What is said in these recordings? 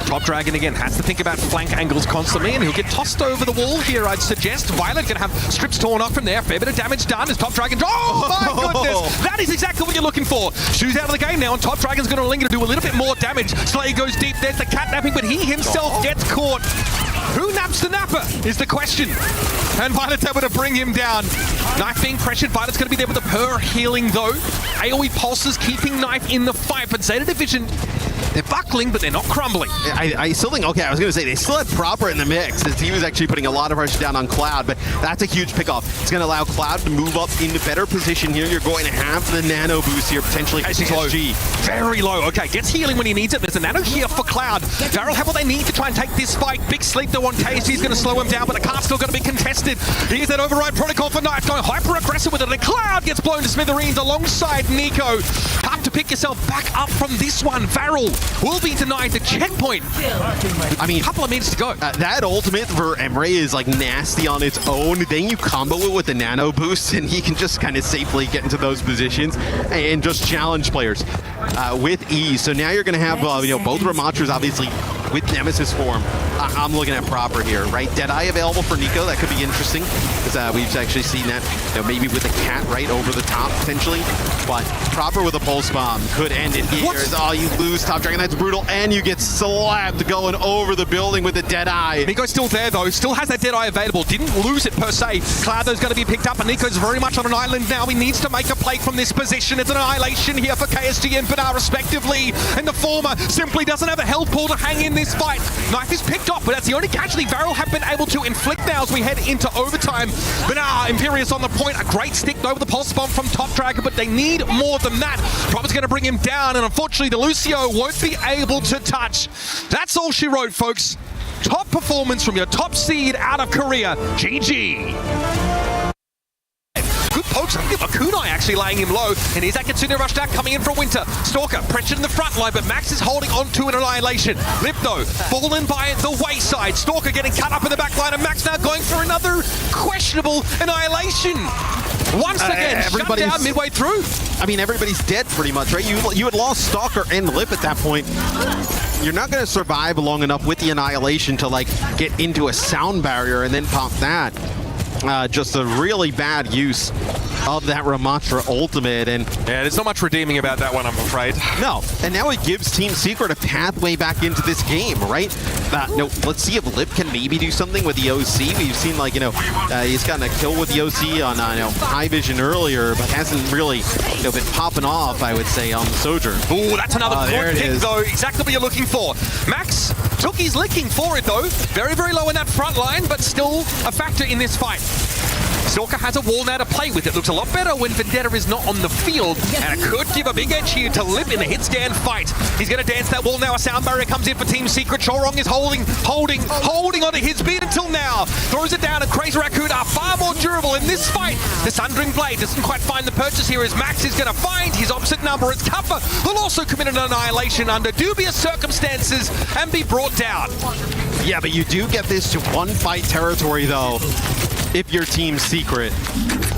Top Dragon again has to think about flank angles constantly, and he'll get tossed over the wall here, I'd suggest. Violet gonna have strips torn off from there. Fair bit of damage done as Top Dragon... Oh my goodness! That is exactly what you're looking for. Shoes out of the game now, and Top Dragon's gonna linger to do a little bit more damage. Slay goes deep, there's the catnapping, but he himself gets caught. Who naps the napper is the question. And Violet's able to bring him down. Knife being pressured. Violet's going to be there with the per healing though. AoE pulses keeping Knife in the fight, but Zeta Division, they're buckling, but they're not crumbling. I still think, okay, I was going to say, they still had Proper in the mix, as he was actually putting a lot of pressure down on Cloud, but that's a huge pickoff. It's going to allow Cloud to move up into better position here. You're going to have the nano boost here, potentially for PSG. Very low. Okay, gets healing when he needs it. There's a nano here for Cloud. Varel have what they need to try and take this fight. Big sleep though on KSG is going to slow him down, but the card's still going to be contested. Here's that override protocol for Knife, going hyper-aggressive with it, and Cloud gets blown to smithereens alongside Nico. Have to pick yourself back up from this one. Varel will be denied the checkpoint. I mean, a couple of minutes to go. That ultimate for Emre is like nasty on its own. Then you combo it with the nano boost, and he can just kind of safely get into those positions and just challenge players with ease. So now you're going to have both Ramatras obviously with Nemesis form. I'm looking at Proper here, right? Deadeye available for Nico. That could be interesting, because we've actually seen that, maybe with a cat right over the top potentially. But Proper with a pulse bomb could end it here. Oh, you lose Top Dragon. That's brutal, and you get slapped going over the building with the Deadeye. Nico's still there though. Still has that Deadeye available. Didn't lose it per se. Cloudo's going to be picked up, and Nico's very much on an island now. He needs to make a play from this position. It's an annihilation here for KSG and Badar respectively, and the former simply doesn't have a health pool to hang in this fight. Knife is picked up, but that's the only casualty Varel have been able to inflict now as we head into overtime. But Imperius on the point. A great stick though with the pulse bomb from Top Dragon, but they need more than that. Proper's going to bring him down, and unfortunately the Lucio won't be able to touch. That's all she wrote, folks. Top performance from your top seed out of Korea. GG. Good pokes. Kunai actually laying him low, and here's that Kitsune rush down coming in from Winter. Stalker pressured in the front line, but Max is holding on to an annihilation. Lip though, fallen by the wayside. Stalker getting cut up in the back line, and Max now going for another questionable annihilation. Once again, shut down midway through. I mean, everybody's dead pretty much, right? You had lost Stalker and Lip at that point. You're not going to survive long enough with the annihilation to like get into a sound barrier and then pop that. Just a really bad use of that Ramatra ultimate, and yeah, there's not much redeeming about that one, I'm afraid. No, and now it gives Team Secret a pathway back into this game, right? No, let's see if Lip can maybe do something with the OC. We've seen he's gotten a kill with the OC on High Vision earlier, but hasn't really been popping off, I would say, on the Sojourn. Ooh, that's another good pick though. Exactly what you're looking for. Max took his licking for it though. Very, very low in that front line, but still a factor in this fight. Stalker has a wall now to play with. It looks a lot better when Vendetta is not on the field, and it could give a big edge here to Lip in the hit scan fight. He's going to dance that wall now. A sound barrier comes in for Team Secret. Chorong is holding onto his beat until now. Throws it down, and Crazy Raccoon are far more durable in this fight. The Sundering Blade doesn't quite find the purchase here, as Max is going to find his opposite number. It's Kupfer. He'll also commit an annihilation under dubious circumstances and be brought down. Yeah, but you do get this to one fight territory though. If you're Team Secret,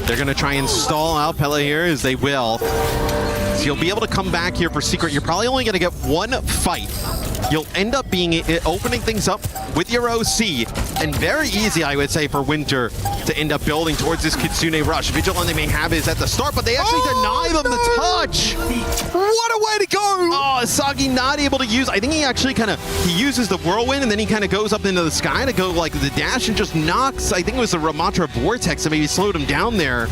they're going to try and stall out Pele here, as they will. So you'll be able to come back here for Secret. You're probably only going to get one fight. You'll end up opening things up with your OC, and very easy, I would say, for Winter to end up building towards this Kitsune rush. Vigilant they may have is at the start, but they actually deny them the touch. What a way to go! Oh, Sagi not able to use. I think he actually he uses the whirlwind, and then he kind of goes up into the sky to go like the dash and just knocks. I think it was the Ramatra vortex that maybe slowed him down there.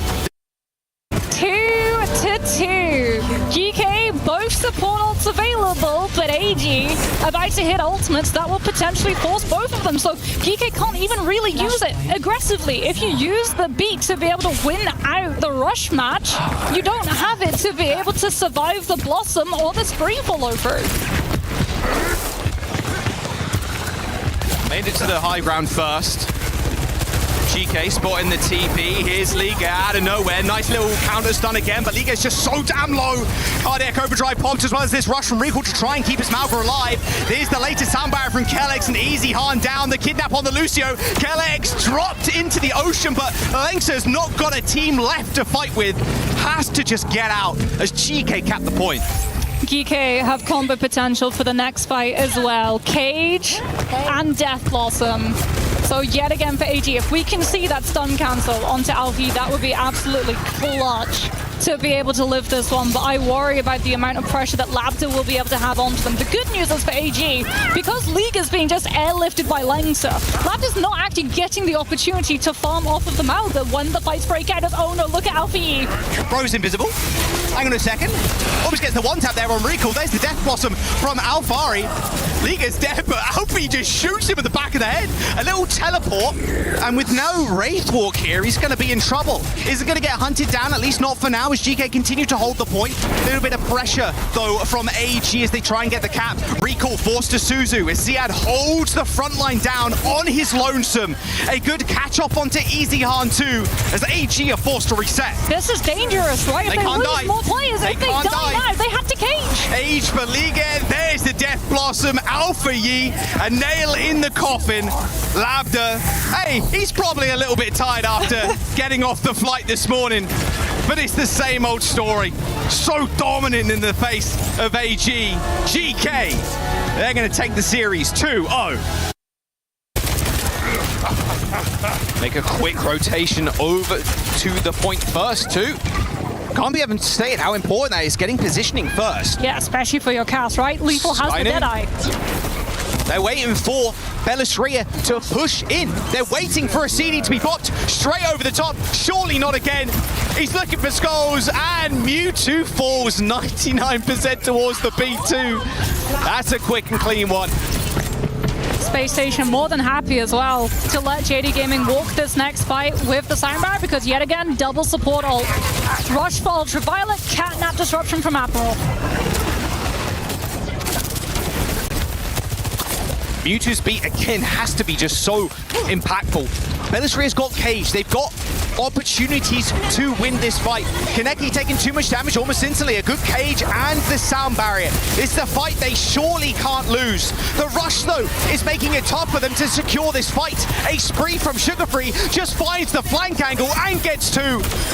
2-2. GK, both support ults available, but AG about to hit ultimates that will potentially force both of them. So GK can't even really use it aggressively. If you use the beat to be able to win out the rush match, you don't have it to be able to survive the Blossom or the spree follow through. Made it to the high ground first. GK spotting the TP. Here's Liga out of nowhere. Nice little counter stun again, but Liga's just so damn low. Cardiac overdrive popped, as well as this rush from Recall to try and keep his Malga alive. There's the latest sound barrier from Kellex, and easy harm down. The kidnap on the Lucio. Kellex dropped into the ocean, but Lengsa's not got a team left to fight with. Has to just get out as GK capped the point. GK have combo potential for the next fight as well. Cage and Death Blossom. So yet again for AG, if we can see that stun cancel onto Alfie, that would be absolutely clutch to be able to live this one, but I worry about the amount of pressure that Labda will be able to have onto them. The good news is for AG, because League is being just airlifted by Lengsa, Labda's not actually getting the opportunity to farm off of the Malga when the fights break out. As, oh no, look at Alfie. Bro's invisible. Hang on a second. Almost gets the one tap there on Recall. There's the Death Blossom from Alfari. Liga's dead, but Alfie just shoots him at the back of the head. A little teleport, and with no Wraith Walk here, he's going to be in trouble. Is it going to get hunted down? At least not for now, as GK continue to hold the point. A little bit of pressure, though, from AG as they try and get the cap. Recall forced to Suzu as Ziad holds the front line down on his lonesome. A good catch-off onto Easyhan too, as AG are forced to reset. This is dangerous, right? They if they can't lose die. more players, if they die now, they have to cage. Age for Liga, there's the Death Blossom, Alpha Yi, a nail in the coffin. Labda, hey, he's probably a little bit tired after getting off the flight this morning, but it's the same old story. So dominant in the face of AG. GK, they're going to take the series 2-0. Make a quick rotation over to the point first too. Can't be able to state how important that is, getting positioning first. Yeah, especially for your cast, right? Lethal has the Deadeye. They're waiting for Bellisria to push in. They're waiting for a CD to be popped straight over the top. Surely not again. He's looking for skulls, and Mewtwo falls 99% towards the B2. That's a quick and clean one. Space Station more than happy as well to let JD Gaming walk this next fight with the Sound Barrier, because yet again, double support ult. Rush for Ultraviolet, Catnap Disruption from Admiral. Mewtwo's beat again has to be just so impactful. Bellisria's got Cage. They've got opportunities to win this fight. Kaneki taking too much damage almost instantly. A good Cage and the Sound Barrier. It's the fight they surely can't lose. The Rush, though, is making it tough for them to secure this fight. A spree from Sugar Free just finds the flank angle and gets to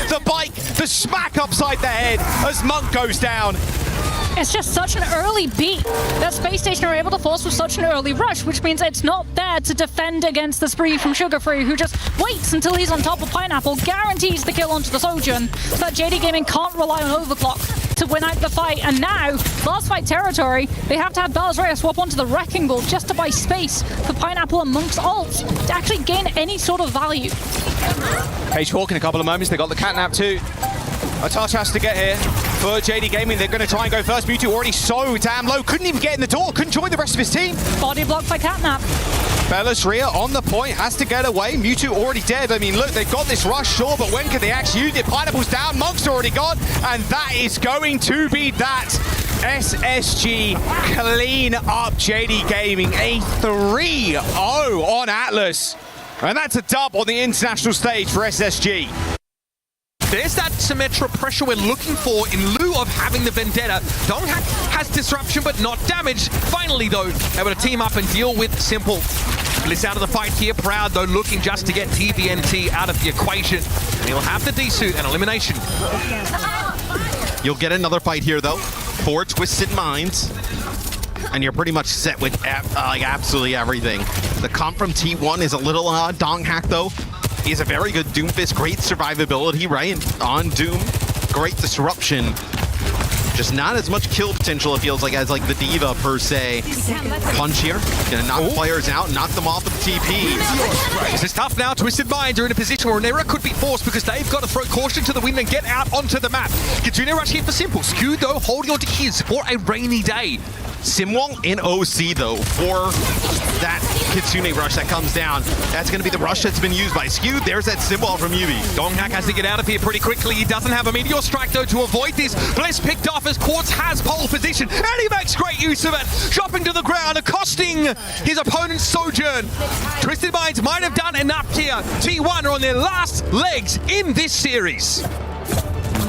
the bike. The smack upside the head as Monk goes down. It's just such an early beat that Space Station are able to force with such an early rush, which means it's not there to defend against the spree from Sugar Free, who just waits until he's on top of Pineapple, guarantees the kill onto the Sojourn, so that JD Gaming can't rely on Overclock to win out the fight. And now, last fight territory, they have to have Bellisria swap onto the Wrecking Ball just to buy space for Pineapple and Monk's ult to actually gain any sort of value. Page Hawk in a couple of moments. They got the Catnap too. A touch has to get here for JD Gaming. They're going to try and go first. Mewtwo already so damn low. Couldn't even get in the door. Couldn't join the rest of his team. Body blocked by Catnap. Bellisria on the point. Has to get away. Mewtwo already dead. I mean, look, they've got this rush, sure, but when can they actually use it? Pineapple's down. Monk's already gone. And that is going to be that. SSG clean up JD Gaming. A 3-0 on Atlas. And that's a dub on the international stage for SSG. There's that Symmetra pressure we're looking for in lieu of having the Vendetta. Donghack has disruption but not damage. Finally, though, able to team up and deal with Simple. Bliss out of the fight here. Proud, though, looking just to get TVNT out of the equation. And he'll have the D-suit and elimination. You'll get another fight here, though, for Twisted Minds. And you're pretty much set with like absolutely everything. The comp from T1 is a little Donghack, though. He has a very good Doomfist, great survivability, right? On Doom, great disruption. Just not as much kill potential, it feels like, as like the Diva per se. Punch here, gonna knock players out, knock them off with the TP. This is tough now. Twisted Minds are in a position where Nera could be forced because they've got to throw caution to the wind and get out onto the map. Kitsune rush here for Simple. Skew, though, holding on to his for a rainy day. Simwall in OC, though, for that Kitsune rush that comes down. That's going to be the rush that's been used by Skew. There's that Simwall from Yubi. Donghack has to get out of here pretty quickly. He doesn't have a Meteor Strike, though, to avoid this. Bliss picked off as Quartz has pole position, and he makes great use of it. Dropping to the ground, accosting his opponent's Sojourn. Twisted Minds might have done enough here. T1 are on their last legs in this series.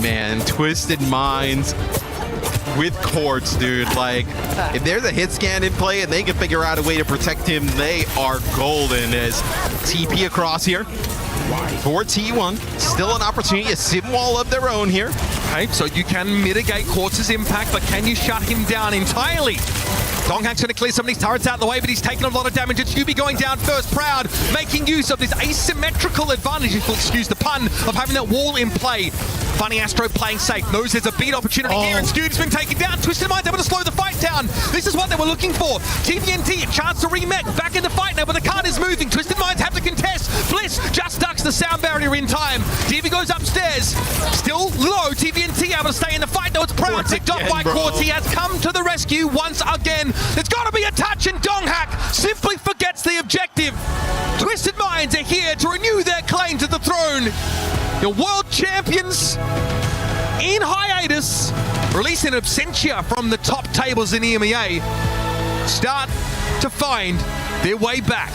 Man, Twisted Minds with Quartz, dude. Like, if there's a hit scan in play and they can figure out a way to protect him, they are golden. As TP across here. for T1. Still an opportunity, a sim wall of their own here. Okay, so you can mitigate Quartz's impact, but can you shut him down entirely? Donghack's going to clear some of these turrets out of the way, but he's taken a lot of damage. It's Yubi going down first. Proud making use of this asymmetrical advantage, if you'll excuse the pun, of having that wall in play. Funny Astro playing safe, knows there's a beat opportunity here, and Student's been taken down. Twisted Mind's able to slow the fight down. This is what they were looking for. TVNT, a chance to remake, back in the fight now, but the card is moving. Twisted Minds have to contest. Bliss just ducks the sound barrier in time. TV goes upstairs. Still low. TVNT able to stay in the fight, though it's Proud picked off by Quartz. He has come to the rescue once again. There's got to be a touch, and Donghack simply forgets the objective. Twisted Minds are here to renew their claim to the throne. The world champions in hiatus, releasing absentia from the top tables in EMEA, start to find their way back.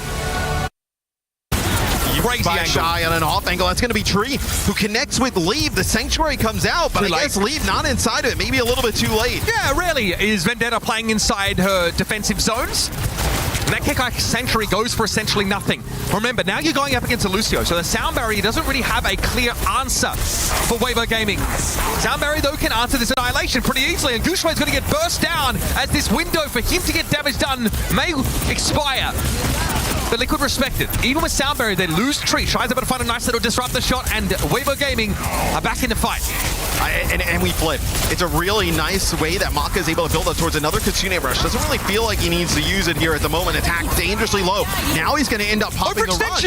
Crazy angle. Shy on an off angle. That's going to be Tree, who connects with Leave. The Sanctuary comes out, but I guess Leave not inside of it. Maybe a little bit too late. Yeah, really. Is Vendetta playing inside her defensive zones? And that Kekai Sanctuary goes for essentially nothing. Remember, now you're going up against a Lucio, so the Sound Barrier doesn't really have a clear answer for Weibo Gaming. Sound Barrier, though, can answer this Annihilation pretty easily, and Gushway's going to get burst down as this window for him to get damage done may expire. But Liquid respect it. Even with Sound Barrier, they lose Tree. Tries able to find a nice little disruptor shot, and Weibo Gaming are back in the fight. And we flip. It's a really nice way that Maka is able to build up towards another Kitsune Rush. Doesn't really feel like he needs to use it here at the moment. Attack dangerously low. Now he's going to end up popping the rush.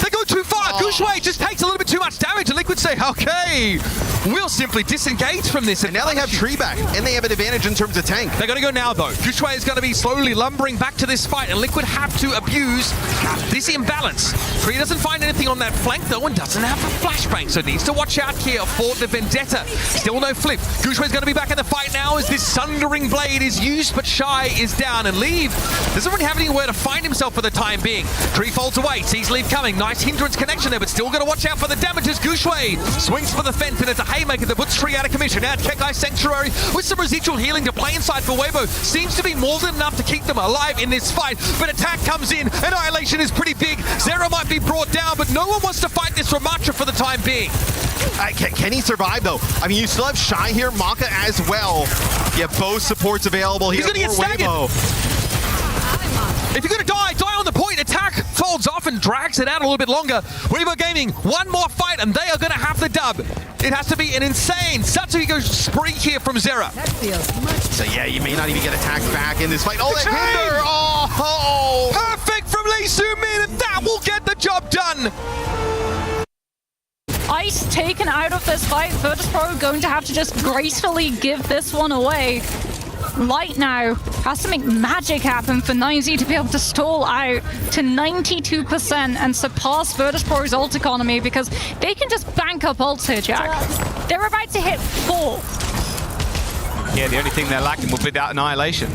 They go too far. Gushway just takes a little bit too much damage, and Liquid say, okay, we'll simply disengage from this. And now they have Tree back, and they have an advantage in terms of tank. They're going to go now, though. Gushway is going to be slowly lumbering back to this fight, and Liquid have to abuse this imbalance. Tree doesn't find anything on that flank, though, and doesn't have a flashbang, so needs to watch out here for the Vendetta. Still no flip. Gushway's going to be back in the fight now as this Sundering Blade is used, but Shy is down, and Leave doesn't really have anywhere to find himself for the time being. Tree folds away, sees Leave coming. Nice hindrance connection there, but still got to watch out for the damages. Gushway swings for the fence, and it's a haymaker that puts Tree out of commission. Now Kekai Sanctuary with some residual healing to play inside for Weibo. Seems to be more than enough to keep them alive in this fight, but attack comes in. Annihilation is pretty big. Zero might be brought down, but no one wants to fight this Ramacha for the time being. Can he survive, though? I mean, you still have Shy here, Maka as well. You have both supports available here. He's going to get staggered. If you're going to die on the point. Attack folds off and drags it out a little bit longer. Weibo Gaming, one more fight, and they are going to have the dub. It has to be an insane Satsuki spree here from Zera. So yeah, you may not even get attacked back in this fight. Oh, that hinder! Oh! Perfect from Lee Soo-min, and that will get the job done. Ice taken out of this fight. Virtus Pro going to have to just gracefully give this one away. Light now has to make magic happen for 9Z to be able to stall out to 92% and surpass Virtus Pro's ult economy, because they can just bank up ults here, Jack. They're about to hit 4. Yeah, the only thing they're lacking will be that Annihilation.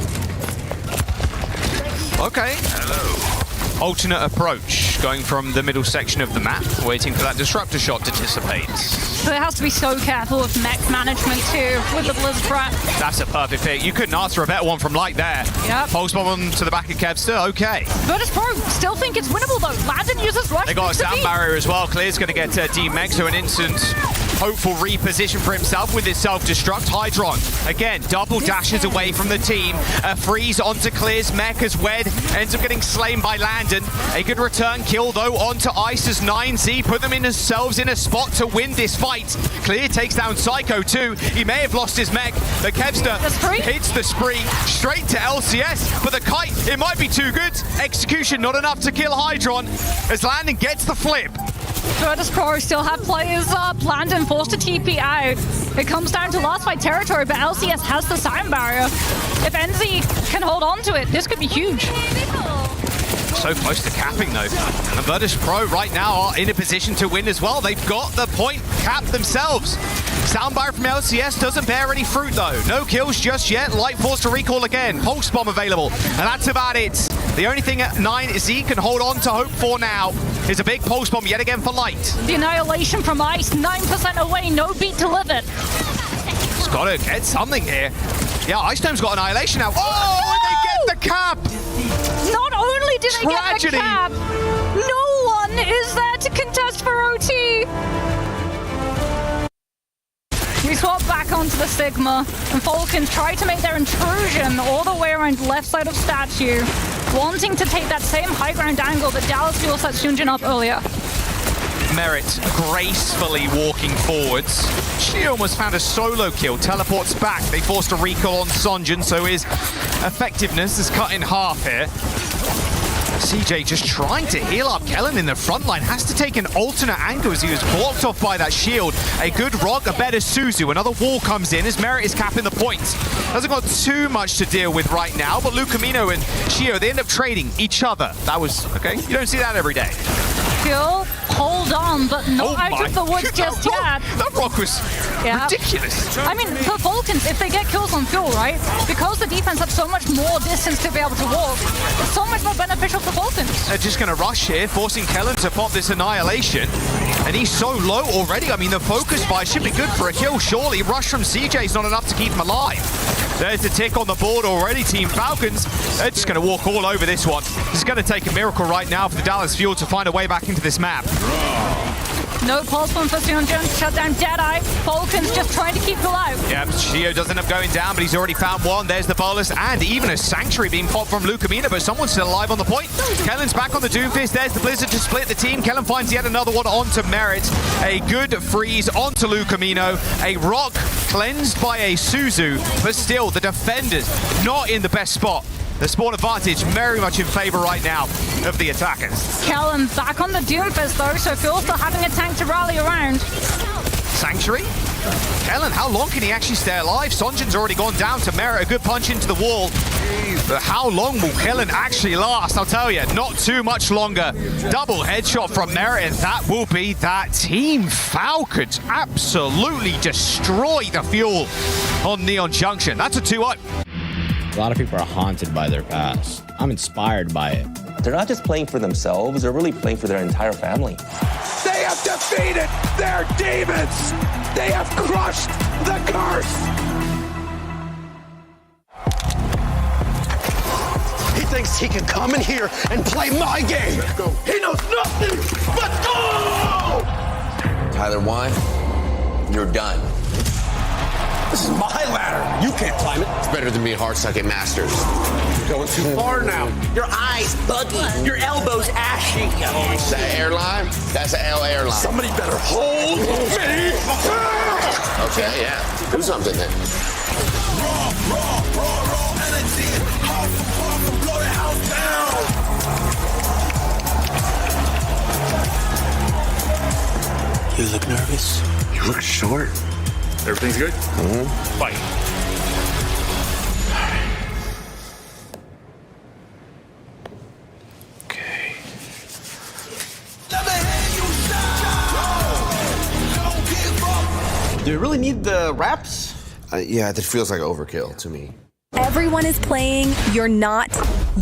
Okay. Alternate approach, going from the middle section of the map, waiting for that disruptor shot to dissipate. So it has to be so careful with mech management too, with the Blizzard Brat. That's a perfect pick. You couldn't ask for a better one from Light there. Yep. Pulse bomb to the back of Kevster, okay. Virtus Pro still think it's winnable though. Landon uses Rush. They got a sound barrier as well. Clear's going to get D-Meg, so an instant hopeful reposition for himself with his self-destruct. Hydron, again, double dashes away from the team. A freeze onto Clear's mech as Wed ends up getting slain by Landon. A good return kill, though, onto Ice as 9Z put them in themselves in a spot to win this fight. Clear takes down Psycho, too. He may have lost his mech, but Kevster hits the spree straight to LCS. But the kite, it might be too good. Execution not enough to kill Hydron as Landon gets the flip. Virtus Pro still have players up. Landon forced to TP out. It comes down to last fight territory, but LCS has the sound barrier. If NZ can hold on to it, this could be huge. So close to capping, though. And Virtus Pro right now are in a position to win as well. They've got the point capped themselves. Soundbar from LCS doesn't bear any fruit, though. No kills just yet. Light forced to recall again. Pulse bomb available. And that's about it. The only thing at 9Z can hold on to hope for now is a big pulse bomb yet again for Light. The Annihilation from Ice, 9% away, no beat delivered. It's got to get something here. Yeah, Ice Dome's got Annihilation now. Oh, and they get the cap! Not only do they get the cap, no one is there to contest for OT. Sigma, and Falcons try to make their intrusion all the way around left side of Statue, wanting to take that same high ground angle that Dallas Fuel set Sunjin up earlier. Merit gracefully walking forwards. She almost found a solo kill, teleports back. They forced a recall on Sonjin, so his effectiveness is cut in half here. CJ just trying to heal up. Kellen in the front line has to take an alternate angle as he was blocked off by that shield. A good rock, a better Suzu. Another wall comes in as Merit is capping the points. Hasn't got too much to deal with right now, but Lucamino and Shio, they end up trading each other. That was, okay, you don't see that every day. Fuel, hold on, but not out of the woods just yet. That rock was ridiculous. I mean, for Falcons, if they get kills on Fuel, right? Because the defense has so much more distance to be able to walk, it's so much more beneficial for Falcons. They're just going to rush here, forcing Kellen to pop this Annihilation. And he's so low already. I mean, the focus buy should be good for a kill, surely. Rush from CJ is not enough to keep him alive. There's the tick on the board already, Team Falcons. They're just going to walk all over this one. It's going to take a miracle right now for the Dallas Fuel to find a way back into this map. No pulse one for Sunjin, shut down Deadeye. Falcons just trying to keep Fuel out. Yeah, Shio doesn't end up going down, but he's already found one. There's the bolus, and even a Sanctuary being popped from Lucamina, but someone's still alive on the point. Kellen's back on the Doomfist. There's the Blizzard to split the team. Kellen finds yet another one onto Merit. A good freeze onto Lucamino. A rock cleansed by a Suzu, but still the defenders not in the best spot. The spawn advantage very much in favor right now of the attackers. Kellen back on the Doomfist though, so Fuel still having a tank to rally around. Sanctuary? Kellen, how long can he actually stay alive? Sonjin's already gone down to Merit, a good punch into the wall. But how long will Kellen actually last? I'll tell you, not too much longer. Double headshot from Merit, and that will be that. Team Falcons absolutely destroy the Fuel on Neon Junction. That's a 2-0. A lot of people are haunted by their past. I'm inspired by it. They're not just playing for themselves, they're really playing for their entire family. They have defeated their demons! They have crushed the curse! He thinks he can come in here and play my game! He knows nothing! Let's go! Tyler 1, you're done. This is my ladder. You can't climb it. It's better than being hard-suck at Masters. You're going too far now. Your eyes buggy. Your elbows ashy. That airline? That's an L airline. Somebody better hold me. Okay, yeah. Do something then. Raw energy. Blow the house down. You look nervous. You look short. Everything's good? Mm-hmm. Fight. Okay. Do you really need the wraps? Yeah, that feels like overkill to me. Everyone is playing, you're not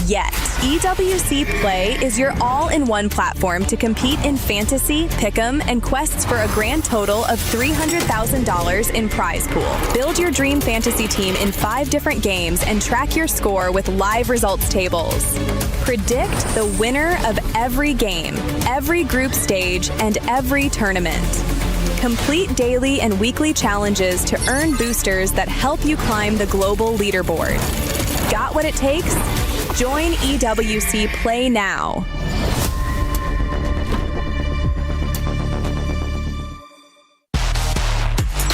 yet. EWC Play is your all-in-one platform to compete in fantasy, pick'em, and quests for a grand total of $300,000 in prize pool. Build your dream fantasy team in 5 different games and track your score with live results tables. Predict the winner of every game, every group stage, and every tournament. Complete daily and weekly challenges to earn boosters that help you climb the global leaderboard. Got what it takes? Join EWC Play now.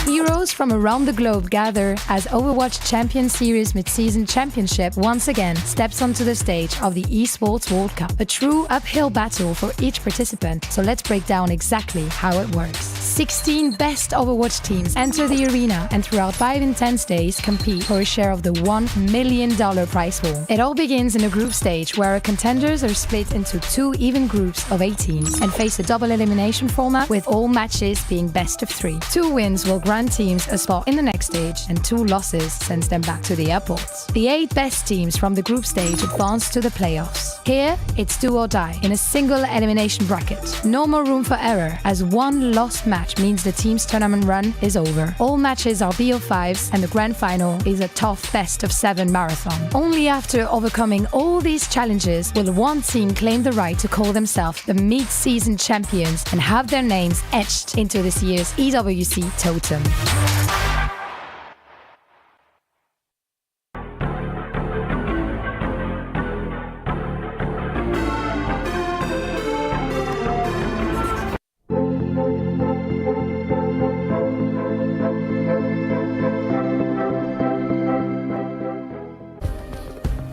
Heroes from around the globe gather as Overwatch Champion Series Mid-Season Championship once again steps onto the stage of the Esports World Cup. A true uphill battle for each participant, so let's break down exactly how it works. 16 best Overwatch teams enter the arena and throughout 5 intense days compete for a share of the $1 million prize pool. It all begins in a group stage where contenders are split into 2 even groups of 8 teams and face a double elimination format with all matches being best of 3. 2 wins will grant teams a spot in the next stage, and 2 losses sends them back to the airports. The 8 best teams from the group stage advance to the playoffs. Here, it's do or die in a single elimination bracket. No more room for error, as 1 lost match means the team's tournament run is over. All matches are BO5s, and the grand final is a tough best of 7 marathon. Only after overcoming all these challenges will one team claim the right to call themselves the mid-season champions and have their names etched into this year's EWC totem.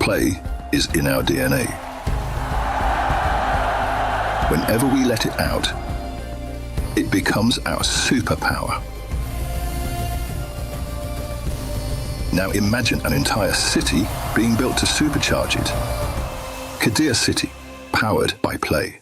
play is in our DNA. Whenever we let it out, it becomes our superpower. Now imagine an entire city being built to supercharge it. Kadir City, powered by play.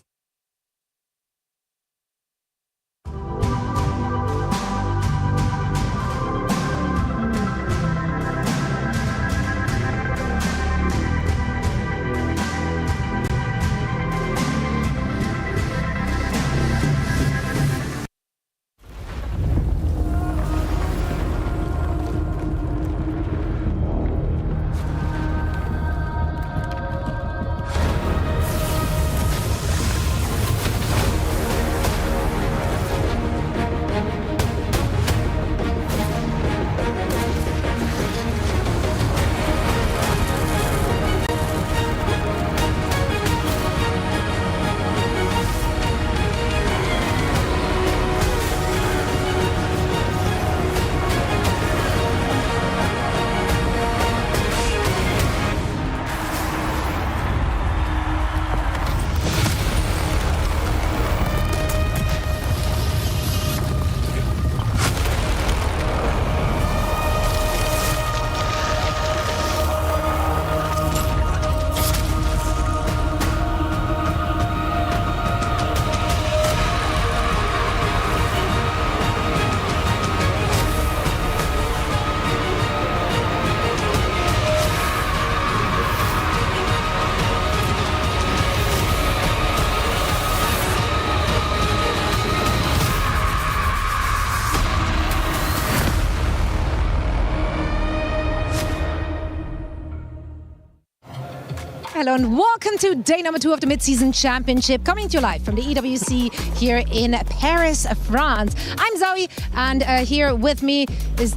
Hello and welcome to day number 2 of the mid-season championship, coming to you live from the EWC here in Paris, France. I'm Zoe, and here with me is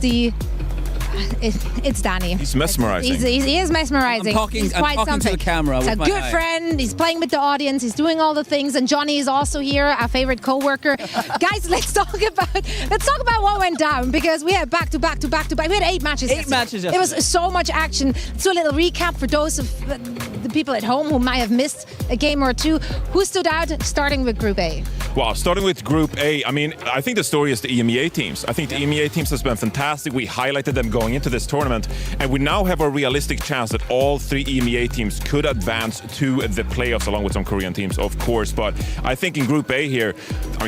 it's Danny. He's mesmerizing. He is mesmerizing. He's quite I'm talking something. to the camera He's with a my good eye. friend. He's playing with the audience. He's doing all the things. And Johnny is also here, our favorite co-worker. Guys, let's talk about what went down, because we had back to back. We had 8 matches. It was so much action. Let's do a little recap for those of the people at home who might have missed a game or two. Who stood out, starting with Group A? Well, starting with Group A, I think the story is the EMEA teams. I think the EMEA teams has been fantastic. We highlighted them going into this tournament, and we now have a realistic chance that all 3 EMEA teams could advance to the playoffs, along with some Korean teams, of course. But I think in Group A here,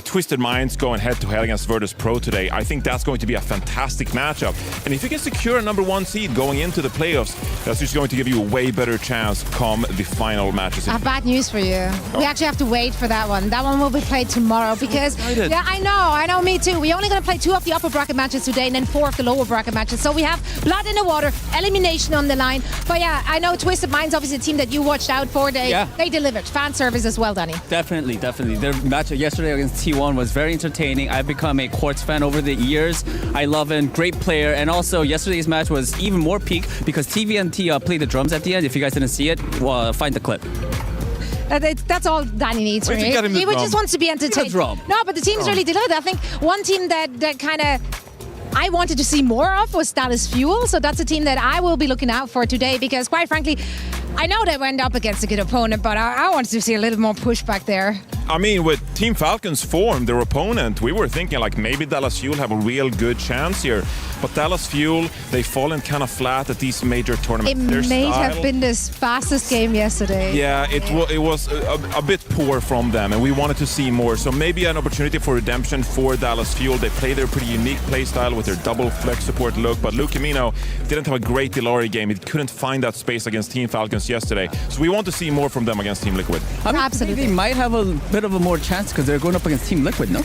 Twisted Minds going head-to-head against Virtus Pro today. I think that's going to be a fantastic matchup. And if you can secure a number 1 seed going into the playoffs, that's just going to give you a way better chance come the final matches. I have bad news for you. We actually have to wait for that one. That one will be played tomorrow, because yeah, I know, me too. We're only going to play 2 of the upper bracket matches today and then 4 of the lower bracket matches. So we have blood in the water, elimination on the line. But yeah, I know Twisted Minds, obviously a team that you watched out for. They delivered. Fan service as well, Danny. Definitely. Their match yesterday against T1 was very entertaining. I've become a Quartz fan over the years. I love him. Great player. And also, yesterday's match was even more peak because TVNT played the drums at the end. If you guys didn't see it, find the clip. That's all Danny needs from him. He just wants to be entertained. No, but the team's really delivered. I think one team that kind of I wanted to see more of was Dallas Fuel. So that's a team that I will be looking out for today, because quite frankly, I know they went up against a good opponent, but I wanted to see a little more pushback there. With Team Falcon's form, their opponent, we were thinking like maybe Dallas Fuel have a real good chance here. But Dallas Fuel, they've fallen kind of flat at these major tournaments. It may have been the fastest game yesterday. Yeah, it was a bit poor from them, and we wanted to see more. So maybe an opportunity for redemption for Dallas Fuel. They play their pretty unique play style with their double flex support look, but Luke Camino didn't have a great Delauri game. He couldn't find that space against Team Falcons yesterday. So we want to see more from them against Team Liquid. Absolutely. They might have a bit of a more chance because they're going up against Team Liquid, no?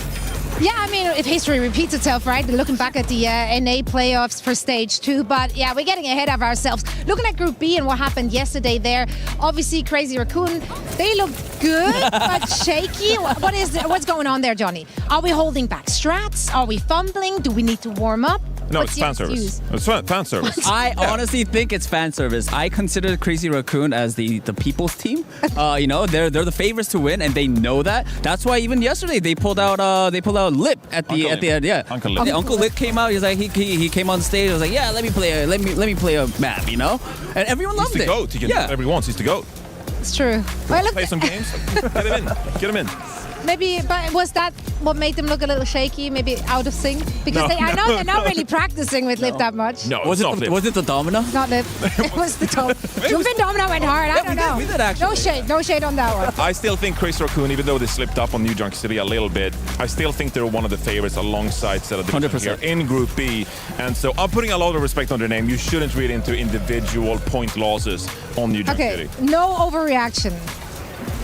Yeah, if history repeats itself, right? Looking back at the NA playoffs for Stage 2. But yeah, we're getting ahead of ourselves. Looking at Group B and what happened yesterday there, obviously Crazy Raccoon, they look good, but shaky. What's going on there, Johnny? Are we holding back strats? Are we fumbling? Do we need to warm up? No, What's it's fan your service. excuse? It's fan service. I honestly think it's fan service. I consider Crazy Raccoon as the people's team. They're the favorites to win, and they know that. That's why even yesterday they pulled out Lip at the end. Yeah, Uncle Lip. Uncle Lip came out. He's like he came on stage. I was like, yeah, let me play a map, and everyone loved He's it. the GOAT. He can do whatever he wants. He's the GOAT. It's true. Well, look, Play some games. Get him in. Get him in. maybe, but was that what made them look a little shaky? Maybe out of sync? Because I know they're not really practicing with Lip that much. No, was it the Domino? Not Lip. It was the Jumping Domino went hard. I don't know. We did actually. No shade on that one. I still think Crazy Raccoon, even though they slipped up on New Junk City a little bit, I still think they're one of the favorites alongside Zelda 100% here in Group B. And so I'm putting a lot of respect on their name. You shouldn't read into individual point losses on New Junk City. Okay, no overreaction.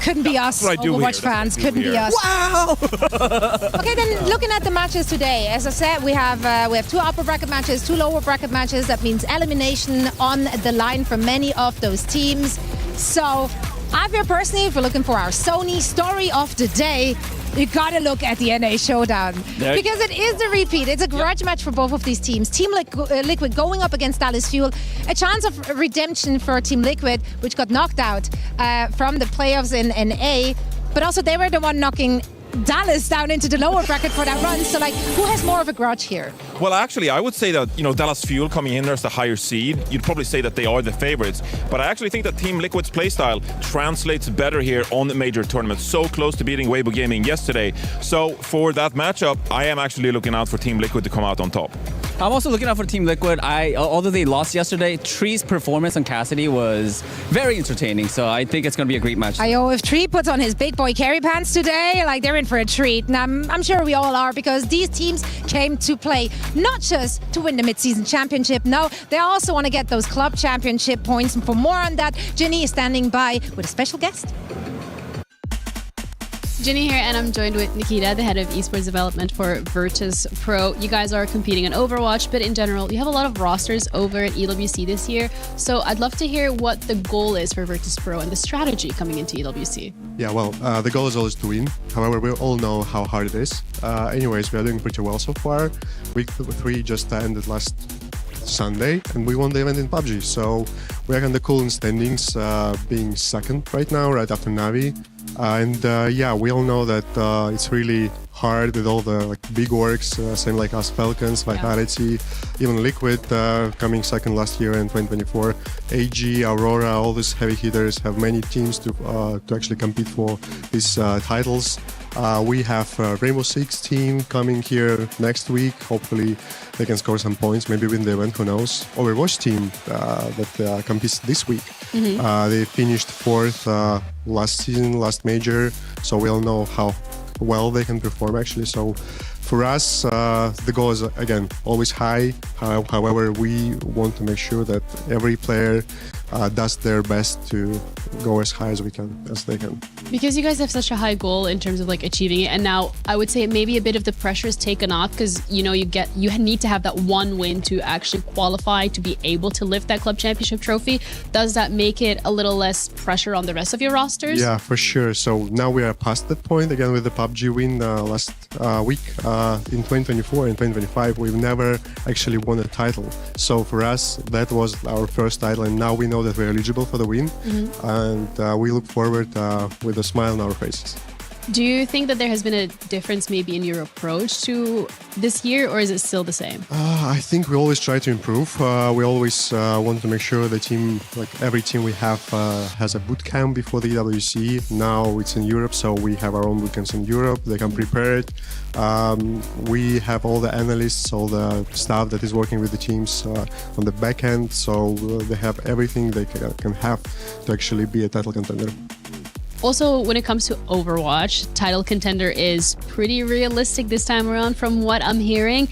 Couldn't be us, Overwatch fans. Couldn't be us. Wow! Okay, then looking at the matches today, as I said, we have 2 upper bracket matches, 2 lower bracket matches. That means elimination on the line for many of those teams. So I feel personally, if we're looking for our Sony story of the day, you gotta look at the NA Showdown. Because it is the repeat. It's a grudge match for both of these teams. Team Liquid going up against Dallas Fuel. A chance of redemption for Team Liquid, which got knocked out from the playoffs in NA. But also they were the one knocking Dallas down into the lower bracket for that run. So, who has more of a grudge here? Well, actually, I would say that, Dallas Fuel coming in there as the higher seed, you'd probably say that they are the favorites. But I actually think that Team Liquid's playstyle translates better here on the major tournament. So close to beating Weibo Gaming yesterday. So for that matchup, I am actually looking out for Team Liquid to come out on top. I'm also looking out for Team Liquid. Although they lost yesterday, Tree's performance on Cassidy was very entertaining. So I think it's going to be a great match. If Tree puts on his big boy carry pants today, they're in for a treat. And I'm sure we all are, because these teams came to play not just to win the mid-season championship. No, they also want to get those club championship points. And for more on that, Ginny is standing by with a special guest. Ginny here, and I'm joined with Nikita, the head of esports development for Virtus Pro. You guys are competing in Overwatch, but in general, you have a lot of rosters over at EWC this year. So I'd love to hear what the goal is for Virtus Pro and the strategy coming into EWC. Yeah, well, the goal is always to win. However, we all know how hard it is. Anyways, we are doing pretty well so far. Week 3 just ended last Sunday, and we won the event in PUBG. So we are kind of cool in standings, being second right now, right after Navi. We all know that it's really hard with all the big orgs, same like us Falcons, Vitality, even Liquid coming second last year in 2024. AG, Aurora, all these heavy hitters have many teams to actually compete for these titles. We have Rainbow Six team coming here next week. Hopefully they can score some points, maybe win the event, who knows. Overwatch team that competes this week. They finished 4th last season, last major, so we all know how well they can perform actually. So for us, the goal is, again, always high. However, we want to make sure that every player does their best to go as high as they can. Because you guys have such a high goal in terms of achieving it, and now I would say maybe a bit of the pressure is taken off, because you need to have that one win to actually qualify to be able to lift that club championship trophy. Does that make it a little less pressure on the rest of your rosters? Yeah, for sure. So now we are past that point again with the PUBG win last week. In 2024 and 2025, we've never actually won a title. So for us, that was our first title, and now we know that we're eligible for the win, and we look forward with a smile on our faces. Do you think that there has been a difference maybe in your approach to this year, or is it still the same? I think we always try to improve. We always want to make sure the team, every team we have, has a boot camp before the EWC. Now it's in Europe, so we have our own boot camps in Europe. They can prepare it. We have all the analysts, all the staff that is working with the teams on the back end, so they have everything they can have to actually be a title contender. Also, when it comes to Overwatch, title contender is pretty realistic this time around from what I'm hearing.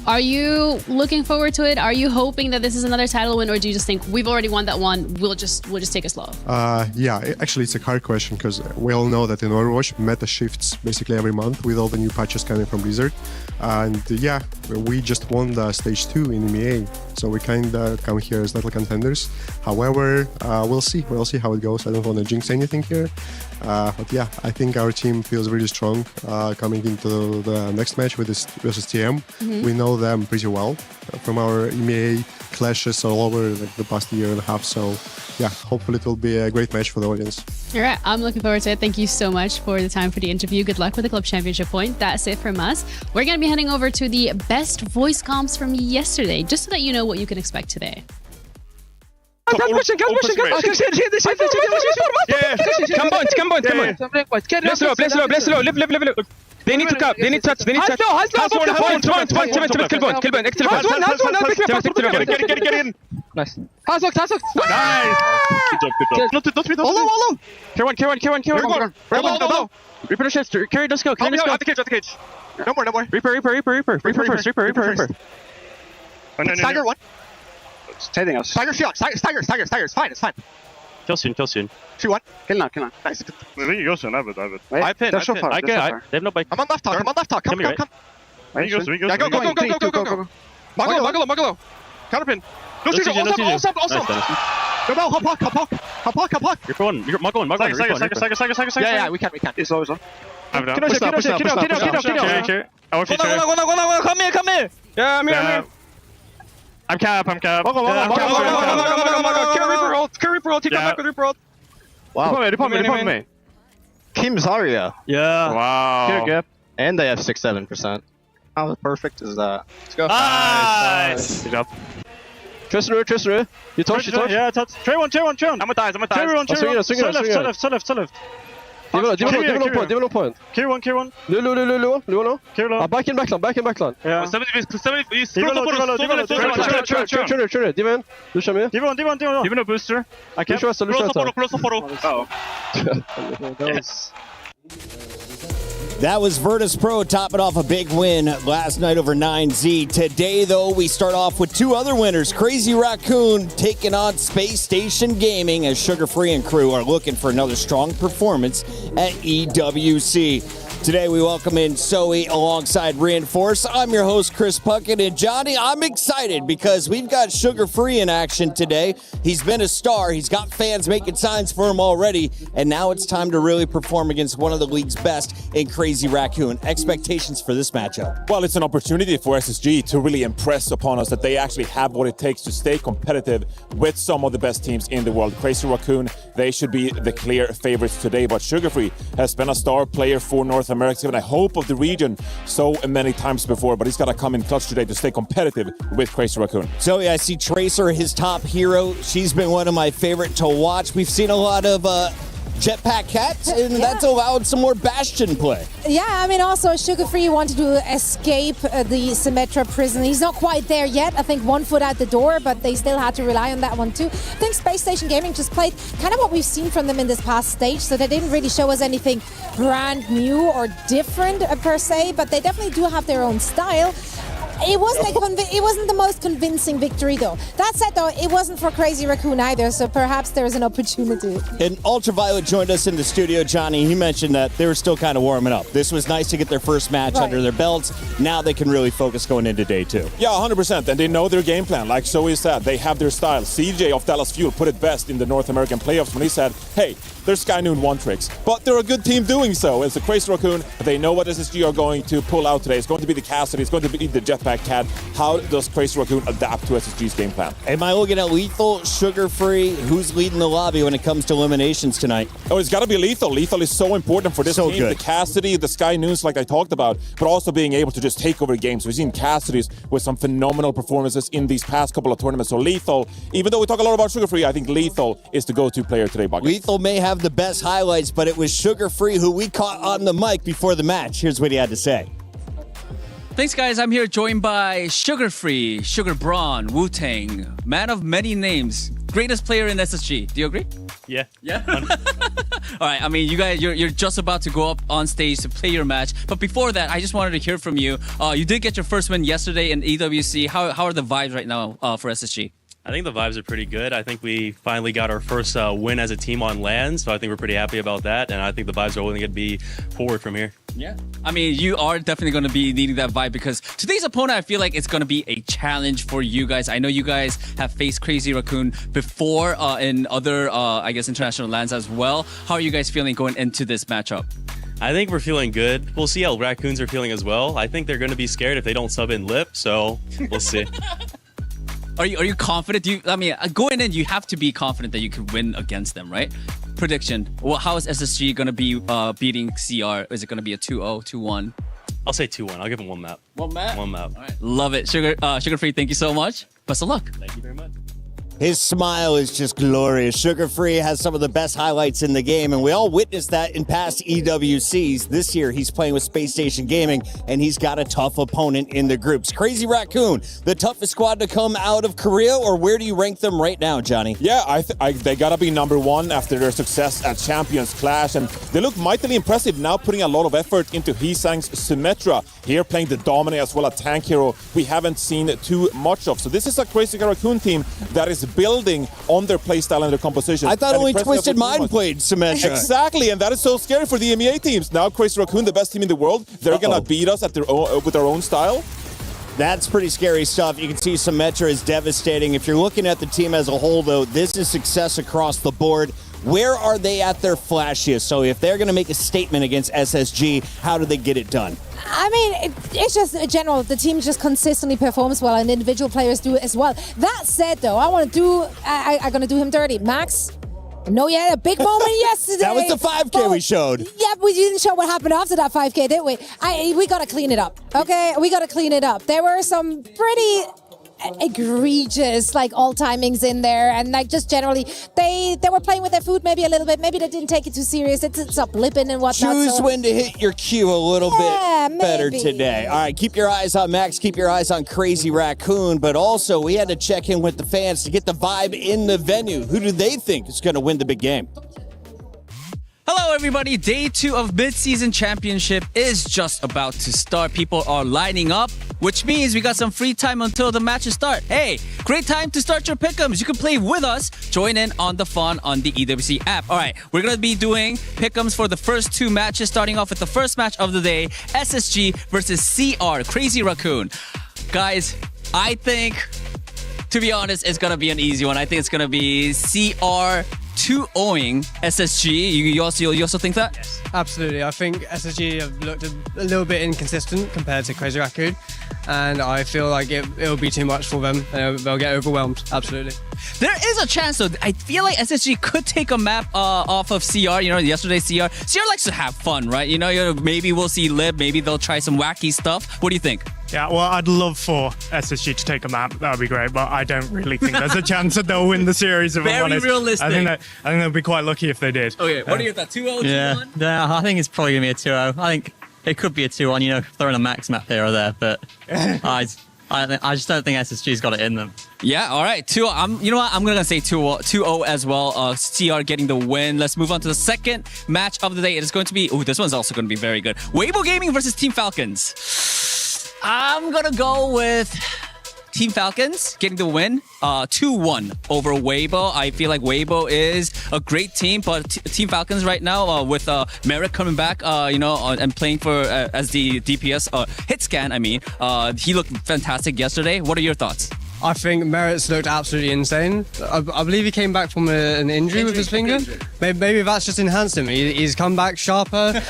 Are you looking forward to it? Are you hoping that this is another title win, or do you just think we've already won that one, we'll just take it slow? Actually it's a hard question, because we all know that in Overwatch meta shifts basically every month with all the new patches coming from Blizzard. And we just won the stage 2 in EMEA, so we kinda come here as title contenders. However, we'll see how it goes. I don't want to jinx anything here. I think our team feels really strong coming into the next match versus TM. We know know them pretty well from our EMEA clashes all over like the past year and a half. So yeah, hopefully it will be a great match for the audience. All right, I'm looking forward to it. Thank you so much for the time for the interview. Good luck with the club championship point. That's it from us. We're going to be heading over to the best voice comms from yesterday, just so that you know what you can expect today. Come on. Let's low. Live. They need to cap. They need touch. Kill point. Get in. Nice. Has hooked. Nice. Good job. Hold. K1. Reaper the chest. Carry, let's go. At the cage. No more. Reaper first. Stagger one. Anything else? Stagger. It's fine. Kill soon. Shoot one. Kill now. Nice. We can go soon. I have it. I pin. They have no bike. I'm on left talk. Come. We go. Yeah, go. Mugalo. Counterpin. Go shoot. Also. Go bell. Hop. You're going. Stagger. Yeah. We can. It's always on. I'm down. Kiddo. Come here. Yeah, I'm here. I'm cap. Kill Reaper ult. Take back with Reaper ult. Wow. Depend me. Team Zarya. Yeah. Wow. Here, Gap. And they have 6-7%. How perfect is that? Let's go. Nice. Good job. Tristru. You touch. Yeah, touch. Trey one. I'm gonna die. Swing it. So left. Develop point. Clear one. Luno. Back in backline. Yeah. 70. Diven. Lucia. Diven a booster. I can't. Close the portal. Oh. Yes. That was Virtus Pro topping off a big win last night over 9Z. Today, though, we start off with two other winners. Crazy Raccoon taking on Space Station Gaming as Sugar Free and crew are looking for another strong performance at EWC. Today, we welcome in Zoe alongside Reinforce. I'm your host, Chris Puckett. And Johnny, I'm excited because we've got Sugar Free in action today. He's been a star. He's got fans making signs for him already. And now it's time to really perform against one of the league's best in Crazy Raccoon. Expectations for this matchup? Well, it's an opportunity for SSG to really impress upon us that they actually have what it takes to stay competitive with some of the best teams in the world. Crazy Raccoon, they should be the clear favorites today, but Sugar Free has been a star player for North America and I hope of the region so many times before, but he's got to come in clutch today to stay competitive with Crazy Raccoon. So yeah, I see Tracer, his top hero. She's been one of my favorite to watch. We've seen a lot of Jetpack Cats, and that's allowed some more Bastion play. Yeah, I mean, also Sugar Free wanted to escape the Symmetra prison. He's not quite there yet. I think 1 foot out the door, but they still had to rely on that one too. I think Space Station Gaming just played kind of what we've seen from them in this past stage, so they didn't really show us anything brand new or different per se, but they definitely do have their own style. It wasn't the most convincing victory, though. That said, though, it wasn't for Crazy Raccoon either, so perhaps there's an opportunity. And Ultraviolet joined us in the studio, Johnny. He mentioned that they were still kind of warming up. This was nice to get their first match under their belts. Now they can really focus going into day two. Yeah, 100%. And they know their game plan. Like Zoe said, they have their style. CJ of Dallas Fuel put it best in the North American playoffs when he said, hey, they're Sky Noon one tricks, but they're a good team doing so. It's the Crazy Raccoon. They know what SSG are going to pull out today. It's going to be the Cassidy. It's going to be the Jetpack Cat. How does Crazy Raccoon adapt to SSG's game plan? Am I looking at Lethal, Sugar Free? Who's leading the lobby when it comes to eliminations tonight? Oh, it's got to be Lethal. Lethal is so important for this team. Good. The Cassidy, the Sky Noons, like I talked about, but also being able to just take over games. We've seen Cassidy's with some phenomenal performances in these past couple of tournaments. So Lethal, even though we talk a lot about Sugar Free, I think Lethal is the go-to player today, Bucket. Lethal may have the best highlights, but it was Sugar Free who we caught on the mic before the match. Here's what he had to say. Thanks, guys. I'm here joined by Sugar Free, Sugar Braun, Wu-Tang, man of many names, greatest player in SSG. Do you agree? Yeah. All right. I mean, you guys, you're just about to go up on stage to play your match. But before that, I just wanted to hear from you. You did get your first win yesterday in EWC. How are the vibes right now for SSG? I think the vibes are pretty good. I think we finally got our first win as a team on LAN, so I think we're pretty happy about that, and I think the vibes are only going to be forward from here. Yeah. I mean, you are definitely going to be needing that vibe because today's opponent, I feel like it's going to be a challenge for you guys. I know you guys have faced Crazy Raccoon before in other, I guess, international lands as well. How are you guys feeling going into this matchup? I think we're feeling good. We'll see how Raccoons are feeling as well. I think they're going to be scared if they don't sub in Lip, so we'll see. Are you confident? Going in, you have to be confident that you can win against them, right? Prediction. Well, how is SSG going to be beating CR? Is it going to be a 2-0, 2-1? I'll say 2-1. I'll give them one map. One map? One map. All right. Love it. Sugar Free, thank you so much. Best of luck. Thank you very much. His smile is just glorious. Sugar Free has some of the best highlights in the game, and we all witnessed that in past EWCs. This year, he's playing with Space Station Gaming, and he's got a tough opponent in the groups. Crazy Raccoon, the toughest squad to come out of Korea, or where do you rank them right now, Johnny? Yeah, they gotta be number one after their success at Champions Clash, and they look mightily impressive now, putting a lot of effort into Hisang's Symmetra. Here playing the Dominate as well, a tank hero we haven't seen too much of. So this is a Crazy Raccoon team that is building on their playstyle and their composition. I thought only Twisted Mind played Symmetra. Exactly, and that is so scary for the EMEA teams. Now Crazy Raccoon, the best team in the world, they're gonna beat us at their own, with their own style. That's pretty scary stuff. You can see Symmetra is devastating. If you're looking at the team as a whole, though, this is success across the board. Where are they at their flashiest? So if they're going to make a statement against SSG, how do they get it done? I mean, it's just in general, the team just consistently performs well, and individual players do it as well. That said, though, I'm gonna do him dirty. Max, no, you had a big moment yesterday. That was the 5K we showed. Yeah, we didn't show what happened after that 5K, did we? We gotta clean it up, okay? We gotta clean it up. There were some pretty egregious all timings in there, and just generally they were playing with their food maybe a little bit. Maybe they didn't take it too serious. It's up blipping and whatnot. Choose when to hit your cue a little bit better today. All right, keep your eyes on Max, keep your eyes on Crazy Raccoon, but also we had to check in with the fans to get the vibe in the venue. Who do they think is going to win the big game? Hello, everybody. Day 2 of Mid-Season Championship is just about to start. People are lining up, which means we got some free time until the matches start. Hey, great time to start your pick'ems. You can play with us. Join in on the fun on the EWC app. All right, we're going to be doing pick'ems for the first 2 matches, starting off with the first match of the day, SSG versus CR, Crazy Raccoon. Guys, I think, to be honest, it's going to be an easy one. I think it's going to be CR 2-0ing SSG. You also think that? Yes, absolutely. I think SSG have looked a little bit inconsistent compared to Crazy Raccoon, and I feel like it'll be too much for them. They'll get overwhelmed. Absolutely. There is a chance, though. I feel like SSG could take a map off of CR. Yesterday CR likes to have fun, right? Maybe we'll see Lib. Maybe they'll try some wacky stuff. What do you think? Yeah, well, I'd love for SSG to take a map. That would be great, but I don't really think there's a chance that they'll win the series. If I'm honest. Very realistic. I think they'll be quite lucky if they did. Okay, what are you at? 2-0, 2-1? Yeah, I think it's probably going to be a 2-0. I think it could be a 2-1, throwing a max map here or there, but I just don't think SSG's got it in them. Yeah, all right. 2-0. You know what? I'm going to say 2-0 as well. CR getting the win. Let's move on to the second match of the day. It is going to be... this one's also going to be very good. Weibo Gaming versus Team Falcons. I'm going to go with Team Falcons getting the win. 2-1 over Weibo. I feel like Weibo is a great team, but Team Falcons right now with Merrick coming back, and playing for as the DPS hit scan. He looked fantastic yesterday. What are your thoughts? I think Merritt's looked absolutely insane. I believe he came back from an injury with his finger. Maybe that's just enhanced him. He's come back sharper,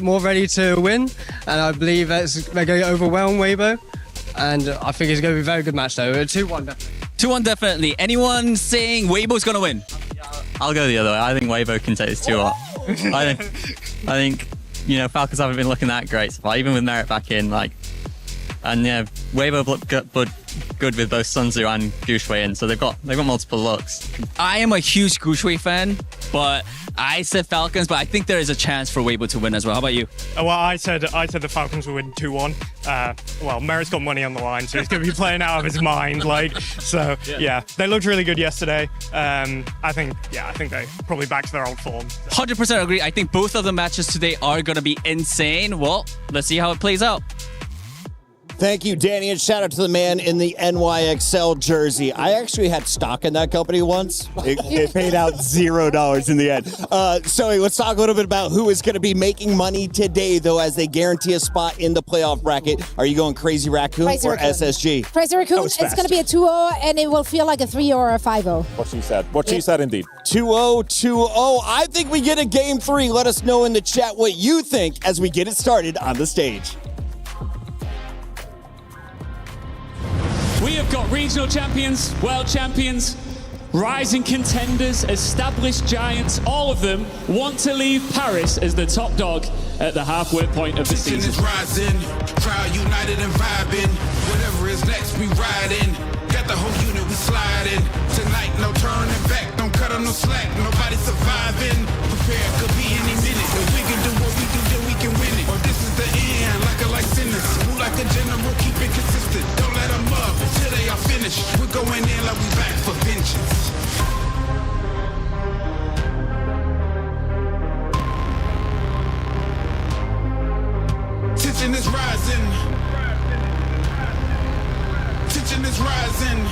more ready to win, and I believe they're going to overwhelm Weibo. And I think it's going to be a very good match, though. 2-1, definitely. 2-1, definitely. Anyone saying Weibo's going to win? I'll go the other way. I think Weibo can take this 2-1. I think Falcons haven't been looking that great so far, even with Merritt back in. Weibo looked good with both Sun Tzu and Guxue in, so they've got multiple looks. I am a huge Guxue fan, but I said Falcons, but I think there is a chance for Weibo to win as well. How about you? Well, I said the Falcons will win 2-1. Merritt's got money on the line, so he's going to be playing out of his mind. Yeah, they looked really good yesterday. I think they probably back to their old form. 100% agree. I think both of the matches today are going to be insane. Well, let's see how it plays out. Thank you, Danny, and shout out to the man in the NYXL jersey. I actually had stock in that company once. It paid out $0 in the end. So let's talk a little bit about who is going to be making money today, though, as they guarantee a spot in the playoff bracket. Are you going Crazy Raccoon or SSG? Crazy Raccoon, it's going to be a 2-0, and it will feel like a 3 or a 5-0. What she said. What she said, indeed. 2-0, 2-0. I think we get a game 3. Let us know in the chat what you think as we get it started on the stage. We have got regional champions, world champions, rising contenders, established giants. All of them want to leave Paris as the top dog at the halfway point of the season. Is rising, crowd united and vibing. Whatever is next, we riding. Got the whole unit, we sliding. Tonight, no turning back, don't cut on no slack. Nobody surviving. Prepare, could be any minute. If we can do what we do, then we can win it. Or this is the end, like a sentence. Move like a general, keep it consistent. Don't let them up till they are finished. We're going in like we back for vengeance. Tension is rising. Tension is rising.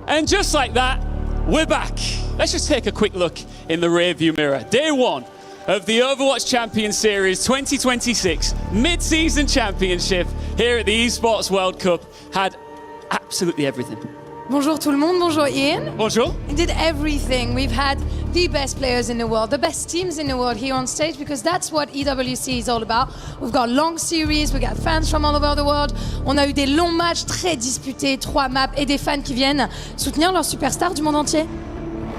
And just like that, we're back. Let's just take a quick look in the rearview mirror. Day 1 of the Overwatch Champion Series 2026 mid-season championship here at the Esports World Cup had absolutely everything. Bonjour tout le monde, bonjour Ian. Bonjour. We did everything. We've had the best players in the world, the best teams in the world here on stage, because that's what EWC is all about. We've got long series, we got fans from all over the world. On a eu des longs matchs très disputés, 3 maps et des fans qui viennent soutenir leurs superstars du monde entier.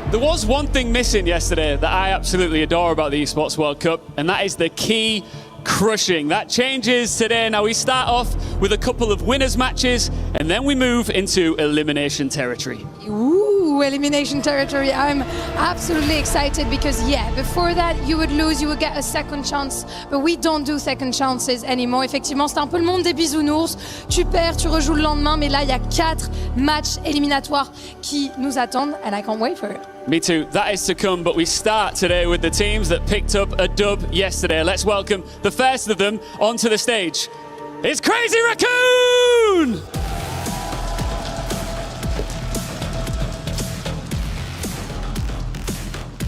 There was one thing missing yesterday that I absolutely adore about the Esports World Cup, and that is the key crushing. That changes today. Now we start off with a couple of winners matches, and then we move into elimination territory. Ooh, elimination territory. I'm absolutely excited because, yeah, before that, you would lose, you would get a second chance, but we don't do second chances anymore. Effectivement, c'est un peu le monde des bisounours. Tu perds, tu rejoues le lendemain, mais là, il y a 4 matchs éliminatoires qui nous attendent, and I can't wait for it. Me too. That is to come, but we start today with the teams that picked up a dub yesterday. Let's welcome the first of them onto the stage. It's Crazy Raccoon!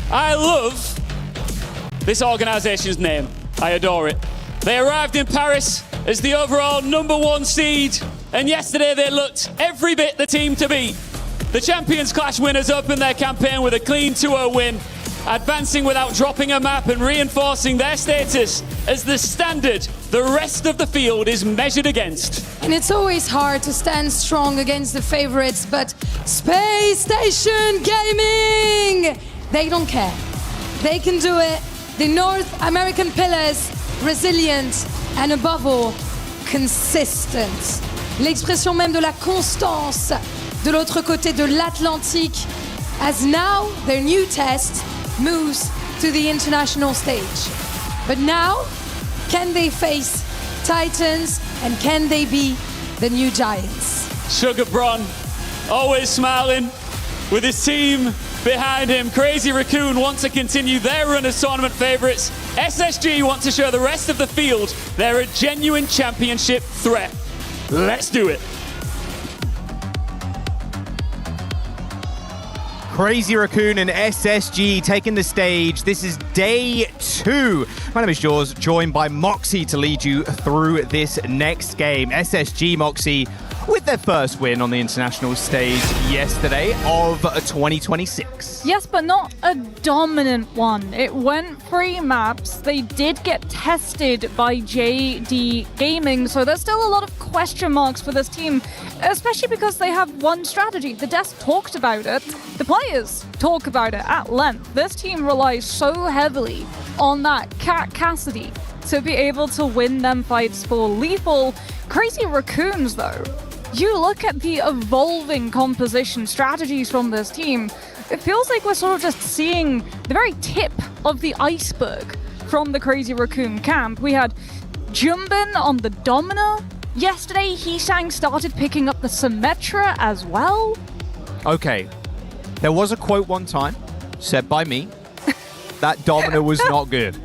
I love this organization's name. I adore it. They arrived in Paris as the overall #1 seed, and yesterday they looked every bit the team to beat. The Champions Clash winners opened their campaign with a clean 2-0 win, advancing without dropping a map and reinforcing their status as the standard the rest of the field is measured against. And it's always hard to stand strong against the favorites, but Space Station Gaming, they don't care. They can do it. The North American pillars, resilient and above all, consistent. L'expression même de la constance de l'autre côté de l'Atlantique, as now their new test moves to the international stage. But now, can they face Titans and can they be the new Giants? Sugar Bron, always smiling with his team behind him. Crazy Raccoon want to continue their run as tournament favourites. SSG want to show the rest of the field they're a genuine championship threat. Let's do it. Crazy Raccoon and SSG taking the stage. This is day 2. My name is Jaws, joined by Moxie to lead you through this next game. SSG, Moxie, with their first win on the international stage yesterday of 2026. Yes, but not a dominant one. It went 3 maps. They did get tested by JD Gaming, so there's still a lot of question marks for this team, especially because they have one strategy. The desk talked about it. The players talk about it at length. This team relies so heavily on that Cat Cassidy to be able to win them fights for lethal. Crazy Raccoons, though. You look at the evolving composition strategies from this team, it feels like we're sort of just seeing the very tip of the iceberg from the Crazy Raccoon camp. We had Jumbin on the Domina. Yesterday, Heesang started picking up the Symmetra as well. Okay, there was a quote one time said by me that Domina was not good.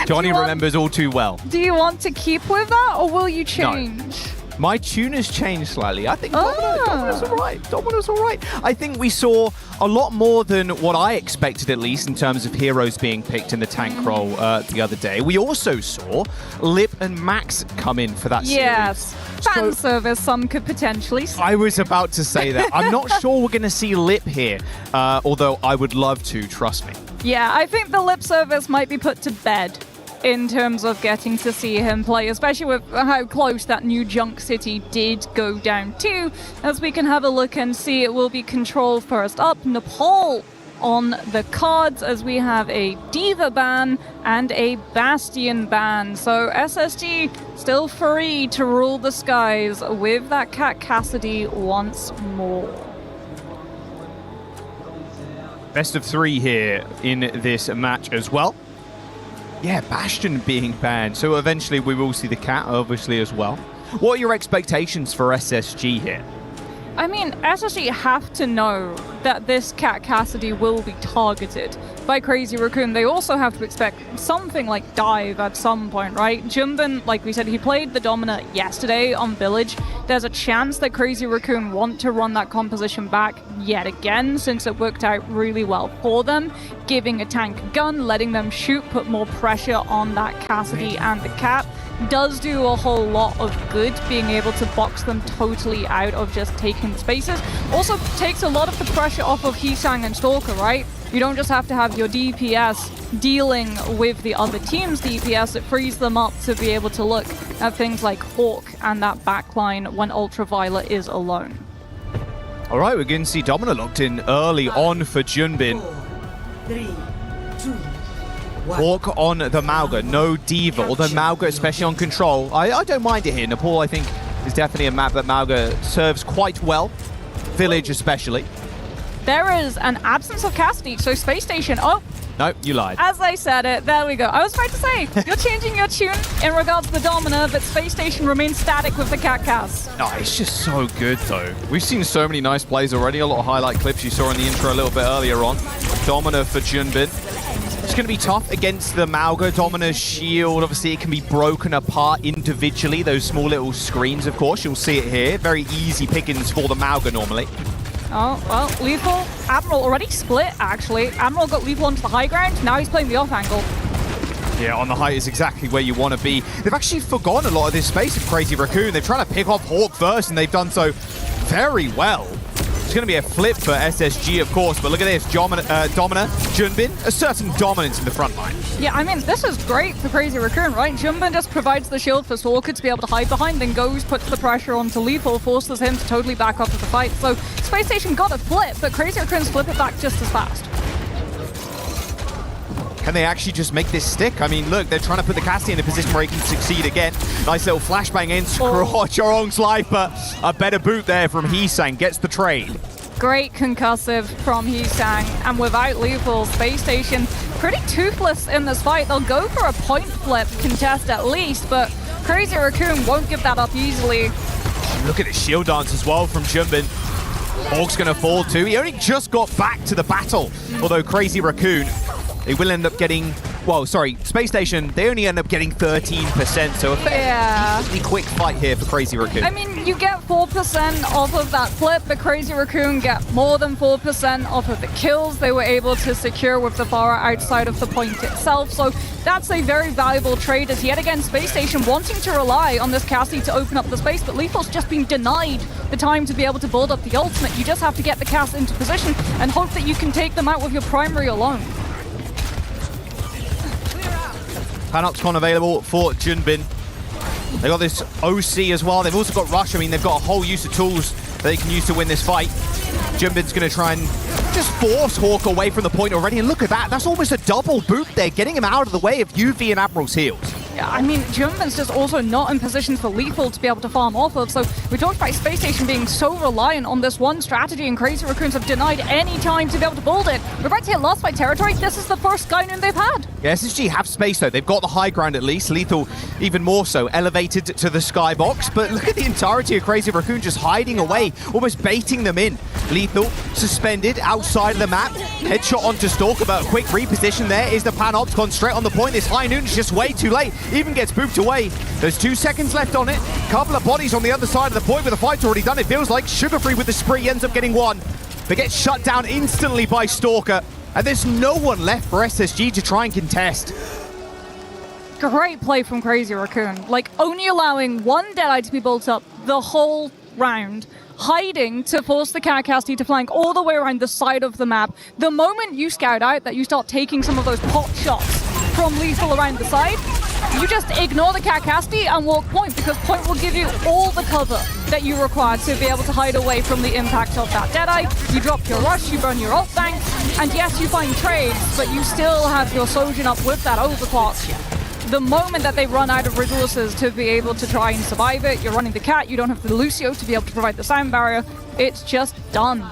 Johnny remembers all too well. Do you want to keep with that, or will you change? No. My tune has changed slightly. I think Domina's all right. Domina's all right. I think we saw a lot more than what I expected, at least, in terms of heroes being picked in the tank role the other day. We also saw Lip and Max come in for that series. Yes. Fan service, some could potentially say. I was about to say that. I'm not sure we're going to see Lip here, although I would love to, trust me. Yeah, I think the Lip service might be put to bed in terms of getting to see him play, especially with how close that new Junk City did go down to. As we can have a look and see, it will be Control first up. Nepal on the cards as we have a Diva ban and a Bastion ban. So SSG still free to rule the skies with that Cat Cassidy once more. Best of 3 here in this match as well. Yeah, Bastion being banned. So eventually we will see the Cat, obviously, as well. What are your expectations for SSG here? I mean, SSG have to know that this Cat Cassidy will be targeted by Crazy Raccoon. They also have to expect something like dive at some point, right? Jumbin, like we said, he played the Domina yesterday on Village. There's a chance that Crazy Raccoon want to run that composition back yet again, since it worked out really well for them. Giving a tank a gun, letting them shoot, put more pressure on that Cassidy and the Cat. Does do a whole lot of good, being able to box them totally out of just taking the spaces. Also takes a lot of the pressure off of Heesang and Stalker, right? You don't just have to have your DPS dealing with the other team's DPS, it frees them up to be able to look at things like Hawk and that backline when Ultraviolet is alone. All right, we're going to see Domina locked in early on for Junbin. 3, 2, Hawk on the Mauga, no Diva, although Mauga, especially on Control, I don't mind it here. Nepal, I think, is definitely a map that Mauga serves quite well. Village especially. There is an absence of Cassidy, so Space Station, oh. No, you lied. As I said it, there we go. I was about to say, you're changing your tune in regards to the Domina, but Space Station remains static with the Cat Cast. No, it's just so good, though. We've seen so many nice plays already, a lot of highlight clips you saw in the intro a little bit earlier on. Domina for Junbin. It's going to be tough against the Mauga. Domina's shield, obviously, it can be broken apart individually. Those small little screens, of course, you'll see it here. Very easy pickings for the Mauga normally. Oh, well, Lethal. Admiral already split, actually. Admiral got Lethal onto the high ground. Now he's playing the off angle. Yeah, on the height is exactly where you want to be. They've actually forgotten a lot of this space of Crazy Raccoon. They're trying to pick off Hawk first, and they've done so very well. It's going to be a flip for SSG, of course, but look at this. Domina, Junbin, a certain dominance in the front line. Yeah, I mean, this is great for Crazy Raccoon, right? Junbin just provides the shield for Stalker to be able to hide behind, then goes, puts the pressure onto Lethal, forces him to totally back off of the fight. So Space Station got a flip, but Crazy Raccoon's flip it back just as fast. Can they actually just make this stick? I mean, look, they're trying to put the Cassidy in a position where he can succeed again. Nice little flashbang in, Charong's life, but a better boot there from Heesang. Gets the trade. Great concussive from Heesang, and without Lethal, Space Station pretty toothless in this fight. They'll go for a point flip contest at least, but Crazy Raccoon won't give that up easily. Look at the shield dance as well from Junbin. Hawk's going to fall too. He only just got back to the battle, although Crazy Raccoon, they will end up getting well, sorry, Space Station, they only end up getting 13%, so a fairly quick fight here for Crazy Raccoon. I mean, you get 4% off of that flip, but Crazy Raccoon get more than 4% off of the kills they were able to secure with the Pharah outside of the point itself. So that's a very valuable trade, as yet again, Space Station wanting to rely on this Cassie to open up the space, but Lethal's just been denied the time to be able to build up the ultimate. You just have to get the Cass into position and hope that you can take them out with your primary alone. Panopticon available for Junbin. They got this OC as well. They've also got Rush. I mean, they've got a whole use of tools that they can use to win this fight. Junbin's going to try and just force Hawk away from the point already. And look at that. That's almost a double boot there, getting him out of the way of UV and Admiral's heals. Yeah, I mean, Junbin's just also not in position for Lethal to be able to farm off of, so we talked about Space Station being so reliant on this one strategy, and Crazy Raccoons have denied any time to be able to build it. We're about to hit Lost by Territory. This is the first Skynoon they've had. Yeah, SSG have space though. They've got the high ground at least. Lethal even more so, elevated to the skybox. But look at the entirety of Crazy Raccoon just hiding away, almost baiting them in. Lethal suspended outside of the map. Headshot onto Stalker, but a quick reposition there is the Panopticon straight on the point. This high noon is just way too late. Even gets booped away. There's 2 seconds left on it. Couple of bodies on the other side of the point, but the fight's already done. It feels like Sugar Free with the spree ends up getting one. They get shut down instantly by Stalker. And there's no one left for SSG to try and contest. Great play from Crazy Raccoon. Like, only allowing one Deadeye to be built up the whole round. Hiding to force the Carcassy to flank all the way around the side of the map. The moment you scout out that you start taking some of those pot shots from Lethal around the side, you just ignore the Carcassy and walk point, because point will give you all the cover that you require to be able to hide away from the impact of that Deadeye. You drop your rush, you burn your ult bank, and yes, you find trades, but you still have your Sojin up with that overclock. The moment that they run out of resources to be able to try and survive it, you're running the cat, you don't have the Lucio to be able to provide the sound barrier, it's just done.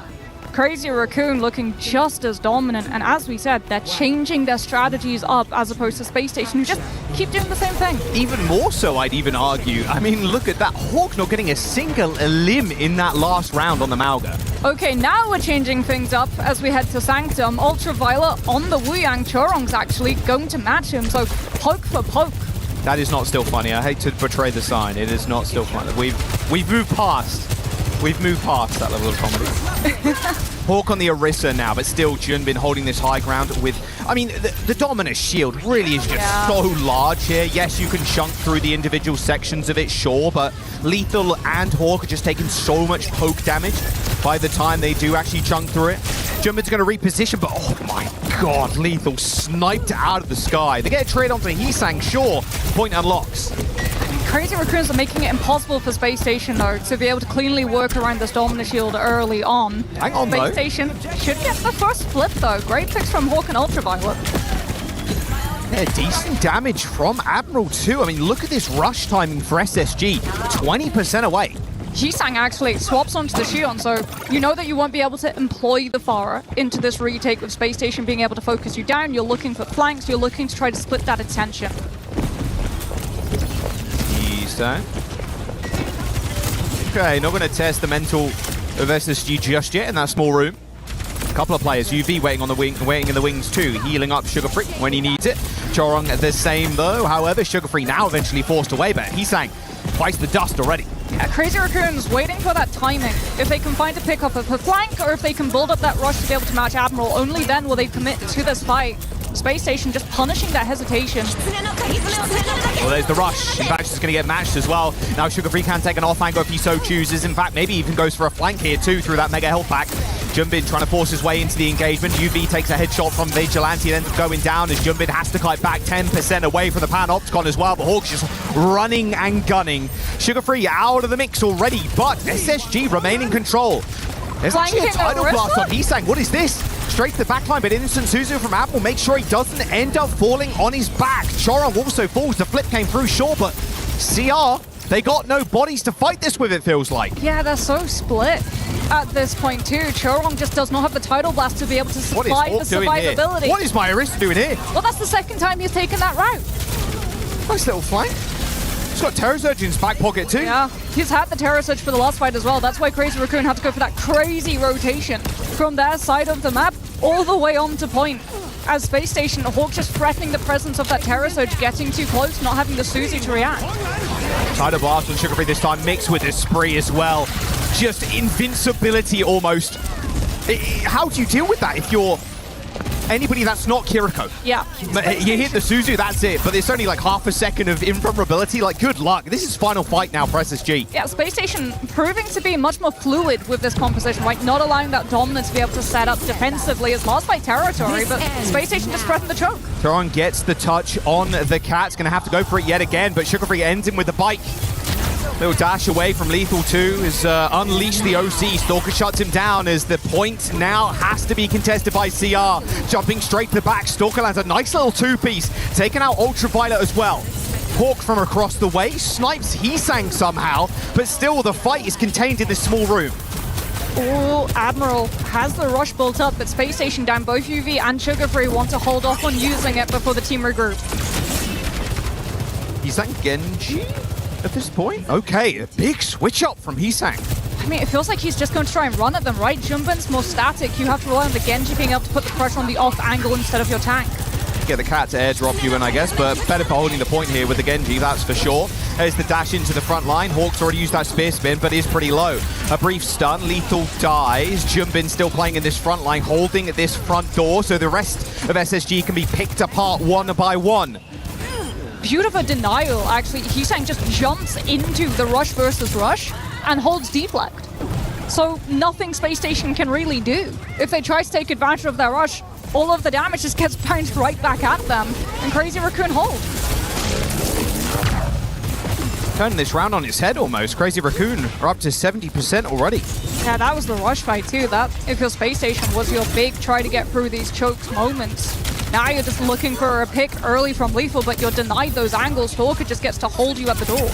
Crazy Raccoon looking just as dominant, and as we said, they're changing their strategies up as opposed to Space Station, who just keep doing the same thing. Even more so, I'd even argue. I mean, look at that. Hawk not getting a single limb in that last round on the Mauga. Okay, now we're changing things up as we head to Sanctum. Ultraviolet on the Wuyang. Chorong's actually going to match him, so poke for poke. That is not still funny. I hate to betray the sign. It is not still funny. We've moved past that level of comedy. Hawk on the Orisa now, but still Junbin holding this high ground with... I mean, the Dominus shield really is just so large here. Yes, you can chunk through the individual sections of it, sure, but Lethal and Hawk are just taking so much poke damage by the time they do actually chunk through it. Junbin's going to reposition, but oh my god, Lethal sniped out of the sky. They get a trade onto Heesang, sure, point unlocks. Crazy Raccoons are making it impossible for Space Station, though, to be able to cleanly work around this Dominus shield early on. Hang on, Space though. Station should get the first flip, though. Great picks from Hawk and Ultraviolet. Yeah, decent damage from Admiral, too. I mean, look at this rush timing for SSG. 20% away. Heesang actually swaps onto the Shion, so you know that you won't be able to employ the Pharah into this retake with Space Station being able to focus you down. You're looking for flanks, you're looking to try to split that attention. Okay, not going to test the mental of SSG just yet in that small room. A couple of players, UV waiting on the waiting in the wings too, healing up Sugar Free when he needs it. Chorong the same though. However, Sugar Free now eventually forced away, but Heesang twice the dust already. Yeah, Crazy Raccoons waiting for that timing. If they can find a pickup of a flank, or if they can build up that rush to be able to match Admiral, only then will they commit to this fight. Space Station just punishing that hesitation. Well, there's the rush. In fact, she's going to get matched as well. Now Sugar Free can take an off angle if he so chooses. In fact, maybe even goes for a flank here too through that mega health pack. Junbin trying to force his way into the engagement. UV takes a headshot from Vigilante and ends up going down as Junbin has to kite back 10% away from the Panopticon as well. But Hawk's just running and gunning. Sugar Free out of the mix already, but SSG remain in control. There's actually a tidal blast on Heesang. What is this? Straight to the backline, but Innocent Suzu from Apple makes sure he doesn't end up falling on his back. Chorong also falls. The flip came through, sure, but CR, they got no bodies to fight this with, it feels like. Yeah, they're so split at this point too. Chorong just does not have the tidal blast to be able to supply the survivability. What is my Orisa doing here? Well, that's the second time he's taken that route. Nice little flank. He's got Terror Surge in his back pocket too. Yeah, he's had the Terror Surge for the last fight as well. That's why Crazy Raccoon had to go for that crazy rotation from their side of the map all the way on to point. as Space Station, Hawk just threatening the presence of that Terror Surge, getting too close, not having the Susie to react. Tidal Blast on Sugar Free this time, mixed with the Spree as well. Just invincibility almost. How do you deal with that if you're anybody that's not Kiriko? Yeah. You hit the Suzu, that's it. But it's only like half a second of invulnerability. Like, good luck. This is final fight now for SSG. Yeah, Space Station proving to be much more fluid with this composition, right? Not allowing that dominance to be able to set up defensively as lost by territory, but Space Station just threatened the choke. Turon gets the touch on the Cat's going to have to go for it yet again, but Sugar Free ends him with the bike. Little dash away from Lethal 2 has unleashed the OC. Stalker shuts him down as the point now has to be contested by CR. Jumping straight to the back, Stalker lands a nice little two-piece. Taking out Ultraviolet as well. Hawk from across the way, snipes Heesang somehow, but still the fight is contained in this small room. Oh, Admiral has the rush built up, but Space Station down. Both UV and Sugar Free want to hold off on using it before the team regroup. Heesang Genji at this point? Okay, a big switch up from Heesang. I mean, it feels like he's just going to try and run at them, right? Junbin's more static. You have to rely on the Genji being able to put the pressure on the off angle instead of your tank. Get the Cat to airdrop you in, I guess, but better for holding the point here with the Genji, that's for sure. There's the dash into the front line. Hawk's already used that spear spin, but is pretty low. A brief stun, Lethal dies. Junbin still playing in this front line, holding at this front door, so the rest of SSG can be picked apart one by one. Beautiful denial, actually. Heesang just jumps into the rush versus rush and holds deflect. So nothing Space Station can really do. If they try to take advantage of their rush, all of the damage just gets bounced right back at them, and Crazy Raccoon hold. Turning this round on its head almost. Crazy Raccoon are up to 70% already. Yeah, that was the rush fight too. That, if your Space Station was your big try to get through these chokes moments. Now you're just looking for a pick early from Lethal, but you're denied those angles. Stalker just gets to hold you at the door.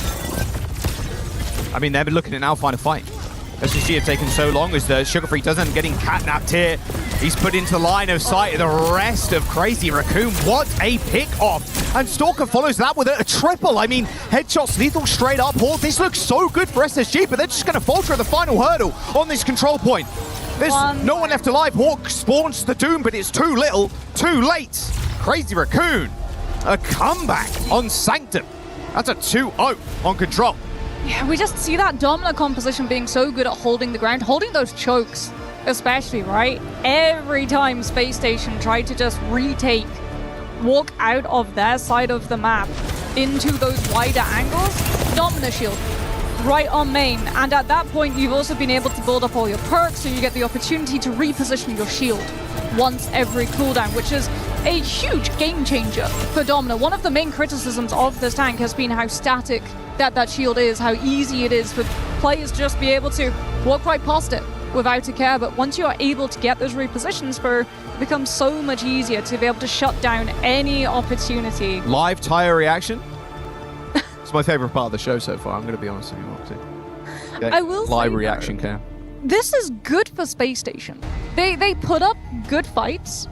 I mean, they've been looking at now find a fight. SSG have taken so long as the Sugar Free doesn't getting catnapped here. He's put into the line of sight of the rest of Crazy Raccoon. What a pick off. And Stalker follows that with a triple. I mean, headshots Lethal straight up. Hawk, this looks so good for SSG, but they're just going to falter at the final hurdle on this control point. There's no one left alive. Hawk spawns the Doom, but it's too little, too late. Crazy Raccoon, a comeback on Sanctum. That's a 2-0 on control. Yeah, we just see that dominant composition being so good at holding the ground, holding those chokes especially, right? Every time Space Station tried to just retake, walk out of their side of the map into those wider angles, dominant shield. Right on main, and at that point you've also been able to build up all your perks, so you get the opportunity to reposition your shield once every cooldown, which is a huge game changer for Domino. One of the main criticisms of this tank has been how static that shield is, how easy it is for players to just be able to walk right past it without a care, but once you are able to get those repositions, it becomes so much easier to be able to shut down any opportunity. Live tire reaction. It's my favorite part of the show so far, I'm going to be honest with you, Marty. Yeah, I will live say, reaction cam. This is good for Space Station. They put up good fights,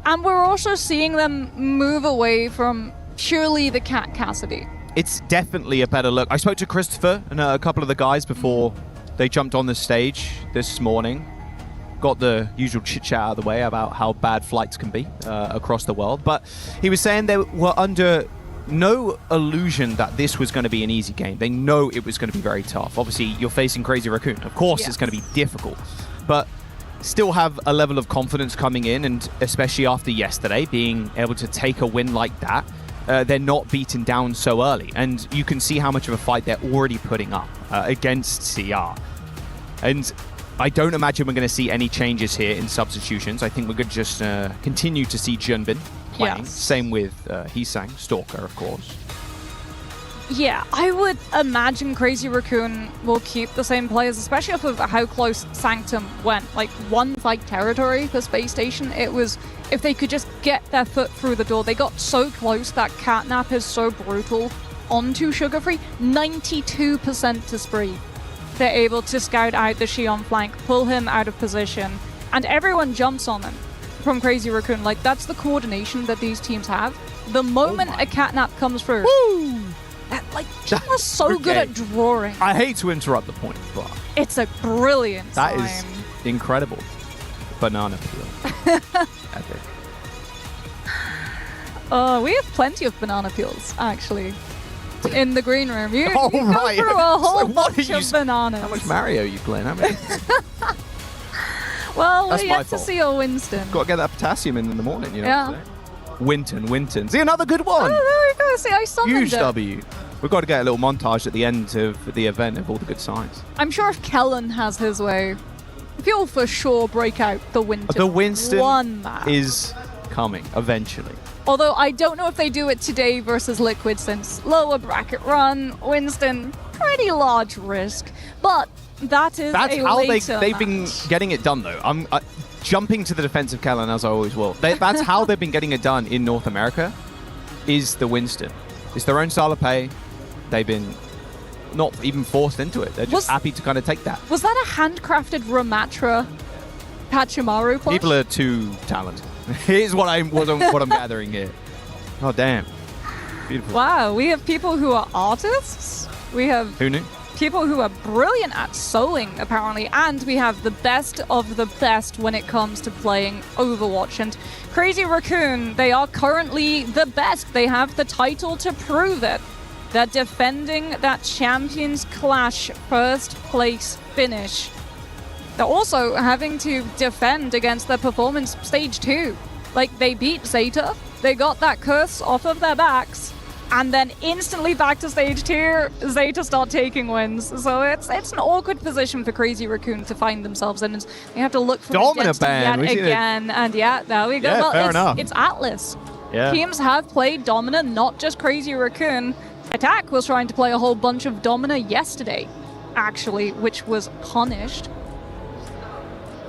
and we're also seeing them move away from purely the Cat Cassidy. It's definitely a better look. I spoke to Christopher and a couple of the guys before they jumped on the stage this morning. Got the usual chit-chat out of the way about how bad flights can be across the world, but he was saying they were under no illusion that this was going to be an easy game. They know it was going to be very tough. Obviously, you're facing Crazy Raccoon. Of course, It's going to be difficult, but still have a level of confidence coming in, and especially after yesterday, being able to take a win like that, they're not beaten down so early. And you can see how much of a fight they're already putting up against CR. And I don't imagine we're going to see any changes here in substitutions. I think we're going to just continue to see Junbin playing. Yes. Same with Heesang, Stalker, of course. Yeah, I would imagine Crazy Raccoon will keep the same players, especially off of how close Sanctum went. Like, one fight territory for Space Station. It was, if they could just get their foot through the door, they got so close. That catnap is so brutal onto Sugar Free. 92% to Spree. They're able to scout out the Xion flank, pull him out of position, and everyone jumps on him from Crazy Raccoon. Like, that's the coordination that these teams have. The moment a catnap comes through, people are so good at drawing. I hate to interrupt the point, but It's a brilliant sign. That is incredible. Banana peel. Epic. We have plenty of banana peels, actually, in the green room. You, Oh, you go right. through a whole So what bunch are you of bananas. How much Mario are you playing? How many? Well, That's we're my yet to fault. see a Winston. Got to get that potassium in the morning, you know. Yeah. Winton. See, another good one. Oh, there we go. See, I summoned Huge it. W. We've got to get a little montage at the end of the event of all the good signs. I'm sure if Kellen has his way, he'll for sure break out the Winston. The Winston one map. is coming eventually. Although I don't know if they do it today versus Liquid, since lower bracket run, Winston, pretty large risk. But that is That's a how later they've been match. getting it done, though. I'm jumping to the defense of Kellen, as I always will. That's how they've been getting it done in North America, is the Winston. It's their own style of play. They've been not even forced into it. They're just happy to kind of take that. Was that a handcrafted Ramatra Pachamaru push? People are too talented. Here's what I'm gathering here. Oh, damn. Beautiful. Wow, we have people who are artists. We have Who knew? people who are brilliant at sewing, apparently, and we have the best of the best when it comes to playing Overwatch. And Crazy Raccoon, they are currently the best. They have the title to prove it. They're defending that Champions Clash first place finish. They're also having to defend against their performance stage 2. Like, they beat Zeta, they got that curse off of their backs, and then instantly back to stage 2, Zeta start taking wins. So it's an awkward position for Crazy Raccoon to find themselves in. They have to look for Dominant the ban. yet We've seen it. again, and yeah, there we go. Yeah, well, fair enough. it's Atlas. Yeah. Teams have played Domina, not just Crazy Raccoon. Attack was trying to play a whole bunch of Domina yesterday, actually, which was punished.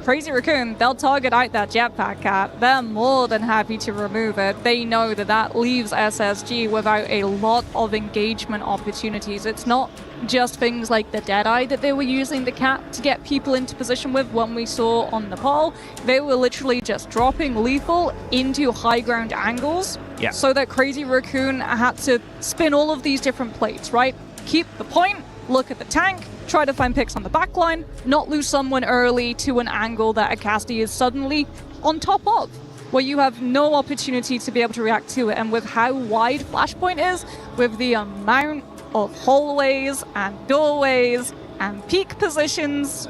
Crazy Raccoon, they'll target out that jetpack cat. They're more than happy to remove it. They know that that leaves SSG without a lot of engagement opportunities. It's not just things like the Deadeye that they were using the cat to get people into position with when we saw on Nepal. They were literally just dropping lethal into high ground angles. Yeah. So that Crazy Raccoon had to spin all of these different plates, right? Keep the point, look at the tank, try to find picks on the backline, not lose someone early to an angle that Acasti is suddenly on top of, where you have no opportunity to be able to react to it. And with how wide Flashpoint is, with the amount of hallways and doorways and peak positions,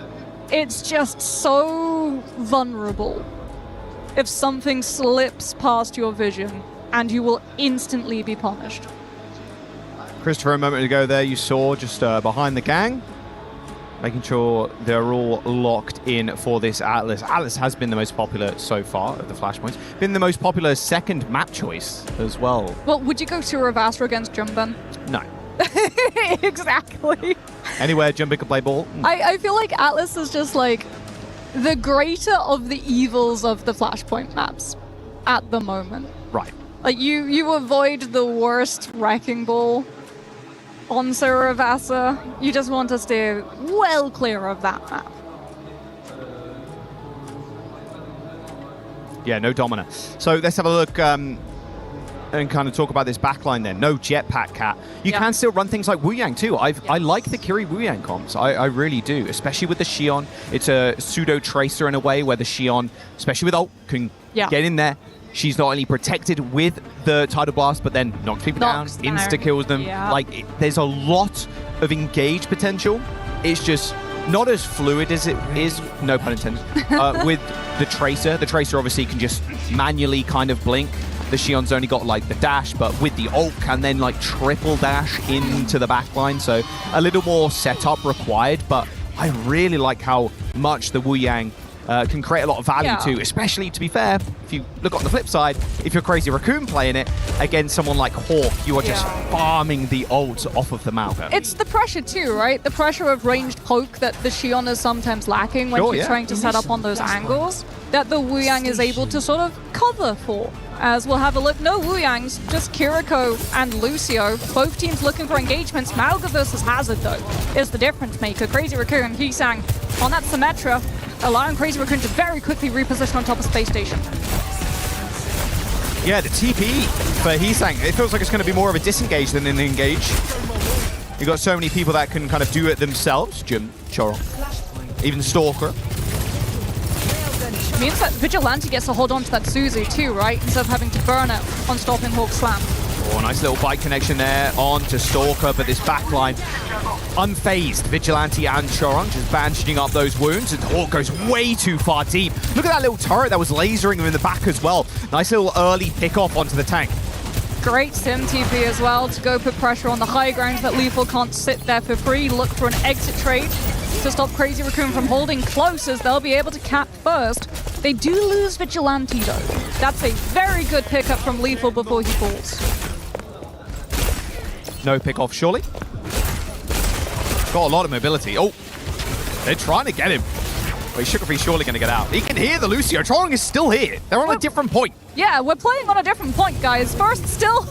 it's just so vulnerable. If something slips past your vision, and you will instantly be punished. Christopher, a moment ago there, you saw just behind the gang, making sure they're all locked in for this Atlas. Atlas has been the most popular so far of the Flashpoints. Been the most popular second map choice as well. Well, would you go to Ravasra against Jumban? No. Exactly. Anywhere Jumbo can play ball. I feel like Atlas is just like the greater of the evils of the Flashpoint maps at the moment. Right. Like, you avoid the worst wrecking ball on Saravasa. You just want to stay well clear of that map. Yeah, no Domina. So let's have a look and kind of talk about this backline then. No jetpack cat. You can still run things like Wu Yang too. I like the Kiri Wu Yang comps. I really do, especially with the Xion. It's a pseudo tracer in a way where the Xion, especially with ult, can get in there. She's not only protected with the Tidal Blast, but then knocks people down, insta-kills them. Yeah. Like, there's a lot of engage potential. It's just not as fluid as it is, no pun intended, with the Tracer. The Tracer obviously can just manually kind of blink. The Xion's only got like the dash, but with the ult can then like triple dash into the backline. So a little more setup required, but I really like how much the Wu Yang can create a lot of value too, especially, to be fair, if you look on the flip side, if you're Crazy Raccoon playing it against someone like Hawk, you are just farming the ult off of the Malga. It's the pressure too, right? The pressure of ranged poke that the Xion is sometimes lacking when you're trying to set up on those angles, that the Wu Yang is able to sort of cover for. As we'll have a look, no Wu Yangs, just Kiriko and Lucio. Both teams looking for engagements. Malga versus Hazard, though, is the difference maker. Crazy Raccoon, Hisang on that Symmetra, allowing Crazy Raccoon to very quickly reposition on top of Space Station. Yeah, the TP for Hisang, it feels like it's going to be more of a disengage than an engage. You've got so many people that can kind of do it themselves. Jim, Choro, even Stalker. means that Vigilante gets to hold on to that Suzu too, right? Instead of having to burn it on stopping Hawk's slam. Oh, nice little bite connection there on to Stalker, but this backline unfazed. Vigilante and Choron just bandaging up those wounds, and Hawk goes way too far deep. Look at that little turret that was lasering him in the back as well. Nice little early pick off onto the tank. Great sim TP as well to go put pressure on the high ground that Lethal can't sit there for free. Look for an exit trade to stop Crazy Raccoon from holding close, as they'll be able to cap first. They do lose Vigilante though. That's a very good pickup from Lethal before he falls. No pick off, surely. Got a lot of mobility. Oh, they're trying to get him. Wait, Sugar Free surely going to get out. He can hear the Lucio. Trollering is still here. They're on a different point. Yeah, we're playing on a different point, guys. First still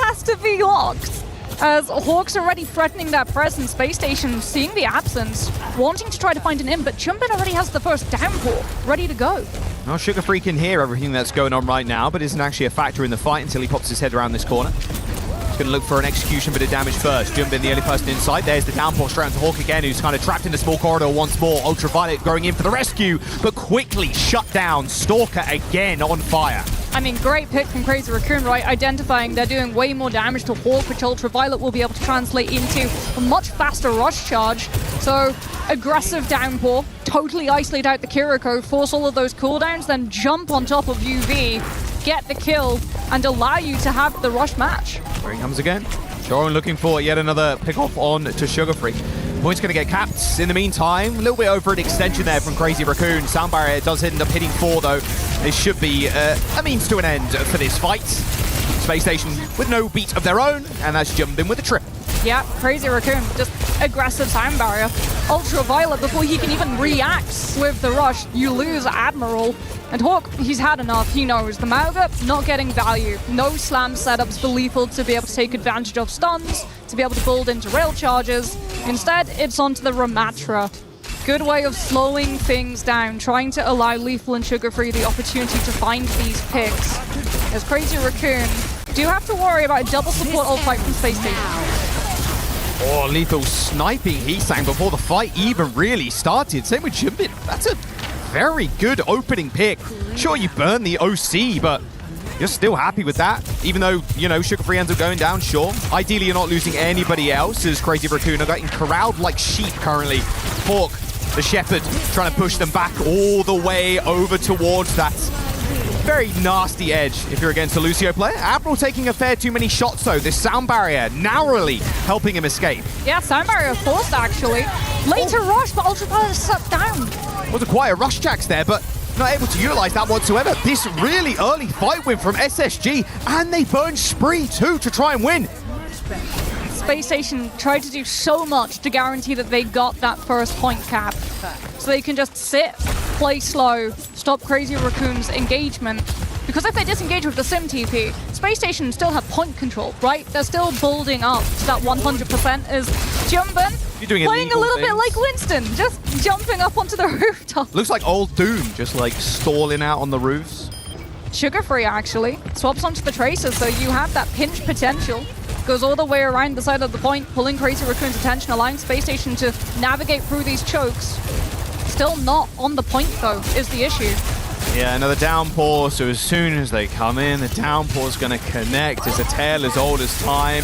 has to be locked, as Hawk's already threatening that presence. Space Station seeing the absence, wanting to try to find an in, but Jumbin already has the first downpour ready to go. Well, Sugar Free can hear everything that's going on right now, but isn't actually a factor in the fight until he pops his head around this corner. He's going to look for an execution bit of damage first. Jumbin, the only person inside. There's the downpour straight onto Hawk again, who's kind of trapped in the small corridor once more. Ultraviolet going in for the rescue, but quickly shut down. Stalker again on fire. I mean, great pick from Crazy Raccoon, right? Identifying they're doing way more damage to Hawk, which Ultraviolet will be able to translate into a much faster rush charge. So, aggressive downpour, totally isolate out the Kiriko, force all of those cooldowns, then jump on top of UV, get the kill, and allow you to have the rush match. There he comes again. Joran looking for yet another pick off on to Sugar Free. Point's going to get capped in the meantime. A little bit over an extension there from Crazy Raccoon. Sound Barrier does end up hitting 4 though. This should be a means to an end for this fight. Space Station with no beat of their own, and that's Jumbin with a trip. Yeah, Crazy Raccoon, just aggressive Sound Barrier. Ultraviolet before he can even react with the rush. You lose Admiral. And Hawk, he's had enough, he knows. The Mauga, not getting value. No slam setups for Lethal to be able to take advantage of stuns, to be able to build into rail charges. Instead, it's onto the Ramatra. Good way of slowing things down, trying to allow Lethal and Sugar Free the opportunity to find these picks. As Crazy Raccoon do have to worry about a double support ult fight from Space Station. Oh, Lethal sniping Heesang before the fight even really started. Same with Jumbin. That's a very good opening pick. Sure, you burn the OC, but you're still happy with that. Even though, you know, Sugar Free ends up going down, sure. Ideally, you're not losing anybody else, as Crazy Raccoon are getting corralled like sheep currently. Hawk, the Shepherd, trying to push them back all the way over towards that very nasty edge if you're against a Lucio player. Admiral taking a fair too many shots though. This Sound Barrier narrowly helping him escape. Yeah, Sound Barrier forced actually. Later rush, but Ultraviolet is sucked down. Wasn't quite a rush jacks there, but not able to utilize that whatsoever. This really early fight win from SSG, and they burn Spree too to try and win. Space Station tried to do so much to guarantee that they got that first point cap. So they can just sit, play slow, stop Crazy Raccoon's engagement. Because if they disengage with the Sim TP, Space Station still have point control, right? They're still building up to that 100% as Jumbin playing a little bit like Winston, just jumping up onto the rooftop. Looks like old Doom, just like stalling out on the roofs. Sugar Free actually swaps onto the Tracer, so you have that pinch potential. Goes all the way around the side of the point, pulling Crazy Raccoon's attention, allowing Space Station to navigate through these chokes. Still not on the point though, is the issue. Yeah, another downpour, so as soon as they come in, the downpour's going to connect. It's a tale as old as time.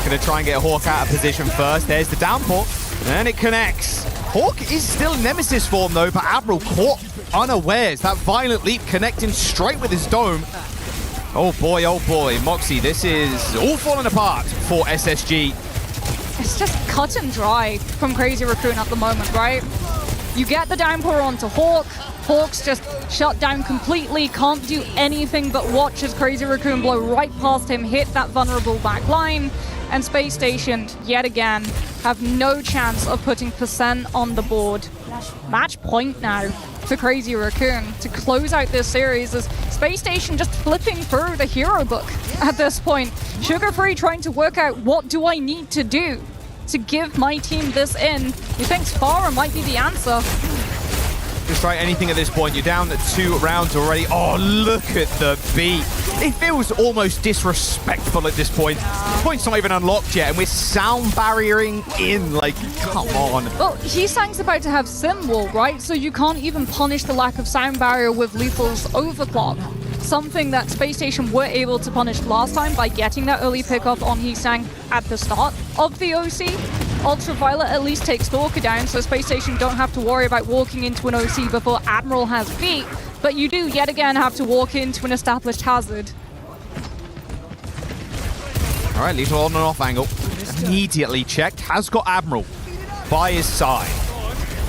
Going to try and get Hawk out of position first. There's the downpour, and it connects. Hawk is still Nemesis form though, but Admiral caught unawares. That violent leap connecting straight with his dome. Oh boy, Moxie, this is all falling apart for SSG. It's just cut and dry from Crazy Raccoon at the moment, right? You get the downpour onto Hawk. Hawk's just shut down completely, can't do anything but watch as Crazy Raccoon blow right past him, hit that vulnerable back line, and Space Station, yet again, have no chance of putting % on the board. Match point now for Crazy Raccoon to close out this series as Space Station just flipping through the hero book at this point. Sugar Free trying to work out what do I need to do to give my team this in. He thinks Farah might be the answer. destroy anything at this point. You're down 2 rounds already. Oh, look at the beat. It feels almost disrespectful at this point. The point's not even unlocked yet, and we're sound barriering in. Like, come on. Well, Heesang's about to have Sim Wall, right? So you can't even punish the lack of sound barrier with Lethal's overclock. Something that Space Station were able to punish last time by getting that early pickup on Heesang at the start of the OC. Ultraviolet at least takes Stalker down, so Space Station don't have to worry about walking into an OC before Admiral has beat, but you do yet again have to walk into an established hazard. All right, Lethal on and off angle. Immediately checked, has got Admiral by his side.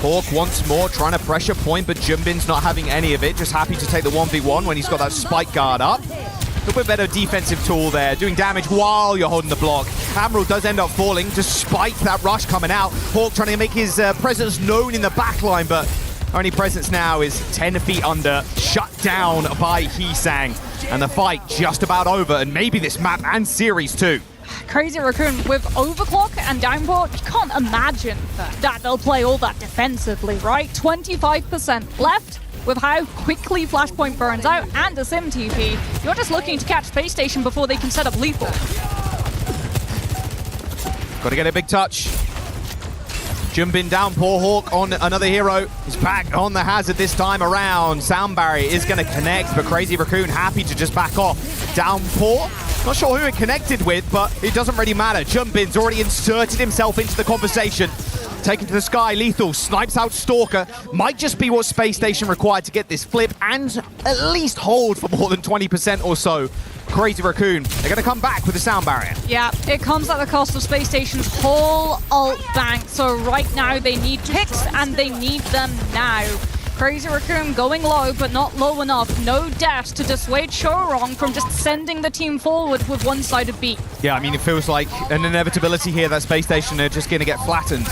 Hawk once more trying to pressure point, but Junbin's not having any of it, just happy to take the 1v1 when he's got that spike guard up. A little bit better defensive tool there, doing damage while you're holding the block. Admiral does end up falling despite that rush coming out. Hawk trying to make his presence known in the backline, but only presence now is 10 feet under, shut down by Heesang. And the fight just about over, and maybe this map and series too. Crazy Raccoon with overclock and downpour, you can't imagine that they'll play all that defensively, right? 25% left. With how quickly Flashpoint burns out and a Sim TP, you're just looking to catch Space Station before they can set up Lethal. Got to get a big touch. Junbin down, poor Hawk on another hero. He's back on the hazard this time around. Sound barrier is going to connect, but Crazy Raccoon happy to just back off. Downpour, not sure who it connected with, but it doesn't really matter. Junbin's already inserted himself into the conversation. Taken to the sky, Lethal snipes out Stalker. Might just be what Space Station required to get this flip and at least hold for more than 20% or so. Crazy Raccoon, they're going to come back with the sound barrier. Yeah, it comes at the cost of Space Station's whole ult bank. So right now they need picks and they need them now. Crazy Raccoon going low, but not low enough. No dash to dissuade Shorong from just sending the team forward with one-sided beat. Yeah, I mean, it feels like an inevitability here that Space Station are just going to get flattened.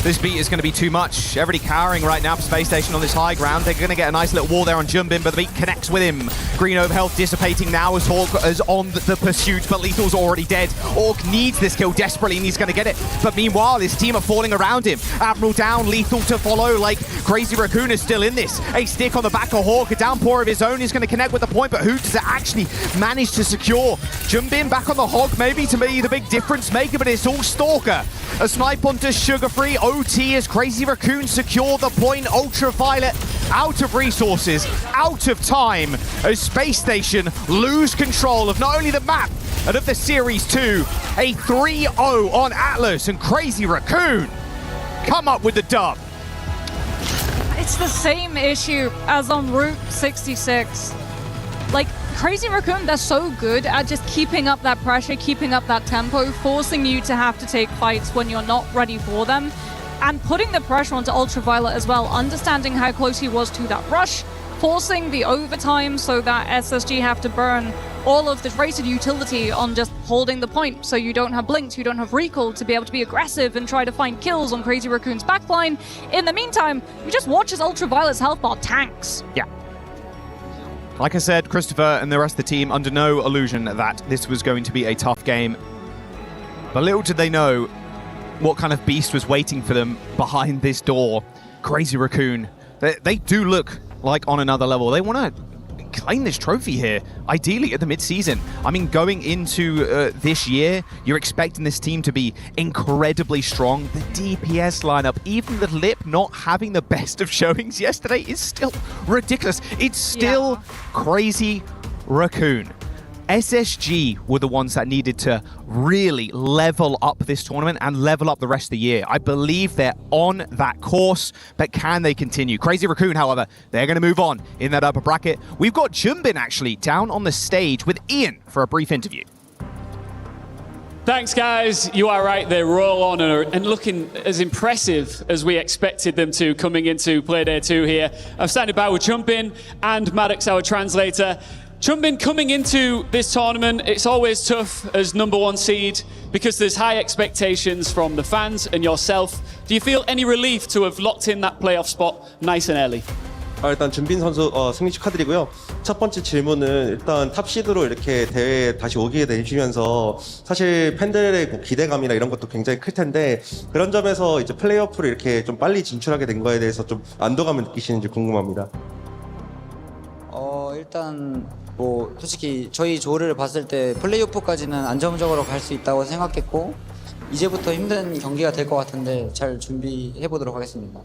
This beat is going to be too much. Everybody cowering right now for Space Station on this high ground. They're going to get a nice little wall there on Junbin, but the beat connects with him. Green over health dissipating now as Hawk is on the pursuit, but Lethal's already dead. Orc needs this kill desperately and he's going to get it. But meanwhile, his team are falling around him. Admiral down, Lethal to follow, like Crazy Raccoon is still in this. A stick on the back of Hawk, a downpour of his own is going to connect with the point, but who does it actually manage to secure? Junbin back on the hog, maybe to be the big difference maker, but it's all Stalker. A snipe onto Sugar Free. OT as Crazy Raccoon secure the point. Ultraviolet out of resources, out of time, as Space Station lose control of not only the map, but of the Series 2. A 3-0 on Atlas, and Crazy Raccoon come up with the dub. It's the same issue as on Route 66. Like, Crazy Raccoon, they're so good at just keeping up that pressure, keeping up that tempo, forcing you to have to take fights when you're not ready for them, and putting the pressure onto Ultraviolet as well, understanding how close he was to that rush, forcing the overtime so that SSG have to burn all of the rated utility on just holding the point, so you don't have blinks, you don't have recall to be able to be aggressive and try to find kills on Crazy Raccoon's backline. In the meantime, you just watch as Ultraviolet's health bar tanks. Yeah. Like I said, Christopher and the rest of the team under no illusion that this was going to be a tough game. But little did they know what kind of beast was waiting for them behind this door. Crazy Raccoon. They do look like on another level. They want to claim this trophy here, ideally at the mid-season. I mean, going into this year, you're expecting this team to be incredibly strong. The DPS lineup, even the Lip not having the best of showings yesterday, is still ridiculous. It's still Crazy Raccoon. SSG were the ones that needed to really level up this tournament and level up the rest of the year. I believe they're on that course, but can they continue? Crazy Raccoon, however, they're going to move on in that upper bracket. We've got Junbin actually down on the stage with Ian for a brief interview. Thanks, guys. You are right. They roll on and looking as impressive as we expected them to coming into Playday 2 here. I'm standing by with Junbin and Maddox, our translator. Junbin, coming into this tournament, it's always tough as #1 seed because there's high expectations from the fans and yourself. Do you feel any relief to have locked in that playoff spot nice and early? 일단 준빈 선수 승리 축하드리고요. 첫 번째 질문은 일단 탑시드로 이렇게 대회에 다시 오게 되시면서 사실 팬들의 기대감이나 이런 것도 굉장히 클 텐데 그런 점에서 이제 플레이오프를 이렇게 좀 빨리 진출하게 된 거에 대해서 좀 안도감을 느끼시는지 궁금합니다. 일단 뭐 솔직히 저희 조를 봤을 때 플레이오프까지는 안정적으로 갈 수 있다고 생각했고 이제부터 힘든 경기가 될 것 같은데 잘 준비해 보도록 하겠습니다.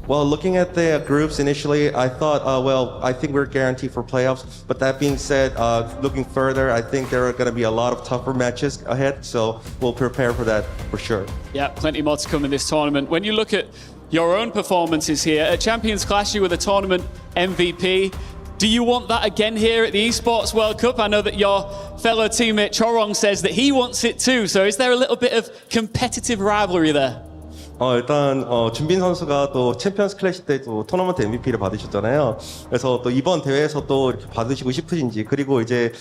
Well, looking at the groups initially, I thought, I think we're guaranteed for playoffs. But that being said, looking further, I think there are going to be a lot of tougher matches ahead. So we'll prepare for that for sure. Yeah, plenty more to come in this tournament. When you look at your own performances here, at Champions Clash, you were the tournament MVP. Do you want that again here at the Esports World Cup? I know that your fellow teammate Chorong says that he wants it too. So is there a little bit of competitive rivalry there? 일단 준빈 선수가 또 챔피언스 클래시 때 또 토너먼트 MVP를 받으셨잖아요. 그래서 또 이번 대회에서 또 이렇게 받으시고 싶으신지 그리고 이제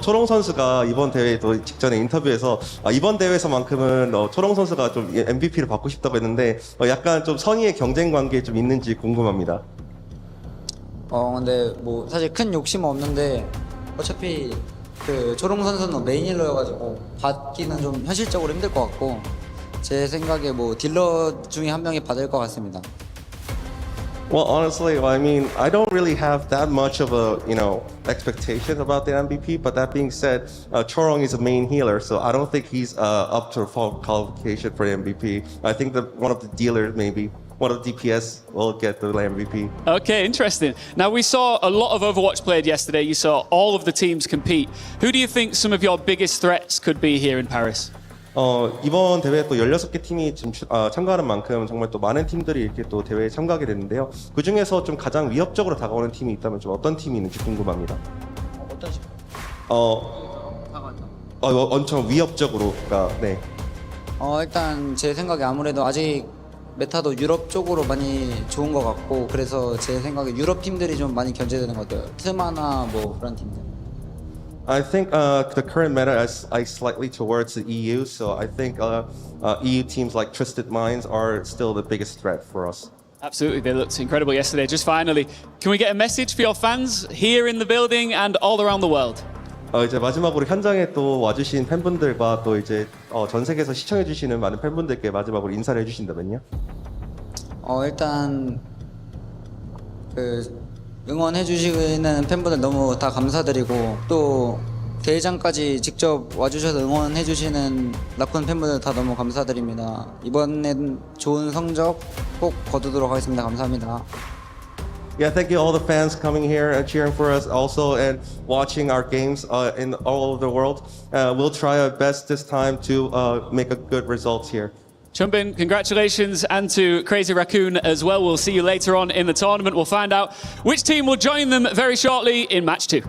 초롱 선수가 이번 대회 또 직전에 인터뷰에서 이번 대회에서만큼은 초롱 선수가 좀 MVP를 받고 싶다고 했는데 약간 좀 선의의 경쟁 관계에 좀 있는지 궁금합니다. 근데 뭐 사실 큰 욕심은 없는데 어차피 그 초롱 선수는 메인 힐러여가지고 받기는 좀 현실적으로 힘들 것 같고 제 생각에 뭐 딜러 중에 한 명이 받을 것 같습니다. Well, honestly, I mean, I don't really have that much of a, expectation about the MVP. But that being said, Chorong is a main healer, so I don't think he's up to full qualification for the MVP. I think that one of the dealers, maybe one of the DPS, will get the MVP. Okay, interesting. Now, we saw a lot of Overwatch played yesterday. You saw all of the teams compete. Who do you think some of your biggest threats could be here in Paris? 이번 대회에 또 16개 팀이 지금 참가하는 만큼 정말 또 많은 팀들이 이렇게 또 대회에 참가하게 되는데요. 그 중에서 좀 가장 위협적으로 다가오는 팀이 있다면 좀 어떤 팀이 있는지 궁금합니다. 어떤 식으로? 엄청 위협적으로가 네. 일단 제 생각에 아무래도 아직 메타도 유럽 쪽으로 많이 좋은 것 같고 그래서 제 생각에 유럽 팀들이 좀 많이 견제되는 것 같아요. 트마나 뭐 그런 팀들. I think the current meta is slightly towards the EU, so I think EU teams like Twisted Minds are still the biggest threat for us. Absolutely, they looked incredible yesterday. Just finally, can we get a message for your fans here in the building and all around the world? 이제 마지막으로 현장에 또 와주신 팬분들과 또 이제 전 세계에서 시청해주시는 많은 팬분들께 마지막으로 인사를 해주신다면요? 일단 그 응원해주시는 팬분들 너무 다 감사드리고 또 대회장까지 직접 와주셔서 응원해주시는 라쿤 팬분들 다 너무 감사드립니다. 이번엔 좋은 성적 꼭 거두도록 하겠습니다. 감사합니다. Yeah, thank you all the fans coming here and cheering for us also and watching our games in all over the world. We'll try our best this time to make a good results here. Chumbin, congratulations, and to Crazy Raccoon as well. We'll see you later on in the tournament. We'll find out which team will join them very shortly in match 2.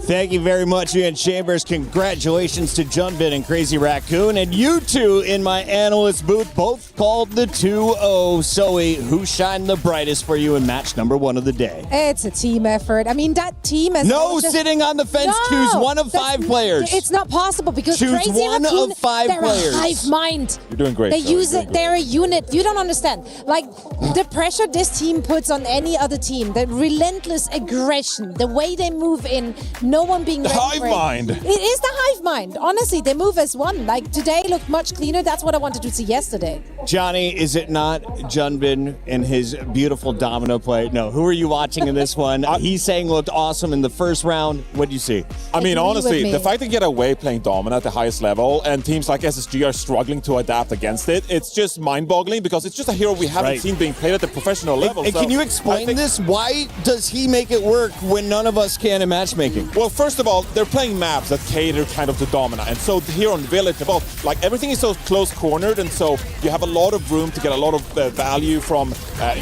Thank you very much, Ian Chambers. Congratulations to Junbin and Crazy Raccoon. And you two in my analyst booth both called the 2-0. Zoe, who shined the brightest for you in match number 1 of the day? It's a team effort. I mean, that team has... No, sitting on the fence. No, choose one of 5 players. It's not possible because choose Crazy one Raccoon, of 5 they're players. a hive mind. You're doing great. They use it. They're a unit. You don't understand. Like, the pressure this team puts on any other team, the relentless aggression, the way they move in, no one being ready hive for it. mind. It is the hive mind. Honestly, they move as one. Like, today looked much cleaner. That's what I wanted to see yesterday. Johnny, is it not Junbin and his beautiful domino play? No, who are you watching in this one? He's saying looked awesome in the first round. What do you see? I mean, honestly, the fact to get away playing domino at the highest level and teams like SSG are struggling to adapt against it, it's just mind-boggling because it's just a hero we haven't seen being played at the professional level. And can you explain this? Why does he make it work when none of us can in matchmaking? Well, first of all, they're playing maps that cater kind of to Domina. And so here on Village, like everything is so close cornered, and so you have a lot of room to get a lot of value from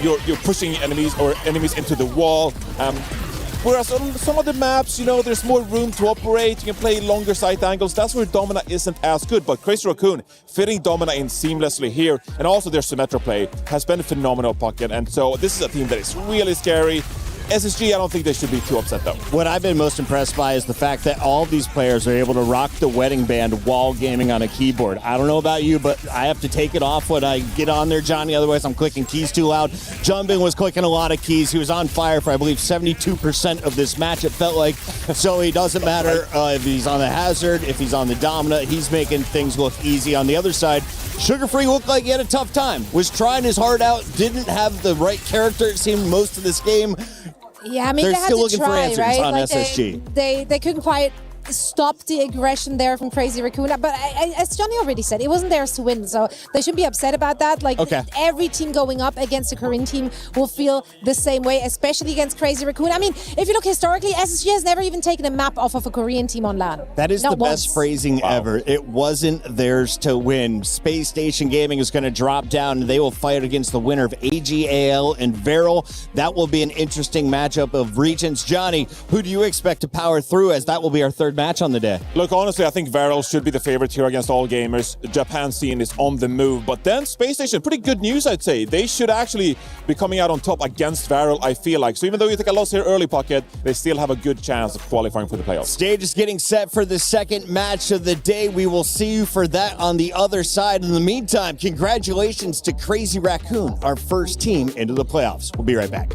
you're pushing enemies into the wall. Whereas on some of the maps, there's more room to operate. You can play longer sight angles. That's where Domina isn't as good. But Crazy Raccoon fitting Domina in seamlessly here, and also their Symmetra play has been a phenomenal pocket. And so this is a team that is really scary. SSG, I don't think they should be too upset though. What I've been most impressed by is the fact that all these players are able to rock the wedding band while gaming on a keyboard. I don't know about you, but I have to take it off when I get on there, Johnny. Otherwise, I'm clicking keys too loud. Junbin was clicking a lot of keys. He was on fire for, I believe, 72% of this match, it felt like. So it doesn't matter if he's on the Hazard, if he's on the Domina. He's making things look easy. On the other side, Sugar Free looked like he had a tough time. Was trying his heart out, didn't have the right character, it seemed, most of this game. Yeah, I mean, They're they had still to looking for try, answers right? on Like SSG. They couldn't quite stop the aggression there from Crazy Raccoon. But as Johnny already said, it wasn't theirs to win, so they shouldn't be upset about that. Like, every team going up against the Korean team will feel the same way, especially against Crazy Raccoon. I mean, if you look historically, SSG has never even taken a map off of a Korean team on LAN. That is Not the once. best phrasing ever. It wasn't theirs to win. Space Station Gaming is going to drop down, and they will fight against the winner of AGAL and Varel. That will be an interesting matchup of regions. Johnny, who do you expect to power through, as that will be our third match on the day? Look, honestly, I think Varel should be the favorite here against all gamers. The Japan scene is on the move. But then Space Station, pretty good news, I'd say. They should actually be coming out on top against Varel, I feel like. So even though you take a loss here early, Pocket, they still have a good chance of qualifying for the playoffs. Stage is getting set for the second match of the day. We will see you for that on the other side. In the meantime, congratulations to Crazy Raccoon, our first team into the playoffs. We'll be right back.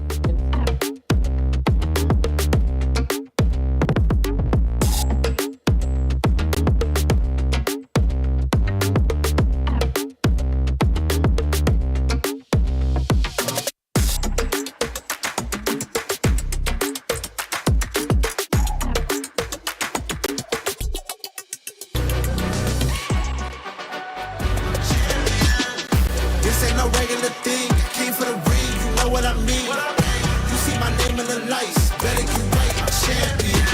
This ain't no regular thing. Came for the ring, you know what I mean. You see my name in the lights, better get right, I'm champion.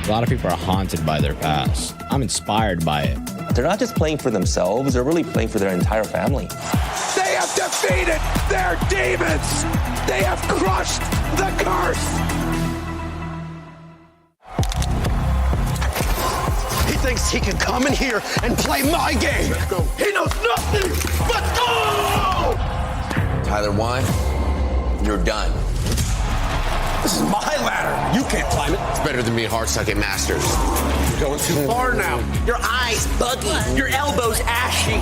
A lot of people are haunted by their past. I'm inspired by it. They're not just playing for themselves, they're really playing for their entire family. They have defeated their demons. They have crushed the curse. He thinks he can come in here and play my game. He knows nothing but go! Tyler, why? You're done. This is my ladder. You can't climb it. It's better than being hard-sucking masters. You're going too far now. Your eyes buggy. Your elbows ashy.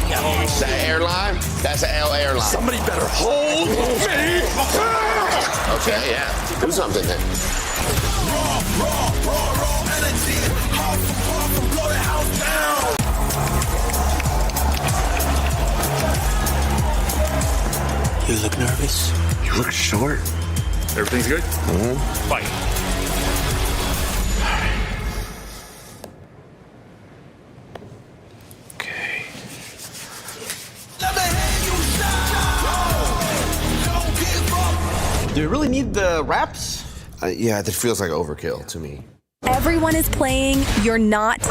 That airline? That's an L airline. Somebody better hold me. Okay, yeah. Do something then. Raw energy. Hard from blow the house down. You look nervous. You look short. Everything's good? Mm-hmm. Fight. Do you really need the wraps? Yeah, that feels like overkill to me. Everyone is playing, you're not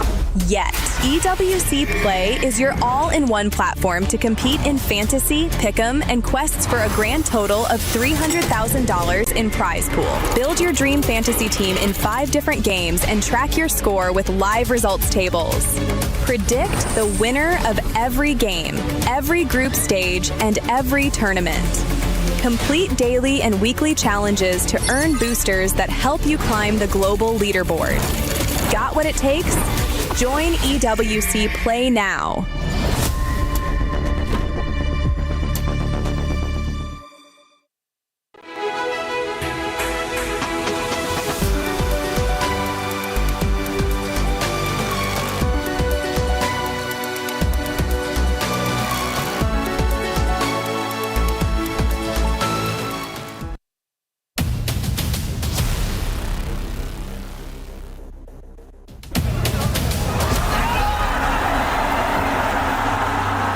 yet. EWC Play is your all-in-one platform to compete in fantasy, pick'em, and quests for a grand total of $300,000 in prize pool. Build your dream fantasy team in 5 different games and track your score with live results tables. Predict the winner of every game, every group stage, and every tournament. Complete daily and weekly challenges to earn boosters that help you climb the global leaderboard. Got what it takes? Join EWC Play now.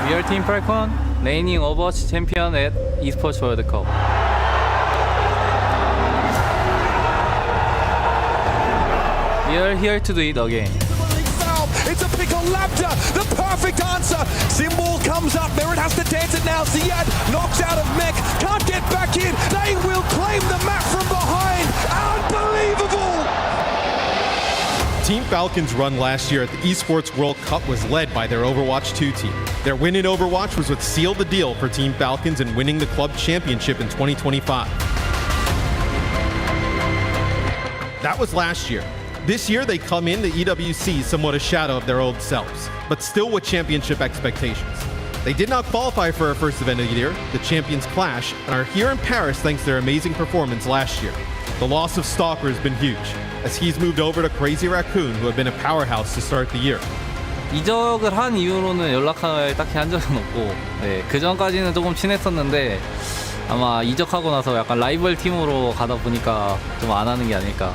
We are Team Falcon, reigning Overwatch champion at Esports World Cup. We are here to do it again. It's a pick on Lambda, the perfect answer. Symbol comes up, Merit has to dance it now. Ziad knocks out of Mech, can't get back in. They will claim the map from behind. Unbelievable! Team Falcons' run last year at the Esports World Cup was led by their Overwatch 2 team. Their win in Overwatch was what sealed the deal for Team Falcons in winning the club championship in 2025. That was last year. This year, they come in the EWC somewhat a shadow of their old selves, but still with championship expectations. They did not qualify for our first event of the year, the Champions Clash, and are here in Paris thanks to their amazing performance last year. The loss of Stalker has been huge, as he's moved over to Crazy Raccoon, who have been a powerhouse to start the year. 이적을 한 이후로는 연락을 딱히 한 적은 없고, 네, 그 전까지는 조금 친했었는데 아마 이적하고 나서 약간 라이벌 팀으로 가다 보니까 좀 안 하는 게 아닐까.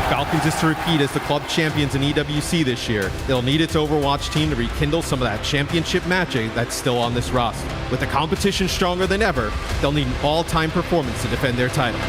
Falcons is to repeat as the club champions in EWC this year. They'll need its Overwatch team to rekindle some of that championship magic that's still on this roster. With the competition stronger than ever, they'll need an all-time performance to defend their title.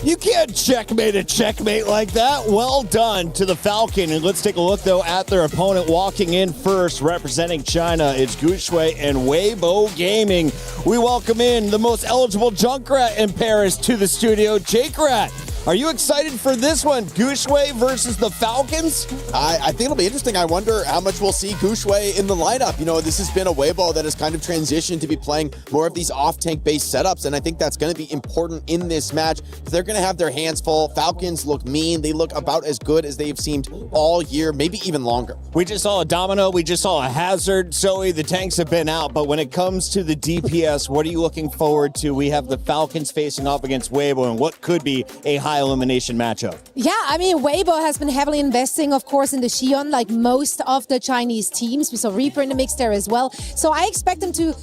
You can't checkmate a checkmate like that. Well done to the Falcon. And let's take a look, though, at their opponent walking in first, representing China. It's Guxue and Weibo Gaming. We welcome in the most eligible Junkrat in Paris to the studio, Jake Rat. Are you excited for this one, Guxue versus the Falcons? I think it'll be interesting. I wonder how much we'll see Guxue in the lineup. You know, this has been a Weibo that has kind of transitioned to be playing more of these off-tank based setups, and I think that's going to be important in this match. They're going to have their hands full. Falcons look mean. They look about as good as they've seemed all year, maybe even longer. We just saw a Domino. We just saw a Hazard. Zoe, the tanks have been out, but when it comes to the DPS, what are you looking forward to? We have the Falcons facing off against Weibo and what could be a high elimination matchup. Yeah, I mean, Weibo has been heavily investing, of course, in the Xion, like most of the Chinese teams. We saw Reaper in the mix there as well. So I expect them to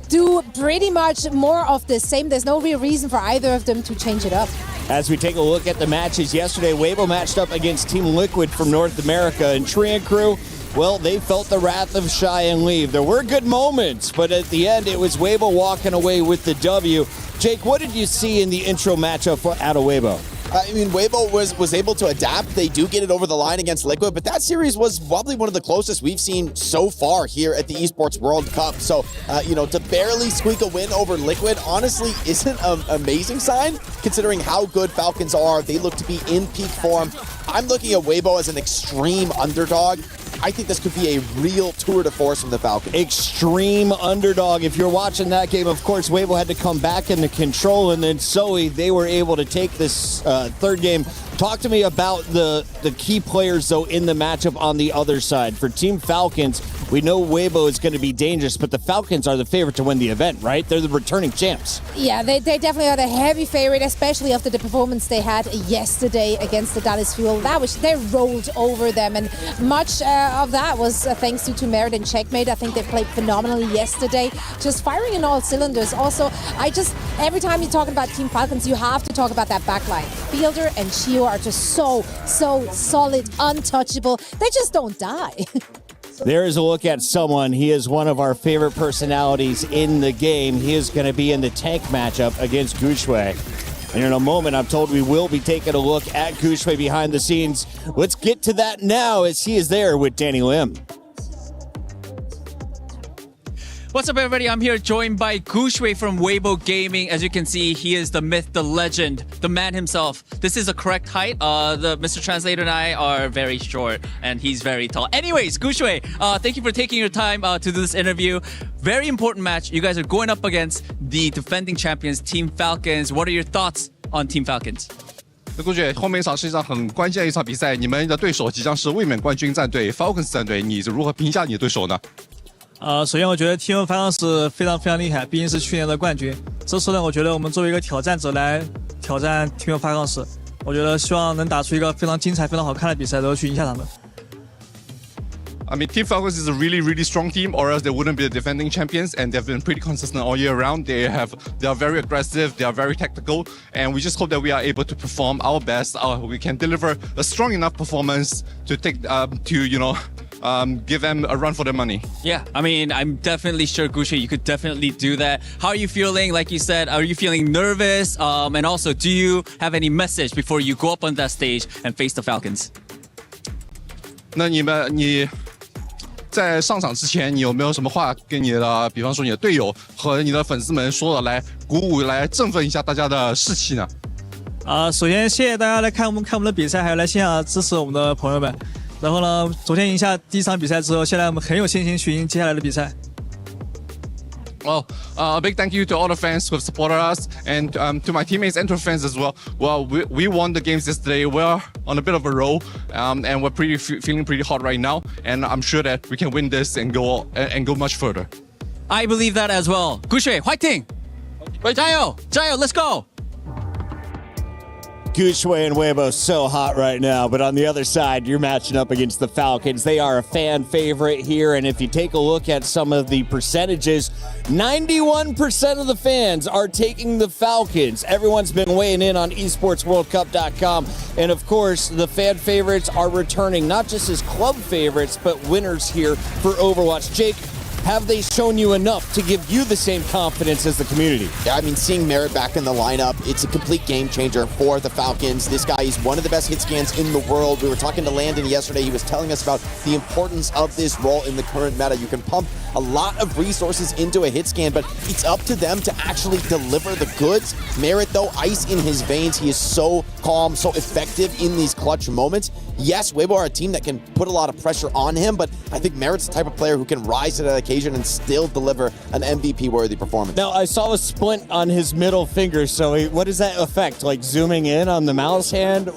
do pretty much more of the same. There's no real reason for either of them to change it up. As we take a look at the matches yesterday, Weibo matched up against Team Liquid from North America, and Trian Crew, well, they felt the wrath of Shy and Leave. There were good moments, but at the end, it was Weibo walking away with the W. Jake, what did you see in the intro matchup out of Weibo? I mean, Weibo was able to adapt. They do get it over the line against Liquid, but that series was probably one of the closest we've seen so far here at the Esports World Cup. So, you know, to barely squeak a win over Liquid, honestly, isn't an amazing sign, considering how good Falcons are. They look to be in peak form. I'm looking at Weibo as an extreme underdog. I think this could be a real tour de force from the Falcons. Extreme underdog. If you're watching that game, of course, Weibo had to come back in the control, and then Zoe, they were able to take this third game. Talk to me about the key players, though, in the matchup on the other side. For Team Falcons, we know Weibo is going to be dangerous, but the Falcons are the favorite to win the event, right? They're the returning champs. Yeah, they definitely are the heavy favorite, especially after the performance they had yesterday against the Dallas Fuel. They rolled over them, and much of that was thanks to Merit and Checkmate. I think they played phenomenally yesterday, just firing in all cylinders. Also, every time you're talking about Team Falcons, you have to talk about that backline. Fielder and Shio are just so solid, untouchable. They just don't die. There is a look at someone. He is one of our favorite personalities in the game. He is going to be in the tank matchup against Guxue. And in a moment, I'm told we will be taking a look at Guxue behind the scenes. Let's get to that now as he is there with Danny Lim. What's up, everybody? I'm here joined by Guxue from Weibo Gaming. As you can see, he is the myth, the legend, the man himself. This is a correct height. The Mr. Translator and I are very short, and he's very tall. Anyways, Guxue, thank you for taking your time to do this interview. Very important match. You guys are going up against the defending champions, Team Falcons. What are your thoughts on Team Falcons? 估计后面一场是一场很关键的一场比赛，你们的对手即将是卫冕冠军战队 Falcons 战队，你如何评价你的对手呢？首先我觉得 T1 Finals 非常非常厉害，毕竟是去年的冠军。这次呢，我觉得我们作为一个挑战者来挑战 T1 Finals，我觉得希望能打出一个非常精彩、非常好看的比赛，然后去赢下他们。I mean, Team Falcons is a really, really strong team, or else they wouldn't be the defending champions, and they've been pretty consistent all year round. They are very aggressive, they are very tactical, and we just hope that we are able to perform our best. We can deliver a strong enough performance to take give them a run for their money. Yeah, I mean, I'm definitely sure, Gushe, you could definitely do that. How are you feeling? Like you said, are you feeling nervous? And also, do you have any message before you go up on that stage and face the Falcons? 那你在上场之前，你有没有什么话跟你的，比方说你的队友和你的粉丝们说的，来鼓舞、来振奋一下大家的士气呢？首先谢谢大家来看我们的比赛，还有来现场支持我们的朋友们。然后呢，昨天赢下第一场比赛之后，现在我们很有信心去赢接下来的比赛。Well, a big thank you to all the fans who have supported us, and to my teammates and to fans as well. Well, we won the games yesterday. We're on a bit of a roll, and we're feeling pretty hot right now. And I'm sure that we can win this and go much further. I believe that as well. Gushe, fighting! 加油! Let's go! Gushue and Weibo so hot right now, but on the other side, you're matching up against the Falcons. They are a fan favorite here, and if you take a look at some of the percentages, 91% of the fans are taking the Falcons. Everyone's been weighing in on esportsworldcup.com, and of course, the fan favorites are returning, not just as club favorites, but winners here for Overwatch. Jake, have they shown you enough to give you the same confidence as the community? Yeah, I mean, seeing Merritt back in the lineup, it's a complete game changer for the Falcons. This guy is one of the best hit scans in the world. We were talking to Landon yesterday. He was telling us about the importance of this role in the current meta. You can pump a lot of resources into a hit scan, but it's up to them to actually deliver the goods. Merritt, though, ice in his veins. He is so calm, so effective in these clutch moments. Yes, Weibo are a team that can put a lot of pressure on him, but I think Merritt's the type of player who can rise to that occasion and still deliver an MVP-worthy performance. Now, I saw a splint on his middle finger, so what does that affect? Like zooming in on the mouse hand?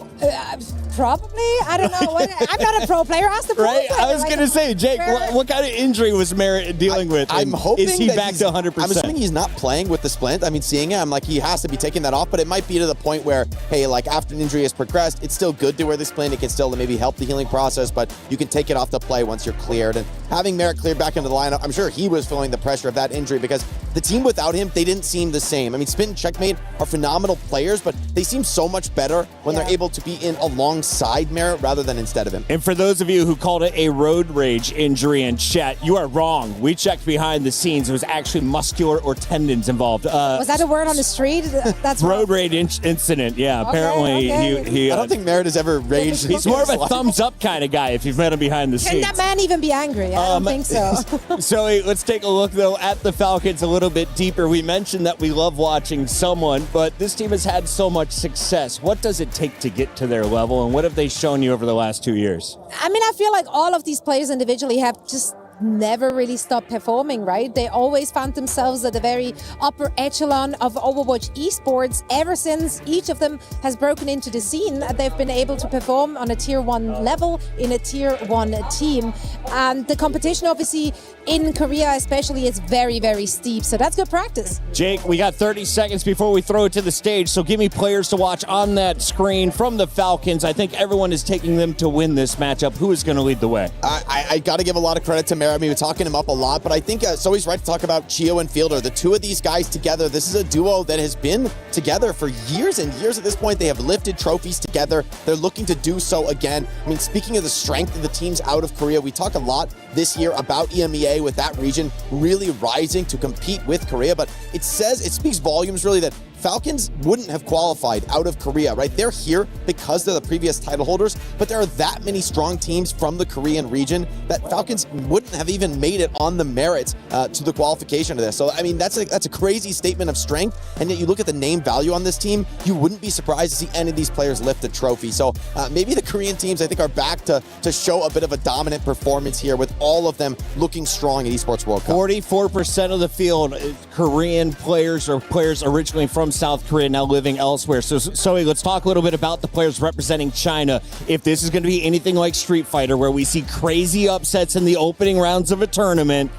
Probably. I don't know. I'm not a pro player. Ask the pro player. I was going to say, Jake, what kind of injury was Merritt dealing with? I'm hoping is he back to 100%? I'm assuming he's not playing with the splint. I mean, seeing it, I'm like, he has to be taking that off, but it might be to the point where, hey, like after an injury has progressed, it's still good to wear the splint. It can still maybe help the healing process, but you can take it off the play once you're cleared. And having Merritt cleared back into the lineup, I'm sure he was feeling the pressure of that injury because the team without him, they didn't seem the same. I mean, Spin and Checkmate are phenomenal players, but they seem so much better when they're able to be in alongside Merritt rather than instead of him. And for those of you who called it a road rage injury in chat, you are wrong. We checked behind the scenes. It was actually muscular or tendons involved. Was that a word on the street? That's road rage incident. Yeah, apparently he I don't think Merritt has ever raged. He's more of a thumbs up kind of guy if you've met him behind the scenes. Can that man even be angry? I don't think so. So let's take a look, though, at the Falcons a little bit deeper. We mentioned that we love watching someone, but this team has had so much success. What does it take to get to their level, and what have they shown you over the last 2 years? I mean, I feel like all of these players individually have just never really stopped performing, right? They always found themselves at the very upper echelon of Overwatch esports ever since each of them has broken into the scene. They've been able to perform on a tier 1 level in a tier 1 team. And the competition, obviously, in Korea especially, is very, very steep. So that's good practice. Jake, we got 30 seconds before we throw it to the stage. So give me players to watch on that screen from the Falcons. I think everyone is taking them to win this matchup. Who is going to lead the way? I got to give a lot of credit to Merritt. I mean, we're talking him up a lot, but I think Zoe's right to talk about Chio and Fielder. The two of these guys together, this is a duo that has been together for years and years at this point. They have lifted trophies together. They're looking to do so again. I mean, speaking of the strength of the teams out of Korea, we talk a lot this year about EMEA with that region really rising to compete with Korea, but it speaks volumes really that Falcons wouldn't have qualified out of Korea, right? They're here because they're the previous title holders, but there are that many strong teams from the Korean region that Falcons wouldn't have even made it on the merits to the qualification of this. So, I mean, that's a crazy statement of strength, and yet you look at the name value on this team, you wouldn't be surprised to see any of these players lift a trophy. So maybe the Korean teams, I think, are back to show a bit of a dominant performance here with all of them looking strong at Esports World Cup. 44% of the field, Korean players or players originally from South Korea now living elsewhere. So, Zoe, let's talk a little bit about the players representing China. If this is going to be anything like Street Fighter, where we see crazy upsets in the opening rounds of a tournament,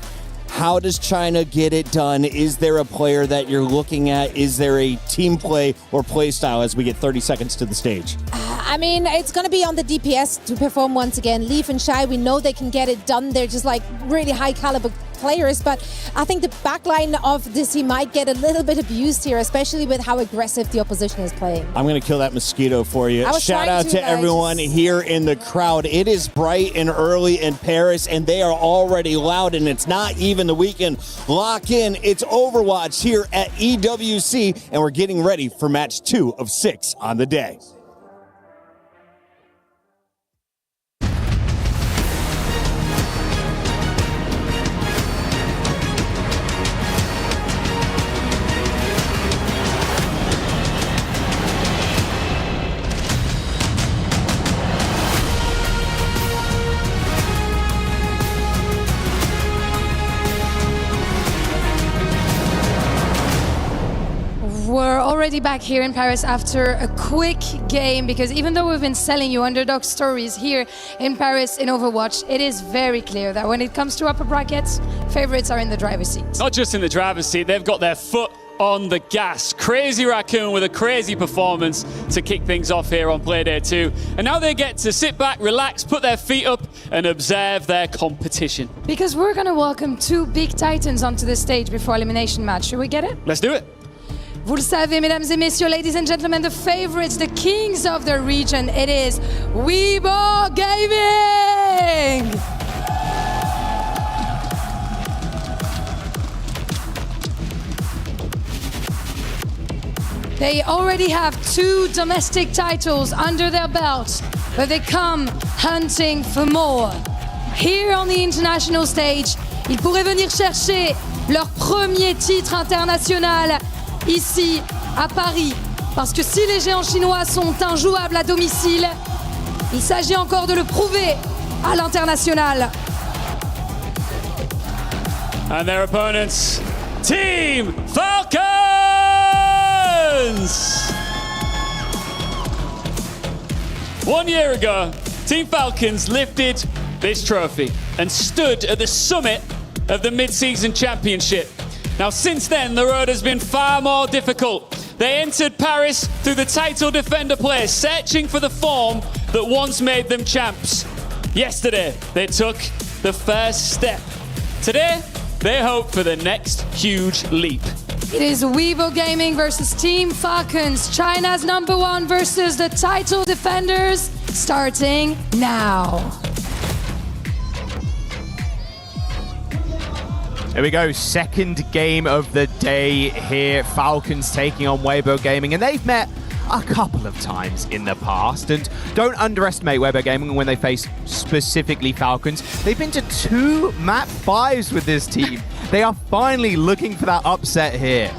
How does China get it done? Is there a player that you're looking at? Is there a team play or play style as we get 30 seconds to the stage? I mean, it's going to be on the DPS to perform once again. Leaf and Shy, we know they can get it done. They're just like really high caliber players, but I think the backline of this team might get a little bit abused here, especially with how aggressive the opposition is playing. I'm going to kill that mosquito for you. Shout out to guys. everyone here in the crowd. It is bright and early in Paris, and they are already loud, and it's not even the weekend. Lock in. It's Overwatch here at EWC, and we're getting ready for match 2 of 6 on the day. We're already back here in Paris after a quick game, because even though we've been selling you underdog stories here in Paris in Overwatch, it is very clear that when it comes to upper brackets, favorites are in the driver's seat. Not just in the driver's seat, they've got their foot on the gas. Crazy Raccoon with a crazy performance to kick things off here on Playday 2. And now they get to sit back, relax, put their feet up and observe their competition. Because we're going to welcome 2 big titans onto the stage before elimination match. Should we get it? Let's do it. Vous le savez, mesdames et messieurs, ladies and gentlemen, the favorites, the kings of the region, it is Weibo Gaming! They already have 2 domestic titles under their belts, but they come hunting for more. Here on the international stage, ils pourraient venir chercher leur premier titre international ici à Paris. Parce que si les géants chinois sont injouables à domicile, il s'agit encore de le prouver à l'international. And their opponents, Team Falcons! 1 year ago, Team Falcons lifted this trophy and stood at the summit of the mid-season championship. Now, since then, the road has been far more difficult. They entered Paris through the title defender place, searching for the form that once made them champs. Yesterday, they took the first step. Today, they hope for the next huge leap. It is Weibo Gaming versus Team Falcons, China's #1 versus the title defenders, starting now. Here we go, second game of the day here. Falcons taking on Weibo Gaming, and they've met a couple of times in the past. And don't underestimate Weibo Gaming when they face specifically Falcons. They've been to 2 map 5s with this team. They are finally looking for that upset here.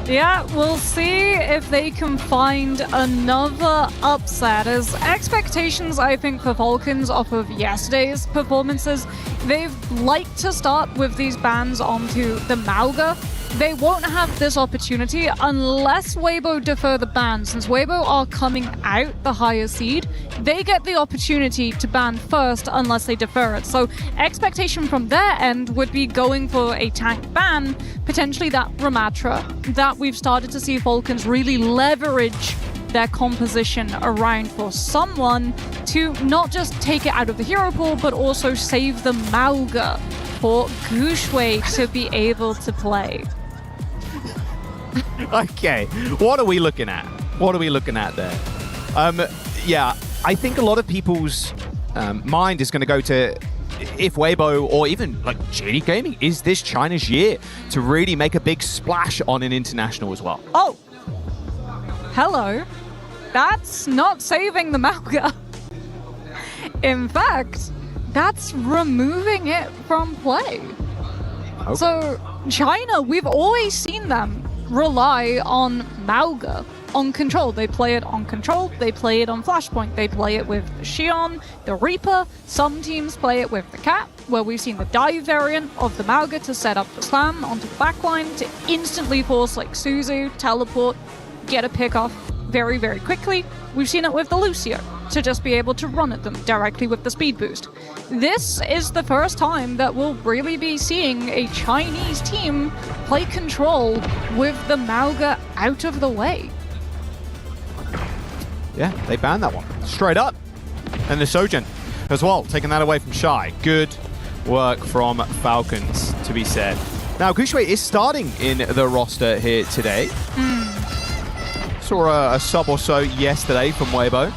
Yeah, we'll see if they can find another upset. As expectations, I think, for Falcons off of yesterday's performances, they've liked to start with these bans onto the Mauga. They won't have this opportunity unless Weibo defer the ban. Since Weibo are coming out the higher seed, they get the opportunity to ban first unless they defer it. So expectation from their end would be going for a tank ban, potentially that Ramatra, that we've started to see Falcons really leverage their composition around for someone to not just take it out of the hero pool, but also save the Mauga for Gushwei to be able to play. Okay, what are we looking at? What are we looking at there? Yeah, I think a lot of people's mind is going to go to if Weibo or even like JD Gaming, is this China's year to really make a big splash on an international as well? Oh, hello. That's not saving the Mauga. In fact, that's removing it from play. Okay. So China, we've always seen them rely on Mauga, on control. They play it on control, they play it on Flashpoint, they play it with Xion, the Reaper. Some teams play it with the Cat, where we've seen the dive variant of the Mauga to set up the slam onto the backline to instantly force like Suzu, teleport, get a pick off very, very quickly. We've seen it with the Lucio. to just be able to run at them directly with the speed boost. This is the first time that we'll really be seeing a Chinese team play control with the Mauga out of the way. Yeah, they banned that one. Straight up. And the Sojin as well, taking that away from Shy. Good work from Falcons, to be said. Now, Guxue is starting in the roster here today. Saw a sub or so yesterday from Weibo.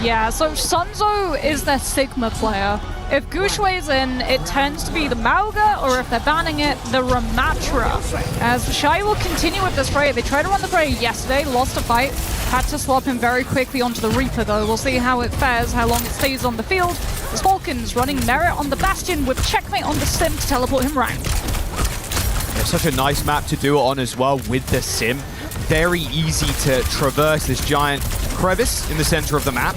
Yeah, so Sunzo is their Sigma player. If Guxue's in, it tends to be the Mauga, or if they're banning it, the Ramatra. As Shy will continue with the spray. They tried to run the spray yesterday, lost a fight, had to swap him very quickly onto the Reaper though. We'll see how it fares, how long it stays on the field. As Falcons running Merit on the Bastion with Checkmate on the Sim to teleport him round. It's such a nice map to do it on as well with the Sim. Very easy to traverse this giant crevice in the center of the map.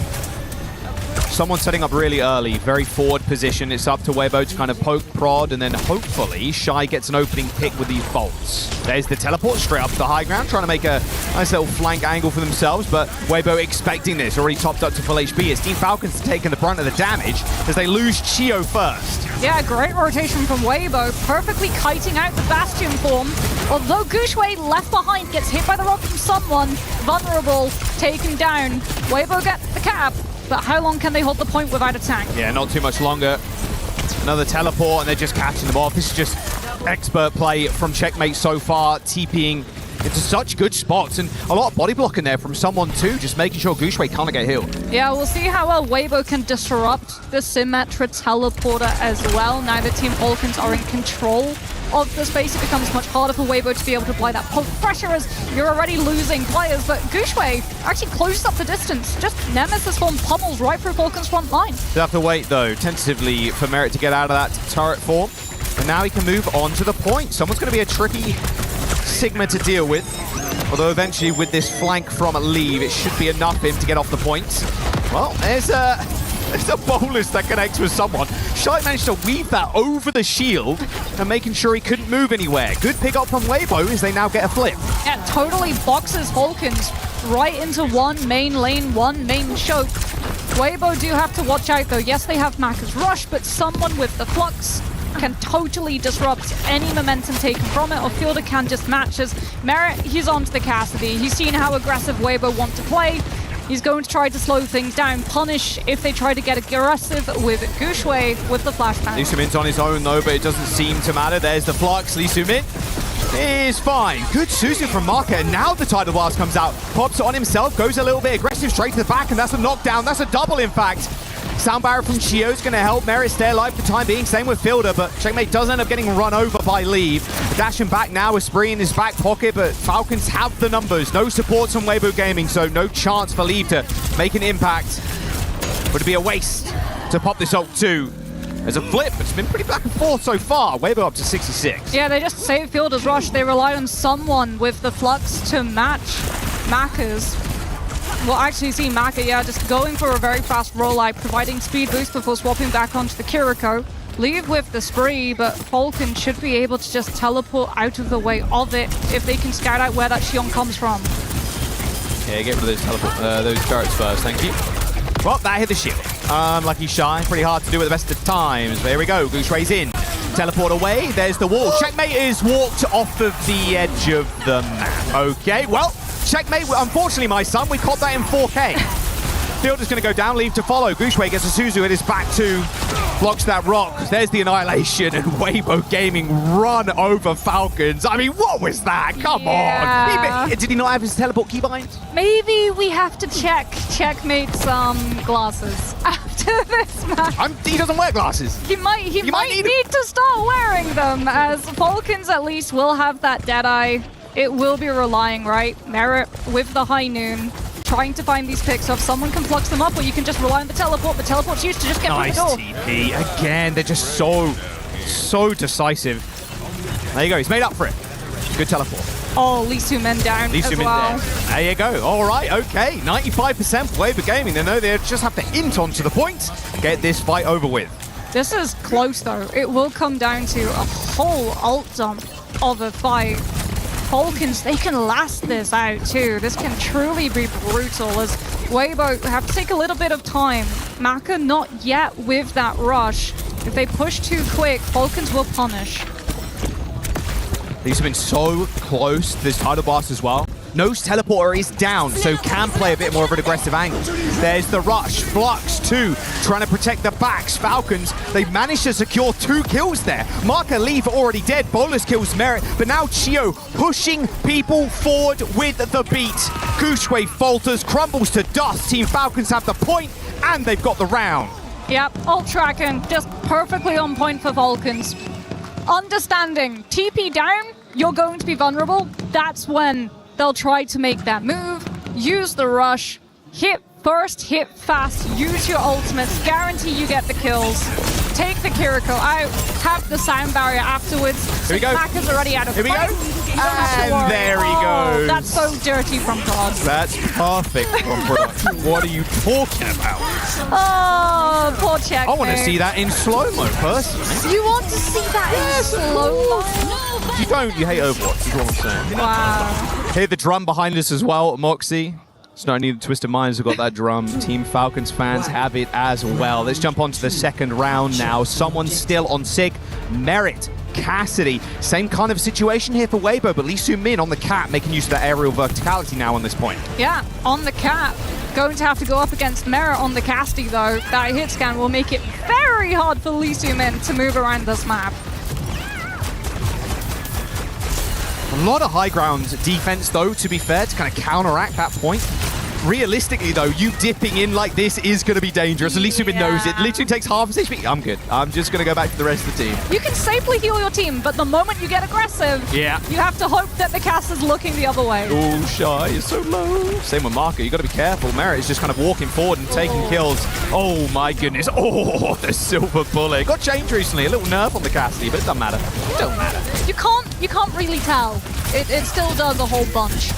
Someone setting up really early, very forward position. It's up to Weibo to kind of poke, prod, and then hopefully Shy gets an opening pick with these bolts. There's the teleport straight up to the high ground, trying to make a nice little flank angle for themselves, but Weibo expecting this, already topped up to full HP. As Team Falcons taking the brunt of the damage as they lose Chio first. Yeah, great rotation from Weibo, perfectly kiting out the Bastion form. Although Guxue left behind, gets hit by the rock from someone, vulnerable, taken down. Weibo gets the cap. But how long can they hold the point without a tank? Yeah, not too much longer. Another teleport, and they're just catching them off. This is just expert play from Checkmate so far, TPing into such good spots, and a lot of body blocking there from someone too, just making sure Guxue can't get healed. Yeah, we'll see how well Weibo can disrupt the Symmetra teleporter as well. Now that Team Falcons are in control of the space, it becomes much harder for Weibo to be able to apply that poke pressure as you're already losing players, but Guxue actually closes up the distance. Just Nemesis form pummels right through Falcon's front line. They'll have to wait though, tentatively, for Merit to get out of that turret form, and now he can move on to the point. Someone's going to be a tricky Sigma to deal with, although eventually with this flank from Leave, it should be enough for him to get off the point. Well, there's a bolus that connects with someone. Shy managed to weave that over the shield and making sure he couldn't move anywhere. Good pick up from Weibo as they now get a flip. Yeah, totally boxes Falcons right into one main lane, one main choke. Weibo do have to watch out though. Yes, they have Maka's Rush, but someone with the Flux can totally disrupt any momentum taken from it, or Fielder can just match as Merit, he's onto the Cassidy. He's seen how aggressive Weibo want to play. He's going to try to slow things down, punish if they try to get aggressive with Guxue with the flashbang. Lee Sumin's on his own though, but it doesn't seem to matter. There's the Flux. Lee Sumin is fine. Good Suzu from Marker, and now the Tidal Blast comes out. Pops it on himself, goes a little bit aggressive straight to the back, and that's a knockdown. That's a double, in fact. Sound Barrier from Chio is going to help Merit stay alive for the time being. Same with Fielder, but Checkmate does end up getting run over by Leave. Dashing back now with Spree in his back pocket, but Falcons have the numbers. No supports from Weibo Gaming, so no chance for Leave to make an impact. Would it be a waste to pop this ult too? There's a flip, but it's been pretty back and forth so far. Weibo up to 66. Yeah, they just saved Fielder's Rush. They relied on someone with the Flux to match Maka's. We'll actually see Maka, yeah, just going for a very fast rollout, providing speed boost before swapping back onto the Kiriko. Leave with the Spree, but Falcon should be able to just teleport out of the way of it if they can scout out where that Xion comes from. Yeah, get rid of those turrets first, thank you. Well, that hit the shield. Lucky Shy, pretty hard to do at the best of times. There we go, Guxue's in. Teleport away, there's the wall. Checkmate is walked off of the edge of the map. Okay, well, Checkmate, unfortunately, my son, we caught that in 4K. Fielder's going to go down, Leave to follow. Guxue gets a Suzu at his back too. Blocks that rock. There's the annihilation, and Weibo Gaming run over Falcons. I mean, what was that? Come on. Did he not have his teleport keybind? Maybe we have to check Checkmate's glasses after this match. He doesn't wear glasses. He might need to start wearing them, as Falcons at least will have that Deadeye. It will be relying, right? Merit with the High Noon, trying to find these picks up. Someone can flux them up, or you can just rely on the teleport. The teleport's used to just get through the door. Nice TP. Again, they're just so decisive. There you go. He's made up for it. Good teleport. Oh, Lee Sumin down as well. There you go. All right, okay. 95% for Weibo Gaming. They know they just have to hint onto the point, get this fight over with. This is close, though. It will come down to a whole ult dump of a fight. Falcons, they can last this out too. This can truly be brutal as Weibo have to take a little bit of time. Maka not yet with that rush. If they push too quick, Falcons will punish. These have been so close to this title boss as well. No's teleporter is down, so can play a bit more of an aggressive angle. There's the rush. Flux, too, trying to protect the backs. Falcons, they've managed to secure 2 kills there. Marker Leaf already dead. Bolus kills Merit, but now Chio pushing people forward with the beat. Gushue falters, crumbles to dust. Team Falcons have the point, and they've got the round. Yep, ult tracking, just perfectly on point for Falcons. Understanding, TP down, you're going to be vulnerable. That's when they'll try to make that move, use the rush, hit first, hit fast, use your ultimates, guarantee you get the kills. Take the Kiriko out, have the sound barrier afterwards. Here we go. Maka's already out of Here we go. And there he goes. That's so dirty from Prod. That's perfect from production. What are you talking about? Oh, poor check. I want to see that in slow-mo, personally. You want to see that in slow-mo? You don't, you hate Overwatch, is what I'm saying. Wow. Hear the drum behind us as well, Moxie. It's no need to Twisted Minds have got that drum. Team Falcons fans have it as well. Let's jump on to the second round now. Someone still on Sig. Merit, Cassidy. Same kind of situation here for Weibo, but Lee Soo-min on the cap, making use of that aerial verticality now on this point. Yeah, on the cap. Going to have to go up against Merit on the Cassidy, though. That hit scan will make it very hard for Lee Soo-min to move around this map. A lot of high ground defense, though, to be fair, to kind of counteract that point. Realistically, though, you dipping in like this is going to be dangerous. At least Subin knows it. Literally takes half his HP. I'm good. I'm just going to go back to the rest of the team. You can safely heal your team, but the moment you get aggressive, you have to hope that the cast is looking the other way. Oh, Shy is so low. Same with Marker. You got to be careful. Merit is just kind of walking forward and taking kills. Oh, my goodness. Oh, the silver bullet. Got changed recently. A little nerf on the Cassidy, but it doesn't matter. It don't matter. You can't really tell. It still does a whole bunch.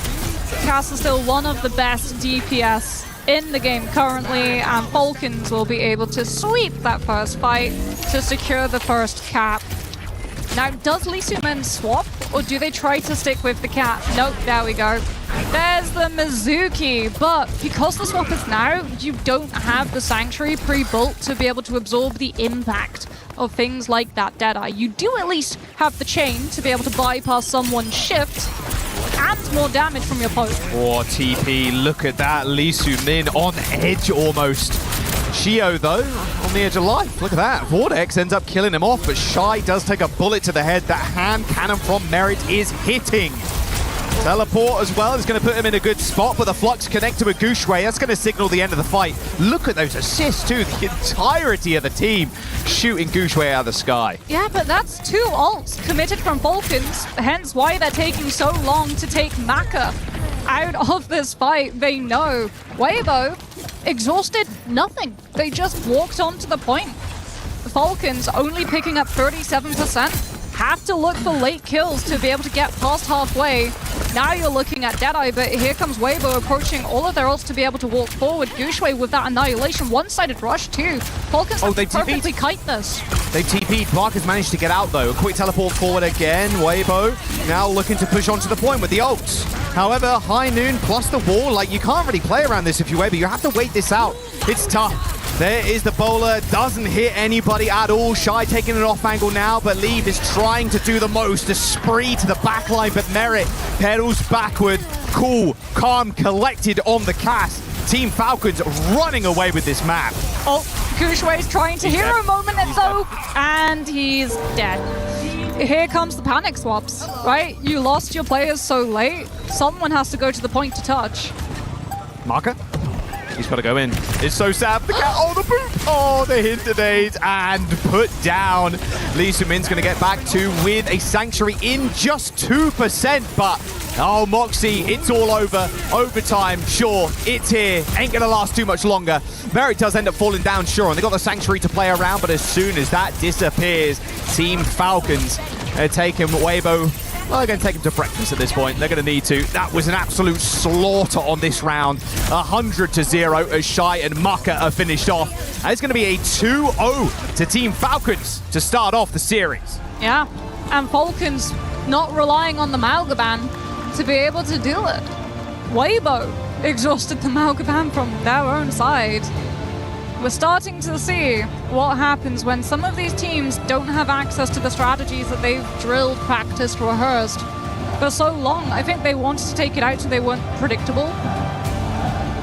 Cass is still one of the best DPS in the game currently, and Falcons will be able to sweep that first fight to secure the first cap. Now, does Lee Soo-min swap, or do they try to stick with the cap? Nope, there we go. There's the Mizuki, but because the swap is now, you don't have the Sanctuary pre-built to be able to absorb the impact of things like that Deadeye. You do at least have the chain to be able to bypass someone's shift and more damage from your poke. Oh, TP, look at that. Lee Soo-min on edge almost. Shio, though, on the edge of life. Look at that. Vortex ends up killing him off, but Shy does take a bullet to the head. That hand cannon from Merit is hitting. Teleport as well is going to put him in a good spot, but the Flux connect to a Gushue. That's going to signal the end of the fight. Look at those assists, too. The entirety of the team shooting Gushue out of the sky. Yeah, but that's 2 ults committed from Falcons, hence why they're taking so long to take Maka out of this fight. They know. Weibo, exhausted, nothing. They just walked onto the point. The Falcons only picking up 37%. Have to look for late kills to be able to get past halfway. Now you're looking at Deadeye, but here comes Weibo approaching all of their ults to be able to walk forward. Gushue with that Annihilation, one-sided rush too. Falcons have to perfectly kite this. They TP'd. Marcus managed to get out though. A quick teleport forward again. Weibo now looking to push onto the point with the ults. However, High Noon plus the wall, like you can't really play around this if you're Weibo. You have to wait this out. It's tough. There is the bowler, doesn't hit anybody at all. Shy taking an off angle now, but Leave is trying to do the most. A spree to the backline, but Merit pedals backward. Cool, calm, collected on the cast. Team Falcons running away with this map. Oh, Gushue is trying to hero moment it though, and he's dead. Here comes the panic swaps, right? You lost your players so late, someone has to go to the point to touch. Marker? He's got to go in. It's so sad. The cat. Oh, the boop. Oh, the hit grenades and put down. Lee Soo-min's going to get back to with a Sanctuary in just 2%. But, oh, Moxie, it's all over. Overtime, sure, it's here. Ain't going to last too much longer. Merit does end up falling down, sure, and they got the Sanctuary to play around. But as soon as that disappears, Team Falcons are taking Weibo. Well, they're going to take him to breakfast at this point. They're going to need to. That was an absolute slaughter on this round. 100-0 as Shy and Maka are finished off. And it's going to be a 2-0 to Team Falcons to start off the series. Yeah, and Falcons not relying on the Malga ban to be able to do it. Weibo exhausted the Malgaban from their own side. We're starting to see what happens when some of these teams don't have access to the strategies that they've drilled, practiced, rehearsed for so long. I think they wanted to take it out so they weren't predictable.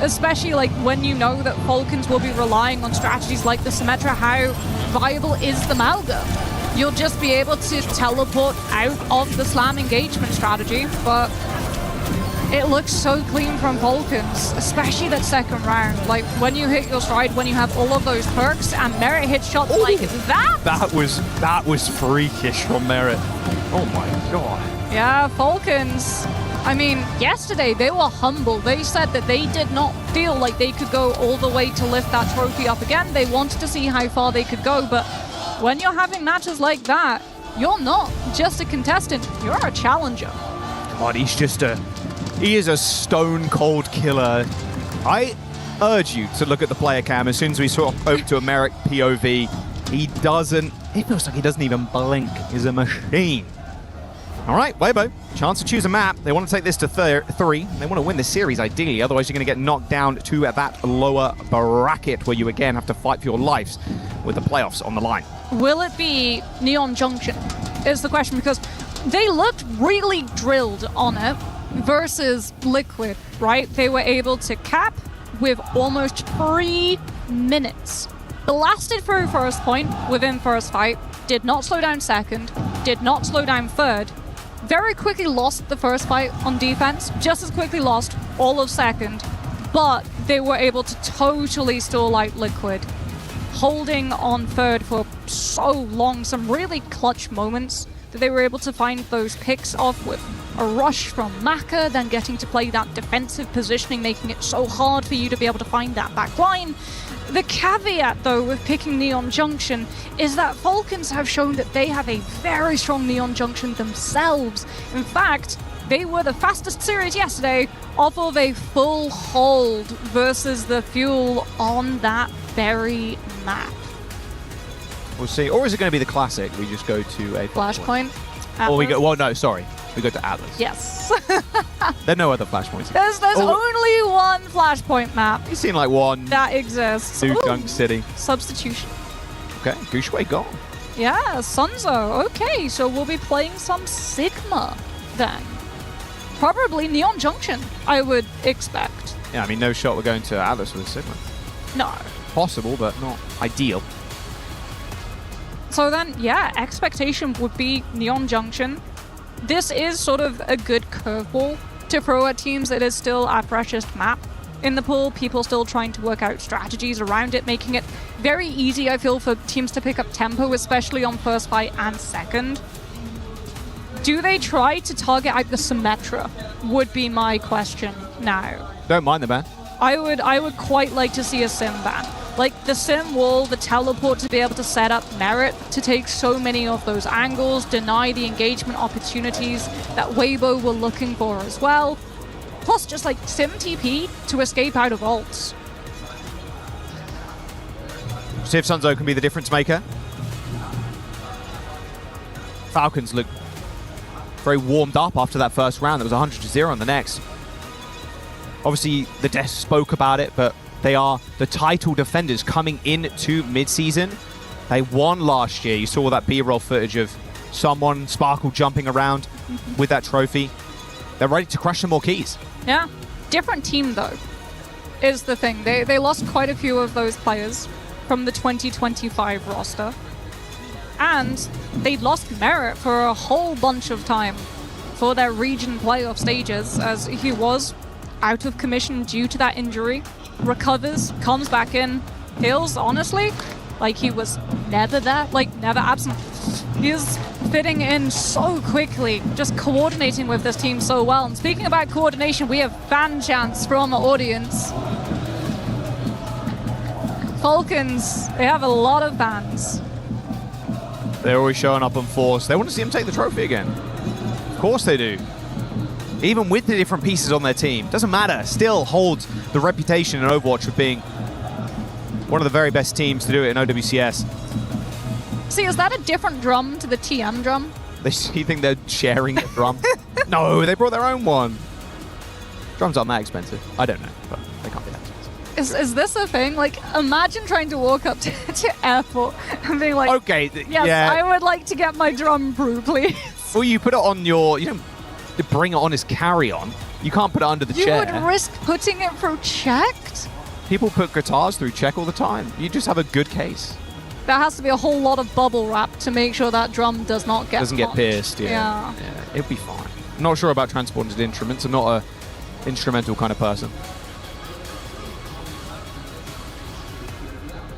Especially like when you know that Falcons will be relying on strategies like the Symmetra. How viable is the Malga? You'll just be able to teleport out of the slam engagement strategy, but it looks so clean from Falcons, especially that second round. Like, when you hit your stride, when you have all of those perks, and Merit hits shots like that. That was freakish from Merit. Oh my god. Yeah, Falcons. I mean, yesterday they were humble. They said that they did not feel like they could go all the way to lift that trophy up again. They wanted to see how far they could go, but when you're having matches like that, you're not just a contestant, you're a challenger. God, he is a stone cold killer. I urge you to look at the player cam as soon as we swap over to a Merrick POV. It feels like he doesn't even blink. He's a machine. All right, Weibo, chance to choose a map. They want to take this to 3. They want to win the series ideally, otherwise you're going to get knocked down to that lower bracket where you again have to fight for your lives with the playoffs on the line. Will it be Neon Junction is the question, because they looked really drilled on it versus Liquid, right? They were able to cap with almost 3 minutes. Blasted through first point within first fight, did not slow down second, did not slow down third, very quickly lost the first fight on defense, just as quickly lost all of second, but they were able to totally stall out Liquid, holding on third for so long. Some really clutch moments that they were able to find those picks off with a rush from Maka, then getting to play that defensive positioning, making it so hard for you to be able to find that back line. The caveat, though, with picking Neon Junction is that Falcons have shown that they have a very strong Neon Junction themselves. In fact, they were the fastest series yesterday off of a full hold versus the Fuel on that very map. We'll see. Or is it going to be the classic? We just go to a Flashpoint. Or we go. Well, no, sorry. We go to Atlas. Yes. There are no other flashpoints. There's only one Flashpoint map. You've seen like one. That exists. Two Gunk City. Substitution. Okay, Gushway gone. Yeah, Sunzo. Okay, so we'll be playing some Sigma then. Probably Neon Junction, I would expect. Yeah, I mean, no shot we're going to Atlas with a Sigma. No. Possible, but not ideal. So then, yeah, expectation would be Neon Junction. This is sort of a good curveball to throw at teams. It is still our freshest map in the pool. People still trying to work out strategies around it, making it very easy, I feel, for teams to pick up tempo, especially on first fight and second. Do they try to target out the Symmetra? Would be my question now. Don't mind the ban. I would quite like to see a Sim ban. Like the Sim wall, the teleport to be able to set up Merit to take so many of those angles, deny the engagement opportunities that Weibo were looking for as well. Plus just like Sim TP to escape out of ults. See if Sunzo can be the difference maker. Falcons look very warmed up after that first round. That was 100-0 on the next. Obviously, the devs spoke about it, but they are the title defenders coming into mid-season. They won last year. You saw that B-roll footage of someone, Sparkle, jumping around with that trophy. They're ready to crush some more keys. Yeah. Different team, though, is the thing. They lost quite a few of those players from the 2025 roster. And they lost Merit for a whole bunch of time for their region playoff stages, as he was out of commission due to that injury. Recovers, comes back in, feels honestly like he was never there, like never absent. He's fitting in so quickly, just coordinating with this team so well. And speaking about coordination, we have fan chants from the audience. Falcons, they have a lot of fans. They're always showing up on force. They want to see him take the trophy again. Of course they do. Even with the different pieces on their team, doesn't matter, still holds the reputation in Overwatch of being one of the very best teams to do it in OWCS. See, is that a different drum to the TM drum? You think they're sharing a drum? No, they brought their own one. Drums aren't that expensive. I don't know, but they can't be that expensive. Is this a thing? Like, imagine trying to walk up to airport and being like, okay, yes, yeah. I would like to get my drum brew, please. Well, you put it on your, you don't bring it on as carry-on. You can't put it under the chair. You would risk putting it through checked? People put guitars through check all the time. You just have a good case. There has to be a whole lot of bubble wrap to make sure that drum does not get Doesn't get popped. pierced, yeah. It'd be fine. I'm not sure about transported instruments. I'm not a instrumental kind of person.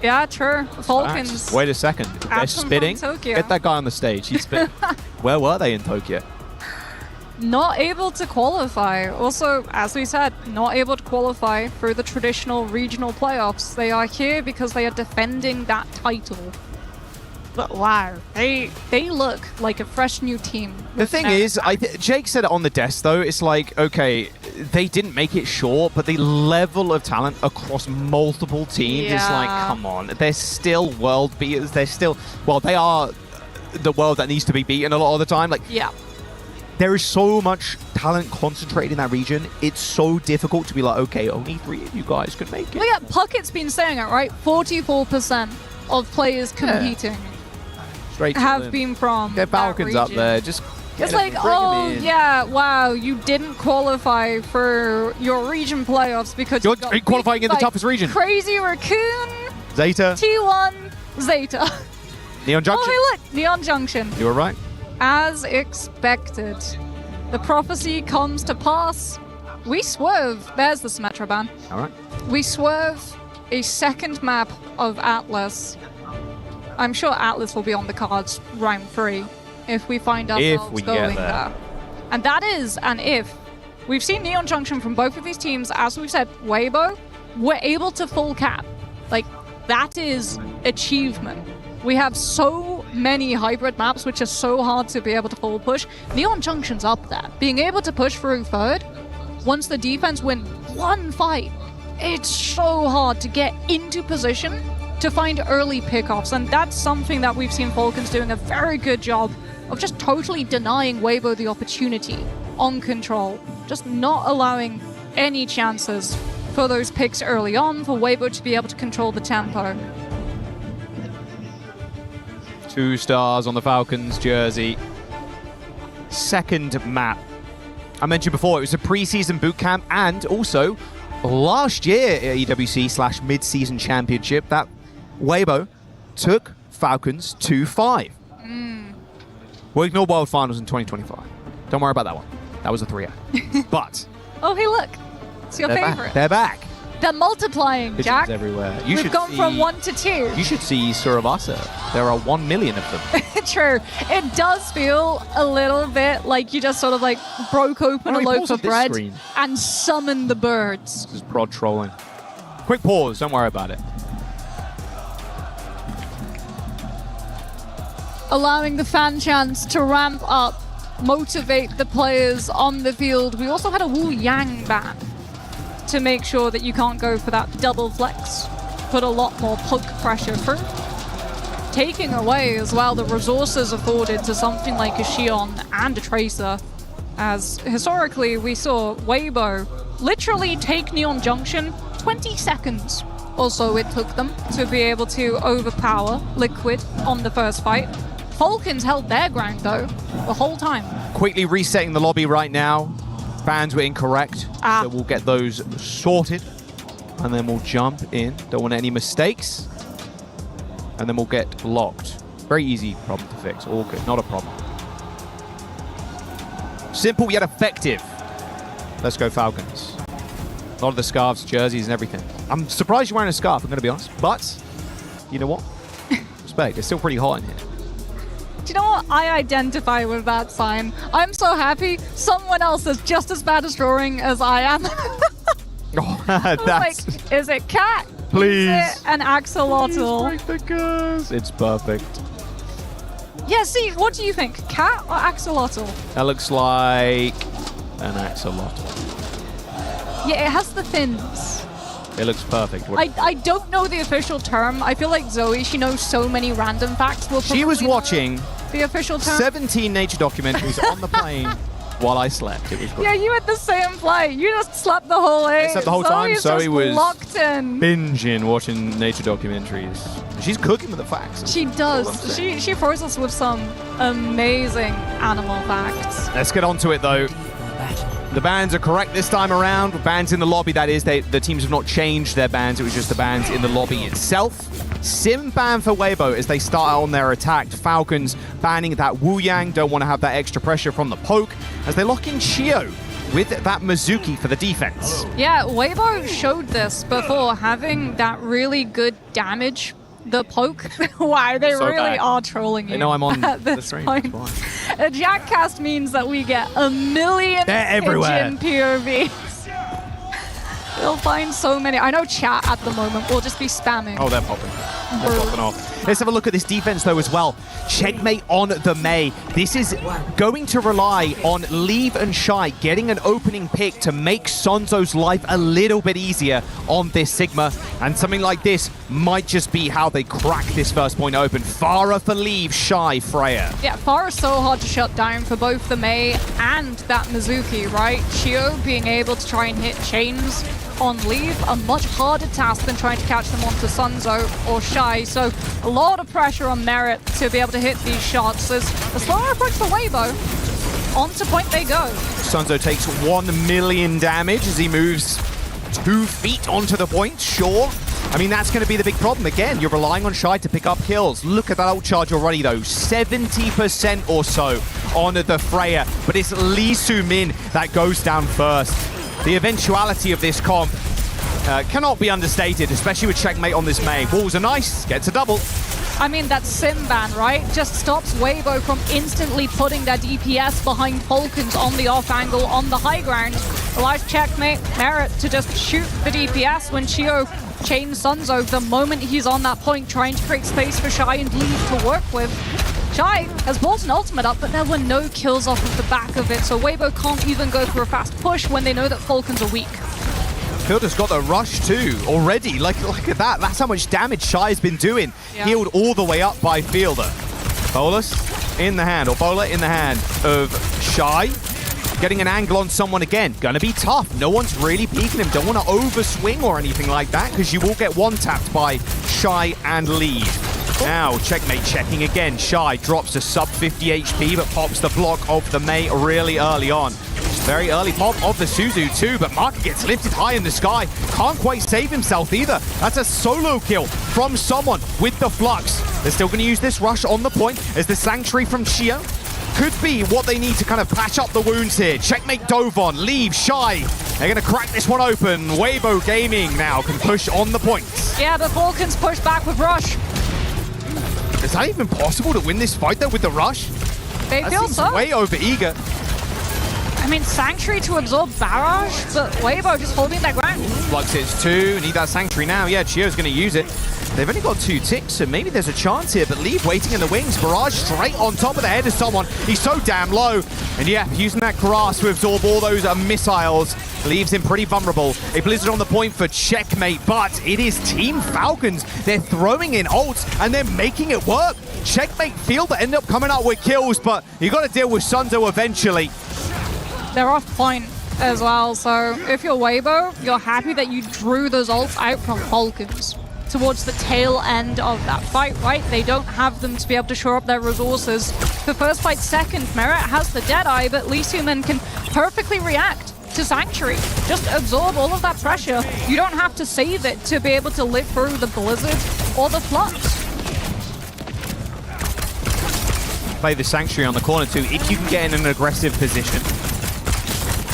Yeah, true. Falcons. Wait a second. If they're Atom from spitting, Tokyo. get that guy on the stage. He's spitting. Where were they in Tokyo? Not able to qualify. Also, as we said, not able to qualify for the traditional regional playoffs. They are here because they are defending that title. But wow, they look like a fresh new team. The thing is, Jake said it on the desk though, it's like, okay, they didn't make it short, but the level of talent across multiple teams is like, come on. They're still world beaters. They're still, well, they are the world that needs to be beaten a lot of the time. Like, yeah. There is so much talent concentrated in that region. It's so difficult to be like, okay, only 3 of you guys can make it. Well, yeah, Puckett's been saying it, right? 44% of players competing have been from Get Falcons that up there. Just it's like, oh, yeah, wow, you didn't qualify for your region playoffs because you're you got qualifying in the toughest region. Crazy Raccoon, Zeta, T1, Zeta. Neon Junction. Oh, hey, look, Neon Junction. You were right. As expected, the prophecy comes to pass. We swerve. There's the Symmetra ban. All right. We swerve a second map of Atlas. I'm sure Atlas will be on the cards round 3 if we find ourselves going there. And that is an if. We've seen Neon Junction from both of these teams. As we've said, Weibo, we're able to full cap. Like, that is achievement. We have so many hybrid maps, which are so hard to be able to full push. Neon Junction's up there. Being able to push through third, once the defense win one fight, it's so hard to get into position to find early pickoffs. And that's something that we've seen Falcons doing a very good job of just totally denying Weibo the opportunity on control. Just not allowing any chances for those picks early on, for Weibo to be able to control the tempo. 2 stars on the Falcons jersey. Second map. I mentioned before, it was a preseason boot camp, and also last year at EWC / mid-season championship, that Weibo took Falcons 2-5. We'll ignore World Finals in 2025. Don't worry about that one. That was a 3-0. But oh, hey, look. It's your favorite. They're back. They're multiplying, Pigeons Jack. everywhere. We've gone from 1 to 2. You should see Surabasa. There are 1 million of them. True. It does feel a little bit like you just sort of like broke open a loaf of bread and summoned the birds. This is prod trolling. Quick pause. Don't worry about it. Allowing the fan chants to ramp up, motivate the players on the field. We also had a Wu Yang ban to make sure that you can't go for that double flex. Put a lot more poke pressure through. Taking away as well the resources afforded to something like a Xion and a Tracer. As historically we saw Weibo literally take Neon Junction 20 seconds or so it took them to be able to overpower Liquid on the first fight. Falcons held their ground though the whole time. Quickly resetting the lobby right now. Bans were incorrect, so we'll get those sorted. And then we'll jump in. Don't want any mistakes. And then we'll get locked. Very easy problem to fix. All good, not a problem. Simple yet effective. Let's go Falcons. A lot of the scarves, jerseys, and everything. I'm surprised you're wearing a scarf, I'm going to be honest. But, you know what? Respect, it's still pretty hot in here. Do you know what? I identify with that sign. I'm so happy someone else is just as bad at drawing as I am. Oh, that's... Like, is it cat? Please. Is it an axolotl? Please break the curse. It's perfect. Yeah, see, what do you think? Cat or axolotl? That looks like an axolotl. Yeah, it has the fins. It looks perfect. I don't know the official term. I feel like Zoe, she knows so many random facts. She was watching the official term. 17 nature documentaries on the plane while I slept. It was great. Yeah, you had the same play. You just slept the whole way. I slept the whole time. Zoe was locked in. binging watching nature documentaries. She's cooking with the facts. She does. She throws us with some amazing animal facts. Let's get on to it, though. The bans are correct this time around. Bans in the lobby, that is. The teams have not changed their bans. It was just the bans in the lobby itself. Sim ban for Weibo as they start on their attack. Falcons banning that Wu Yang. Don't want to have that extra pressure from the poke as they lock in Chio with that Mizuki for the defense. Yeah, Weibo showed this before, having that really good damage. The poke. Wow, they So really bad. are trolling you. They know I'm on at the this stream. point. A Jackcast means that we get a million They're everywhere. pigeon POVs. We'll find so many. I know chat at the moment will just be spamming. Oh, they're popping. They're popping off. Let's have a look at this defense, though, as well. Checkmate on the Mei. This is going to rely on Leave and Shy getting an opening pick to make Sonzo's life a little bit easier on this Sigma. And something like this might just be how they crack this first point open. Farah for Leave, Shy, Freya. Yeah, Farah is so hard to shut down for both the Mei and that Mizuki, right? Chio being able to try and hit chains on Leave, a much harder task than trying to catch them onto Sunzo or Shy. So a lot of pressure on Merit to be able to hit these shots. As a slower approach for Weibo, onto point they go. Sunzo takes 1 million damage as he moves 2 feet onto the point, sure. I mean, that's going to be the big problem. Again, you're relying on Shy to pick up kills. Look at that ult charge already, though. 70% or so on the Freya. But it's Lee Soo-min that goes down first. The eventuality of this comp cannot be understated, especially with Checkmate on this Mei. Walls are nice, gets a double. I mean, that Sim ban, right? Just stops Weibo from instantly putting their DPS behind Falcons on the off angle on the high ground. Allows Checkmate Merit to just shoot the DPS when Chio chains Sunzo the moment he's on that point, trying to create space for Shy and Leave to work with. Shy has bought an ultimate up, but there were no kills off of the back of it, so Weibo can't even go for a fast push when they know that Falcons are weak. Fielder's got the rush too already. Like at that. That's how much damage Shy's been doing. Yeah. Healed all the way up by Fielder. Bolus in the hand, or Bola in the hand of Shy. Getting an angle on someone again. Gonna be tough. No one's really peeking him. Don't want to overswing or anything like that, because you will get one-tapped by Shy and Lead. Now, Checkmate checking again. Shy drops to sub 50 HP, but pops the block of the Mei really early on. Very early pop of the Suzu too, but Marker gets lifted high in the sky. Can't quite save himself either. That's a solo kill from someone with the Flux. They're still going to use this rush on the point as the Sanctuary from Chio could be what they need to kind of patch up the wounds here. Checkmate Dovon, Leave, Shy. They're going to crack this one open. Weibo Gaming now can push on the points. Yeah, the Falcons push back with Rush. Is that even possible to win this fight though with the rush? They That feel seems so. way over eager. I mean, Sanctuary to absorb Barrage, but Weibo just holding their ground. Flux hits 2, need that Sanctuary now. Yeah, Chio's going to use it. They've only got 2 ticks, so maybe there's a chance here, but Leave waiting in the wings. Barrage straight on top of the head of someone. He's so damn low. And yeah, using that grass to absorb all those missiles leaves him pretty vulnerable. A Blizzard on the point for Checkmate, but it is Team Falcons. They're throwing in ults, and they're making it work. Checkmate Fielder end up coming up with kills, but you got to deal with Sunzo eventually. They're off point as well, so if you're Weibo, you're happy that you drew those ults out from Falcons towards the tail end of that fight, right? They don't have them to be able to shore up their resources. The first fight second, Merit has the Deadeye, but Lee Soo-min can perfectly react to Sanctuary. Just absorb all of that pressure. You don't have to save it to be able to live through the Blizzard or the Flux. Play the Sanctuary on the corner too, if you can get in an aggressive position.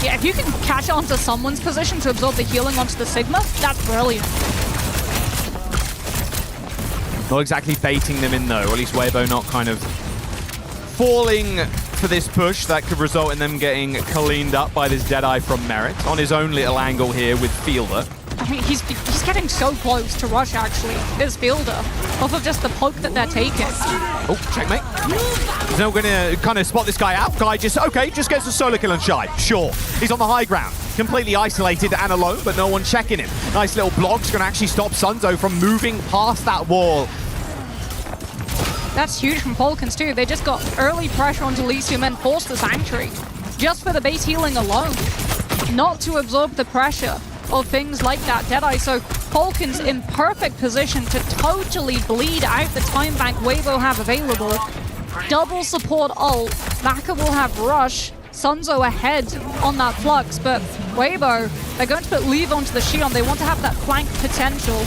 Yeah, if you can catch onto someone's position to absorb the healing onto the Sigma, that's brilliant. Not exactly baiting them in though, or at least Weibo not kind of falling for this push that could result in them getting cleaned up by this Deadeye from Merit on his own little angle here with Fielder. I mean, he's getting so close to Rush, actually, is Fielder, off of just the poke that they're taking. Oh, Checkmate. He's now going to kind of spot this guy out. Guy just gets a solo kill on Shy. Sure. He's on the high ground. Completely isolated and alone, but no one checking him. Nice little block's going to actually stop Sunzo from moving past that wall. That's huge from Falcons, too. They just got early pressure onto Lee Soo-min, forced the Sanctuary. just for the base healing alone, not to absorb the pressure of things like that Deadeye. So Falcon's in perfect position to totally bleed out the time bank Weibo have available. Double support ult, Maka will have rush, Sunzo ahead on that flux, but Weibo, they're going to put Leave onto the Shion. They want to have that flank potential.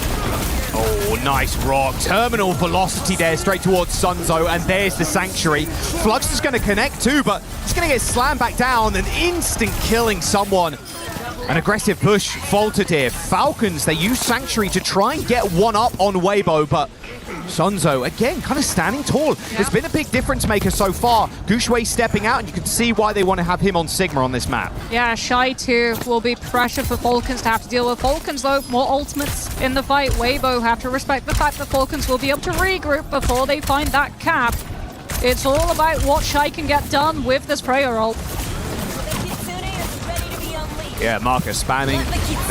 Oh, nice rock. Terminal velocity there straight towards Sunzo, and there's the Sanctuary. Flux is going to connect too, but it's going to get slammed back down and instant killing someone. An aggressive push faltered here. Falcons, they use Sanctuary to try and get one up on Weibo, but Sunzo, again, kind of standing tall. There's been a big difference maker so far. Gushue stepping out, and you can see why they want to have him on Sigma on this map. Yeah, Shy 2 will be pressure for Falcons to have to deal with. Falcons, though, more ultimates in the fight. Weibo have to respect the fact that Falcons will be able to regroup before they find that cap. It's all about what Shy can get done with this prayer ult. Yeah, Marcus spamming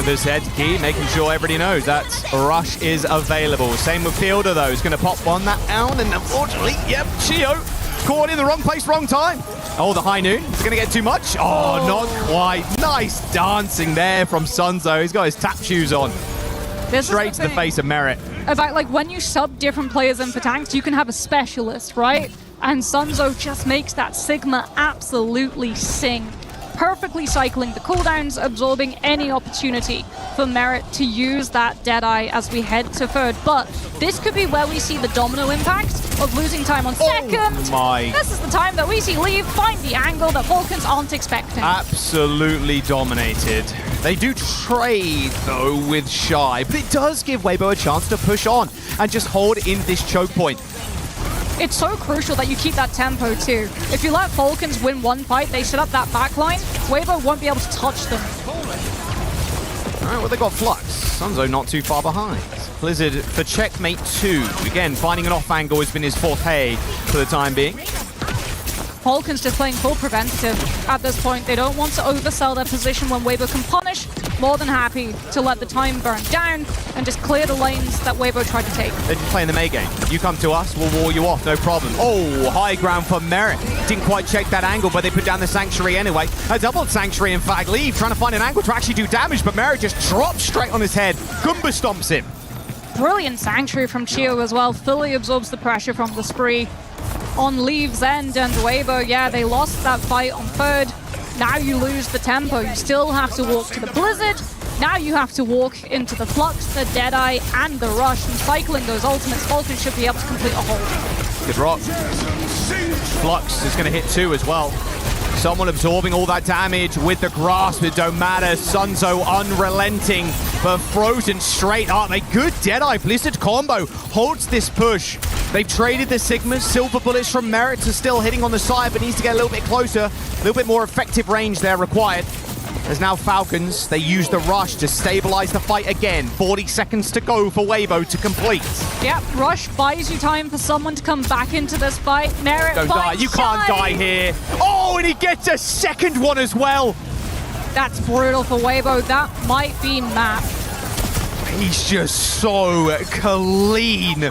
the Z key, making sure everybody knows that rush is available. Same with Fielder, though. He's going to pop one that down, and unfortunately, yep, Chio caught in the wrong place, wrong time. Oh, the high noon. It's going to get too much. Oh, not quite. Nice dancing there from Sunzo. He's got his tap shoes on. Straight to the face of Merit. About, like, when you sub different players in for tanks, you can have a specialist, right? And Sunzo just makes that Sigma absolutely sing. Perfectly cycling the cooldowns, absorbing any opportunity for Merit to use that Deadeye as we head to third. But this could be where we see the domino impact of losing time on second. This is the time that we see Leave find the angle that Falcons aren't expecting. Absolutely dominated. They do trade, though, with Shy, but it does give Weibo a chance to push on and just hold in this choke point. It's so crucial that you keep that tempo too. If you let Falcons win one fight, they set up that backline, Weibo won't be able to touch them. Alright, well, they got Flux. Sunzo not too far behind. Blizzard for checkmate 2. Again, finding an off angle has been his forte for the time being. Falcons just playing full preventative at this point. They don't want to oversell their position when Weibo can punish. More than happy to let the time burn down and just clear the lanes that Weibo tried to take. They're just playing the May game. You come to us, we'll wall you off, no problem. Oh, high ground for Merit. Didn't quite check that angle, but they put down the Sanctuary anyway. A doubled Sanctuary, in fact. Leave trying to find an angle to actually do damage, but Merit just drops straight on his head. Goomba stomps him. Brilliant Sanctuary from Chio as well. Fully absorbs the pressure from the spree on Leave's end, and Weibo, yeah, they lost that fight on third. Now you lose the tempo. You still have to walk to the Blizzard. Now you have to walk into the Flux, the Deadeye, and the Rush, and cycling those ultimates. Falcons should be able to complete a hold. Good rock. Flux is going to hit 2 as well. Someone absorbing all that damage with the grasp. It don't matter. Sunzo unrelenting, but frozen straight up. A good Deadeye Blizzard combo holds this push. They've traded the Sigmas. Silver bullets from Merit are still hitting on the side, but needs to get a little bit closer. A little bit more effective range there required. There's now Falcons. They use the rush to stabilize the fight again. 40 seconds to go for Weibo to complete. Yep, rush buys you time for someone to come back into this fight. Merit Don't die. You can't die here. Oh, and he gets a second one as well. That's brutal for Weibo. That might be map. He's just so clean.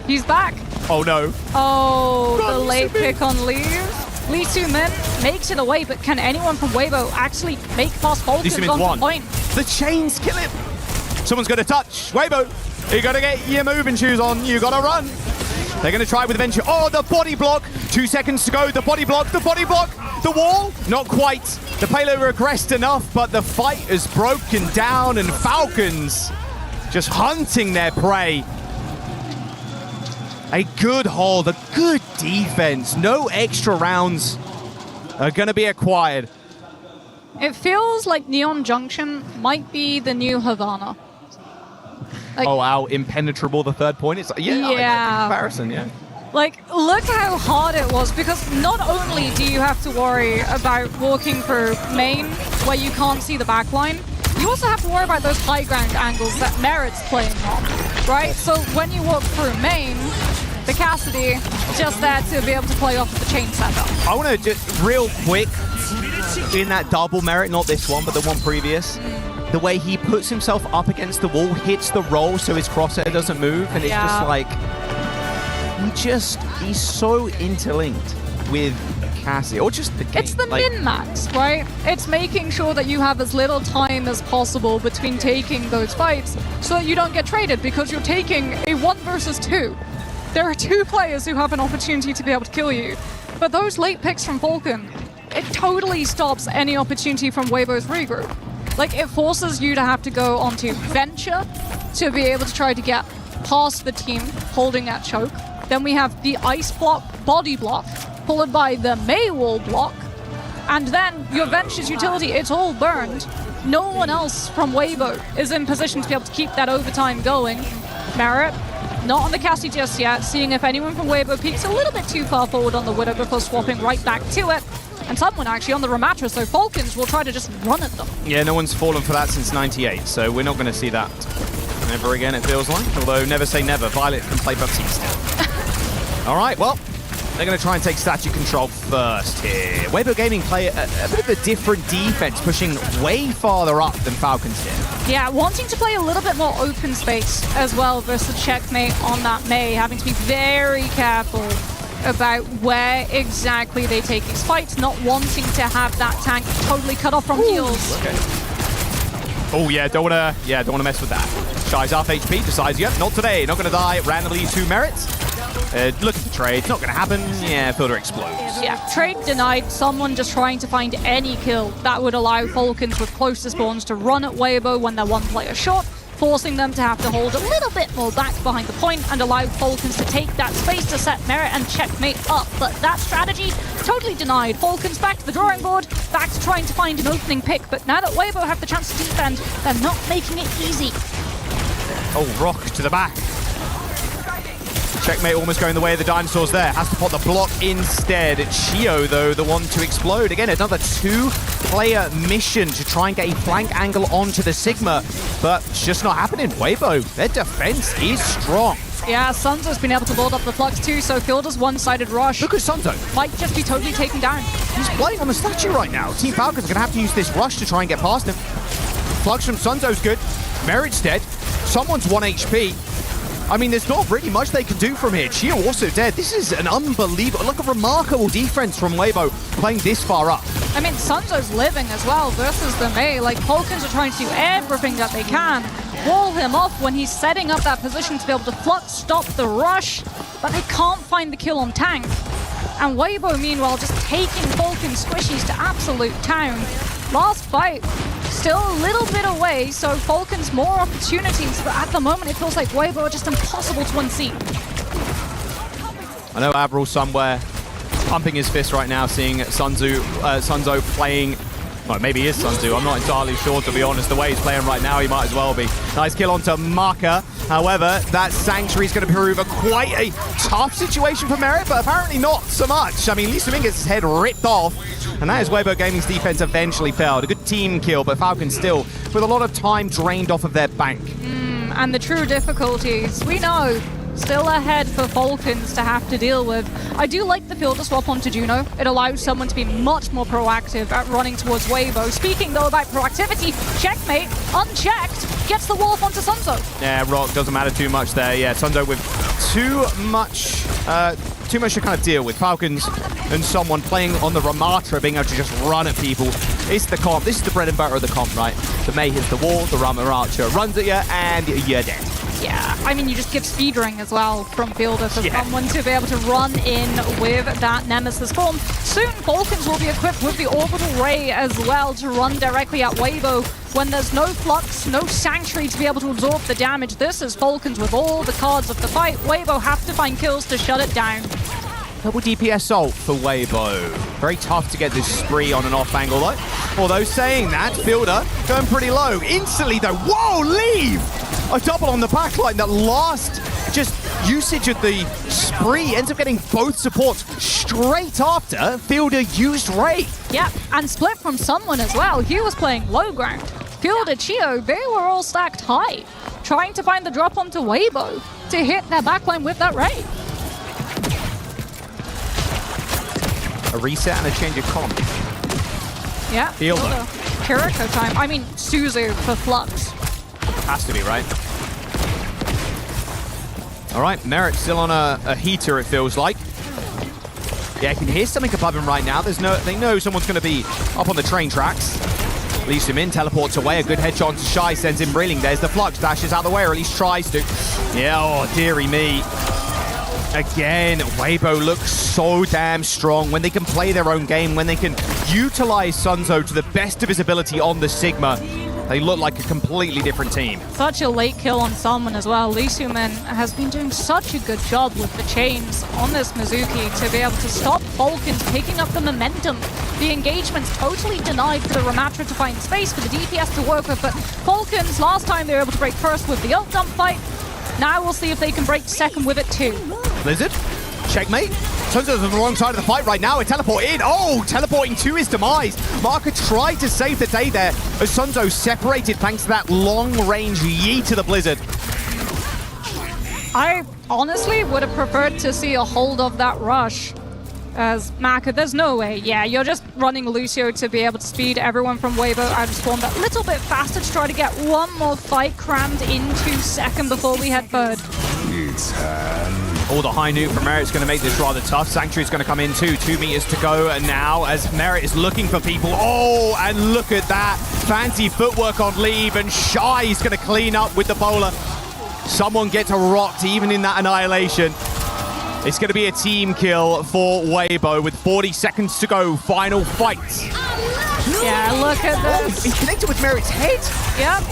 He's back. Oh, no. Oh, the late pick on Leave. Lee Soo-min makes it away, but can anyone from Weibo actually make past Falcons on the point? The chains kill him. Someone's going to touch. Weibo, you got to get your moving shoes on. You got to run. They're going to try with Venture. Oh, the body block. 2 seconds to go. The body block. The body block. The wall. Not quite. The payload regressed enough, but the fight is broken down, and Falcons just hunting their prey. A good hold, a good defense. No extra rounds are going to be acquired. It feels like Neon Junction might be the new Havana. Like, oh, wow, impenetrable, the third point. It's yeah. Comparison, yeah. Like, look how hard it was, because not only do you have to worry about walking through main where you can't see the backline, you also have to worry about those high ground angles that Merit's playing on, right? So when you walk through main, the Cassidy just there to be able to play off of the chain setup. I want to just real quick, in that double Merit, not this one, but the one previous, the way he puts himself up against the wall, hits the roll so his crosshair doesn't move, and it's just like, he's so interlinked with Cassie, or just the game. It's the min-max, right? It's making sure that you have as little time as possible between taking those fights so that you don't get traded, because you're taking a 1 versus 2. There are 2 players who have an opportunity to be able to kill you. But those late picks from Falcon, it totally stops any opportunity from Weibo's regroup. Like, it forces you to have to go onto Venture to be able to try to get past the team holding that choke. Then we have the Ice block, body block, followed by the Mei wall block. And then your Venture's utility, it's all burned. No one else from Weibo is in position to be able to keep that overtime going. Merit, not on the Cassie just yet, seeing if anyone from Weibo peeks a little bit too far forward on the Widow before swapping right back to it. And someone actually on the Ramatra, so Falcons will try to just run at them. Yeah, no one's fallen for that since 98, so we're not going to see that ever again, it feels like. Although, never say never, Violet can play Baptiste. All right, well, they're going to try and take statue control first here. Weibo Gaming play a bit of a different defense, pushing way farther up than Falcons did. Yeah, wanting to play a little bit more open space as well versus checkmate on that Mei, having to be very careful about where exactly they take these fights, not wanting to have that tank totally cut off from heals. Okay. Oh yeah, don't wanna mess with that. Shy's half HP, decides, yep, not today, not gonna die randomly to merits. Looking for trade, not gonna happen. Yeah, Fielder explodes. Yeah, trade denied. Someone just trying to find any kill that would allow Falcons with closer spawns to run at Weibo when they're 1 player short, forcing them to have to hold a little bit more back behind the point and allow Falcons to take that space to set Merit and checkmate up. But that strategy, totally denied. Falcons back to the drawing board, back to trying to find an opening pick, but now that Weibo have the chance to defend, they're not making it easy. Oh, Rock to the back. Checkmate almost going the way of the dinosaurs there. Has to pot the block instead. Chio, though, the one to explode. Again, another 2-player mission to try and get a flank angle onto the Sigma, but it's just not happening. Weibo, their defense is strong. Yeah, Sunzo's been able to build up the flux too, so Fielder's one-sided rush. Look at Sunzo. Might just be totally taken down. He's playing on the statue right now. Team Falcons are going to have to use this rush to try and get past him. Flux from Sunzo's good. Merit's dead. Someone's 1 HP. I mean, there's not really much they can do from here. Chio also dead. This is an unbelievable, like a remarkable defense from Weibo playing this far up. I mean, Sunzo's living as well versus the Mei. Like, Falcons are trying to do everything that they can. Wall him off when he's setting up that position to be able to flux stop the rush, but they can't find the kill on tank. And Weibo, meanwhile, just taking Falcon's squishies to absolute town. Last fight, still a little bit away, so Falcons more opportunities, but at the moment it feels like Weibo are just impossible to unseat. I know Avril somewhere pumping his fist right now, seeing Sunzo playing. Well, maybe he is Sunzo. I'm not entirely sure, to be honest. The way he's playing right now, he might as well be. Nice kill onto Maka. However, that Sanctuary is going to prove quite a tough situation for Merit, but apparently not so much. I mean, Lee Suming gets his head ripped off, and that is Weibo Gaming's defense eventually failed. A good team kill, but Falcons still with a lot of time drained off of their bank. And the true difficulties, we know, still ahead for Falcons to have to deal with. I do like the Fielder swap onto Juno. It allows someone to be much more proactive at running towards Weibo. Speaking though about proactivity, checkmate, unchecked, gets the wolf onto Sunzo. Yeah, Rock doesn't matter too much there. Yeah, Sunzo with too much to kind of deal with. Falcons and someone playing on the Ramatra being able to just run at people. It's the comp. This is the bread and butter of the comp, right? The Mei hits the wall, the Ramatra runs at you, and you're dead. Yeah, I mean, you just give speed ring as well from Fielder for someone to be able to run in with that Nemesis form. Soon, Falcons will be equipped with the Orbital Ray as well to run directly at Weibo when there's no Flux, no Sanctuary to be able to absorb the damage. This is Falcons with all the cards of the fight. Weibo have to find kills to shut it down. Double DPS ult for Weibo. Very tough to get this spree on an off angle though. Although saying that, Fielder going pretty low. Instantly though, whoa, leave! A double on the backline. That last just usage of the spree ends up getting both supports straight after Fielder used Ray. Yeah, and split from someone as well. He was playing low ground. Fielder, Chio, they were all stacked high, trying to find the drop onto Weibo to hit their backline with that Ray. A reset and a change of comp. Yeah, Fielder. Kiriko time. I mean, Suzu for Flux. Has to be, right? All right, Merit still on a heater, it feels like. Yeah, I can hear something above him right now. They know someone's going to be up on the train tracks. Leaves him in, teleports away. A good headshot onto Shy, sends him reeling. There's the Flux, dashes out of the way, or at least tries to. Yeah, oh, dearie me. Again, Weibo looks so damn strong when they can play their own game, when they can utilize Sunzo to the best of his ability on the Sigma. They look like a completely different team. Such a late kill on someone as well. Lee Soo-min has been doing such a good job with the chains on this Mizuki to be able to stop Falcons picking up the momentum. The engagement's totally denied for the Ramatra to find space for the DPS to work with, but Falcons, last time they were able to break first with the ult dump fight. Now we'll see if they can break second with it too. Blizzard, checkmate. Sunzo's on the wrong side of the fight right now. A teleport in. Oh, teleporting to his demise. Marker tried to save the day there as Sunzo separated thanks to that long-range yeet to the Blizzard. I honestly would have preferred to see a hold of that rush. As Maka, there's no way. Yeah, you're just running Lucio to be able to speed everyone from Weibo out of spawn that little bit faster to try to get one more fight crammed into second before we head third. Oh, the high nuke from Merit's going to make this rather tough. Sanctuary's going to come in too. 2 meters to go and now as Merit is looking for people. Oh, and look at that. Fancy footwork on Leave, and Shy's going to clean up with the bowler. Someone gets rocked even in that annihilation. It's going to be a team kill for Weibo with 40 seconds to go. Final fight. Yeah, look at this. Oh, he connected with Merit's head. Yep.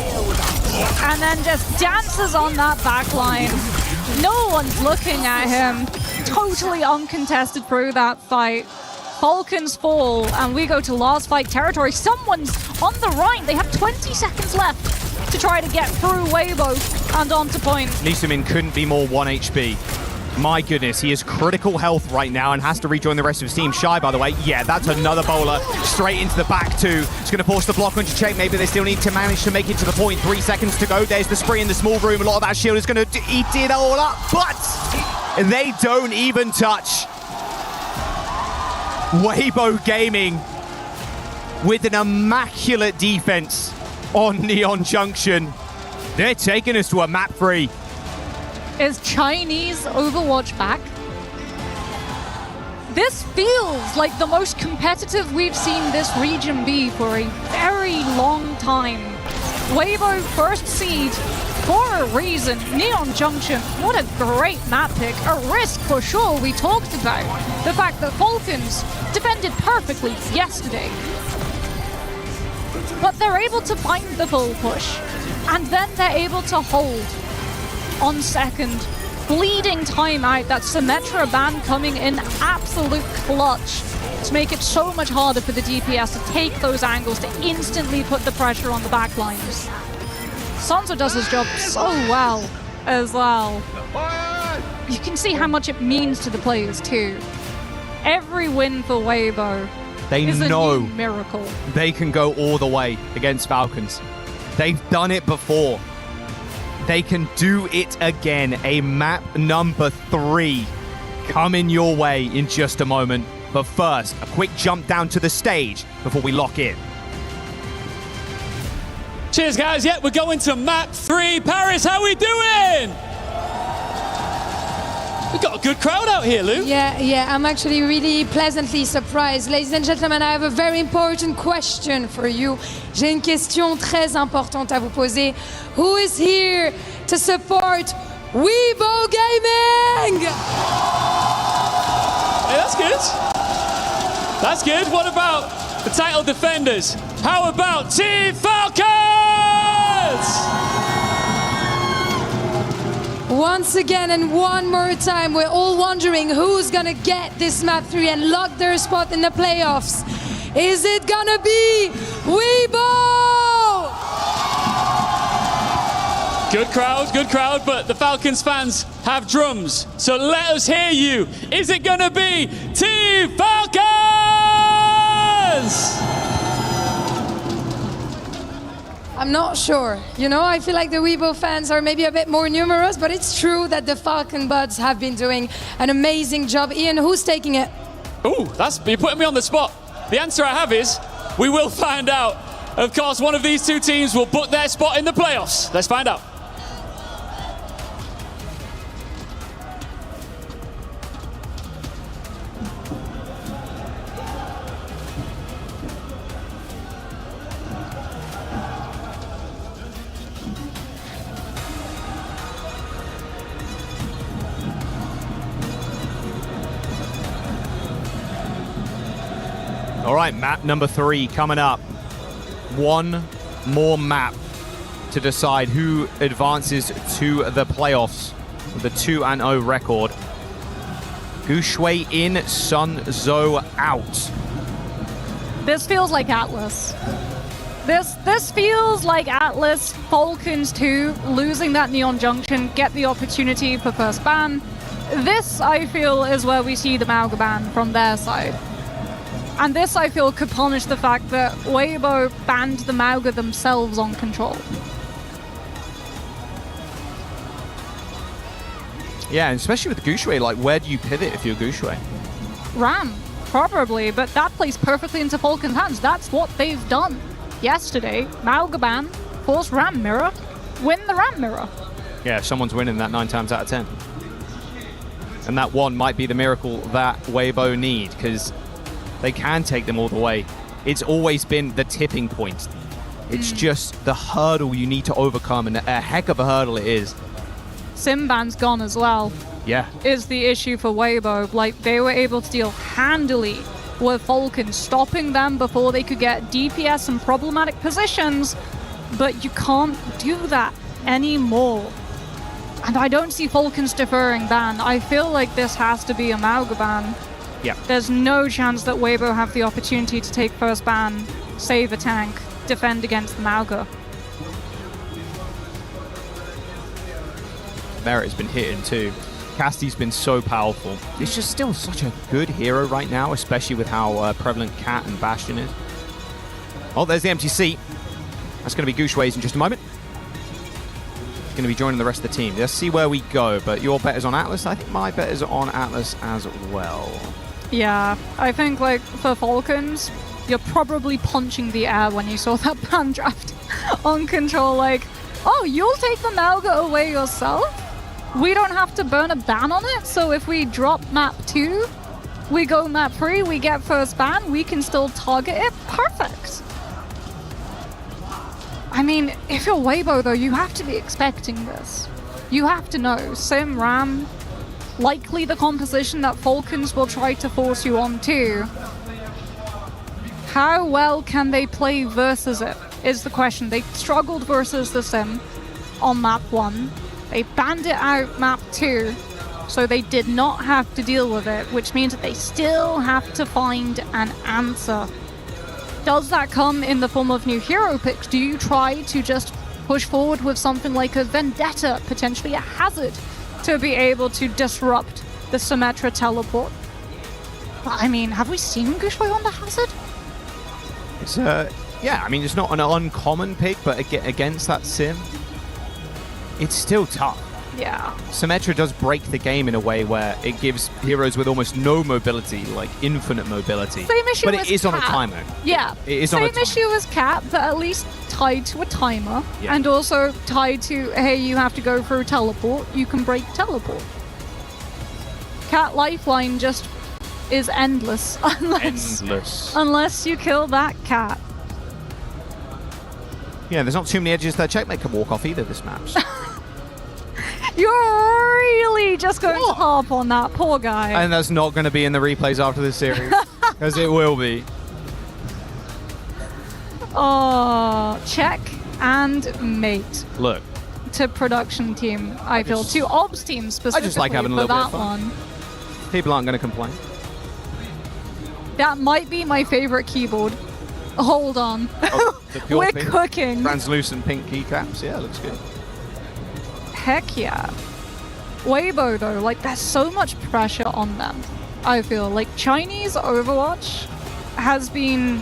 And then just dances on that back line. No one's looking at him. Totally uncontested through that fight. Falcons fall, and we go to last fight territory. Someone's on the right. They have 20 seconds left to try to get through Weibo and onto point. Lee Soo-min couldn't be more 1 HP. My goodness, he is critical health right now and has to rejoin the rest of his team. Shy, by the way, yeah, that's another bowler straight into the back too. It's going to force the block onto Check. Maybe they still need to manage to make it to the point. 3 seconds to go. There's the spree in the small room. A lot of that shield is going to eat it all up, but they don't even touch. Weibo Gaming with an immaculate defense on Neon Junction. They're taking us to a map 3. Is Chinese Overwatch back? This feels like the most competitive we've seen this region be for a very long time. Weibo first seed for a reason. Neon Junction, what a great map pick. A risk for sure we talked about. The fact that Falcons defended perfectly yesterday. But they're able to find the full push. And then they're able to hold on second. Bleeding time out, that Symmetra ban coming in absolute clutch to make it so much harder for the DPS to take those angles, to instantly put the pressure on the back lines. Sansa does his job so well as well. You can see how much it means to the players too. Every win for Weibo is a new miracle. They can go all the way against Falcons. They've done it before. They can do it again. A map number 3 coming your way in just a moment. But first, a quick jump down to the stage before we lock in. Cheers, guys. Yeah, we're going to map 3. Paris, how we doing? We've got a good crowd out here, Lou. Yeah, I'm actually really pleasantly surprised. Ladies and gentlemen, I have a very important question for you. J'ai une question très importante à vous poser. Who is here to support Weibo Gaming? Hey, that's good. That's good. What about the title defenders? How about Team Falcons? Once again and one more time, we're all wondering who's gonna get this map 3 and lock their spot in the playoffs. Is it gonna be Weibo? Good crowd, but the Falcons fans have drums, so let us hear you. Is it gonna be Team Falcons? I'm not sure. You know, I feel like the Weibo fans are maybe a bit more numerous, but it's true that the Falcon Buds have been doing an amazing job. Ian, who's taking it? Ooh, you're putting me on the spot. The answer I have is, we will find out. Of course, one of these two teams will book their spot in the playoffs. Let's find out. All right, map number 3 coming up. One more map to decide who advances to the playoffs with a 2-0 record. Gushui in, Sun Zhou out. This feels like Atlas. This feels like Atlas. Falcons 2, losing that Neon Junction, get the opportunity for first ban. This, I feel, is where we see the Mauga ban from their side. And this, I feel, could punish the fact that Weibo banned the Mauga themselves on Control. Yeah, and especially with Gushui, like, where do you pivot if you're Gushui? Ram, probably, but that plays perfectly into Falcon's hands. That's what they've done yesterday. Mauga ban, force Ram mirror, win the Ram mirror. Yeah, someone's winning that 9 times out of 10. And that one might be the miracle that Weibo need, because they can take them all the way. It's always been the tipping point. It's just the hurdle you need to overcome, and a heck of a hurdle it is. Simban's gone as well. Yeah. Is the issue for Weibo. Like, they were able to deal handily with Falcon, stopping them before they could get DPS and problematic positions, but you can't do that anymore. And I don't see Falcons deferring ban. I feel like this has to be a Mauga ban. Yeah. There's no chance that Weibo have the opportunity to take first ban, save a tank, defend against the Mauga. Merit has been hitting too. Casty's been so powerful. He's just still such a good hero right now, especially with how prevalent Cat and Bastion is. Oh, there's the empty seat. That's going to be Gushui's in just a moment. He's going to be joining the rest of the team. Let's see where we go, but your bet is on Atlas. I think my bet is on Atlas as well. Yeah, I think, like, for Falcons, you're probably punching the air when you saw that ban draft on Control. Like, oh, you'll take the Mauga away yourself? We don't have to burn a ban on it, so if we drop map 2, we go map 3, we get first ban, we can still target it. Perfect. I mean, if you're Weibo, though, you have to be expecting this. You have to know. Sim, Ram, likely the composition that Falcons will try to force you onto. How well can they play versus it, is the question. They struggled versus the Sim on map 1. They banned it out map 2, so they did not have to deal with it, which means that they still have to find an answer. Does that come in the form of new hero picks? Do you try to just push forward with something like a Vendetta, potentially a Hazard, to be able to disrupt the Symmetra teleport? But, I mean, have we seen Gushui on the Hazard? It's yeah, I mean, it's not an uncommon pick, but against that Sim, it's still tough. Yeah. Symmetra does break the game in a way where it gives heroes with almost no mobility, like infinite mobility. Same issue but as it is on a Cat. timer. Yeah. It is Same on a timer. issue as Cat, but at least tied to a timer. Yeah. And also tied to, hey, you have to go through teleport. You can break teleport. Cat lifeline just is endless. Unless you kill that Cat. Yeah, there's not too many edges that Checkmate can walk off either this map. So. You're really just going to harp on that poor guy. And that's not going to be in the replays after this series, because it will be. Oh, check and mate. Look. To production team, I feel. To ops team specifically. I just like having a for little bit of that fun. one. People aren't going to complain. That might be my favorite keyboard. Hold on. Oh, the pure We're pink, cooking. Translucent pink keycaps. Yeah, looks good. Heck yeah. Weibo, though, like, there's so much pressure on them. I feel like Chinese Overwatch has been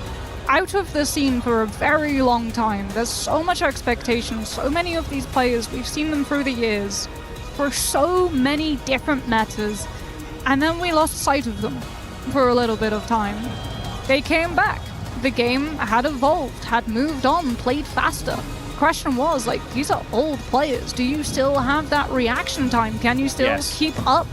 out of the scene for a very long time. There's so much expectation. So many of these players, we've seen them through the years for so many different metas. And then we lost sight of them for a little bit of time. They came back. The game had evolved, had moved on, played faster. Question was, like, these are old players. Do you still have that reaction time? Can you still keep up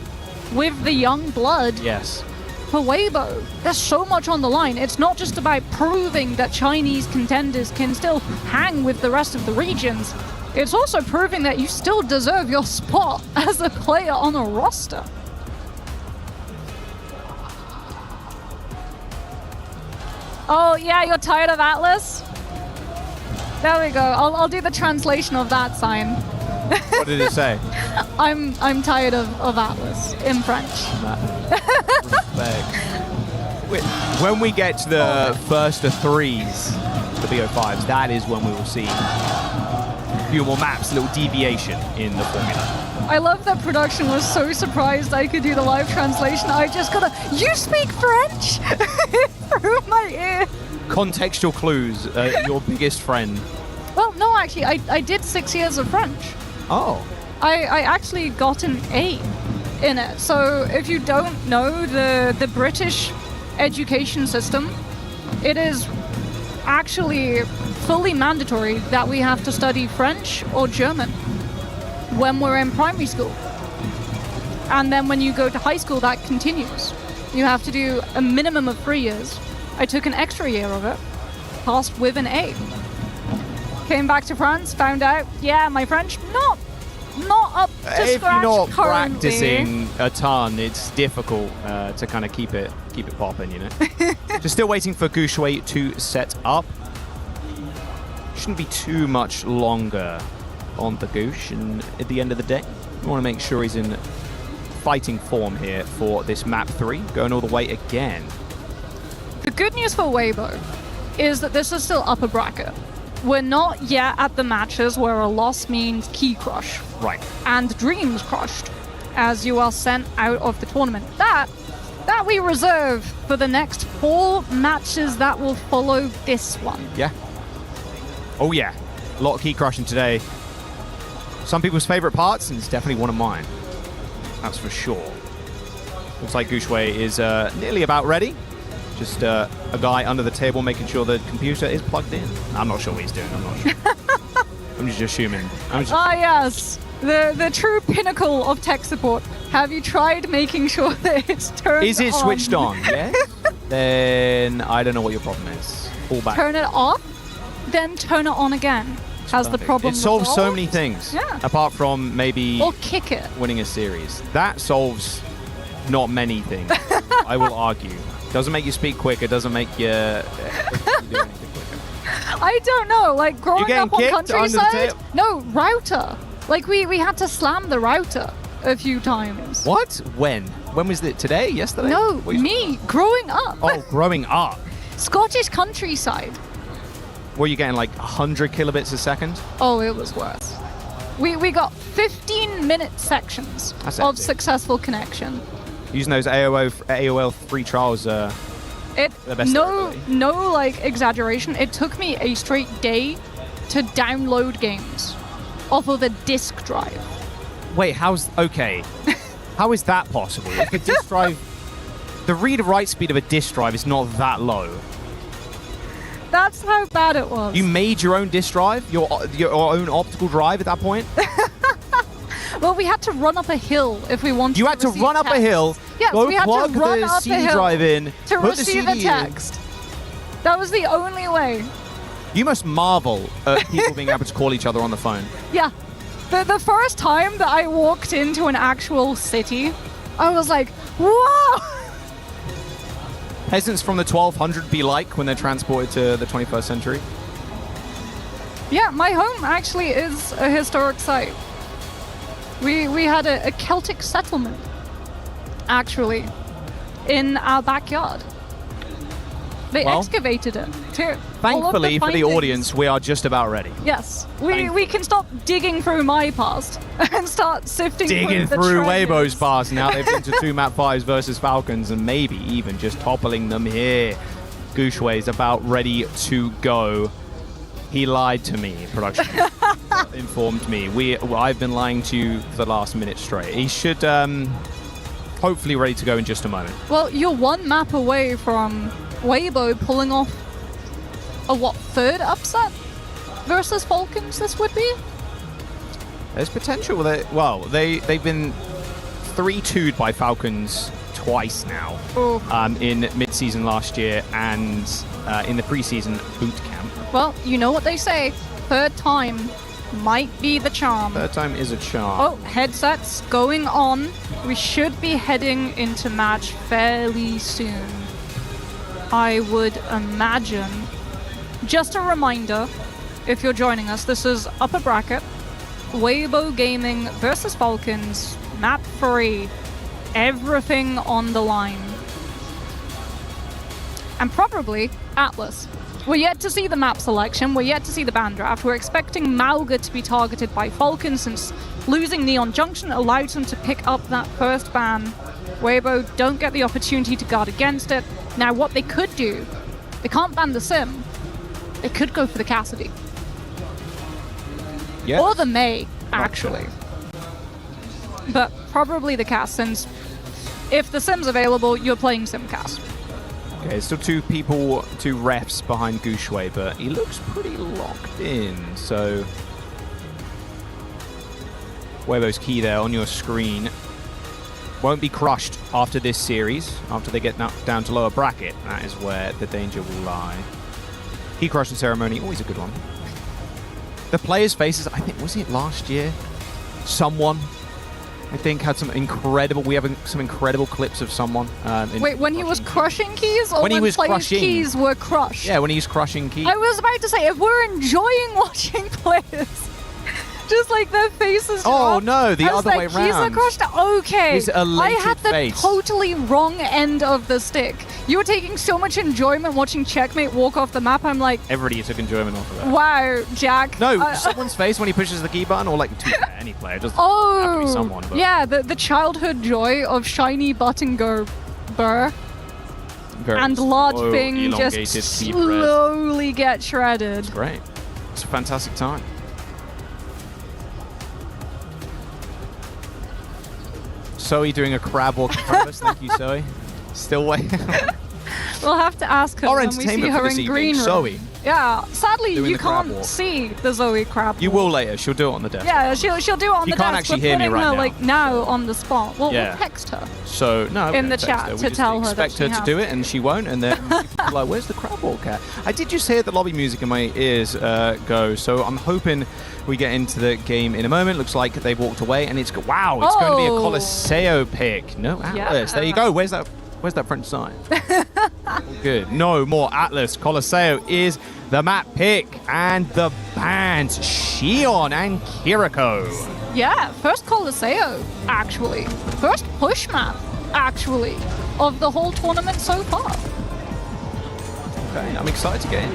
with the young blood? Yes. For Weibo, there's so much on the line. It's not just about proving that Chinese contenders can still hang with the rest of the regions. It's also proving that you still deserve your spot as a player on a roster. Oh, yeah, you're tired of Atlas? There we go. I'll do the translation of that sign. What did it say? I'm tired of Atlas in French. When we get to the first of threes, the BO5s, that is when we will see a few more maps, a little deviation in the formula. I love that production was so surprised I could do the live translation. I just got a, you speak French? Through my ear. Contextual clues, your biggest friend. Well, no, actually, I did 6 years of French. Oh. I actually got an A in it. So if you don't know the British education system, it is actually fully mandatory that we have to study French or German when we're in primary school. And then when you go to high school, that continues. You have to do a minimum of 3 years. I took an extra year of it, passed with an A. Came back to France, found out, yeah, my French, not up to scratch If you're not currently. practicing a ton, it's difficult to kind of keep it popping, you know. Just still waiting for Gouchway to set up. Shouldn't be too much longer on the Gooch, and at the end of the day, we want to make sure he's in fighting form here for this map 3, going all the way again. The good news for Weibo is that this is still upper bracket. We're not yet at the matches where a loss means key crush. Right. And dreams crushed as you are sent out of the tournament. That we reserve for the next 4 matches that will follow this one. Yeah. Oh yeah. A lot of key crushing today. Some people's favorite parts, and it's definitely one of mine. That's for sure. Looks like Gouchway is nearly about ready. Just a guy under the table making sure the computer is plugged in. I'm not sure what he's doing. I'm not sure. I'm just assuming. Yes. The true pinnacle of tech support. Have you tried making sure that it's turned on? Is it switched on? Yeah. Then I don't know what your problem is. Fall back. Turn it off, then turn it on again. Has the problem It solves so resolved? many things. Yeah. Apart from maybe Or kick it. winning a series. That solves not many things. I will argue. Doesn't make you speak quicker. Doesn't make you do anything quicker. I don't know. Like growing getting up on kicked under the countryside. tail? No, router. Like we had to slam the router a few times. What? When? When was it? Today? Yesterday? No, What are you- me growing up. Oh, growing up. Scottish countryside. Were you getting like 100 kilobits a second? Oh, it was worse. We got 15-minute sections That's of epic. successful connection. Using those AOL free trials. It The best no like exaggeration. It took me a straight day to download games off of a disk drive. Wait, okay. How is that possible? If a disk drive, the read-write speed of a disk drive is not that low. That's how bad it was. You made your own disk drive, your own optical drive at that point. Well, we had to run up a hill if we wanted. You had to receive run up a text. hill, Yes, go we had plug to run the up CD a hill drive in, to put the receive CD a text. That was the only way. You must marvel at people being able to call each other on the phone. Yeah. The first time that I walked into an actual city, I was like, whoa! Peasants from the 1200 be like when they're transported to the 21st century. Yeah, my home actually is a historic site. We had a Celtic settlement, actually, in our backyard. They Well, excavated it, too. Thankfully for the findings. audience, we are just about ready. Yes, we can stop digging through my past and start sifting Digging through through the treasures. Weibo's past. Now they've been to 2 map 5s versus Falcons and maybe even just toppling them here. Gouchway is about ready to go. He lied to me, production informed me. I've been lying to you for the last minute straight. He should hopefully ready to go in just a moment. Well, you're 1 map away from Weibo pulling off a 3rd upset versus Falcons this would be? There's potential. They've been 3-2'd by Falcons twice now. In mid-season last year and in the preseason boot camp. Well, you know what they say, 3rd time might be the charm. 3rd time is a charm. Oh, headsets going on. We should be heading into match fairly soon. I would imagine. Just a reminder, if you're joining us, this is upper bracket. Weibo Gaming versus Falcons, map 3. Everything on the line. And probably Atlas. We're yet to see the map selection, we're yet to see the ban draft. We're expecting Mauga to be targeted by Falcons since losing Neon Junction allowed them to pick up that first ban. Weibo don't get the opportunity to guard against it. Now what they could do, they can't ban the Sim. They could go for the Cassidy. Yes. Or the May, actually. But probably the Cass, since if the Sim's available, you're playing Sim Cass. Okay, still two refs behind Gushui, but he looks pretty locked in, so... Weibo's key there on your screen. Won't be crushed after this series, after they get knocked down to lower bracket. That is where the danger will lie. Key crushing ceremony, always a good one. The players' faces, I think, was it last year? Someone, I think, had some incredible... We have some incredible clips of someone. Wait, when he was crushing keys, or when he was players' keys were crushed? Yeah, when he was crushing keys. I was about to say, if we're enjoying watching players, just like their faces. Oh no, the other way keys are around. crushed. Okay, His elated I had the face. totally wrong end of the stick. You were taking so much enjoyment watching Checkmate walk off the map. I'm like, Everybody took enjoyment off of that. wow, Jack. No, someone's face when he pushes the key button, or like any player, doesn't have to be someone. But yeah, the childhood joy of shiny button go burr. very And large slow, thing elongated just key press. slowly get shredded. It's great. It's a fantastic time. Zoe doing a crab walk in front of us. Thank you, Zoe. Still waiting. We'll have to ask her Our when we see entertainment her for this in evening, green room. Zoe. Yeah, sadly Doing you the crab can't walk. see the Zoe crab. You will later. She'll do it on the desk. Yeah, she'll do it on You the can't desk. actually We're hear me putting right her now. like now on the spot. We'll Yeah. text her. So no, we In the don't text chat her. We to just tell her that expect her she to has do it, and she won't. And then people are like, "Where's the crab walk at?" I did just hear the lobby music in my ears go. So I'm hoping we get into the game in a moment. Looks like they've walked away, and it's going to be a Colosseo pick. No Atlas. Yeah. There you go. Where's that French sign? Good. No more Atlas. Colosseo is the map pick, and the bans Shion and Kiriko. Yeah, first Colosseo, actually. First push map, actually, of the whole tournament so far. Okay, I'm excited to get in.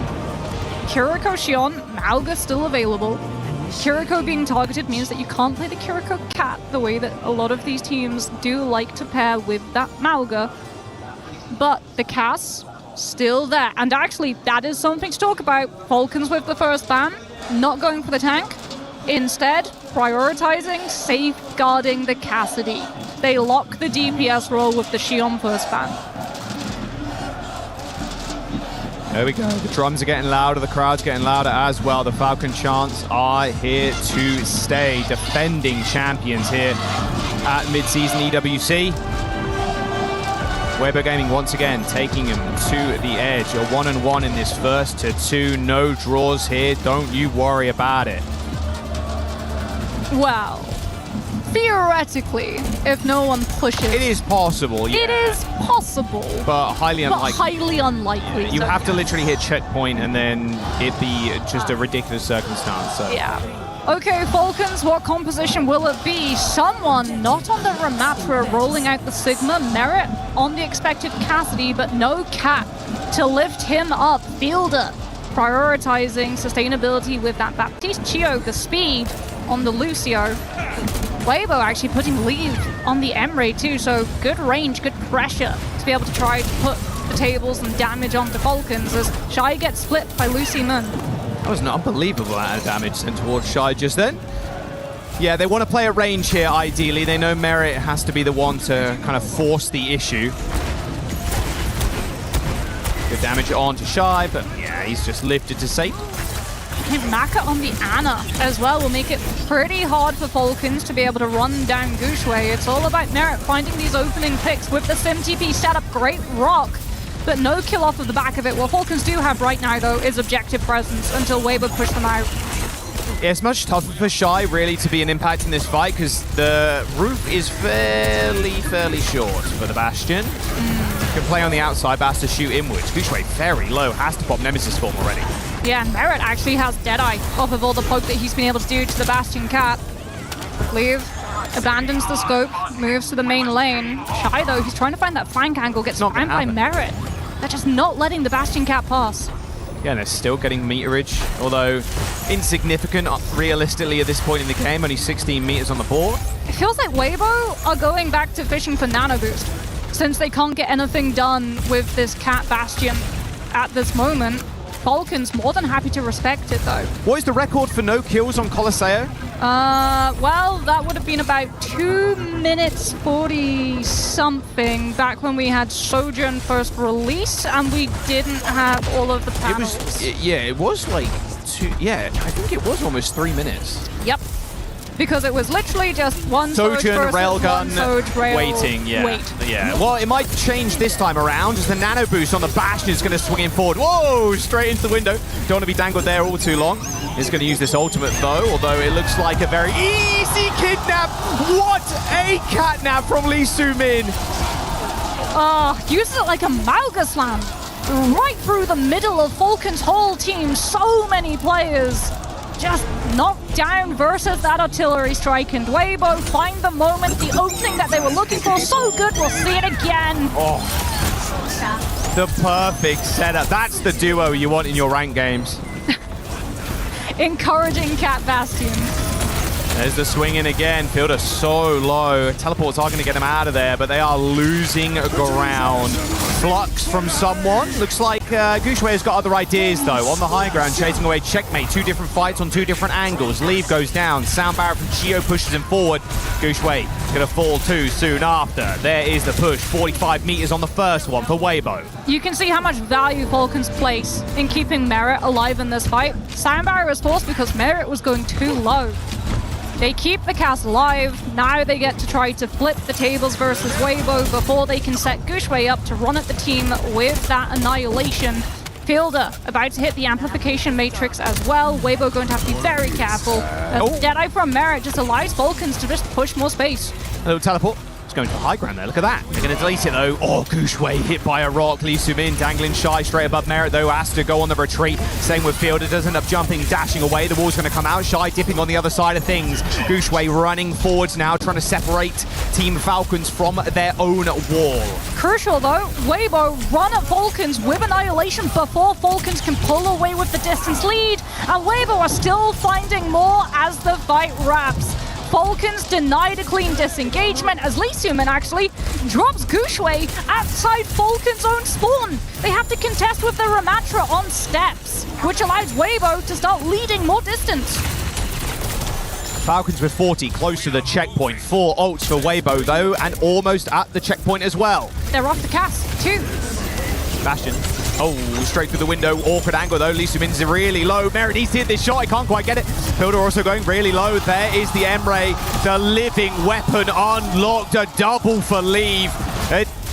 Kiriko, Shion, Mauga still available. Kiriko being targeted means that you can't play the Kiriko Cat the way that a lot of these teams do like to pair with that Mauga. But the Cass, still there. And actually, that is something to talk about. Falcons with the first ban, not going for the tank. Instead, prioritizing, safeguarding the Cassidy. They lock the DPS role with the Shion first ban. There we go. The drums are getting louder. The crowd's getting louder as well. The Falcon chants are here to stay. Defending champions here at mid-season EWC. Weibo Gaming once again taking him to the edge. A 1-1 in this first to 2. No draws here. Don't you worry about it. Well, theoretically, if no one pushes... It is possible, yeah. It is possible. But highly unlikely. But highly unlikely. You so have to literally hit checkpoint and then it be just a ridiculous circumstance. So. Yeah. Okay, Falcons, what composition will it be? Someone not on the Ramatra rolling out the Sigma. Merit on the expected Cassidy, but no Cat to lift him up. Fielder prioritizing sustainability with that Baptiste Chio, the speed on the Lucio. Weibo actually putting lead on the Emre too, so good range, good pressure to be able to try to put the tables and damage on the Falcons as Shy gets split by Lucy Moon. That was an unbelievable amount of damage sent towards Shy just then. Yeah, they want to play a range here, ideally. They know Merit has to be the one to kind of force the issue. Good damage on to Shy, but yeah, he's just lifted to safety. And Maka on the Ana as well will make it pretty hard for Falcons to be able to run down Gushui. It's all about Merit finding these opening picks with the Sim TP setup. Great rock, but no kill off of the back of it. What Falcons do have right now, though, is objective presence until Weibo push them out. Yeah, it's much tougher for Shy, really, to be an impact in this fight because the roof is fairly short for the Bastion. Can play on the outside, Bast to shoot inwards. Gushwei very low, has to pop Nemesis form already. Yeah, and Merit actually has Deadeye off of all the poke that he's been able to do to the Bastion Cat. Leave, abandons the scope, moves to the main lane. Shy though, he's trying to find that flank angle, gets found by Merit. They're just not letting the Bastion Cat pass. Yeah, and they're still getting meterage, although insignificant realistically at this point in the game, only 16 meters on the board. It feels like Weibo are going back to fishing for nano boost, since they can't get anything done with this Cat Bastion at this moment. Falcon's more than happy to respect it though. What is the record for no kills on Colosseo? Well, that would have been about 2 minutes 40 something back when we had Sojourn first release and we didn't have all of the panels. It was like I think it was almost 3 minutes. Yep. Because it was literally just one Sojourn, railgun, rail, waiting, wait. Yeah. Well, it might change this time around as the nano boost on the Bastion is going to swing in forward. Whoa, straight into the window. Don't want to be dangled there all too long. He's going to use this ultimate though, although it looks like a very easy kidnap. What a catnap from Lee Soo-min. Uses it like a Mauga Slam. Right through the middle of Falcon's whole team. So many players just knocked down versus that artillery strike, and Weibo find the moment, the opening that they were looking for. So good, we'll see it again. Oh, the perfect setup. That's the duo you want in your ranked games. Encouraging Cat Bastion. There's the swing in again. Fielder so low. Teleports are going to get him out of there, but they are losing ground. Flux from someone. Looks like Gushwei has got other ideas, though. On the high ground, chasing away Checkmate. 2 different fights on 2 different angles. Leave goes down. Sound Barrett from Geo pushes him forward. Gushwei going to fall too soon after. There is the push. 45 meters on the first one for Weibo. You can see how much value Falcons place in keeping Merit alive in this fight. Sound Barrier was forced because Merit was going too low. They keep the cast alive. Now they get to try to flip the tables versus Weibo before they can set Gushwei up to run at the team with that annihilation. Fielder about to hit the amplification matrix as well. Weibo going to have to be very careful. Deadeye from Merit just allows Falcons to just push more space. A little teleport. It's going to the high ground there. Look at that. They're going to delete it though. Oh, Gushwei hit by a rock. Lee Soo-min dangling Shy straight above Merit though. Has to go on the retreat. Same with Fielder. Does end up jumping, dashing away. The wall's going to come out. Shy dipping on the other side of things. Gushwei running forwards now, trying to separate Team Falcons from their own wall. Crucial though, Weibo run at Falcons with Annihilation before Falcons can pull away with the distance lead. And Weibo are still finding more as the fight wraps. Falcons denied a clean disengagement as Lee Soo-min actually drops Gushwei outside Falcons' own spawn. They have to contest with the Ramatra on steps, which allows Weibo to start leading more distance. Falcons with 40, close to the checkpoint. 4 ults for Weibo though, and almost at the checkpoint as well. They're off the cast, 2. Bastion. Oh, straight through the window. Awkward angle though. Lee Soo-min's really low. Merit needs to hit this shot. I can't quite get it. Fielder also going really low. There is the M-Ray. The living weapon unlocked. A double for Leave.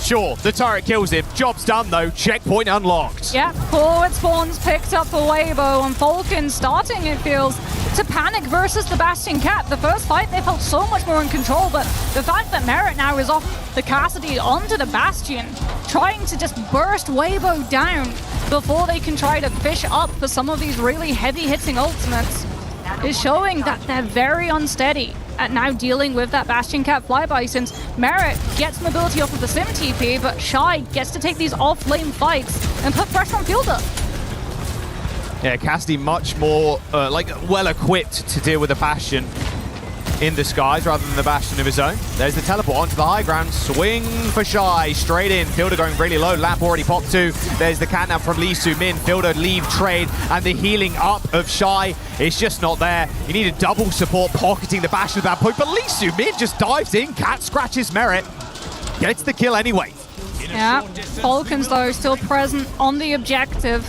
Sure, the turret kills him. Job's done though. Checkpoint unlocked. Yeah, forward spawns picked up for Weibo, and Falcon starting, it feels, to panic versus the Bastion Cat. The first fight they felt so much more in control, but the fact that Merit now is off the Cassidy onto the Bastion, trying to just burst Weibo down before they can try to fish up for some of these really heavy hitting ultimates, is showing that they're very unsteady at now dealing with that Bastion Cat flyby, since Merit gets mobility off of the Sim TP, but Shy gets to take these off-lane fights and put pressure on Fielder. Yeah, Cassidy much more well-equipped to deal with the Bastion in the skies rather than the Bastion of his own. There's the teleport onto the high ground. Swing for Shy. Straight in. Fielder going really low. Lamp already popped too. There's the catnap from Lee Soo-min. Fielder leave trade, and the healing up of Shy is just not there. You need a double support pocketing the Bastion at that point, but Lee Soo-min just dives in. Cat scratches Merit. Gets the kill anyway. Yeah, Falcons though still present on the objective.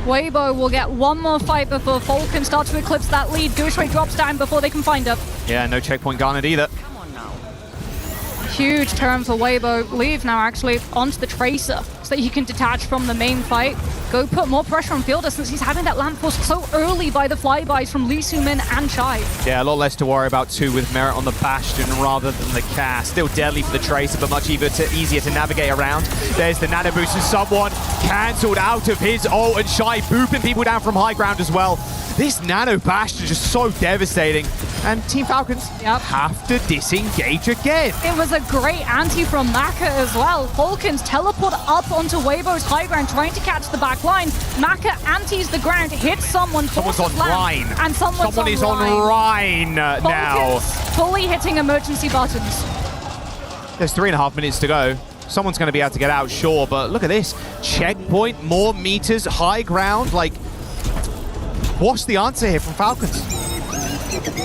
Weibo will get one more fight before Falcon starts to eclipse that lead. Gushwei drops down before they can find her. Yeah, no checkpoint garnered either. huge turn for Weibo. Leave now actually onto the Tracer so that he can detach from the main fight. Go put more pressure on Fielder since he's having that land forced so early by the flybys from Lee Soo-min and Chai. Yeah, a lot less to worry about too with Merit on the Bastion rather than the cast. Still deadly for the Tracer, but much easier to navigate around. There's the nano boost and someone cancelled out of his ult, and Chai booping people down from high ground as well. This nano Bastion is just so devastating. And Team Falcons have to disengage again. It was a great anti from Maka as well. Falcons teleport up onto Weibo's high ground, trying to catch the back line. Maka antis the ground, hits someone. Someone's on Rhine. And someone is on Rhine now. Falcons fully hitting emergency buttons. There's 3.5 minutes to go. Someone's going to be able to get out, sure, but look at this. Checkpoint, more meters, high ground. Like, what's the answer here from Falcons?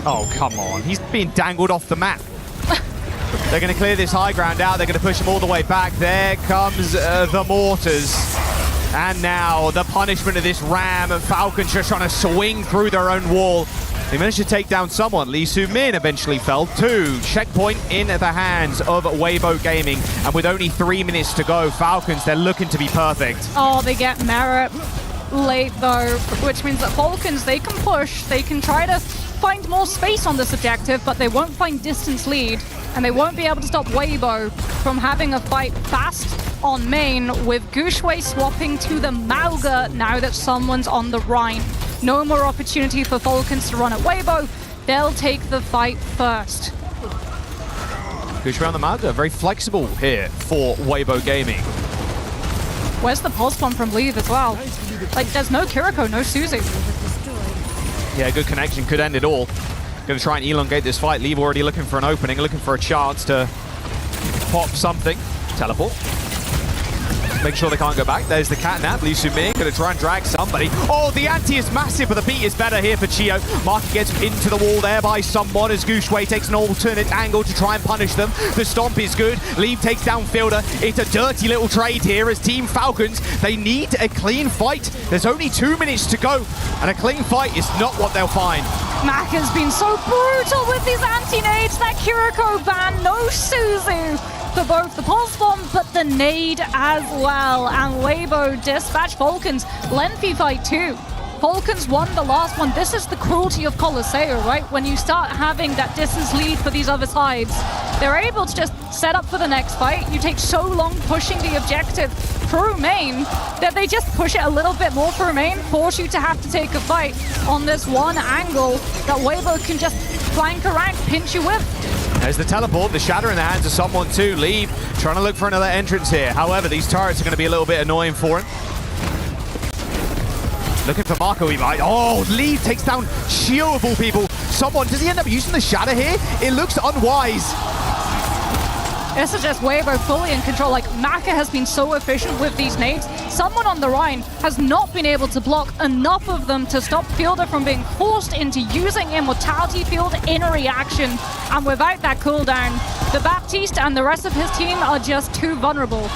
Oh, come on. He's being dangled off the map. They're going to clear this high ground out. They're going to push him all the way back. There comes the mortars. And now the punishment of this ram. Falcons just trying to swing through their own wall. They managed to take down someone. Lee Soo-min eventually fell too. Checkpoint in the hands of Weibo Gaming. And with only 3 minutes to go, Falcons, they're looking to be perfect. Oh, they get Merit late though, which means that Falcons, they can push. They can try to find more space on this objective, but they won't find distance lead. And they won't be able to stop Weibo from having a fight fast on main, with Gushwei swapping to the Mauga now that someone's on the Rhine. No more opportunity for Falcons to run at Weibo. They'll take the fight first. Gushwei on the Mauga, very flexible here for Weibo Gaming. Where's the pulse bomb from Leave as well? Like, there's no Kiriko, no Suzy. Yeah, good connection, could end it all. Going to try and elongate this fight. Leave already looking for an opening, looking for a chance to pop something. Teleport. Make sure they can't go back. There's the catnap. Lee Soo-min going to try and drag somebody. Oh, the anti is massive, but the beat is better here for Chio. Marky gets into the wall there by someone as Gushwei takes an alternate angle to try and punish them. The stomp is good. Leave takes down Fielder. It's a dirty little trade here as Team Falcons, they need a clean fight. There's only 2 minutes to go, and a clean fight is not what they'll find. Mac has been so brutal with these anti-nades. That Kiriko ban, no Suzu for both the pulse bomb, but the nade as well. And Weibo dispatch Falcons. Lengthy fight too. Falcons won the last one. This is the cruelty of Colosseo, right? When you start having that distance lead for these other sides, they're able to just set up for the next fight. You take so long pushing the objective through main that they just push it a little bit more through main, force you to have to take a fight on this one angle that Weibo can just flank around, pinch you with. There's the teleport, the shatter in the hands of someone too. Leave, trying to look for another entrance here. However, these turrets are going to be a little bit annoying for him. Looking for Marco, he might. Oh, Leave takes down Shio of all people. Someone, does he end up using the shatter here? It looks unwise. This is just Weibo fully in control. Like, Maka has been so efficient with these nades. Someone on the Rhine has not been able to block enough of them to stop Fielder from being forced into using Immortality Field in a reaction. And without that cooldown, the Baptiste and the rest of his team are just too vulnerable.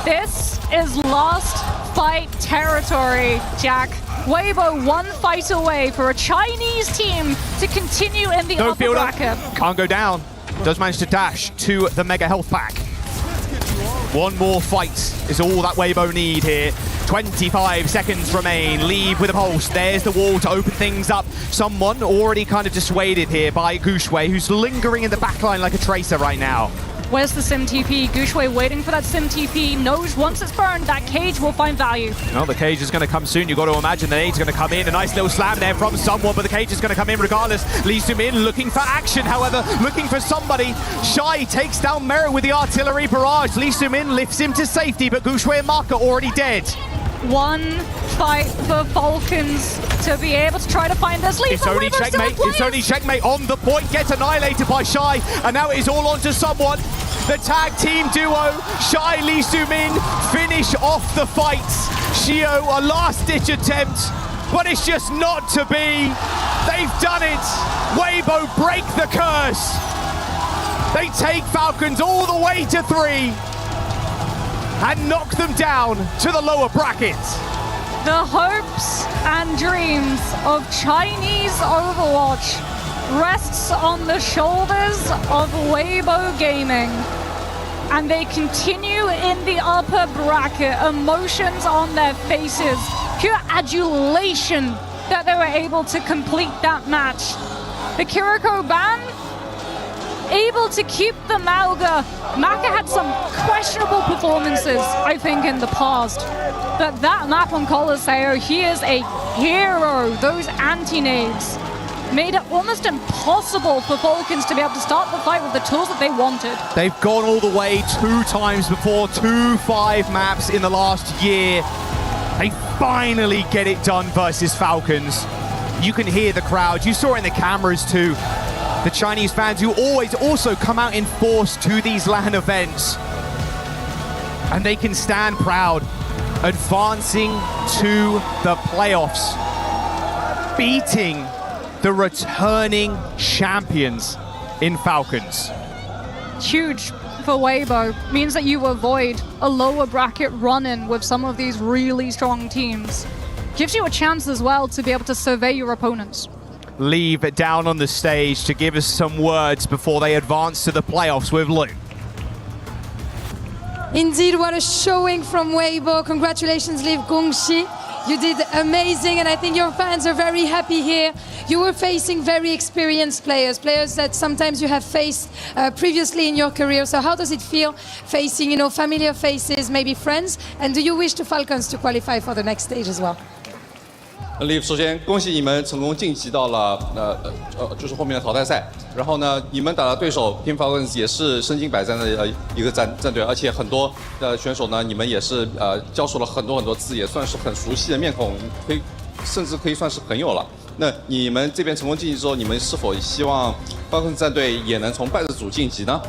This is last fight territory, Jack. Weibo one fight away for a Chinese team to continue in the upper bracket. Can't go down. Does manage to dash to the Mega Health Pack. One more fight is all that Weibo need here. 25 seconds remain. Leave with a pulse. There's the wall to open things up. Someone already kind of dissuaded here by Gushwei, who's lingering in the backline like a tracer right now. Where's the Sim TP? Gushwei waiting for that Sim TP. Knows once it's burned, that cage will find value. No, the cage is going to come soon. You've got to imagine the nade's going to come in. A nice little slam there from someone, but the cage is going to come in regardless. Lee Soo-min looking for action, however, looking for somebody. Shai takes down Merit with the artillery barrage. Lee Soo-min lifts him to safety, but Gushwei and Mark are already dead. One fight for Falcons to be able to try to find this lead. It's only checkmate. It's only checkmate on the point. Gets annihilated by Shai, and now it is all onto someone. The tag team duo, Shai, Lee Soo-min, finish off the fight. Shio, a last-ditch attempt, but it's just not to be. They've done it. Weibo break the curse. They take Falcons all the way to 3. And knock them down to the lower brackets. The hopes and dreams of Chinese Overwatch rests on the shoulders of Weibo Gaming. and they continue in the upper bracket, emotions on their faces, pure adulation that they were able to complete that match. The Kiriko ban, able to keep the Mauga. Maka had some questionable performances, I think, in the past. But that map on Colosseo, he is a hero. Those anti-nades made it almost impossible for Falcons to be able to start the fight with the tools that they wanted. They've gone all the way 2 times before, 2-5 maps in the last year. They finally get it done versus Falcons. You can hear the crowd. You saw it in the cameras too. The Chinese fans who always also come out in force to these LAN events. And they can stand proud, advancing to the playoffs, beating the returning champions in Falcons. Huge for Weibo. Means that you avoid a lower bracket run-in with some of these really strong teams. Gives you a chance as well to be able to survey your opponents. Leave it down on the stage to give us some words before they advance to the playoffs with Lu. Indeed, what a showing from Weibo. Congratulations, Liv Gongxi. You did amazing, and I think your fans are very happy here. You were facing very experienced players that sometimes you have faced previously in your career. So how does it feel facing, familiar faces, maybe friends? And do you wish to Falcons to qualify for the next stage as well? Liv， 首先恭喜你们成功晋级到了就是后面的淘汰赛。然后呢，你们打的对手 Team Falcons 也是身经百战的一个战队，而且很多的选手呢，你们也是交手了很多次，也算是很熟悉的面孔，甚至可以算是朋友了。那你们这边成功晋级之后，你们是否希望 Falcons 战队也能从败者组晋级呢？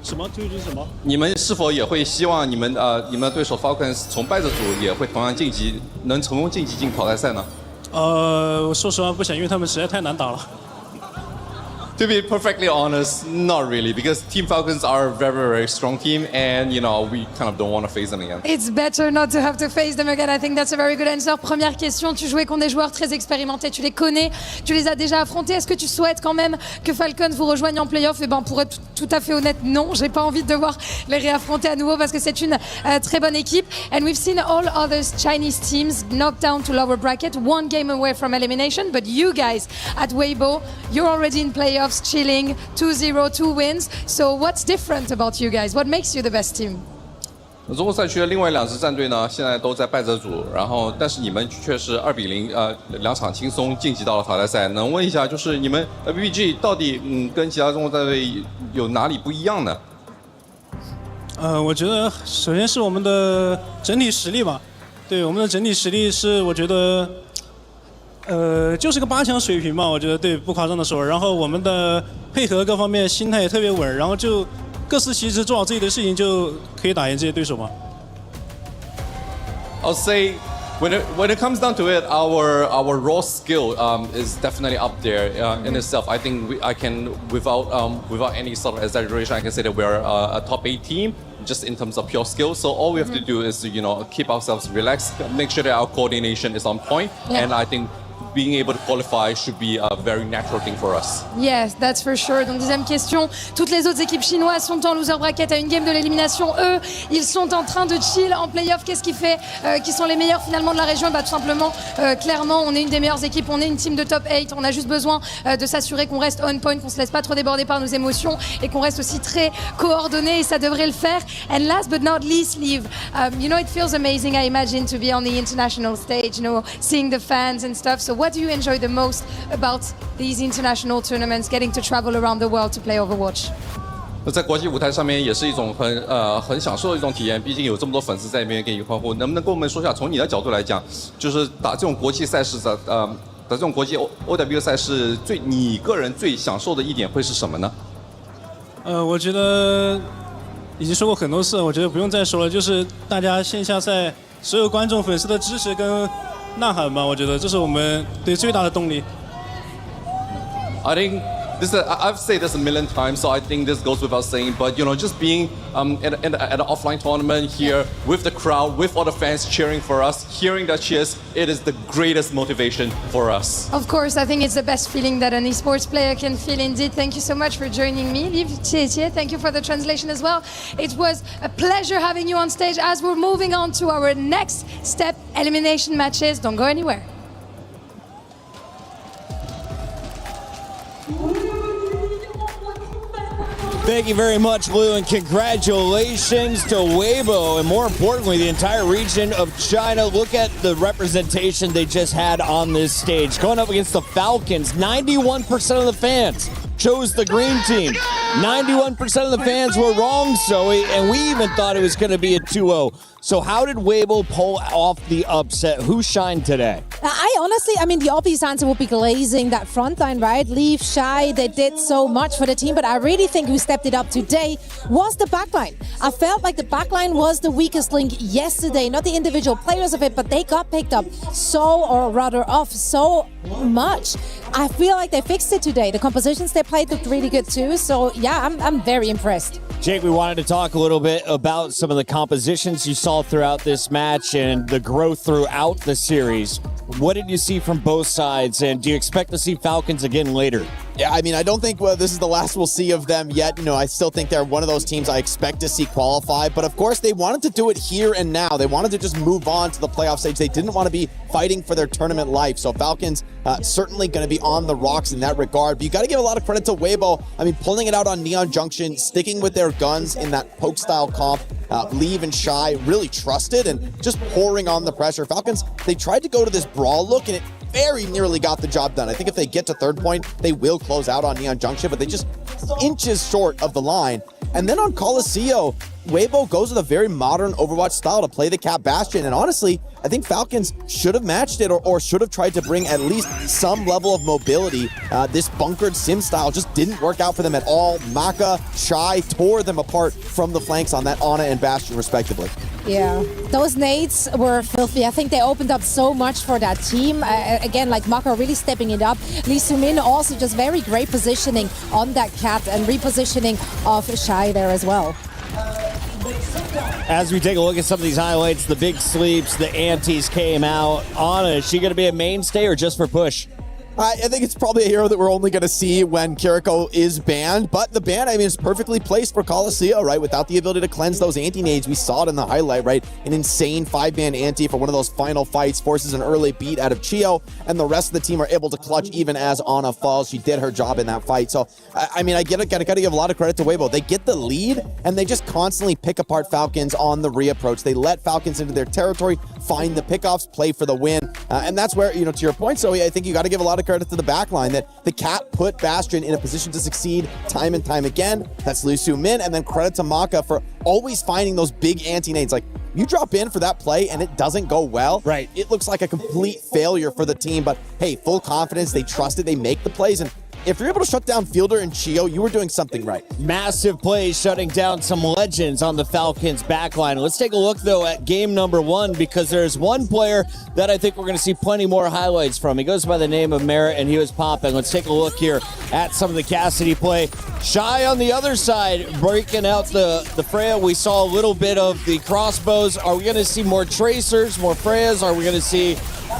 什么？究竟什么？你们是否也会希望你们的对手 Falcons 从败者组也会同样晋级，能成功晋级进淘汰赛呢？说实话不想，因为他们实在太难打了。To be perfectly honest, not really, because Team Falcons are a very strong team, and we kind of don't want to face them again. It's better not to have to face them again. I think that's a very good answer. Première question, tu jouais contre des joueurs très expérimentés, tu les connais, tu les as déjà affrontés. Est-ce que tu souhaites quand même que Falcons vous rejoignent en playoff? Et pour être tout à fait honnête, non, j'ai pas envie de devoir les réaffronter à nouveau parce que c'est une très bonne équipe. And we've seen all other Chinese teams knocked down to lower bracket, 1 game away from elimination. But you guys at Weibo, you're already in playoffs. Chilling, 2-0, 2 wins. So what's different about you guys? What makes you the best team? 中国赛区的另外2支战队呢，现在都在败者组，然后但是你们却是2比0，2场轻松晋级到了淘汰赛。能问一下，就是你们 BBG 到底跟其他中国战队有哪里不一样呢？我觉得首先是我们的整体实力吧。对，我们的整体实力是我觉得。就是个8强水平嘛，我觉得对，不夸张的说。然后我们的配合各方面心态也特别稳，然后就各司其职，做好自己的事情就可以打赢这些对手嘛。I'll say when it comes down to it, our raw skill is definitely up there in itself. I think I can without any sort of exaggeration, I can say that we're a top 8 team. Just in terms of pure skill, so all we have to do is to keep ourselves relaxed, make sure that our coordination is on point, and I think being able to qualify should be a very natural thing for us. Yes, that's for sure. Donc deuxième question, toutes les autres équipes chinoises sont en loser bracket à une game de l'élimination. Eux, ils sont en train de chill en playoff. Qu'est-ce qui fait qu'ils sont les meilleurs finalement de la région? Tout simplement, clairement, on est une des meilleures équipes, on est une team de top 8. On a juste besoin de s'assurer qu'on reste on point, qu'on se laisse pas trop déborder par nos émotions et qu'on reste aussi très coordonné, et ça devrait le faire. And last but not least, Liv, it feels amazing, I imagine, to be on the international stage, seeing the fans and stuff. So what do you enjoy the most about these international tournaments, getting to travel around the world to play Overwatch? 在国际舞台上面也是一种很享受的一种体验，毕竟有这么多粉丝在那边给你欢呼。能不能跟我们说一下，从你的角度来讲，就是打这种国际赛事的打这种国际 OW 赛事，你个人最享受的一点会是什么呢？我觉得已经说过很多次，我觉得不用再说了，就是大家线下赛所有观众粉丝的支持跟呐喊吧，我觉得这是我们对最大的动力。I think I've said this a million times, so I think this goes without saying. But just being at an offline tournament here with the crowd, with all the fans cheering for us, hearing that cheers, it is the greatest motivation for us. Of course, I think it's the best feeling that an esports player can feel indeed. Thank you so much for joining me. Liv, thank you for the translation as well. It was a pleasure having you on stage as we're moving on to our next step, elimination matches. Don't go anywhere. Thank you very much, Lou, and congratulations to Weibo, and more importantly, the entire region of China. Look at the representation they just had on this stage. Going up against the Falcons, 91% of the fans chose the green team. 91% of the fans were wrong, Zoe, and we even thought it was going to be a 2-0. So how did Weibo pull off the upset? Who shined today? I mean, the obvious answer would be glazing that front line, right? Leave, Shy, they did so much for the team, but I really think who stepped it up today was the backline. I felt like the backline was the weakest link yesterday, not the individual players of it, but they got picked up off so much. I feel like they fixed it today. The compositions they played looked really good too, so yeah, I'm very impressed. Jake, we wanted to talk a little bit about some of the compositions you saw throughout this match and the growth throughout the series. What did you see from both sides, and do you expect to see Falcons again later? Yeah, I mean, I don't think this is the last we'll see of them yet. I still think they're one of those teams I expect to see qualify. But of course, they wanted to do it here and now. They wanted to just move on to the playoff stage. They didn't want to be fighting for their tournament life. So Falcons certainly going to be on the rocks in that regard. But you got to give a lot of credit to Weibo. I mean, pulling it out on Neon Junction, sticking with their guns in that poke style comp. Leave and Shy really trusted and just pouring on the pressure. Falcons, they tried to go to this brawl look, and it very nearly got the job done. I think if they get to third point, they will close out on Neon Junction, but they just inches short of the line. And then on Coliseum, Weibo goes with a very modern Overwatch style to play the Cap Bastion. And honestly, I think Falcons should have matched it or should have tried to bring at least some level of mobility. This bunkered sim style just didn't work out for them at all. Maka, Shy tore them apart from the flanks on that Ana and Bastion, respectively. Yeah, those nades were filthy. I think they opened up so much for that team. Again, like Maka really stepping it up. Lee Soo-min also just very great positioning on that Cat and repositioning of Shy there as well. As we take a look at some of these highlights, the big sleeps, the antes came out. Ana, is she going to be a mainstay or just for push? I think it's probably a hero that we're only going to see when Kiriko is banned, but the ban, I mean, is perfectly placed for Coliseum, right? Without the ability to cleanse those anti-nades, we saw it in the highlight, right? An insane 5-man anti for one of those final fights, forces an early beat out of Chio, and the rest of the team are able to clutch even as Ana falls. She did her job in that fight. So, I mean, I gotta give a lot of credit to Weibo. They get the lead, and they just constantly pick apart Falcons on the reapproach. They let Falcons into their territory, find the pickoffs, play for the win, and that's where, to your point, so I think you got to give a lot of credit to the backline that the Cat put Bastion in a position to succeed time and time again. That's Lee Soo-min, and then credit to Maka for always finding those big anti-nades. Like, you drop in for that play and it doesn't go well, right? It looks like a complete failure for the team, but hey, full confidence, they trust it, they make the plays, and if you're able to shut down Fielder and Chio, you were doing something right. Massive plays shutting down some legends on the Falcons backline. Let's take a look, though, at game number 1, because there's one player that I think we're going to see plenty more highlights from. He goes by the name of Merritt, and he was popping. Let's take a look here at some of the Cassidy play. Shy on the other side, breaking out the Freya. We saw a little bit of the crossbows. Are we going to see more Tracers, more Freyas? Are we going to see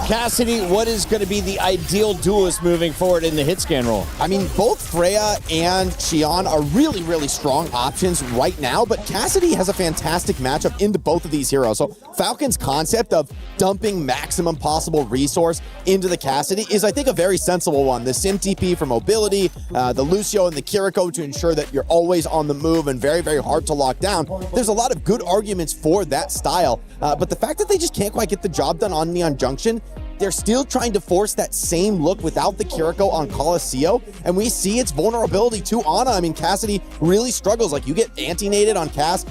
Cassidy? What is going to be the ideal duelist moving forward in the hit scan role? I mean, both Freya and Xian are really, really strong options right now, but Cassidy has a fantastic matchup into both of these heroes. So Falcon's concept of dumping maximum possible resource into the Cassidy is, I think, a very sensible one. The Sim TP for mobility, the Lucio and the Kiriko to ensure that you're always on the move and very, very hard to lock down. There's a lot of good arguments for that style, but the fact that they just can't quite get the job done on Neon Junction, they're still trying to force that same look without the Kiriko on Coliseum, and we see its vulnerability to Ana. I mean, Cassidy really struggles. Like, you get anti-nated on Cass,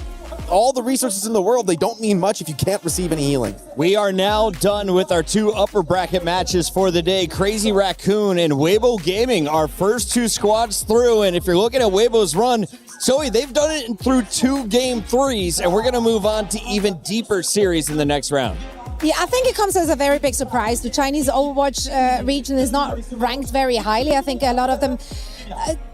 all the resources in the world, they don't mean much if you can't receive any healing. We are now done with our 2 upper bracket matches for the day. Crazy Raccoon and Weibo Gaming, our first 2 squads through, and if you're looking at Weibo's run, Zoe, they've done it through 2 game 3s, and we're going to move on to even deeper series in the next round. Yeah, I think it comes as a very big surprise. The Chinese Overwatch region is not ranked very highly. I think a lot of them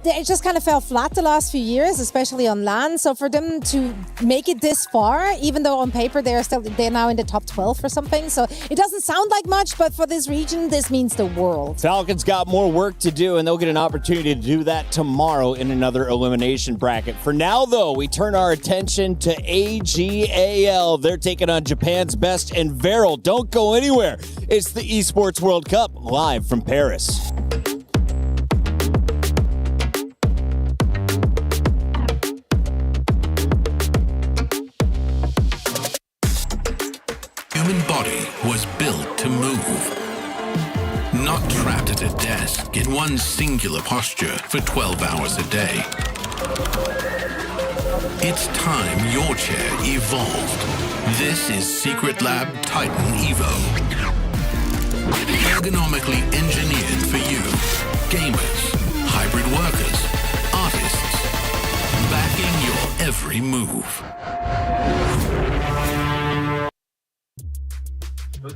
they just kind of fell flat the last few years, especially on LAN. So for them to make it this far, even though on paper they're now in the top 12 or something. So it doesn't sound like much, but for this region, this means the world. Falcons got more work to do, and they'll get an opportunity to do that tomorrow in another elimination bracket. For now, though, we turn our attention to AGAL. They're taking on Japan's best, and Veril. Don't go anywhere. It's the Esports World Cup live from Paris. Human body was built to move, not trapped at a desk in one singular posture for 12 hours a day. It's time your chair evolved. This is Secret Lab Titan Evo. Ergonomically engineered for you, gamers, hybrid workers, artists, backing your every move.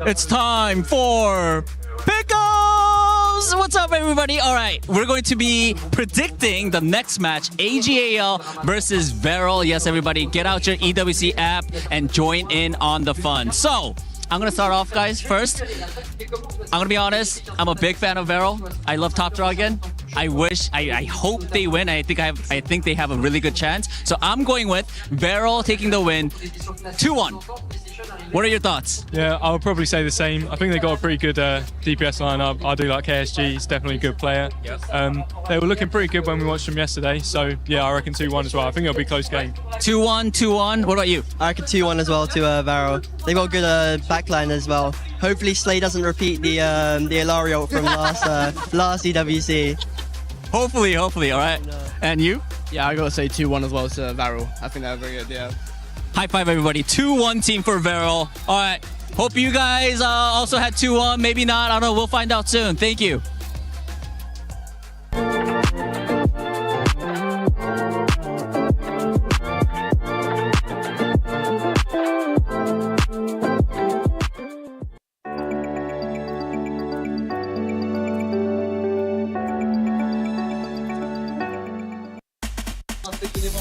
It's time for Pickles! What's up, everybody? All right, we're going to be predicting the next match, AGAL versus Veril. Yes, everybody, get out your EWC app and join in on the fun. So, I'm going to start off, guys, first. I'm going to be honest, I'm a big fan of Veril. I love Top Dragon. I hope they win. I think they have a really good chance. So I'm going with Veril taking the win 2-1. What are your thoughts? Yeah, I would probably say the same. I think they got a pretty good DPS lineup. I do like KSG. He's definitely a good player. Yes. They were looking pretty good when we watched them yesterday. So, yeah, I reckon 2-1 as well. I think it'll be a close game. 2-1. What about you? I reckon 2-1 as well to Veril. They've got a good backline as well. Hopefully Slay doesn't repeat the Ilari ult from last EWC. Hopefully, all right. And you? Yeah, I gotta say 2-1 as well to Veril. I think they're very good, yeah. High five, everybody. 2-1 team for Veril. All right. Hope you guys also had 2-1. Maybe not. I don't know. We'll find out soon. Thank you.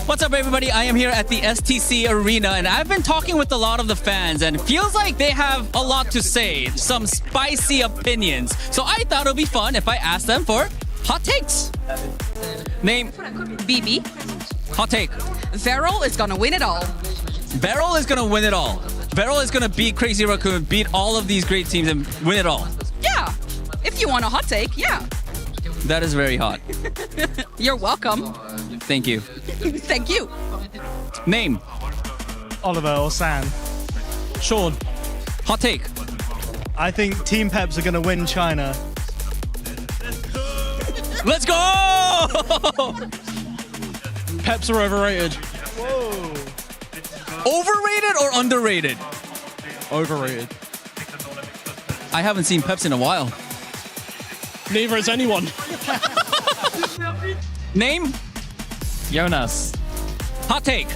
What's up, everybody? I am here at the STC Arena, and I've been talking with a lot of the fans, and it feels like they have a lot to say, some spicy opinions. So I thought it would be fun if I asked them for hot takes. Name? BB. Hot take. Veril is gonna win it all. Veril is gonna win it all. Veril is gonna beat Crazy Raccoon, beat all of these great teams, and win it all. Yeah. If you want a hot take, yeah. That is very hot. You're welcome. Thank you. Thank you. Name? Oliver or San. Sean. Hot take. I think Team Peps are going to win China. Let's go! Peps are overrated. Whoa. Overrated or underrated? Overrated. I haven't seen Peps in a while. Neither has anyone. Name? Jonas. Hot take.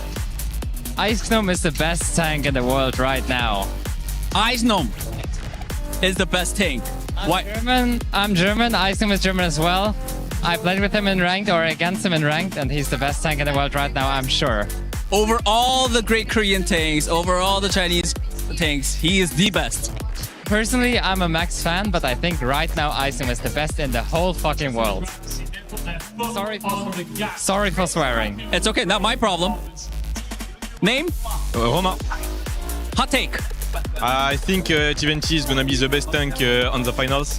Ice Gnome is the best tank in the world right now. Ice Gnome is the best tank. Why? I'm German. Ice Gnome is German as well. I played with him in ranked or against him in ranked, and he's the best tank in the world right now, I'm sure. Over all the great Korean tanks, over all the Chinese tanks, he is the best. Personally, I'm a Max fan, but I think right now Ice Gnome is the best in the whole fucking world. Sorry for swearing. It's okay, not my problem. Name? Romain. Hot take. I think TVNT is gonna be the best tank on the finals.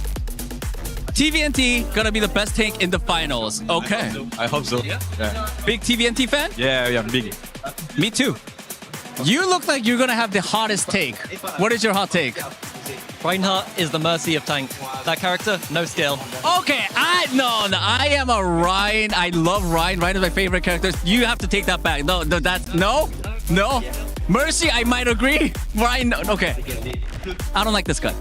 TVNT gonna be the best tank in the finals. Okay. I hope so. Yeah. Big TVNT fan? Yeah, big. Me too. You look like you're gonna have the hottest take. What is your hot take? Reinhardt is the mercy of tank. That character, no skill. Okay, I am a Ryan. I love Ryan. Ryan is my favorite character. You have to take that back. No. Mercy, I might agree. Ryan, no. Okay. I don't like this guy.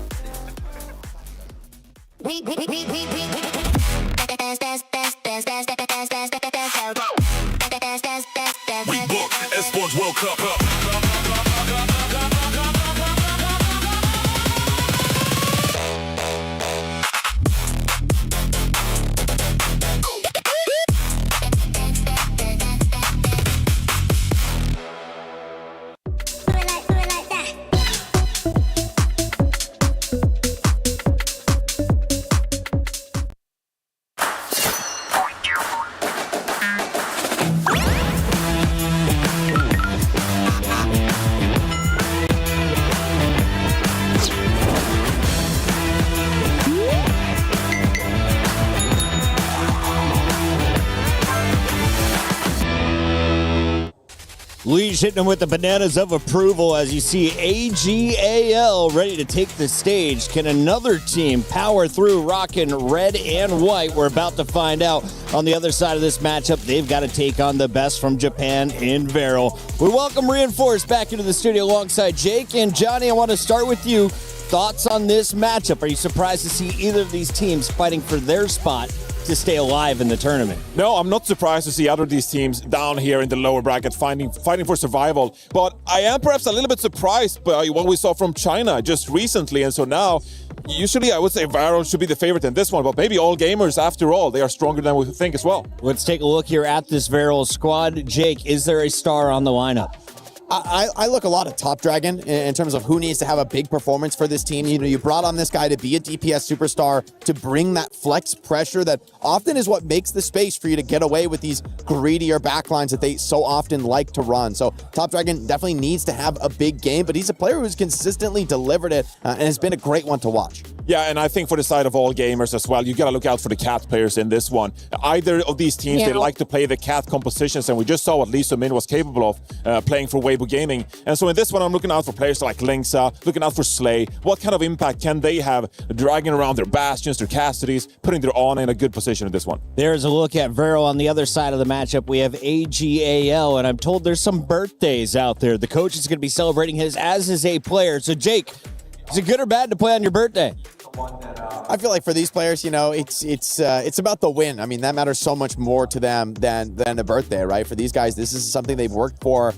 We book Esports World Cup. Lee's hitting him with the bananas of approval as you see AGAL ready to take the stage. Can another team power through rocking red and white? We're about to find out. On the other side of this matchup, they've got to take on the best from Japan in Varel. We welcome Reinforced back into the studio alongside Jake and Johnny. I want to start with you. Thoughts on this matchup? Are you surprised to see either of these teams fighting for their spot to stay alive in the tournament? No, I'm not surprised to see other of these teams down here in the lower bracket fighting for survival. But I am perhaps a little bit surprised by what we saw from China just recently. And so now, usually I would say Varel should be the favorite in this one, but maybe All Gamers, after all, they are stronger than we think as well. Let's take a look here at this Varel squad. Jake, is there a star on the lineup? I look a lot at Top Dragon in terms of who needs to have a big performance for this team. You know, you brought on this guy to be a DPS superstar, to bring that flex pressure that often is what makes the space for you to get away with these greedier backlines that they so often like to run. So Top Dragon definitely needs to have a big game, but he's a player who's consistently delivered it and has been a great one to watch. Yeah, and I think for the side of All Gamers as well, you got to look out for the cat players in this one. Either of these teams, they like to play the cat compositions, and we just saw what Lee Min was capable of playing for Weibo Gaming. And so in this one, I'm looking out for players like Lingsa, looking out for Slay. What kind of impact can they have dragging around their Bastions, their Cassidies, putting their Ana in a good position in this one? There's a look at Varel. On the other side of the matchup, we have AGAL, and I'm told there's some birthdays out there. The coach is going to be celebrating his, as is a player. So Jake, is it good or bad to play on your birthday? I feel like for these players, you know, it's about the win. I mean, that matters so much more to them than a birthday, right? For these guys, this is something they've worked for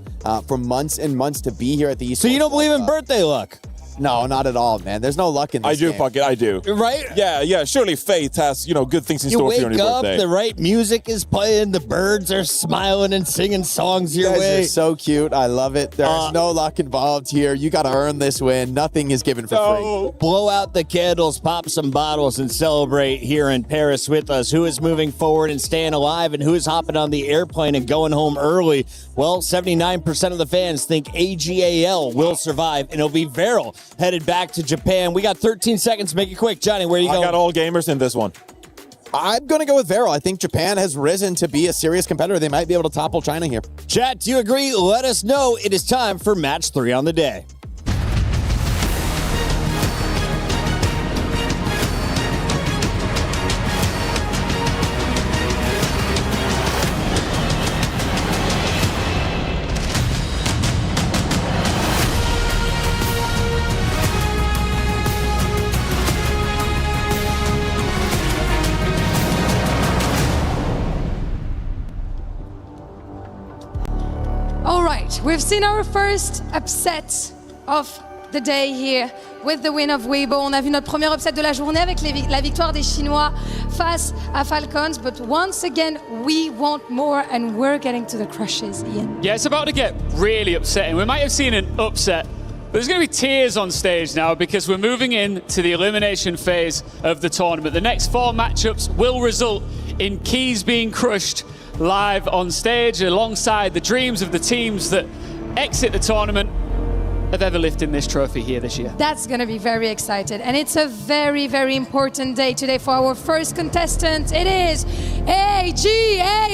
months and months to be here at the Esports. So you don't believe in birthday luck? No, not at all, man. There's no luck in this game. Puckett, I do. Right? Yeah. Surely fate has, good things in store for you on your birthday. You wake up, the right music is playing, the birds are smiling and singing songs your way. You guys are so cute. I love it. There's no luck involved here. You got to earn this win. Nothing is given for free. Blow out the candles, pop some bottles, and celebrate here in Paris with us. Who is moving forward and staying alive, and who is hopping on the airplane and going home early? Well, 79% of the fans think AGAL will survive, and it'll be Varel headed back to Japan. We got 13 seconds. Make it quick. Johnny, where are you going? I got All Gamers in this one. I'm going to go with Varel. I think Japan has risen to be a serious competitor. They might be able to topple China here. Chat, do you agree? Let us know. It is time for match 3 on the day. We've seen our first upset of the day here with the win of Weibo. On a vu notre premier upset de la journée avec la victoire des Chinois face à Falcons. But once again, we want more, and we're getting to the crushes, Ian. Yeah, it's about to get really upsetting. We might have seen an upset, but there's going to be tears on stage now because we're moving into the elimination phase of the tournament. The next 4 matchups will result in keys being crushed live on stage alongside the dreams of the teams that exit the tournament of ever lifting this trophy here this year. That's going to be very exciting. And it's a very, very important day today for our first contestant. It is AGAL!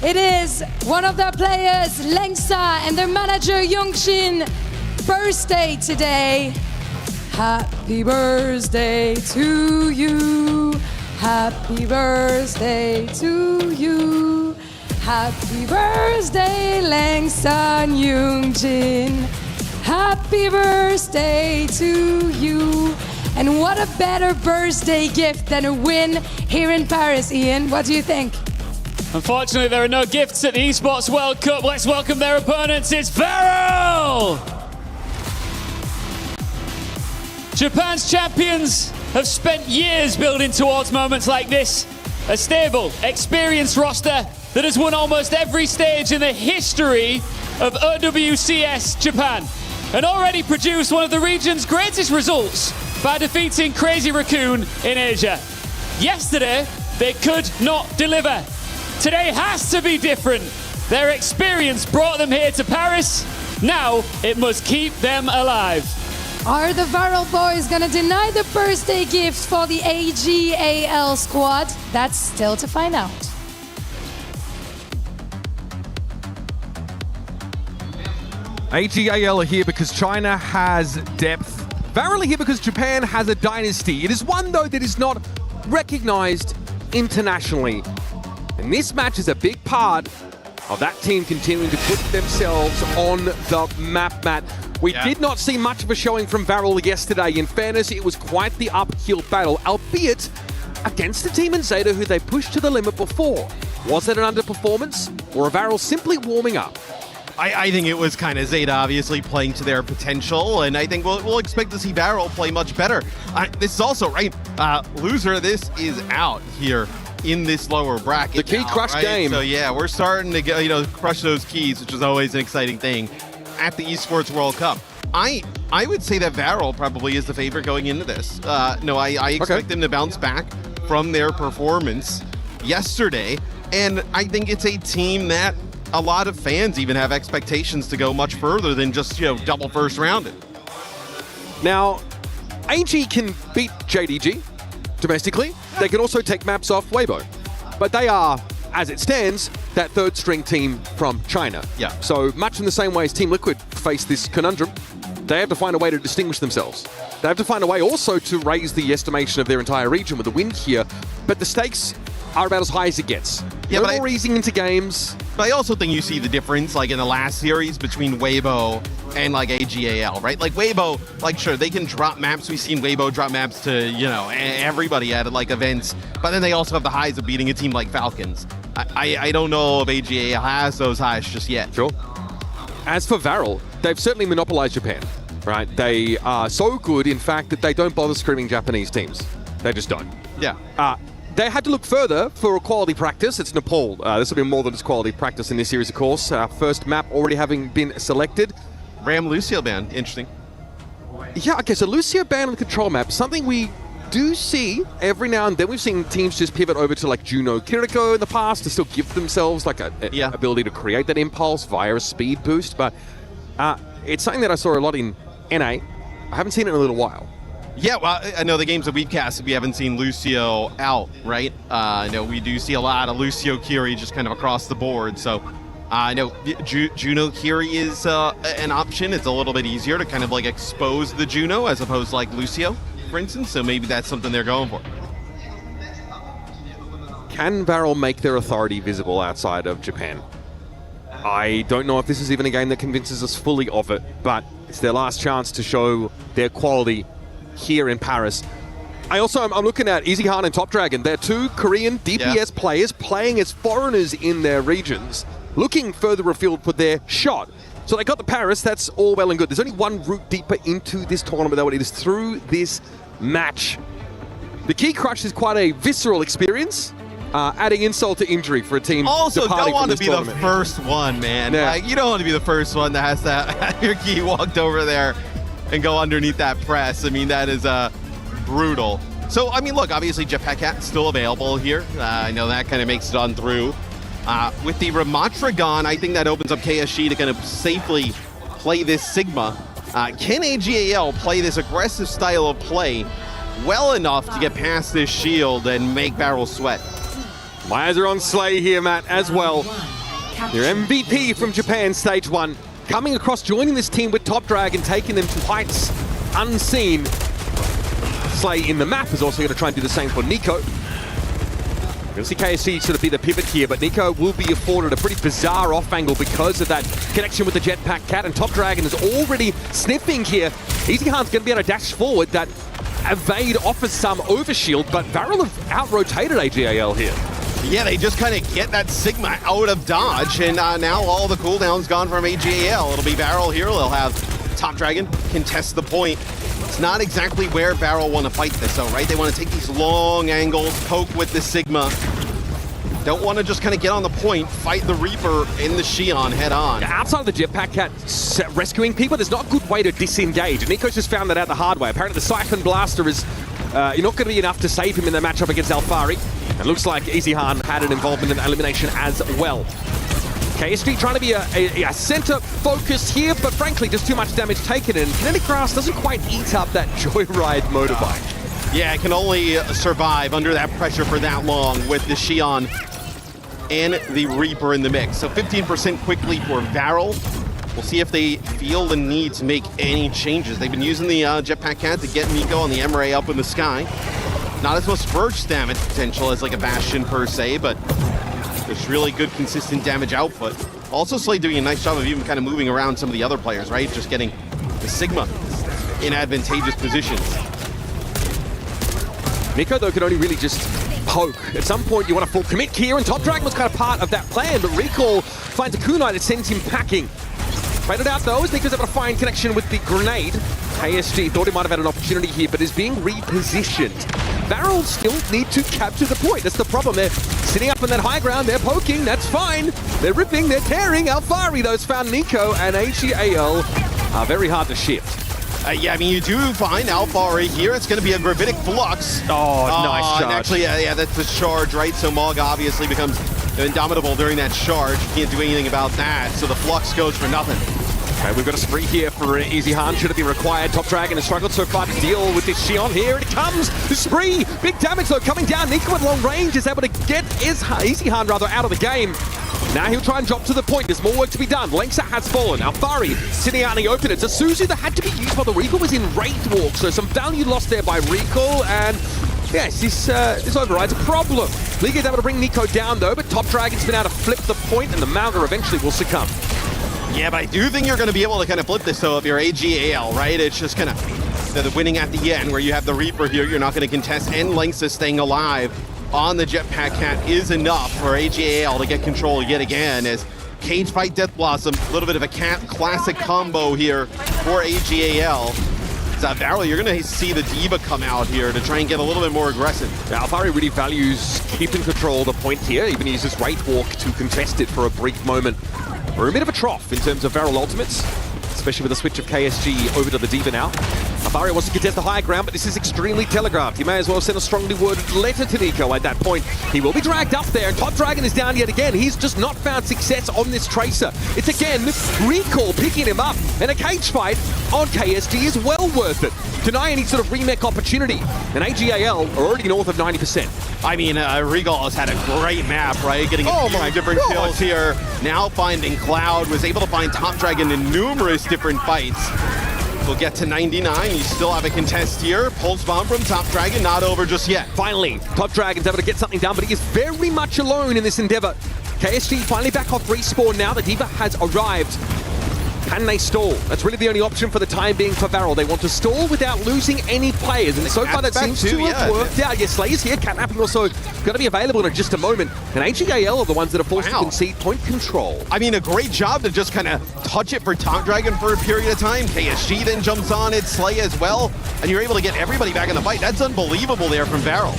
It is one of their players, Lengsa, and their manager, Yongshin, birthday today. Happy birthday to you. Happy birthday to you. Happy birthday, Lengsan Yoongjin. Happy birthday to you. And what a better birthday gift than a win here in Paris, Ian. What do you think? Unfortunately, there are no gifts at the Esports World Cup. Let's welcome their opponents. It's Varel! Japan's champions have spent years building towards moments like this. A stable, experienced roster that has won almost every stage in the history of EWCS Japan and already produced one of the region's greatest results by defeating Crazy Raccoon in Asia. Yesterday, they could not deliver. Today has to be different. Their experience brought them here to Paris. Now it must keep them alive. Are the Varel boys going to deny the birthday gift for the AGAL squad? That's still to find out. AGAL are here because China has depth. Varel are here because Japan has a dynasty. It is one, though, that is not recognized internationally. And this match is a big part of that team continuing to put themselves on the map, Matt. We did not see much of a showing from Varel yesterday. In fairness, it was quite the uphill battle, albeit against a team in Zeta who they pushed to the limit before. Was it an underperformance, or a Varel simply warming up? I think it was kind of Zeta obviously playing to their potential, and I think we'll expect to see Varel play much better. This is also, right, loser, this is out here in this lower bracket. The key crush game. So yeah, we're starting to get, crush those keys, which is always an exciting thing at the Esports World Cup. I would say that Varel probably is the favorite going into this. I expect them to bounce back from their performance yesterday, and I think it's a team that a lot of fans even have expectations to go much further than just, double first rounded. Now, AG can beat JDG domestically. They can also take maps off Weibo. But they are, as it stands, that third string team from China. Yeah. So much in the same way as Team Liquid face this conundrum, they have to find a way to distinguish themselves. They have to find a way also to raise the estimation of their entire region with a win here. But the stakes are about as high as it gets. No more easing into games. But I also think you see the difference, like in the last series, between Weibo and like AGAL, right? Like Weibo, sure, they can drop maps. We've seen Weibo drop maps to, everybody at like events. But then they also have the highs of beating a team like Falcons. I don't know if AGAL has those highs just yet. Sure. As for Varel, they've certainly monopolized Japan, right? They are so good, in fact, that they don't bother screaming Japanese teams. They just don't. Yeah. They had to look further for a quality practice. It's Nepal. This will be more than just quality practice in this series, of course. First map already having been selected. Ram Lucio ban, interesting. Yeah, okay, so Lucio ban on the control map, something we do see every now and then. We've seen teams just pivot over to like Juno Kiriko in the past to still give themselves like an ability to create that impulse via a speed boost, but it's something that I saw a lot in NA. I haven't seen it in a little while. Yeah, well, I know the games that we've cast, we haven't seen Lucio out, right? I know we do see a lot of Lucio Kiri just kind of across the board. So I know Juno Kiri is an option. It's a little bit easier to kind of like expose the Juno as opposed to like Lucio, for instance. So maybe that's something they're going for. Can Varel make their authority visible outside of Japan? I don't know if this is even a game that convinces us fully of it, but it's their last chance to show their quality here in Paris. I'm looking at EasyHeart and Top Dragon. They're two Korean DPS players playing as foreigners in their regions, looking further afield for their shot. So they got the Paris, that's all well and good. There's only one route deeper into this tournament, though, and it is through this match. The Key Crush is quite a visceral experience, adding insult to injury for a team also departing don't want from to be tournament. the first one, man. Yeah. Like, you don't want to be the first one that has to have your key walked over there and go underneath that press. I mean, that is brutal. So, I mean, look, obviously Jetpack's still available here. I know that kind of makes it on through. With the Ramatragon, I think that opens up KSG to kind of safely play this Sigma. Can AGAL play this aggressive style of play well enough to get past this shield and make Varel sweat? My eyes are on Slay here, Matt, as well. Your MVP from Japan, Stage 1. Coming across, joining this team with Top Dragon, taking them to heights unseen. Slay in the map is also going to try and do the same for Nico. We're going to see KSC sort of be the pivot here, but Nico will be afforded a pretty bizarre off angle because of that connection with the Jetpack Cat, and Top Dragon is already sniffing here. EasyHeart's going to be able to dash forward. That evade offers some overshield, but Varel have out-rotated AGAL here. Yeah, they just kind of get that Sigma out of dodge, and now all the cooldown's gone from AGAL. It'll be Varel here. They'll have Top Dragon contest the point. It's not exactly where Varel want to fight this, though, right? They want to take these long angles, poke with the Sigma. Don't want to just kind of get on the point, fight the Reaper in the Xion head on. Outside of the Jetpack Cat rescuing people, there's not a good way to disengage. Nico's just found that out the hard way. Apparently the Siphon Blaster is not going to be enough to save him in the matchup against Alfari. It looks like EasyHeart had an involvement in elimination as well. KSG trying to be a center focus here, but frankly, just too much damage taken, and Kinetic Grass doesn't quite eat up that Joyride motorbike. Yeah, it can only survive under that pressure for that long with the Xion and the Reaper in the mix. So 15% quickly for Varel. We'll see if they feel the need to make any changes. They've been using the Jetpack Cat to get Nico and the Emre up in the sky. Not as much burst damage potential as like a Bastion per se, but there's really good consistent damage output. Also Slay doing a nice job of even kind of moving around some of the other players, right? Just getting the Sigma in advantageous positions. Nico, though, can only really just poke. At some point, you want to full commit here, and Top Dragon was kind of part of that plan, but Recall finds a kunai that sends him packing. Traded out, though, as Nico's able to find connection with the grenade. KSG thought he might have had an opportunity here, but is being repositioned. Varel still need to capture the point. That's the problem. They're sitting up on that high ground. They're poking. That's fine. They're ripping. They're tearing. Alfari, though, has found Nico, and AGAL are very hard to shift. Yeah, I mean, you do find Alfari here. It's going to be a Gravitic Flux. Oh, nice charge. And actually, yeah, that's the charge, right? So Mog obviously becomes indomitable during that charge. You can't do anything about that, so the Flux goes for nothing. Okay, we've got a spree here for Easy Han. Should it be required? Top Dragon has struggled so far to deal with this Xion. Here it comes. The spree. Big damage, though, coming down. Nico at long range is able to get Easy Han rather out of the game. Now he'll try and drop to the point. There's more work to be done. Lengsa has fallen. Alfari sitting out in the open. It's a Suzu that had to be used while the Recall was in Wraith Walk. So some value lost there by Recall. And yes, this override's a problem. Liga is able to bring Nico down, though, but Top Dragon's been able to flip the point, and the Malga eventually will succumb. Yeah, but I do think you're going to be able to kind of flip this, though, if you're AGAL, right? It's just kind of the winning at the end, where you have the Reaper here. You're not going to contest, and Lengsa staying alive on the Jetpack Cat is enough for AGAL to get control yet again, as Cage Fight Death Blossom, a little bit of a Cat classic combo here for AGAL. Varel, you're going to see the D.Va come out here to try and get a little bit more aggressive. Alfari really values keeping control of the point here, even uses Wraith Walk to contest it for a brief moment. We're in a bit of a trough in terms of Varel ultimates, especially with the switch of KSG over to the D.Va now. Alfari wants to contest the high ground, but this is extremely telegraphed. He may as well send a strongly worded letter to Nico at that point. He will be dragged up there, and Top Dragon is down yet again. He's just not found success on this Tracer. It's again Recall picking him up, and a cage fight on KSG is well worth it. Deny any sort of remake opportunity, and AGAL are already north of 90%. I mean, Regal has had a great map, right? Getting a few different kills here. Now finding Cloud, was able to find Top Dragon in numerous different fights. We'll get to 99. You still have a contest here. Pulse Bomb from Top Dragon, not over just yet. Finally, Top Dragon's able to get something done, but he is very much alone in this endeavor. KSG finally back off respawn now. The D.Va has arrived. Can they stall? That's really the only option for the time being for Varel. They want to stall without losing any players, and so far that seems to have worked out. Yes, Slayer's here. Catnapping also going to be available in just a moment. And AGAL are the ones that are forced to concede point control. I mean, a great job to just kind of touch it for Top Dragon for a period of time. KSG then jumps on it, Slay as well, and you're able to get everybody back in the fight. That's unbelievable there from Varel.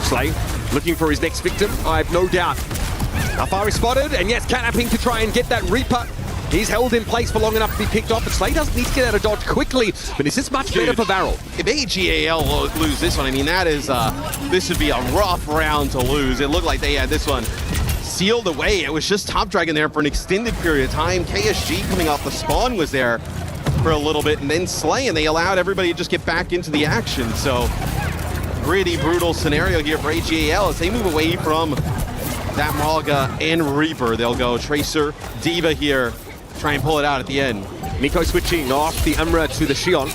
Slay looking for his next victim, I have no doubt. Alfari spotted, and yes, catnapping to try and get that Reaper. He's held in place for long enough to be picked off, but Slay doesn't need to get out of dodge quickly, but this is much better for Varel. If AGAL lose this one, I mean, that is, this would be a rough round to lose. It looked like they had this one sealed away. It was just Top Dragon there for an extended period of time. KSG coming off the spawn was there for a little bit, and then Slay, and they allowed everybody to just get back into the action. So, pretty brutal scenario here for AGAL as they move away from that Malga and Reaper. They'll go Tracer, D.Va here, try and pull it out at the end. Nico switching off the Emra to the Xion.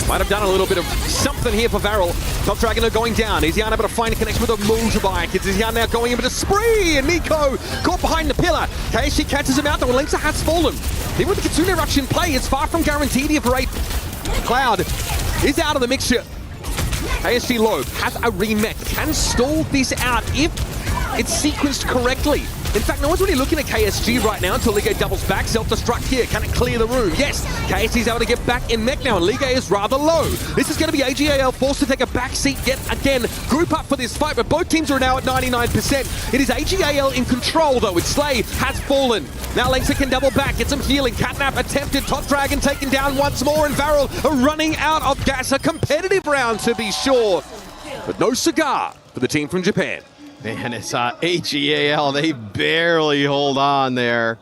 Might have done a little bit of something here for Varel. Top Dragon are going down. Is he unable to find a connection with a motorbike? Is he now going into spree? And Nico caught behind the pillar. KSG catches him out, though. Lengsa has fallen. Even with the Kitsune Rush in play, it's far from guaranteed here for 8. Cloud is out of the mixture. KSG low has a remake. Can stall this out if it's sequenced correctly. In fact, no one's really looking at KSG right now until Liga doubles back. Self-destruct here. Can it clear the room? Yes. KSG's able to get back in mech now, and Liga is rather low. This is going to be AGAL forced to take a back seat yet again. Group up for this fight, but both teams are now at 99%. It is AGAL in control, though, with Slay has fallen. Now Lengsa can double back, get some healing. Catnap attempted. Top Dragon taken down once more, and Varel are running out of gas. A competitive round, to be sure, but no cigar for the team from Japan. Man, it's AGAL. They barely hold on there.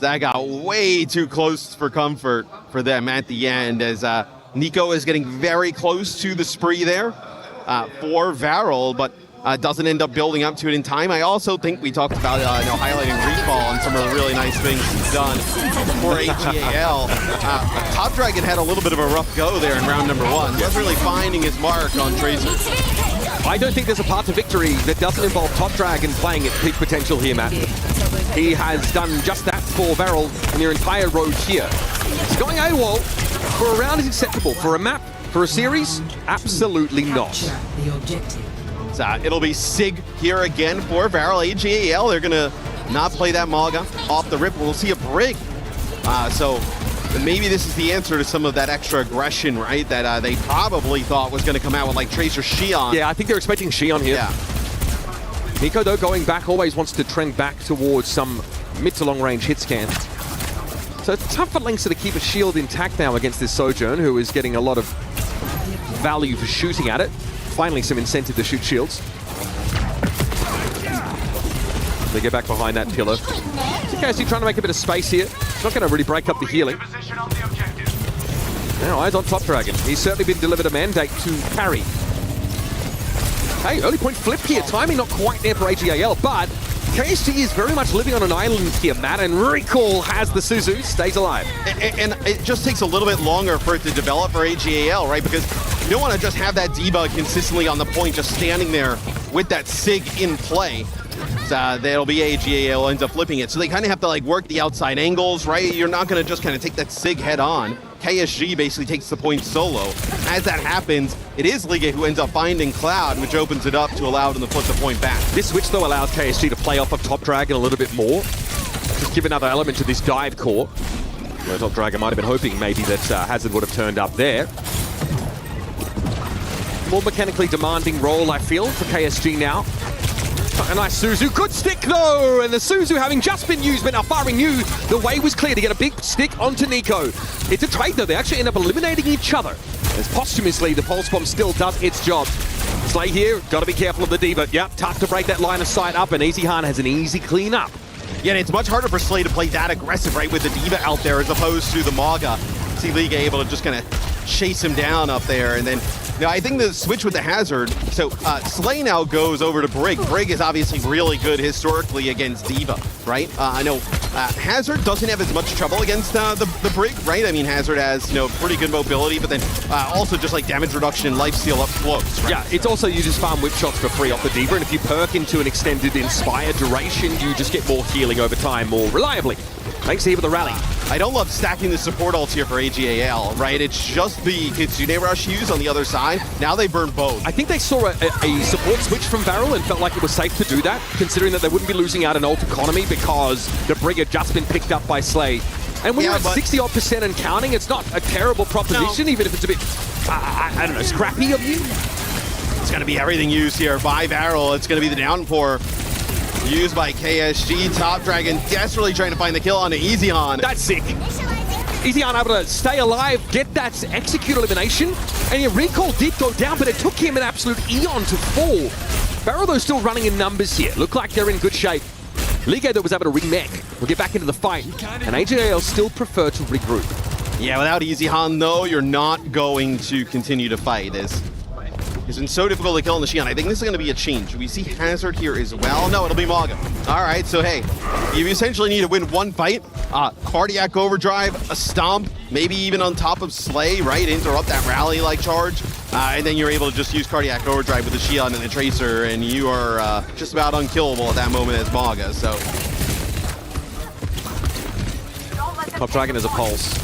That got way too close for comfort for them at the end, as Nico is getting very close to the spree there for Varel, but doesn't end up building up to it in time. I also think we talked about highlighting Recall and some of the really nice things he's done for AGAL. Top Dragon had a little bit of a rough go there in round number 1. He wasn't really finding his mark on Tracer. I don't think there's a path to victory that doesn't involve Top Dragon playing at peak potential here, Matt. He has done just that for Varel in their entire road here. He's going AWOL. For a round is acceptable. For a map, for a series, absolutely not. So it'll be Sig here again for Varel. AGAL, they're going to not play that Maga off the rip. We'll see a Brig. So maybe this is the answer to some of that extra aggression, right? That they probably thought was going to come out with like Tracer Xion. Yeah, I think they're expecting Xion here. Yeah. Nico, though, going back, always wants to trend back towards some mid to long range hit scan. So it's tough for Lynx to keep a shield intact now against this Sojourn, who is getting a lot of value for shooting at it. Finally, some incentive to shoot shields. They get back behind that pillar. KSG trying to make a bit of space here. It's not going to really break up the healing. Now eyes on Top Dragon. He's certainly been delivered a mandate to carry. Hey, early point flip here. Timing not quite there for AGAL, but KSG is very much living on an island here, Matt, and Recall has the Suzu, stays alive. And it just takes a little bit longer for it to develop for AGAL, right? Because you don't want to just have that debug consistently on the point, just standing there with that Sig in play. That'll be AGAL ends up flipping it. So they kind of have to like work the outside angles, right? You're not going to just kind of take that Sig head on. KSG basically takes the point solo. As that happens, it is Liga who ends up finding Cloud, which opens it up to allow them to flip the point back. This switch, though, allows KSG to play off of Top Dragon a little bit more. Just give another element to this dive core. Where Top Dragon might have been hoping maybe that Hazard would have turned up there. More mechanically demanding role, I feel, for KSG now. A nice Suzu. Good stick, though! And the Suzu having just been used, but now Firing knew the way was clear to get a big stick onto Nico. It's a trade, though. They actually end up eliminating each other. As posthumously, the Pulse Bomb still does its job. Slay here, gotta be careful of the Diva. Yep, tough to break that line of sight up, and EasyHan has an easy clean up. Yeah, and it's much harder for Slay to play that aggressive, right, with the Diva out there as opposed to the Maga. See Liga able to just kind of chase him down up there, and then now, I think the switch with the Hazard, so Slay now goes over to Brig. Brig is obviously really good historically against Diva, right? I know Hazard doesn't have as much trouble against the Brig, right? I mean, Hazard has, pretty good mobility, but then also just like damage reduction and lifesteal up close, right? Yeah, it's also you just farm whip shots for free off the Diva, and if you perk into an extended Inspire duration, you just get more healing over time more reliably. Thanks here for the rally. I don't love stacking the support ult here for AGAL, right? It's just the Kitsune Rush use on the other side. Now they burn both. I think they saw a support switch from Varel and felt like it was safe to do that, considering that they wouldn't be losing out an ult economy because the Brig had just been picked up by Slay. And when you're at 60-odd% and counting, it's not a terrible proposition, even if it's a bit, I don't know, scrappy of you. It's going to be everything used here by Varel. It's going to be the downpour. Used by KSG. Top Dragon desperately trying to find the kill on EasyHan. That's sick. EasyHan able to stay alive, get that execute elimination, and your Recall did go down, but it took him an absolute eon to fall. Varel, though, still running in numbers here. Look like they're in good shape. Liga, though, was able to remech. We'll get back into the fight, and AGAL still prefer to regroup. Yeah, without EasyHan, though, you're not going to continue to fight. It's been so difficult to kill on the Xion. I think this is going to be a change. We see Hazard here as well. No, it'll be Maga. All right, so hey, you essentially need to win one fight. Cardiac Overdrive, a Stomp, maybe even on top of Slay, right? Interrupt that rally-like charge. And then you're able to just use Cardiac Overdrive with the Xion and the Tracer, and you are just about unkillable at that moment as Maga, so. Top Dragon has a pulse.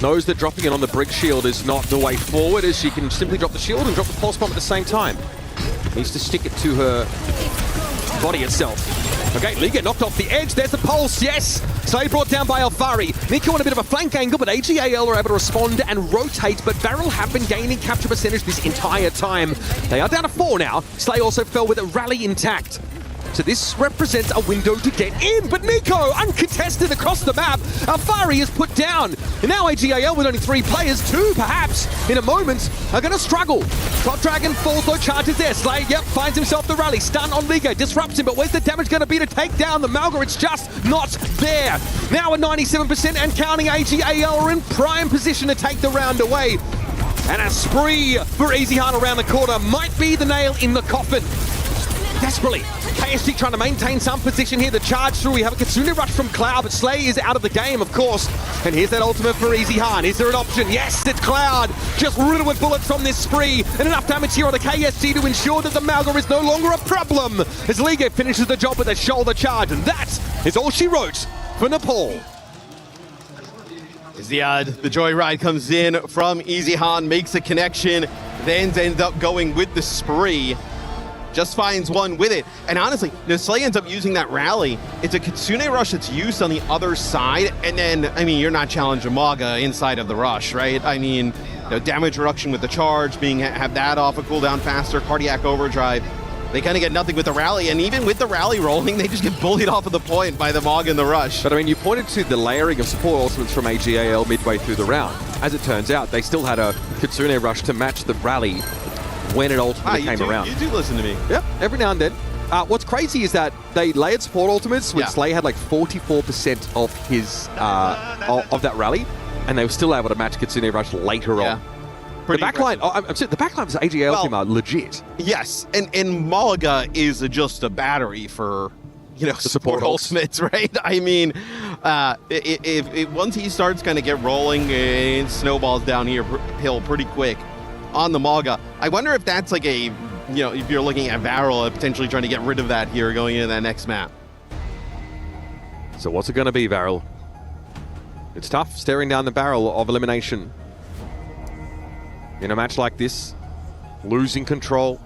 Knows that dropping it on the Brig shield is not the way forward, as she can simply drop the shield and drop the pulse bomb at the same time. Needs to stick it to her body itself. Okay, Liga knocked off the edge. There's the pulse, yes! Slay brought down by Alfari. Nico on a bit of a flank angle, but AGAL are able to respond and rotate, but Varel have been gaining capture percentage this entire time. They are down to 4 now. Slay also fell with a rally intact. So this represents a window to get in, but Nico, uncontested across the map, Alfari is put down. And now AGAL with only 3 players, 2 perhaps, in a moment, are going to struggle. Top Dragon falls, though, charges there. Slay, yep, finds himself the rally. Stun on Liga, disrupts him, but where's the damage going to be to take down the Malga? It's just not there. Now at 97% and counting, AGAL are in prime position to take the round away. And a spree for EasyHan around the corner might be the nail in the coffin. desperately. KSG trying to maintain some position here. The charge through. We have a Kitsune rush from Cloud, but Slay is out of the game, of course. And here's that ultimate for Easy Han. Is there an option? Yes, it's Cloud. Just riddled with bullets from this spree. And enough damage here on the KSG to ensure that the Malga is no longer a problem. As Liga finishes the job with a shoulder charge. And that is all she wrote for Nepal. As the joyride comes in from Easy Han, makes a connection, then ends up going with the spree. Just finds one with it. And honestly, Slay ends up using that rally. It's a Kitsune rush that's used on the other side. And then, I mean, you're not challenging Maga inside of the rush, right? I mean, damage reduction with the charge, have that off a cooldown faster, cardiac overdrive. They kind of get nothing with the rally, and even with the rally rolling, they just get bullied off of the point by the Mog in the rush. But I mean, you pointed to the layering of support ultimates from AGAL midway through the round. As it turns out, they still had a Kitsune rush to match the rally when it ultimately came around. You do listen to me. Yep, every now and then. What's crazy is that they layered support ultimates when Slay had like 44% of his of that rally, and they were still able to match Kitsune rush later on. The backline, the backline was AGL team are legit. Yes, and Malaga is just a battery for, support ultimates, right? I mean, if once he starts kind of get rolling, it snowballs down hill pretty quick on the Malaga. I wonder if that's like a, if you're looking at Varel potentially trying to get rid of that here going into that next map. So what's it going to be, Varel? It's tough staring down the barrel of elimination. In a match like this, losing control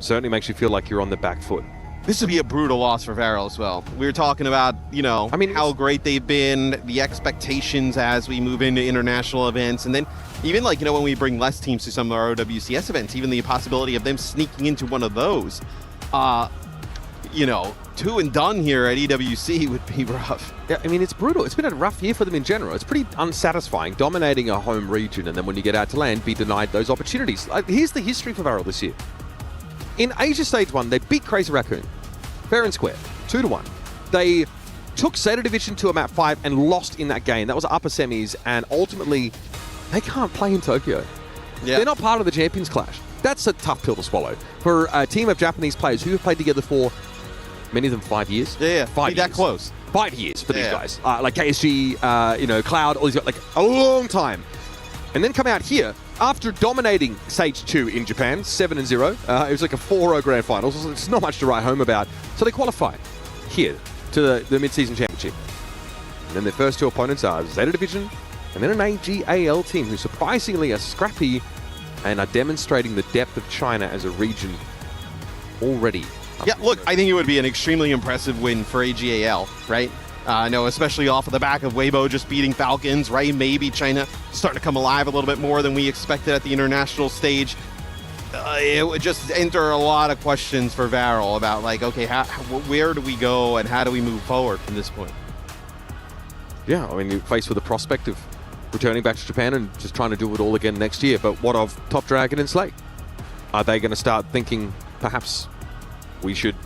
certainly makes you feel like you're on the back foot. This would be a brutal loss for Varel as well. We were talking about, how great they've been, the expectations as we move into international events, and then even when we bring less teams to some of our OWCS events, even the possibility of them sneaking into one of those, 2 and done here at EWC would be rough. Yeah, I mean, it's brutal. It's been a rough year for them in general. It's pretty unsatisfying, dominating a home region, and then when you get out to land, be denied those opportunities. Here's the history for Varel this year. In Asia Stage 1, they beat Crazy Raccoon, fair and square, 2-1. They took Zeta Division to a map 5 and lost in that game. That was upper semis, and ultimately, they can't play in Tokyo. Yeah. They're not part of the Champions Clash. That's a tough pill to swallow. For a team of Japanese players who have played together for many of them 5 years. Yeah, 5 years. That close. 5 years for these guys. Like KSG, Cloud, all these guys, like a long time. And then come out here after dominating Stage 2 in Japan, 7-0. It was like a 4-0 grand final, so it's not much to write home about. So they qualify here to the mid-season championship. And then their first 2 opponents are Zeta Division and then an AGAL team who surprisingly are scrappy and are demonstrating the depth of China as a region already. Yeah, look, I think it would be an extremely impressive win for AGAL, right? Especially off of the back of Weibo just beating Falcons, right? Maybe China starting to come alive a little bit more than we expected at the international stage. It would just enter a lot of questions for Varel about, where do we go and how do we move forward from this point? Yeah, I mean, you're faced with the prospect of returning back to Japan and just trying to do it all again next year. But what of Top Dragon and Slay? Are they going to start thinking, perhaps, we should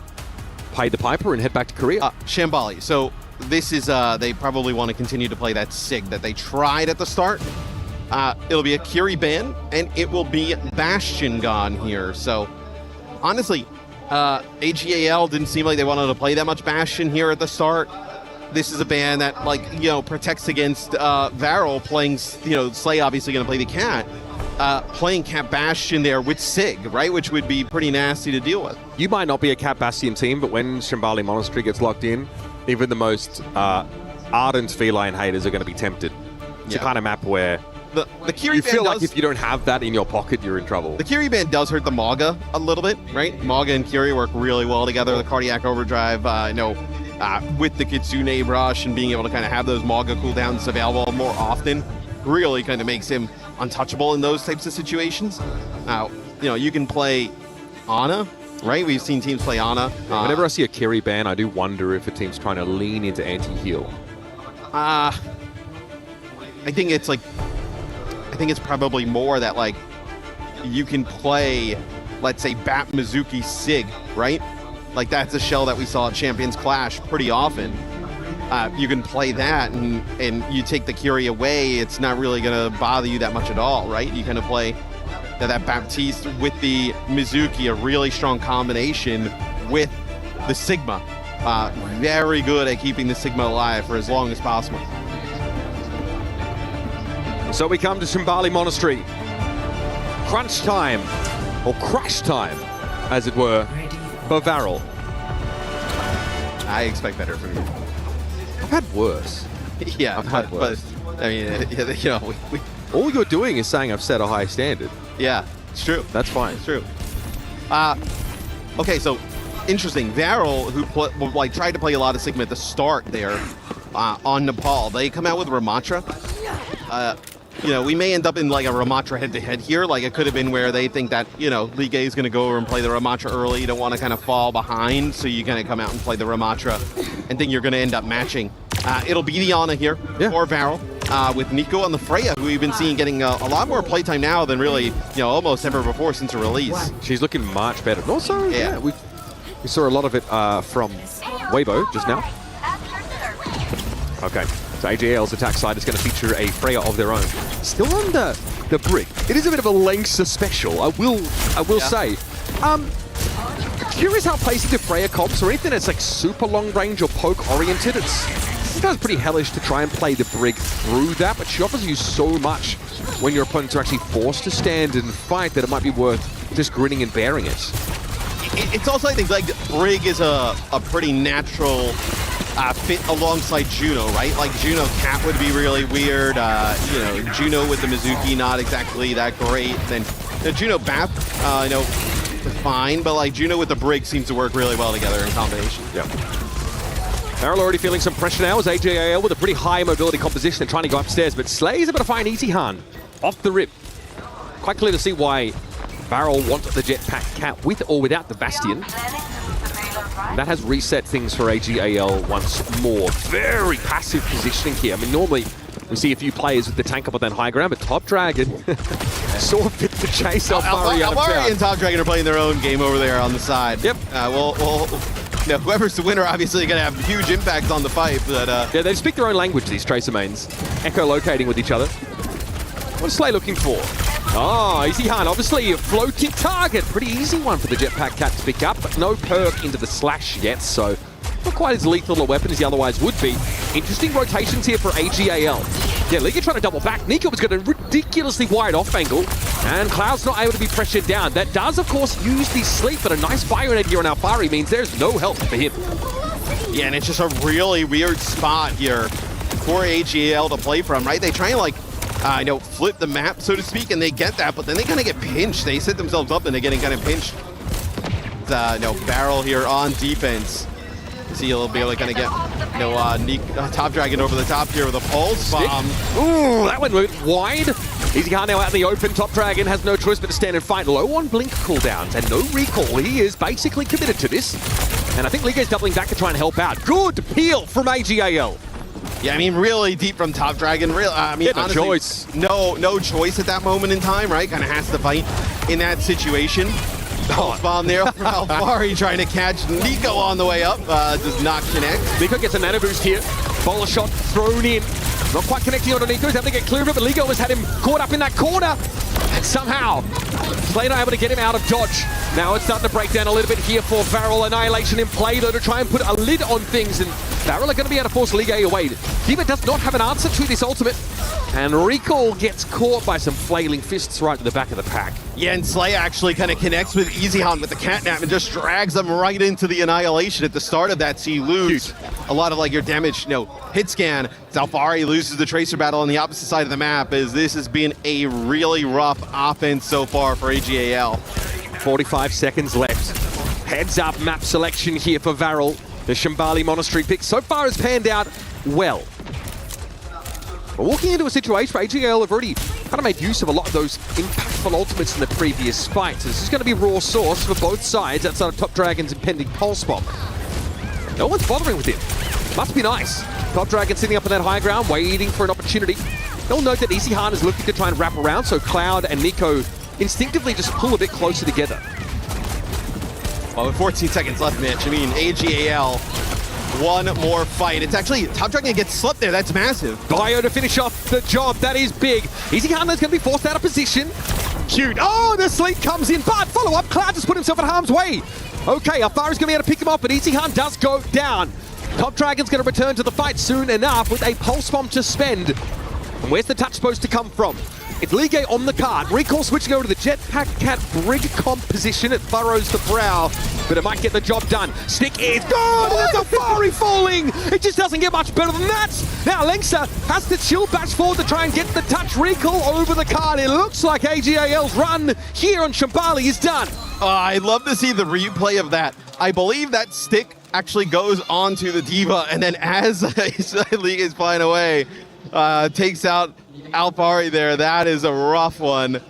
pay the piper and head back to Korea? Shambali. So this is, they probably want to continue to play that SIG that they tried at the start. It'll be a Curie ban, and it will be Bastion gone here. So honestly, AGAL didn't seem like they wanted to play that much Bastion here at the start. This is a ban that, protects against Varel playing, Slay obviously going to play the Cat. Playing Cat Bastion there with SIG, right? Which would be pretty nasty to deal with. You might not be a Cat Bastion team, but when Shambali Monastery gets locked in, even the most ardent feline haters are going to be tempted. It's a kind of map where the Kiri you feel like if you don't have that in your pocket, you're in trouble. The Kiri ban does hurt the Maga a little bit, right? Maga and Kiri work really well together. The cardiac overdrive, with the Kitsune rush and being able to kind of have those Maga cooldowns available more often really kind of makes him untouchable in those types of situations. Now, you can play Ana, right? We've seen teams play Ana. Whenever I see a Kiri ban, I do wonder if a team's trying to lean into anti-heal. I think it's probably more that you can play, let's say, Bat Mizuki Sig, right? Like that's a shell that we saw at Champions Clash pretty often. You can play that and you take the Curie away, it's not really going to bother you that much at all, right? You kind of play that Baptiste with the Mizuki, a really strong combination with the Sigma. Very good at keeping the Sigma alive for as long as possible. So we come to Shambali Monastery. Crunch time, or crash time, as it were, for Varel. I expect better from you. I've had worse. Yeah, I've had worse. But I mean, you know, all you're doing is saying I've set a high standard. Yeah, it's true. That's fine. It's true. Okay, so interesting. Varel, who tried to play a lot of Sigma at the start there on Nepal, they come out with Ramatra. You know, we may end up in like a Ramatra head-to-head here. Like it could have been where they think that, you know, Ligue is going to go over and play the Ramatra early. You don't want to kind of fall behind, so you kind of come out and play the Ramatra and think you're going to end up matching. It'll be Diana here for Varel with Nico on the Freya, who we've been seeing getting a lot more playtime now than really, you know, almost ever before since her release. She's looking much better. And also, we saw a lot of it from Weibo just now. Okay. So AJL's attack side is going to feature a Freya of their own. Still on the Brig. It is a bit of a Lengsa special, I will say. Curious how it plays into Freya comps or anything that's like super long range or poke oriented. It's sometimes pretty hellish to try and play the Brig through that, but she offers you so much when your opponents are actually forced to stand and fight that it might be worth just grinning and bearing it. It's also, I think, like Brig is a pretty natural fit alongside Juno, right? Like Juno Cat would be really weird. You know, Juno with the Mizuki, not exactly that great. Then Juno Bap, you know, fine, but like Juno with the Brig seems to work really well together in combination. Yeah. Varel already feeling some pressure now as AJAL with a pretty high mobility composition and trying to go upstairs, but Slay is able to find EasyHan off the rip. Quite clear to see why Varel wants the Jetpack Cat with or without the Bastion. And that has reset things for AGAL once more. Very passive positioning here. I mean, normally we see a few players with the tank up on that high ground, but Top Dragon saw fit to chase Alfari out of town. Alfari and Top Dragon are playing their own game over there on the side. Yep. Well, you know, whoever's the winner obviously going to have huge impacts on the fight. But yeah, they speak their own language, these Tracer mains. Echolocating with each other. What's Slay looking for? Oh, EasyHan, obviously a floating target. Pretty easy one for the Jetpack Cat to pick up, but no perk into the slash yet, so not quite as lethal a weapon as he otherwise would be. Interesting rotations here for AGAL. Yeah, Liga trying to double back. Nico was got a ridiculously wide off angle, and Cloud's not able to be pressured down. That does, of course, use the sleep, but a nice Bionet here on Alfari means there's no help for him. Yeah, and it's just a really weird spot here for AGAL to play from, right? They try and like, you know, flip the map, so to speak, and they get that, but then they kind of get pinched. They set themselves up and they're getting kind of pinched. You know, Barrel here on defense. See, he'll be able to kind of get, you know, Top Dragon over the top here with a pulse bomb. Ooh, that one went wide. EasyHan now out in the open. Top Dragon has no choice but to stand and fight. Low on blink cooldowns and no recall. He is basically committed to this. And I think Liga is doubling back to try and help out. Good peel from AGAL. Yeah, I mean, really deep from Top Dragon. I mean, no honestly, choice. No choice at that moment in time, right? Kind of has to fight in that situation. Pulse bomb there for Alfari trying to catch Nico on the way up. Does not connect. Nico gets a nano boost here. Bowler shot thrown in. Not quite connecting onto Nico. He's able to get clear of it, but Ligo has had him caught up in that corner. And somehow, Slay not able to get him out of dodge. Now it's starting to break down a little bit here for Varel. Annihilation in play, though, to try and put a lid on things. And Varel are going to be able to force Liga away. Kiva does not have an answer to this ultimate. And Recall gets caught by some flailing fists right to the back of the pack. Yeah, and Slay actually kind of connects with EasyHan with the catnap and just drags them right into the Annihilation at the start of that. So you lose a lot of like your damage, you know, hit scan. Alfari loses the Tracer battle on the opposite side of the map, as this has been a really rough offense so far for AGAL. 45 seconds left. Heads up map selection here for Varel. The Shambali Monastery pick so far has panned out well. We're walking into a situation where AGAL have already kind of made use of a lot of those impactful ultimates in the previous fights. This is going to be raw sauce for both sides outside of Top Dragon's impending pulse bomb. No one's bothering with him. Must be nice. Top Dragon sitting up on that high ground, waiting for an opportunity. They'll note that EasyHan is looking to try and wrap around, so Cloud and Nico instinctively just pull a bit closer together. Well, with 14 seconds left, Mitch, I mean, AGAL one more fight. It's actually Top Dragon gets slipped there. That's massive. Bio to finish off the job. That is big. Easy Hunter's going to be forced out of position. Cute. Oh, the sleep comes in, but follow-up. Cloud just put himself in harm's way. Okay, Alfara's going to be able to pick him up, but Easy Hunt does go down. Top Dragon's going to return to the fight soon enough with a pulse bomb to spend. And where's the touch supposed to come from? It's Ligue on the card. Recall switching over to the Jetpack Cat Brig comp position. It furrows the brow, but it might get the job done. Stick is gone, and it's Alfari falling! It just doesn't get much better than that! Now Lengsa has to chill bash forward to try and get the touch. Recall over the card. It looks like AGAL's run here on Shambali is done. I'd love to see the replay of that. I believe that stick actually goes onto the D.Va, and then as League is flying away, takes out Alfari there. That is a rough one,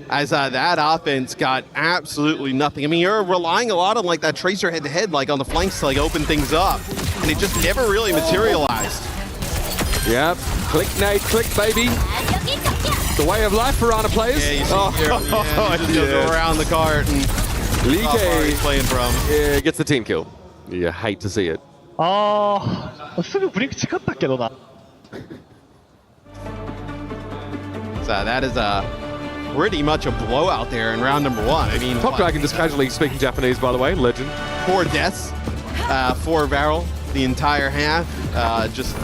as that offense got absolutely nothing. I mean, you're relying a lot on like that Tracer head-to-head, like on the flanks to like open things up, and it just never really materialized. Yep, click nade, click baby. The way of life for Rana players. Yeah, you see here, goes around the cart and Ligue playing from. Yeah, gets the team kill. You hate to see it. すぐブリンク誓ったけどな。 So that is pretty much a blowout there in round number 1. I mean, Top Dragon just casually speaking Japanese, by the way, legend. 4 deaths, 4 barrel the entire half. Just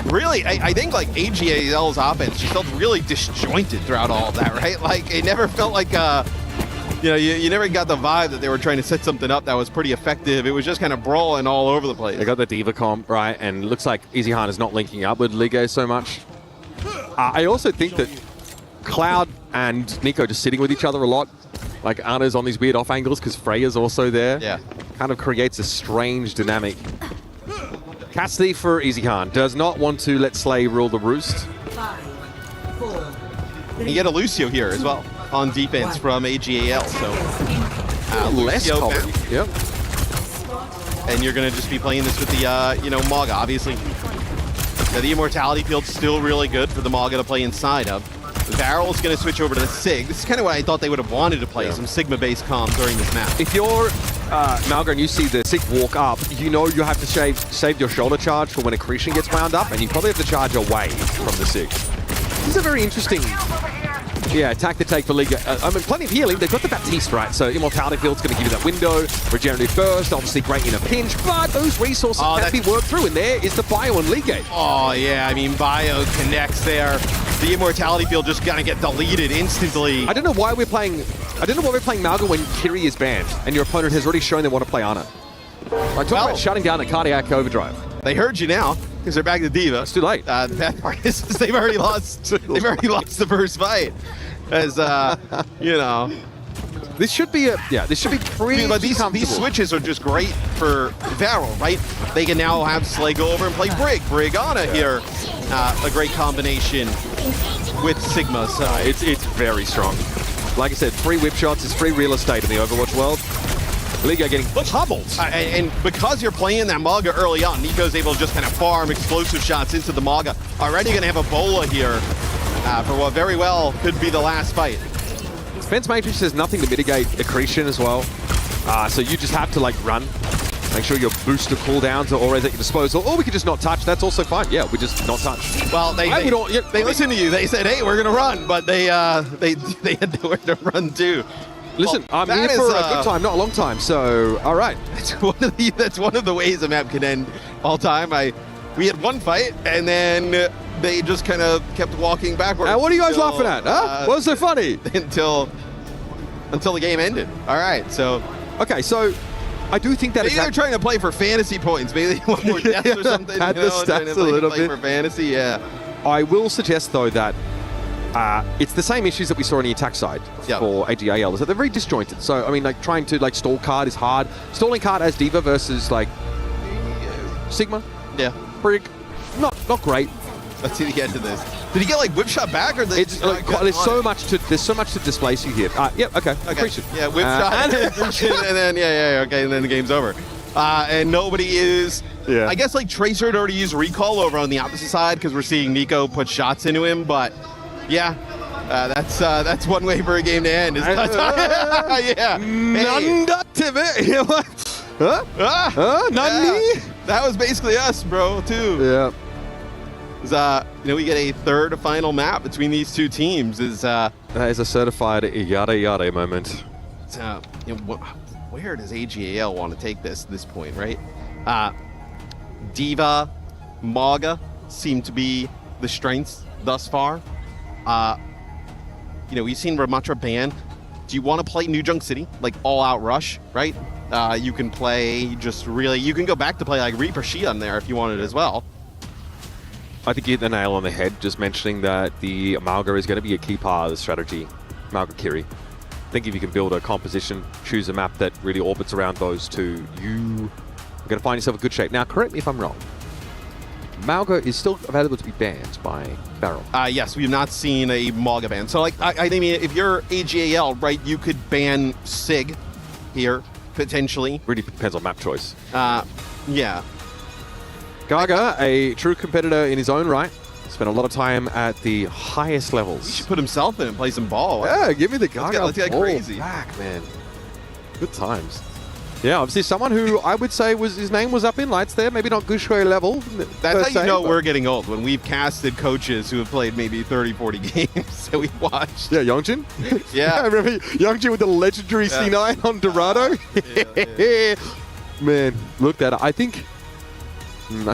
really, I think like AGAL's offense just felt really disjointed throughout all of that, right? Like it never felt like, you know, you never got the vibe that they were trying to set something up that was pretty effective. It was just kind of brawling all over the place. They got the D.Va comp, right? And it looks like Easy Han is not linking up with Ligue so much. I also think that Cloud and Nico just sitting with each other a lot. Like Anna's on these weird off angles because Freya's also there. Yeah. Kind of creates a strange dynamic. Cassidy for Easy Han does not want to let Slay rule the roost. You get a Lucio here as well on defense from AGAL. So less common. Yep. And you're going to just be playing this with the, you know, Maga, obviously. Now, the Immortality field's still really good for the Maga to play inside of. Varel's going to switch over to the Sig. This is kind of what I thought they would have wanted to play, some Sigma-based comms during this map. If you're Malga and you see the Sig walk up, you know you have to save your shoulder charge for when accretion gets wound up, and you probably have to charge away from the Sig. This is a very interesting attack to take for League. I mean, plenty of healing. They've got the Baptiste, right? So Immortality Field's going to give you that window. Regenerative Burst, obviously great in a pinch, but those resources can be worked through, and there is the Bio and Ligue. Oh, yeah. I mean, Bio connects there. The Immortality Field just going to get deleted instantly. I don't know why we're playing Malga when Kiri is banned, and your opponent has already shown they want to play Ana. Talk about shutting down the cardiac overdrive. They heard you now, because they're back to D.Va. It's too late. The bad part is they've already lost. They've already lost the first fight. As you know, this should be pretty. But these switches are just great for Varel, right? They can now have Slay go over and play Brig Ana here. A great combination with Sigma. So it's very strong. Like I said, free whip shots is free real estate in the Overwatch world. Liga getting pummeled. And because you're playing that Maga early on, Nico's able to just kind of farm explosive shots into the Maga. Already going to have a Bola here for what very well could be the last fight. Defense Matrix has nothing to mitigate accretion as well. So you just have to like run. Make sure your booster cooldowns are always at your disposal. Or we could just not touch. That's also fine. Yeah, we just not touch. Well, they listened to you. They said, hey, we're going to run. But they had nowhere to run too. Listen, I'm here for a good time, not a long time, so all right. That's one of the ways a map can end all time. We had one fight, and then they just kind of kept walking backwards. What are you guys laughing at? Huh? What's so funny? Until the game ended. All right, so... Okay, so I do think that... Maybe they're trying to play for fantasy points. Maybe they want more deaths or something. Add the stats a little bit. For fantasy, yeah. I will suggest, though, that it's the same issues that we saw on the attack side for AGAL. Is that they're very disjointed. So, I mean, like, trying to, like, stall card is hard. Stalling card as D.Va versus, like, Sigma. Yeah. Brig. Not great. Let's see the end of this. Did he get, like, whip shot back? Or there's so much to displace you here. Yep, okay. Accretion. Yeah, whip shot and then, okay, and then the game's over. And nobody is... Yeah. I guess, like, Tracer had already used recall over on the opposite side because we're seeing Nico put shots into him, but... Yeah, that's one way for a game to end. Yeah. Non-ductive. Not me. That was basically us, bro, too. Yeah. We get a third final map between these two teams. That is a certified yada yada moment. Where does AGAL want to take this at this point, right? Diva, Maga seem to be the strengths thus far. We've seen Ramatra ban. Do you want to play New Junk City, like all-out rush, right? You can play you can go back to play like Reaper Shion there if you wanted as well. I think you hit the nail on the head just mentioning that the Amalga is going to be a key part of the strategy. Amalga Kiri. I think if you can build a composition, choose a map that really orbits around those two, you are going to find yourself in good shape. Now, correct me if I'm wrong. Malga is still available to be banned by Barrel. Yes, we have not seen a Malga ban. So, I mean, if you're AGAL, right, you could ban Sig here, potentially. Really depends on map choice. Yeah. Gaga, a true competitor in his own right, spent a lot of time at the highest levels. He should put himself in and play some ball. Yeah, give me the Gaga. Let's get crazy. Back, man. Good times. Yeah, obviously someone who I would say his name was up in lights there, maybe not Gushue level. That's how you know we're getting old, when we've casted coaches who have played maybe 30, 40 games that we've watched. Yeah, Youngjin? Yeah. I remember Youngjin with the legendary C9 on Dorado. Man, look at it. I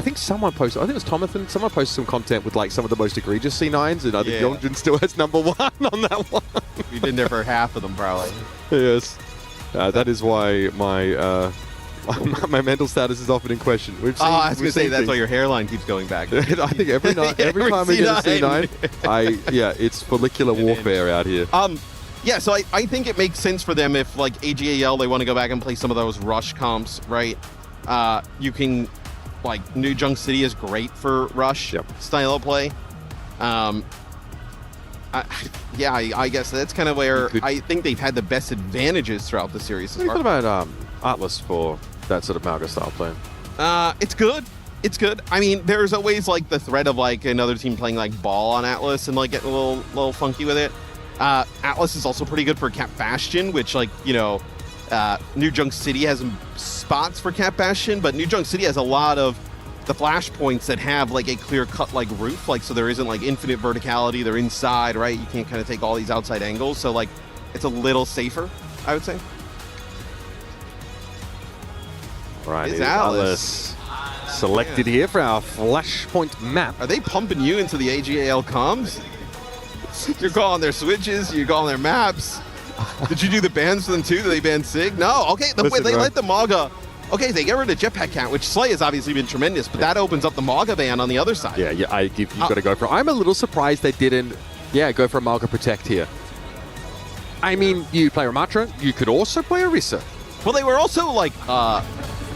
think someone posted, I think it was Tomathan, someone posted some content with like some of the most egregious C9s, and I think Youngjin still has #1 on that one. We've been there for half of them, probably. Yes. That is why my my mental status is often in question. I was going to say that's why your hairline keeps going back. I think every time we get a C9, it's follicular warfare out here. Yeah, so I think it makes sense for them if, like, AGAL, they want to go back and play some of those rush comps, right? You can, like, New Junk City is great for rush style of play. I guess that's kind of where I think they've had the best advantages throughout the series. What do you think about Atlas for that sort of Malga style play? It's good. It's good. I mean, there's always like the threat of like another team playing like ball on Atlas and like getting a little funky with it. Atlas is also pretty good for Cap Bastion, which New Junk City has some spots for Cap Bastion, but New Junk City has a lot of the flashpoints that have like a clear cut like roof, like so there isn't like infinite verticality. They're inside, right? You can't kind of take all these outside angles, so like it's a little safer, I would say. Right, Atlas selected here for our flashpoint map. Are they pumping you into the AGAL comms? You're calling their switches, you're calling their maps. Did you do the bans for them too? Did they ban Sig? No. Okay, they let the Maga. Okay, they get rid of Jetpack Cat, which Slay has obviously been tremendous, but that opens up the Maga ban on the other side. Yeah, I give you got to go for it. I'm a little surprised they didn't, go for a Maga Protect here. I mean, you play Ramatra, you could also play Orisa. Well, they were also like,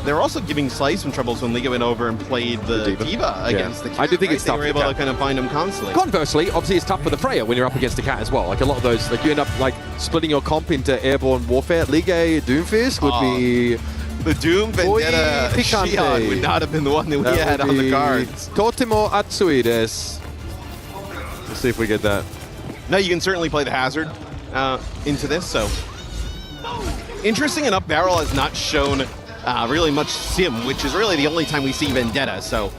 they were also giving Slay some troubles when Liga went over and played the Diva against the Cat. I do think it's tough. They were able to kind of find him constantly. Conversely, obviously it's tough for the Freya when you're up against the Cat as well. Like a lot of those, like you end up like splitting your comp into Airborne Warfare. Liga Doomfist would be... The Doom Vendetta Shion would not have been the one that we had on the cards. Totemo Atsui desu. Let's see if we get that. No, you can certainly play the Hazard into this, so... Interesting enough, Barrel has not shown really much Sim, which is really the only time we see Vendetta, so...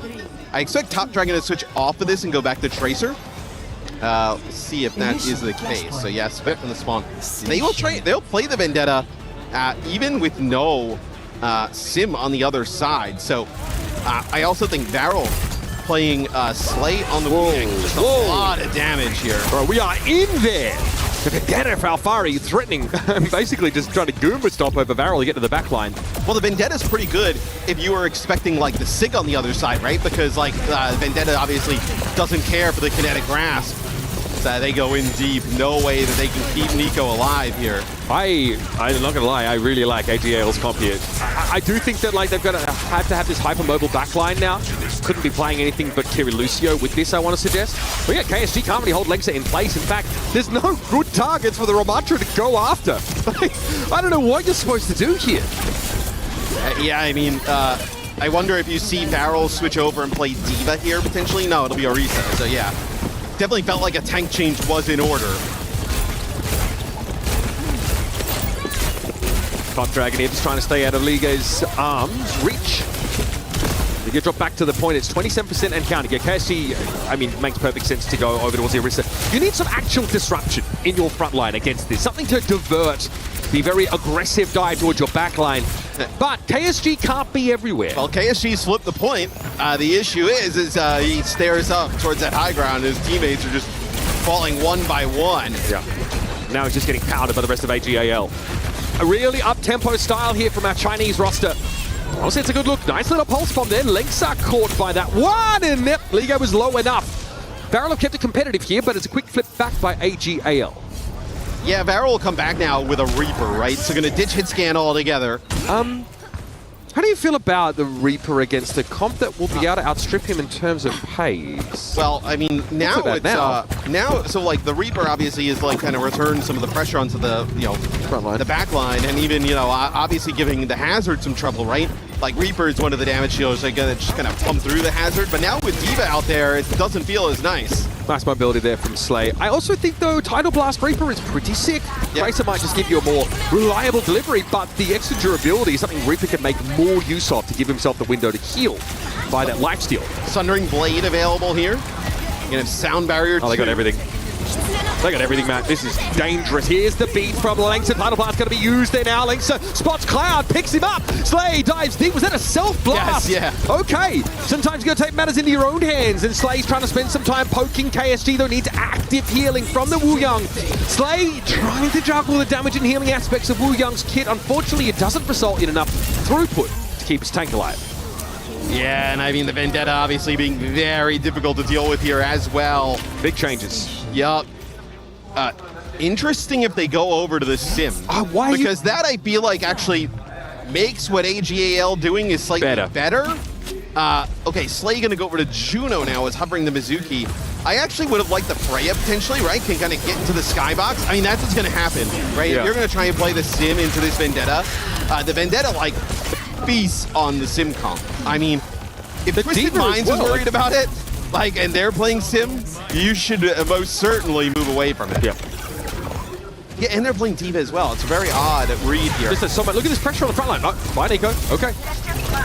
I expect Top Dragon to switch off of this and go back to Tracer. Let's see if that is the case. So yes, back from the spawn. They'll play the Vendetta even with no Sim on the other side. So I also think Barrel playing Slay on the wing, just a lot of damage here. Bro, we are in there. The Vendetta for Alfari threatening, basically just trying to Goomba stomp over Barrel to get to the back line. Well, the Vendetta's pretty good if you were expecting like the Sig on the other side, right? Because like Vendetta obviously doesn't care for the kinetic grasp. They go in deep. No way that they can keep Nico alive here. I'm not gonna lie, I really like AGAL's comp here. I do think that like they've got to have this hypermobile backline now. Couldn't be playing anything but Kiri Lucio with this, I want to suggest. But yeah, KSG can't really hold Lexa in place. In fact, there's no good targets for the Ramatra to go after. I don't know what you're supposed to do here. Yeah, I mean, I wonder if you see Barrel switch over and play Diva here potentially. No, it'll be Orisa. So yeah. Definitely felt like a tank change was in order. Top Dragon here just trying to stay out of Liga's arms. Reach. They get dropped back to the point. It's 27% and counting. Yeah, KSG, I mean, makes perfect sense to go over towards the Orisa. You need some actual disruption in your front line against this. Something to divert the very aggressive dive towards your back line. But KSG can't be everywhere. Well, KSG's flipped the point. The issue is he stares up towards that high ground. His teammates are just falling one by one. Yeah. Now he's just getting pounded by the rest of AGAL. A really up-tempo style here from our Chinese roster. Honestly, it's a good look. Nice little pulse bomb there. Lynx are caught by that one, and yep, Liga was low enough. Varel have kept it competitive here, but it's a quick flip back by AGAL. Yeah, Varel will come back now with a Reaper, right? So gonna ditch hit scan altogether. How do you feel about the Reaper against a comp that will be able to outstrip him in terms of pace? Well, I mean, now it's now, so like the Reaper obviously is like kind of returned some of the pressure onto the front line, the back line, and even obviously giving the Hazard some trouble, right? Like Reaper is one of the damage dealers that just kind of pump through the Hazard, but now with D.Va out there, it doesn't feel as nice. Nice mobility there from Slay. I also think, though, Tidal Blast Reaper is pretty sick. Yep. Tracer might just give you a more reliable delivery, but the extra durability is something Reaper can make more use of to give himself the window to heal by that lifesteal. Sundering Blade available here. You're gonna have Sound Barrier. Oh, they got everything. They got everything, Matt. This is dangerous. Here's the beat from Lengthen. Tidal Blast going to be used there now. Lengthen spots Cloud, picks him up. Slay dives deep. Was that a self-blast? Yes, yeah. Okay. Sometimes you got to take matters into your own hands, and Slay's trying to spend some time poking. KSG, though, needs active healing from the Wu Young. Slay trying to juggle the damage and healing aspects of Wu Young's kit. Unfortunately, it doesn't result in enough throughput to keep his tank alive. Yeah, and I mean, the Vendetta obviously being very difficult to deal with here as well. Big changes. Yup. Interesting if they go over to the Sim. Why? Because that I feel like actually makes what AGAL doing is slightly better. Okay, Slay gonna go over to Juno now as hovering the Mizuki. I actually would have liked the Freya potentially, right? Can kind of get into the skybox. I mean, that's what's gonna happen, right? Yeah. If you're gonna try and play the Sim into this Vendetta, the Vendetta like feasts on the Sim comp. I mean, if Twisted Minds is worried about it, like, and they're playing Sim, you should most certainly move away from it. Yeah. Yeah, and they're playing D.Va as well. It's a very odd read here. Look at this pressure on the front line. Oh, fine, Nico. Okay.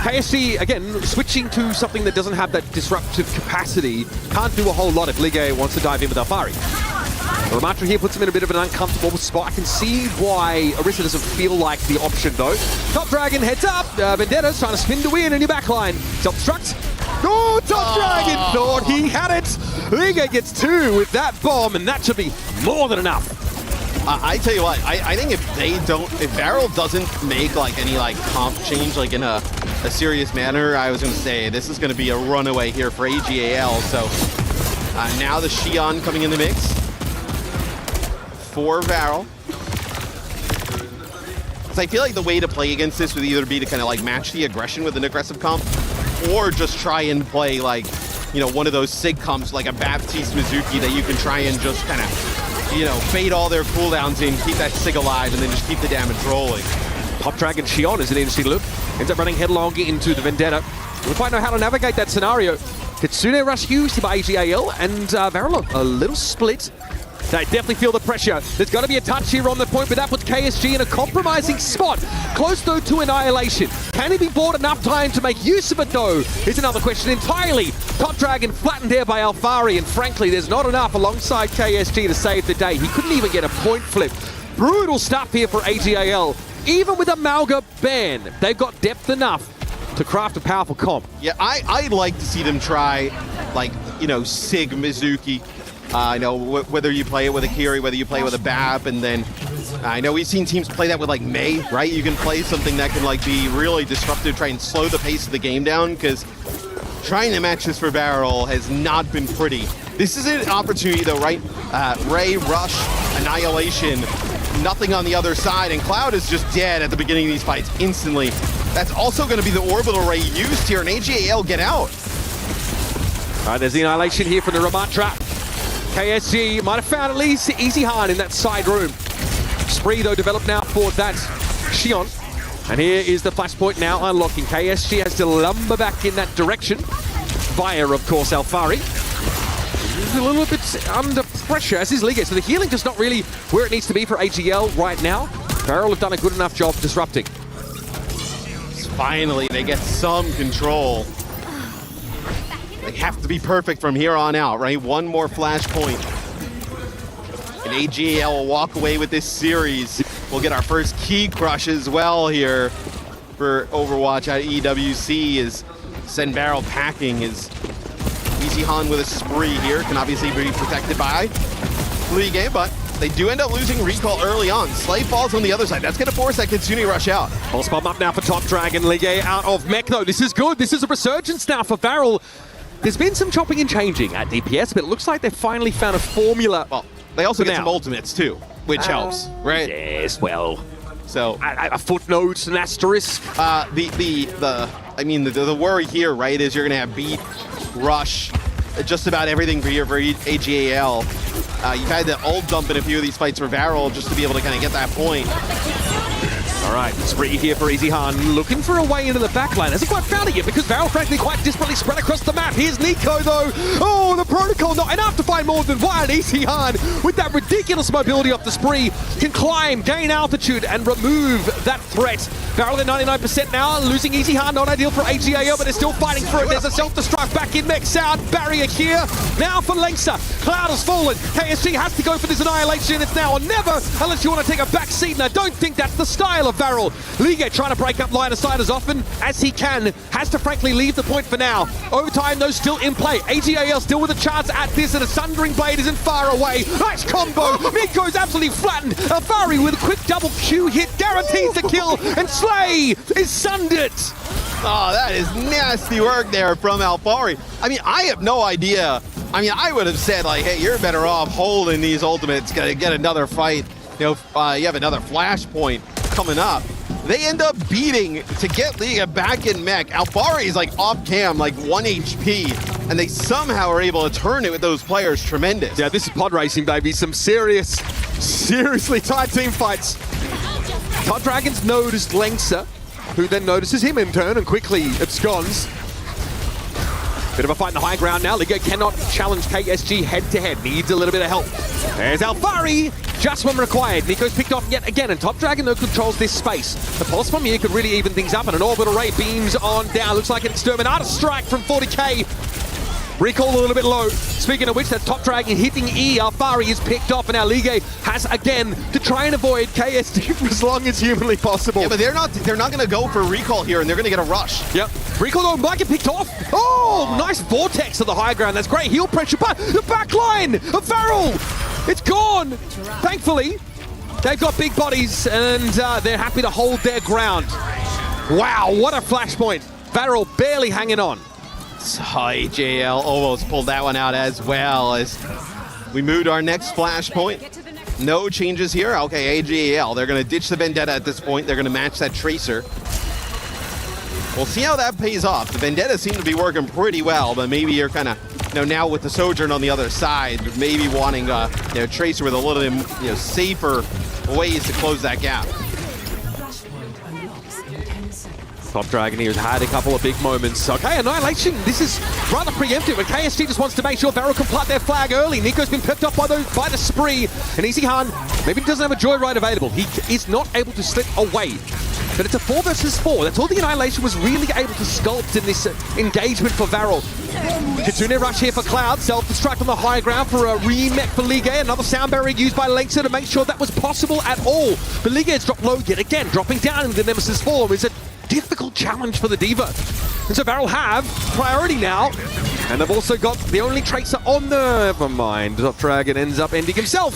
KSG, again, switching to something that doesn't have that disruptive capacity. Can't do a whole lot if Ligue wants to dive in with Alfari. Ramatra here puts him in a bit of an uncomfortable spot. I can see why Orisa doesn't feel like the option, though. Top Dragon heads up. Vendetta's trying to spin to win. A new backline. Self-destruct. Oh, Top Dragon thought he had it. Liga gets 2 with that bomb, and that should be more than enough. I tell you what, I think if Varel doesn't make like any like comp change like in a serious manner, I was going to say this is going to be a runaway here for AGAL. So now the Xion coming in the mix for Varel. So I feel like the way to play against this would either be to kind of like match the aggression with an aggressive comp, or just try and play like, one of those SIG comps like a Baptiste Mizuki that you can try and just kind of bait all their cooldowns in, keep that SIG alive, and then just keep the damage rolling. Top Dragon Xion is an interesting look. Ends up running headlong into the Vendetta. We'll quite know how to navigate that scenario. Kitsune rush used by AGAL, and Varel a little split. They definitely feel the pressure. There's got to be a touch here on the point, but that puts KSG in a compromising spot. Close, though, to annihilation. Can he be bought enough time to make use of it, though? Is another question entirely. Top Dragon flattened there by Alfari, and frankly, there's not enough alongside KSG to save the day. He couldn't even get a point flip. Brutal stuff here for AGAL. Even with a Malga ban, they've got depth enough to craft a powerful comp. Yeah, I'd like to see them try, like, SIG Mizuki. I know whether you play it with a Kiri, whether you play with a BAP, and then I know we've seen teams play that with like Mei, right? You can play something that can like be really disruptive, try and slow the pace of the game down, because trying to match this for Varel has not been pretty. This is an opportunity though, right? Ray, Rush, Annihilation, nothing on the other side, and Cloud is just dead at the beginning of these fights instantly. That's also going to be the Orbital Ray used here, and AGAL get out. All right, there's the Annihilation here from the Ramatra. KSG might have found at least Easy Hard in that side room. Spree, though, developed now for that Xion. And here is the flashpoint now unlocking. KSG has to lumber back in that direction via, of course, Alfari. He's a little bit under pressure, as is Liga, so the healing just not really where it needs to be for AGL right now. Varel have done a good enough job disrupting. Finally, they get some control. They have to be perfect from here on out, right? One more flashpoint. And AGL will walk away with this series. We'll get our first key crush as well here for Overwatch at EWC as send Varel packing is EasyHan with a spree here. Can obviously be protected by Ligue, but they do end up losing recall early on. Slay falls on the other side. That's going to force that Kitsune rush out. Pulse bomb up now for Top Dragon. Ligue out of mech though. This is good. This is a resurgence now for Varel. There's been some chopping and changing at DPS, but it looks like they've finally found a formula. Well, they also get some ultimates too, which helps, right? Yes, well. So a footnote, an asterisk. The worry here, right, is you're gonna have beat, rush, just about everything for AGAL. You've had to ult dump in a few of these fights for Varel just to be able to kind of get that point. All right, spree here for EasyHan, looking for a way into the backline. Hasn't quite found it yet because Varel, frankly, quite disparately spread across the map. Here's Nico, though. Oh, the protocol not enough to find more than one. EasyHan, with that ridiculous mobility off the spree, can climb, gain altitude, and remove that threat. Varel at 99% now, losing EasyHan, not ideal for AGAO, but they're still fighting for it. There's a self-destruct back in mech sound. Barrier here. Now for Lengsa. Cloud has fallen. KSG has to go for this annihilation. It's now or never, unless you want to take a back seat, and I don't think that's the style of Varel. Ligue trying to break up line of sight as often as he can. Has to frankly leave the point for now. Overtime though still in play. AGAL still with a chance at this, and a Sundering Blade isn't far away. Nice combo. Nico's absolutely flattened. Alfari with a quick double Q hit guarantees the kill, and Slay is sundered. Oh, that is nasty work there from Alfari. I mean, I have no idea. I mean, I would have said, like, hey, you're better off holding these ultimates, gonna get another fight. You know, you have another flashpoint coming up. They end up beating to get Liga back in mech. Alfari is like off cam, like 1 HP, and they somehow are able to turn it with those players. Tremendous. Yeah, this is pod racing, baby. Some seriously tight team fights. Top Dragons noticed Lengsa, who then notices him in turn and quickly absconds. Bit of a fight in the high ground now. Liga cannot challenge KSG head-to-head. Needs a little bit of help. There's Alfari, just when required. Nico's picked off yet again, and Top Dragon, though, controls this space. The pulse bomb here could really even things up, and an orbital ray beams on down. Looks like an Exterminator strike from 40k. Recall a little bit low. Speaking of which, that Top Dragon hitting E. Alfari is picked off, and now Ligue has again to try and avoid KSD for as long as humanly possible. Yeah, but they're not going to go for recall here, and they're going to get a rush. Yep. Recall though might get picked off. Oh, nice vortex to the high ground. That's great heel pressure, but the back line of Varel, it's gone. Thankfully, they've got big bodies, and they're happy to hold their ground. Wow, what a flashpoint. Varel barely hanging on. So AJL almost pulled that one out as well as we move to our next flashpoint. No changes here. Okay, AJL, they're going to ditch the Vendetta at this point. They're going to match that Tracer. We'll see how that pays off. The Vendetta seem to be working pretty well, but maybe you're kind of, now with the Sojourn on the other side, maybe wanting Tracer with a little bit safer ways to close that gap. Top Dragon here has had a couple of big moments. Okay, Annihilation, this is rather preemptive, and KSG just wants to make sure Varel can plant their flag early. Nico's been picked up by the spree, and EasyHan maybe doesn't have a Joyride available. He is not able to slip away. But it's a 4 versus 4. That's all the Annihilation was really able to sculpt in this engagement for Varel. Kitsune rush here for Cloud. Self-destruct on the high ground for a remech for Ligue. Another sound barrier used by Lengsa to make sure that was possible at all. But Ligue has dropped low yet again, dropping down in the Nemesis form. Is a difficult challenge for the Diva. And so Varel have priority now. And they've also got the only Tracer on the... Never mind. Top Dragon ends up ending himself.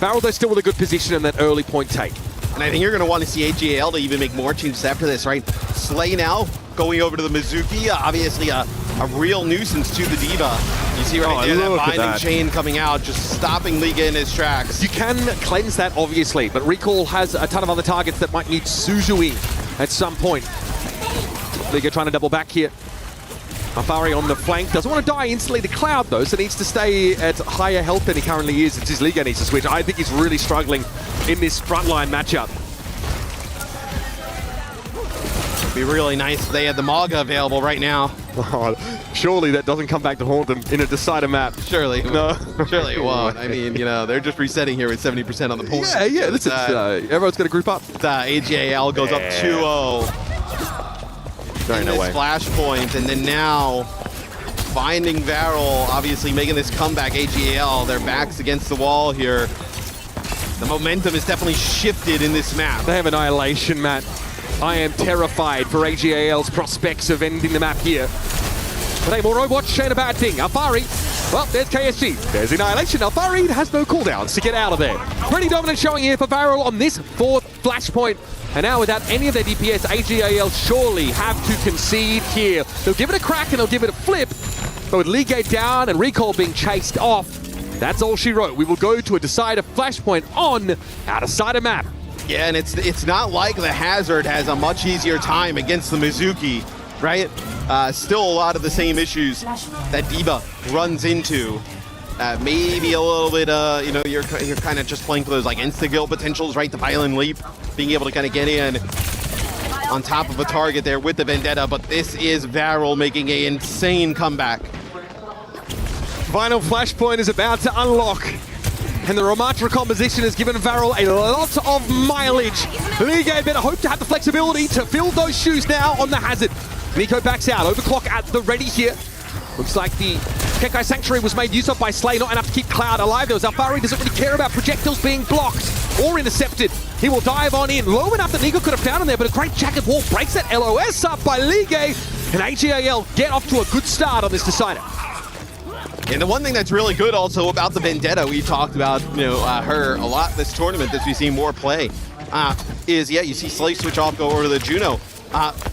Varel, though, still with a good position in that early point take. And I think you're going to want to see AGL to even make more changes after this, right? Slay now going over to the Mizuki. Obviously a real nuisance to the Diva. You see right there that binding chain coming out, just stopping Liga in his tracks. You can cleanse that, obviously, but Recall has a ton of other targets that might need Suzui at some point. Liga trying to double back here. Alfari on the flank. Doesn't want to die instantly to Cloud, though, so needs to stay at higher health than he currently is. It's his Liga needs to switch. I think he's really struggling in this frontline matchup. It'd be really nice if they had the Maga available right now. Oh, surely that doesn't come back to haunt them in a decider map. Surely. No. Surely it won't. I mean, they're just resetting here with 70% on the point. Yeah. Listen, everyone's going to group up. AGAL goes up 2-0. In this flashpoint, and then now finding Varel, obviously making this comeback. AGAL, their backs against the wall here. The momentum is definitely shifted in this map. They have Annihilation, Matt. I am terrified for AGAL's prospects of ending the map here. But hey, more Overwatch ain't a bad thing. Alfari, well, there's KSG. There's Annihilation. Alfari has no cooldowns to get out of there. Pretty dominant showing here for Varel on this 4th flashpoint. And now without any of their DPS, AGAL surely have to concede here. They'll give it a crack and they'll give it a flip. But with Ligue down and Recall being chased off, that's all she wrote. We will go to a decider flashpoint on our decider map. Yeah, and it's not like the Hazard has a much easier time against the Mizuki, right? Still a lot of the same issues that D.Va runs into. Maybe a little bit, you're kind of just playing for those like insta-kill potentials, right? The Violent Leap, being able to kind of get in on top of a target there with the Vendetta, but this is Varel making an insane comeback. Final flashpoint is about to unlock, and the Ramatra composition has given Varel a lot of mileage. Ligue better hope to have the flexibility to fill those shoes now on the Hazard. Nico backs out, overclock at the ready here. Looks like the Kekai Sanctuary was made use of by Slay, not enough to keep Cloud alive. Though Alfari doesn't really care about projectiles being blocked or intercepted. He will dive on in, low enough that Nico could have found him there, but a great jacket wall breaks that LOS up by Ligue, and AGAL get off to a good start on this decider. And the one thing that's really good also about the Vendetta, we talked about her a lot this tournament as we see more play, is you see Slay switch off, go over to the Juno.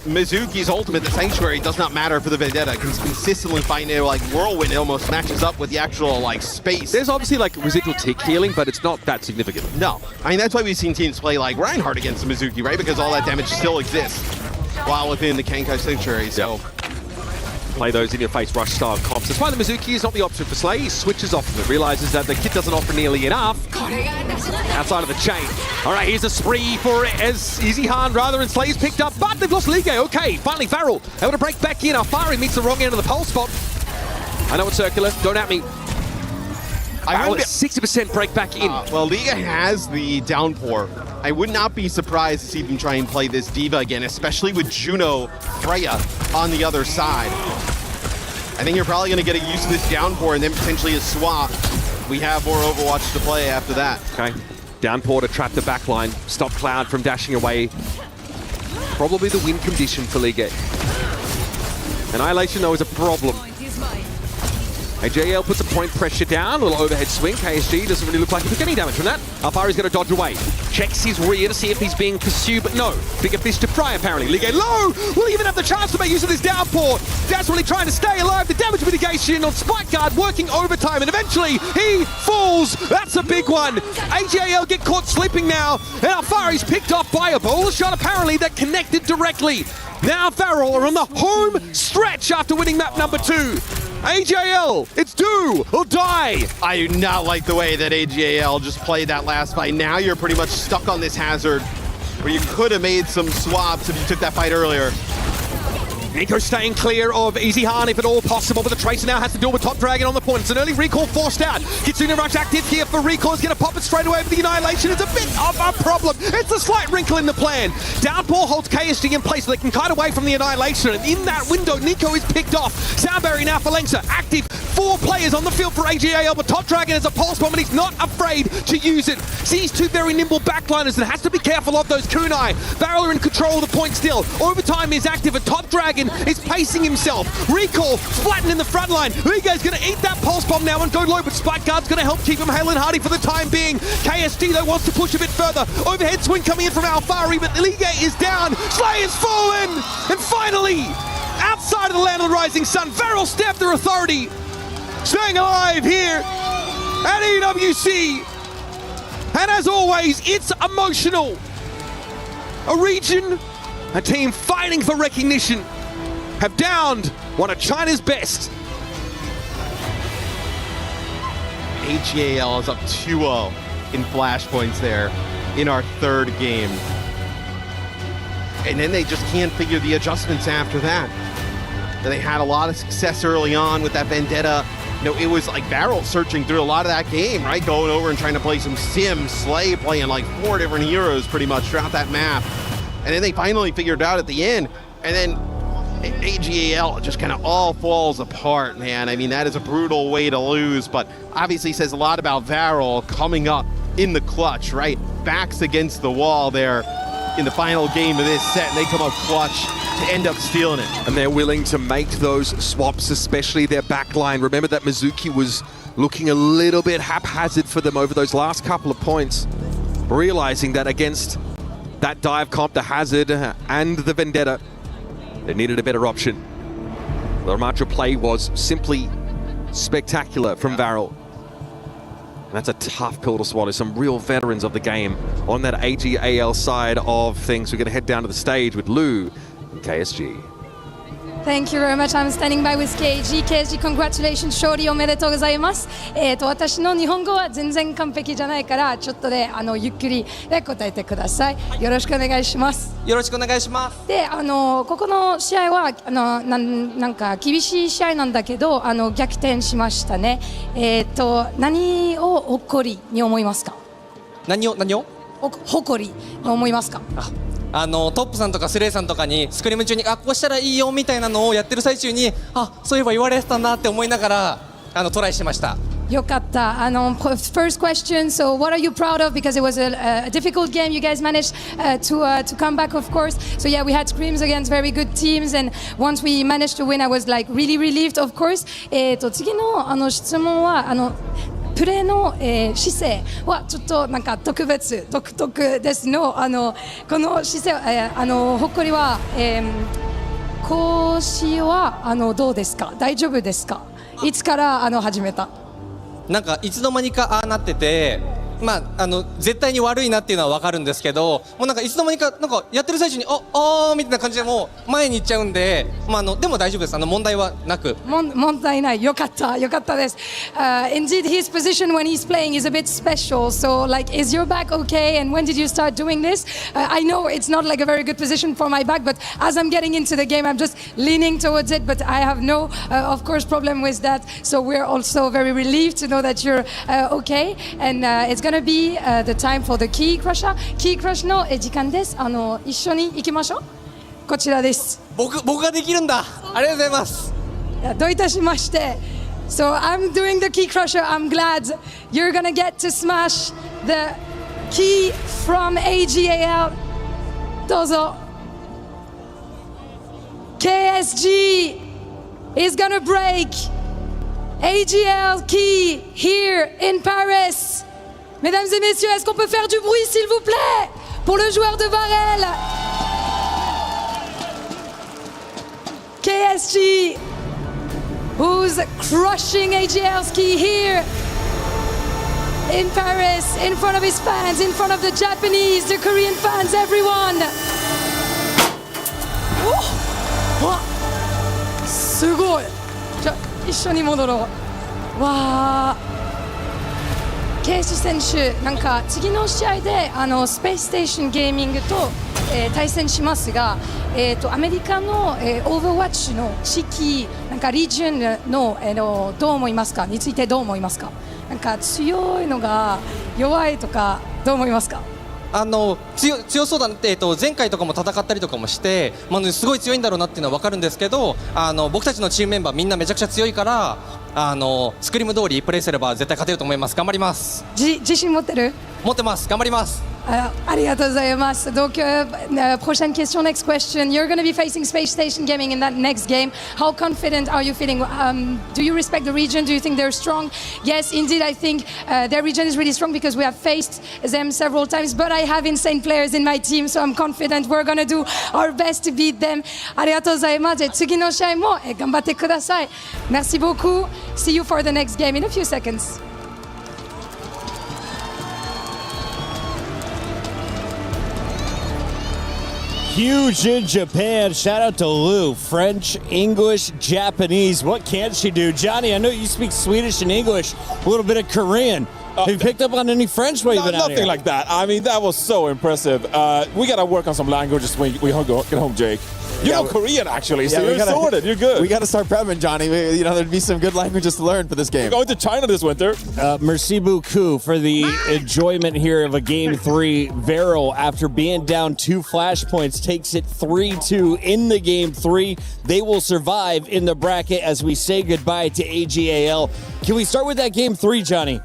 Mizuki's ultimate, the Sanctuary, does not matter for the Vendetta. Can consistently find like Whirlwind. It almost matches up with the actual like space. There's obviously like residual tick healing, but it's not that significant. No, I mean that's why we've seen teams play like Reinhardt against the Mizuki, right? Because all that damage still exists while within the Kekai Sanctuary. So. Play those in-your-face rush style comps. That's why the Mizuki is not the option for Slay. He switches off and realizes that the kit doesn't offer nearly enough outside of the chain. All right, here's a spree for EasyHan rather, and Slay's picked up, but they've lost Ligue. Okay, finally Varel able to break back in. Alfari meets the wrong end of the pole spot. I know it's circular. Don't at me. Varel at 60% break back in. Well, Ligue has the downpour. I would not be surprised to see them try and play this D.Va again, especially with Juno Freya on the other side. I think you're probably going to get used to this downpour and then potentially a swap. We have more Overwatch to play after that. Okay, downpour to trap the backline, stop Cloud from dashing away. Probably the win condition for Ligue. Annihilation, though, is a problem. AGAL puts a point pressure down, a little overhead swing. KSG doesn't really look like he took any damage from that. Alfari's going to dodge away. Checks his rear to see if he's being pursued, but no. Bigger fish to fry, apparently. Ligue low! Will even have the chance to make use of this downpour. Desperately trying to stay alive. The damage mitigation on Spike Guard working overtime, and eventually he falls. That's a big one. AGAL get caught sleeping now, and Alfari's picked off by a bowler shot, apparently, that connected directly. Now Varel are on the home stretch after winning map number 2. AGAL, it's do or die. I do not like the way that AGAL just played that last fight. Now you're pretty much stuck on this Hazard where you could have made some swaps if you took that fight earlier. Nico staying clear of EasyHan if at all possible, but the Tracer now has to deal with Top Dragon on the point. It's an early recall forced out. Kitsune Rush active here for recall. Is going to pop it straight away for the Annihilation. It's a bit of a problem. It's a slight wrinkle in the plan. Downpour holds KSG in place so they can kite away from the Annihilation. And in that window, Nico is picked off. Sound Barrier now for Lengsa. Active. 4 players on the field for AGAL, but Top Dragon has a pulse bomb and he's not afraid to use it. Sees 2 very nimble backliners and has to be careful of those kunai. Varel are in control of the point still. Overtime is active and Top Dragon is pacing himself. Recall flattened in the front line. Lige's going to eat that pulse bomb now and go low, but Spike Guard's going to help keep him hale and hearty for the time being. KSG though wants to push a bit further. Overhead swing coming in from Alfari, but Lige is down. Slay is fallen! And finally, outside of the land of the rising sun, Varel stabbed their authority. Staying alive here at EWC. And as always, it's emotional. A region, a team fighting for recognition, have downed one of China's best. AGAL is up 2-0 in flashpoints there in our 3rd game. And then they just can't figure the adjustments after that. They had a lot of success early on with that Vendetta. You know, it was like Barrel searching through a lot of that game, right? Going over and trying to play some Sim, Slay, playing like 4 different heroes pretty much throughout that map. And then they finally figured it out at the end. And then AGAL just kind of all falls apart, man. I mean, that is a brutal way to lose, but obviously says a lot about Varel coming up in the clutch, right? Backs against the wall there in the final game of this set, and they come up clutch to end up stealing it. And they're willing to make those swaps, especially their backline. Remember that Mizuki was looking a little bit haphazard for them over those last couple of points, realizing that against that dive comp, the Hazard and the Vendetta, they needed a better option. The Ramatra play was simply spectacular from Varel. And that's a tough pill to swallow. Some real veterans of the game on that AGAL side of things. We're going to head down to the stage with Lou and KSG. Thank you very much. I'm standing by with KG. KG, congratulations. 勝利おめでとうございます。私の日本語は全然完璧じゃないから、ちょっとでゆっくりで答えてください。よろしくお願いします。よろしくお願いします。で、ここの試合はなんか厳しい試合なんだけど、逆転しましたね。何を誇りに思いますか？何を誇りに思いますか？トップさんとかスレイさんとかにスクリーム中にこうしたらいいよみたいなのをやってる最中にそういえば言われてたなって思いながらトライしてました。よかった。First question, so what are you proud of? Because it was a difficult game. You guys managed to come back, of course. So yeah, we had scrims against very good teams, and once we managed to win, I was like really relieved, of course. 次の質問はプレーの、姿勢はちょっとなんか特別独特ですの。この姿勢、誇りは、腰はどうですか？大丈夫ですか？いつから始めた？なんかいつの間にかなってて、絶対に悪いなっていうのは分かるんですけど、もうなんかいつの間にかなんかやってる最中にみたいな感じでもう前に行っちゃうんで、でも大丈夫です。問題はなく。問題ない。よかったです。Indeed, his position when he's playing is a bit special. So, like, is your back okay? And when did you start doing this? I know it's not like a very good position for my back, but as I'm getting into the game, I'm just leaning towards it. But I have no, of course, problem with that. So we're also very relieved to know that you're okay. And it's gonna be the time for the Key Crusher. Key Crush の時間です。一緒に行きましょう。こちらです。僕ができるんだ。ありがとうございます。どういたしまして。So I'm doing the Key Crusher. I'm glad you're gonna get to smash the key from AGAL. どうぞ。KSG is gonna break AGL key here in Paris. Mesdames et messieurs, est-ce qu'on peut faire du bruit, s'il vous plaît, pour le joueur de Varel? KSG, who's crushing AGL's key here in Paris, in front of his fans, in front of the Japanese, the Korean fans, everyone. Oh! すごい。じゃあ一緒に戻ろう。わー。ケイシ選手、なんか次の試合でスペースステーションゲーミングと、対戦しますが、アメリカの、Overwatch の地域、なんかリージョンの、どう思いますか？についてどう思いますか？なんか強いのが弱いとかどう思いますか？強そうだなって、前回とかも戦ったりとかもして、すごい強いんだろうなっていうのは分かるんですけど、僕たちのチームメンバーみんなめちゃくちゃ強いから、スクリーム通りプレーすれば絶対勝てると思います。頑張ります。自信持ってる？持ってます。頑張ります。ありがとうございます。Donc, prochaine question, next question. You're going to be facing Space Station Gaming in that next game. How confident are you feeling? Do you respect the region? Do you think they're strong? Yes, indeed, I think their region is really strong because we have faced them several times. But I have insane players in my team, so I'm confident we're going to do our best to beat them. ありがとうございます。次の試合も頑張ってください。Merci beaucoup. See you for the next game in a few seconds. Huge in Japan. Shout out to Lou. French, English, Japanese. What can't she do? Johnny, I know you speak Swedish and English, a little bit of Korean. Have you picked up on any French while you've been out here? Nothing like that. I mean, that was so impressive. We got to work on some languages when we get home, Jake. You know Korean, actually, so you're sorted. You're good. We got to start prepping, Johnny. There'd be some good languages to learn for this game. We're going to China this winter. Merci beaucoup for the enjoyment here of a Game 3. Varel, after being down 2 flashpoints, takes it 3-2 in the Game 3. They will survive in the bracket as we say goodbye to AGAL. Can we start with that Game 3, Johnny?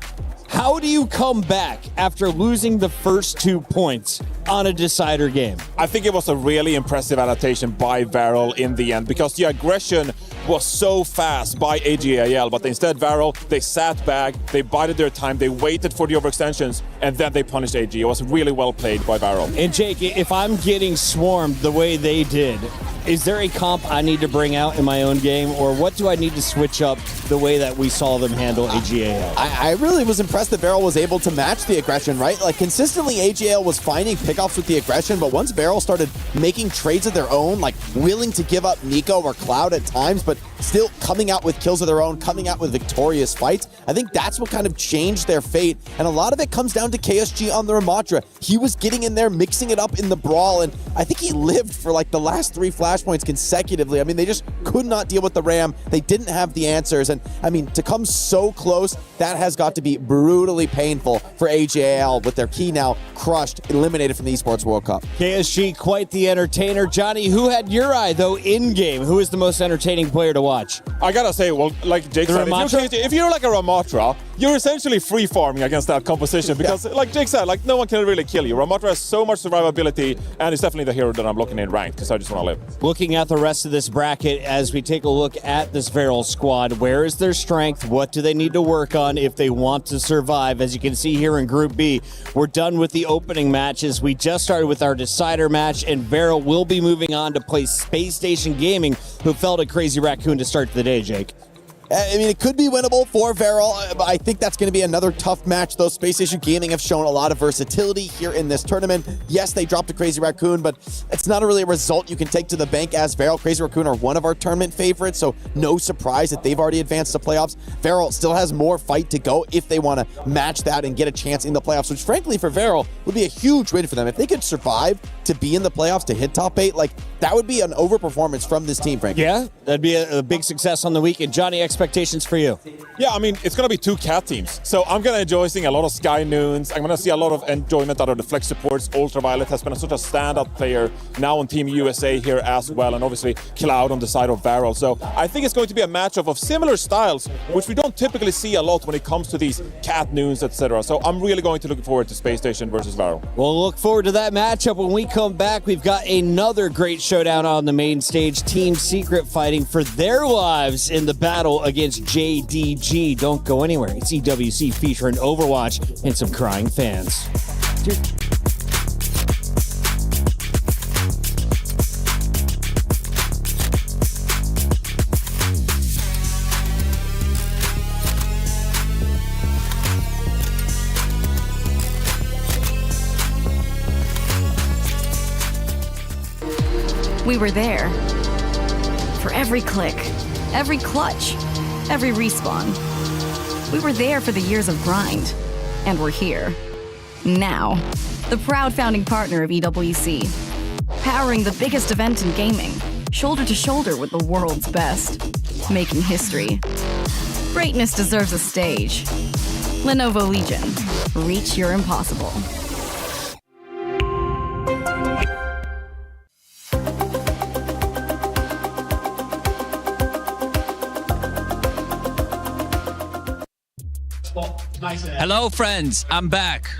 How do you come back after losing the first 2 points on a decider game? I think it was a really impressive adaptation by Varel in the end because the aggression was so fast by AGAL, but instead Varel, they sat back, they bided their time, they waited for the overextensions, and then they punished AG. It was really well played by Varel. And Jake, if I'm getting swarmed the way they did, is there a comp I need to bring out in my own game, or what do I need to switch up the way that we saw them handle AGAL? I really was impressed that Varel was able to match the aggression, right? Like, consistently, AGAL was finding pickoffs with the aggression, but once Varel started making trades of their own, like willing to give up Nico or Cloud at times, but still coming out with kills of their own, coming out with victorious fights, I think that's what kind of changed their fate. And a lot of it comes down to KSG on the Ramatra. He was getting in there, mixing it up in the brawl, and I think he lived for like the last 3 flashpoints consecutively. I mean, they just could not deal with the Ram. They didn't have the answers. And I mean, to come so close, that has got to be brutally painful for AGAL with their key now crushed, eliminated from the Esports World Cup. KSG, quite the entertainer. Johnny, who had your eye, though, in-game? Who is the most entertaining player to watch? I gotta say, well, like Jake said, if you're like a Ramatra, you're essentially free farming against that composition because, like Jake said, like no one can really kill you. Ramatra has so much survivability, and it's definitely the hero that I'm looking in ranked because I just want to live. Looking at the rest of this bracket as we take a look at this Varel squad, where is their strength? What do they need to work on if they want to survive? As you can see here in Group B, we're done with the opening matches. We just started with our decider match, and Varel will be moving on to play Space Station Gaming, who felled a Crazy Raccoon to start the day, Jake. I mean, it could be winnable for Varel, but I think that's going to be another tough match, though. Space Station Gaming have shown a lot of versatility here in this tournament. Yes, they dropped a Crazy Raccoon, but it's not really a result you can take to the bank as Varel. Crazy Raccoon are one of our tournament favorites, so no surprise that they've already advanced to playoffs. Varel still has more fight to go if they want to match that and get a chance in the playoffs, which frankly for Varel would be a huge win for them. If they could survive to be in the playoffs, to hit top 8, like that would be an overperformance from this team, frankly. Yeah, that'd be a big success on the weekend. Johnny, expectations for you? Yeah, I mean, it's going to be 2 cat teams. So I'm going to enjoy seeing a lot of Sky Noons. I'm going to see a lot of enjoyment out of the flex supports. Ultraviolet has been such a standout player now on Team USA here as well. And obviously Cloud on the side of Varel. So I think it's going to be a matchup of similar styles, which we don't typically see a lot when it comes to these cat noons, etc. So I'm really going to look forward to Space Station versus Varel. We'll look forward to that matchup. When we come back, we've got another great showdown on the main stage. Team Secret fighting for their lives in the battle against JDG. Don't go anywhere. It's EWC featuring Overwatch and some crying fans. We were there. For every click, every clutch, every respawn. We were there for the years of grind. And we're here. Now. The proud founding partner of EWC. Powering the biggest event in gaming. Shoulder to shoulder with the world's best. Making history. Greatness deserves a stage. Lenovo Legion. Reach your impossible. Hello, friends. I'm back.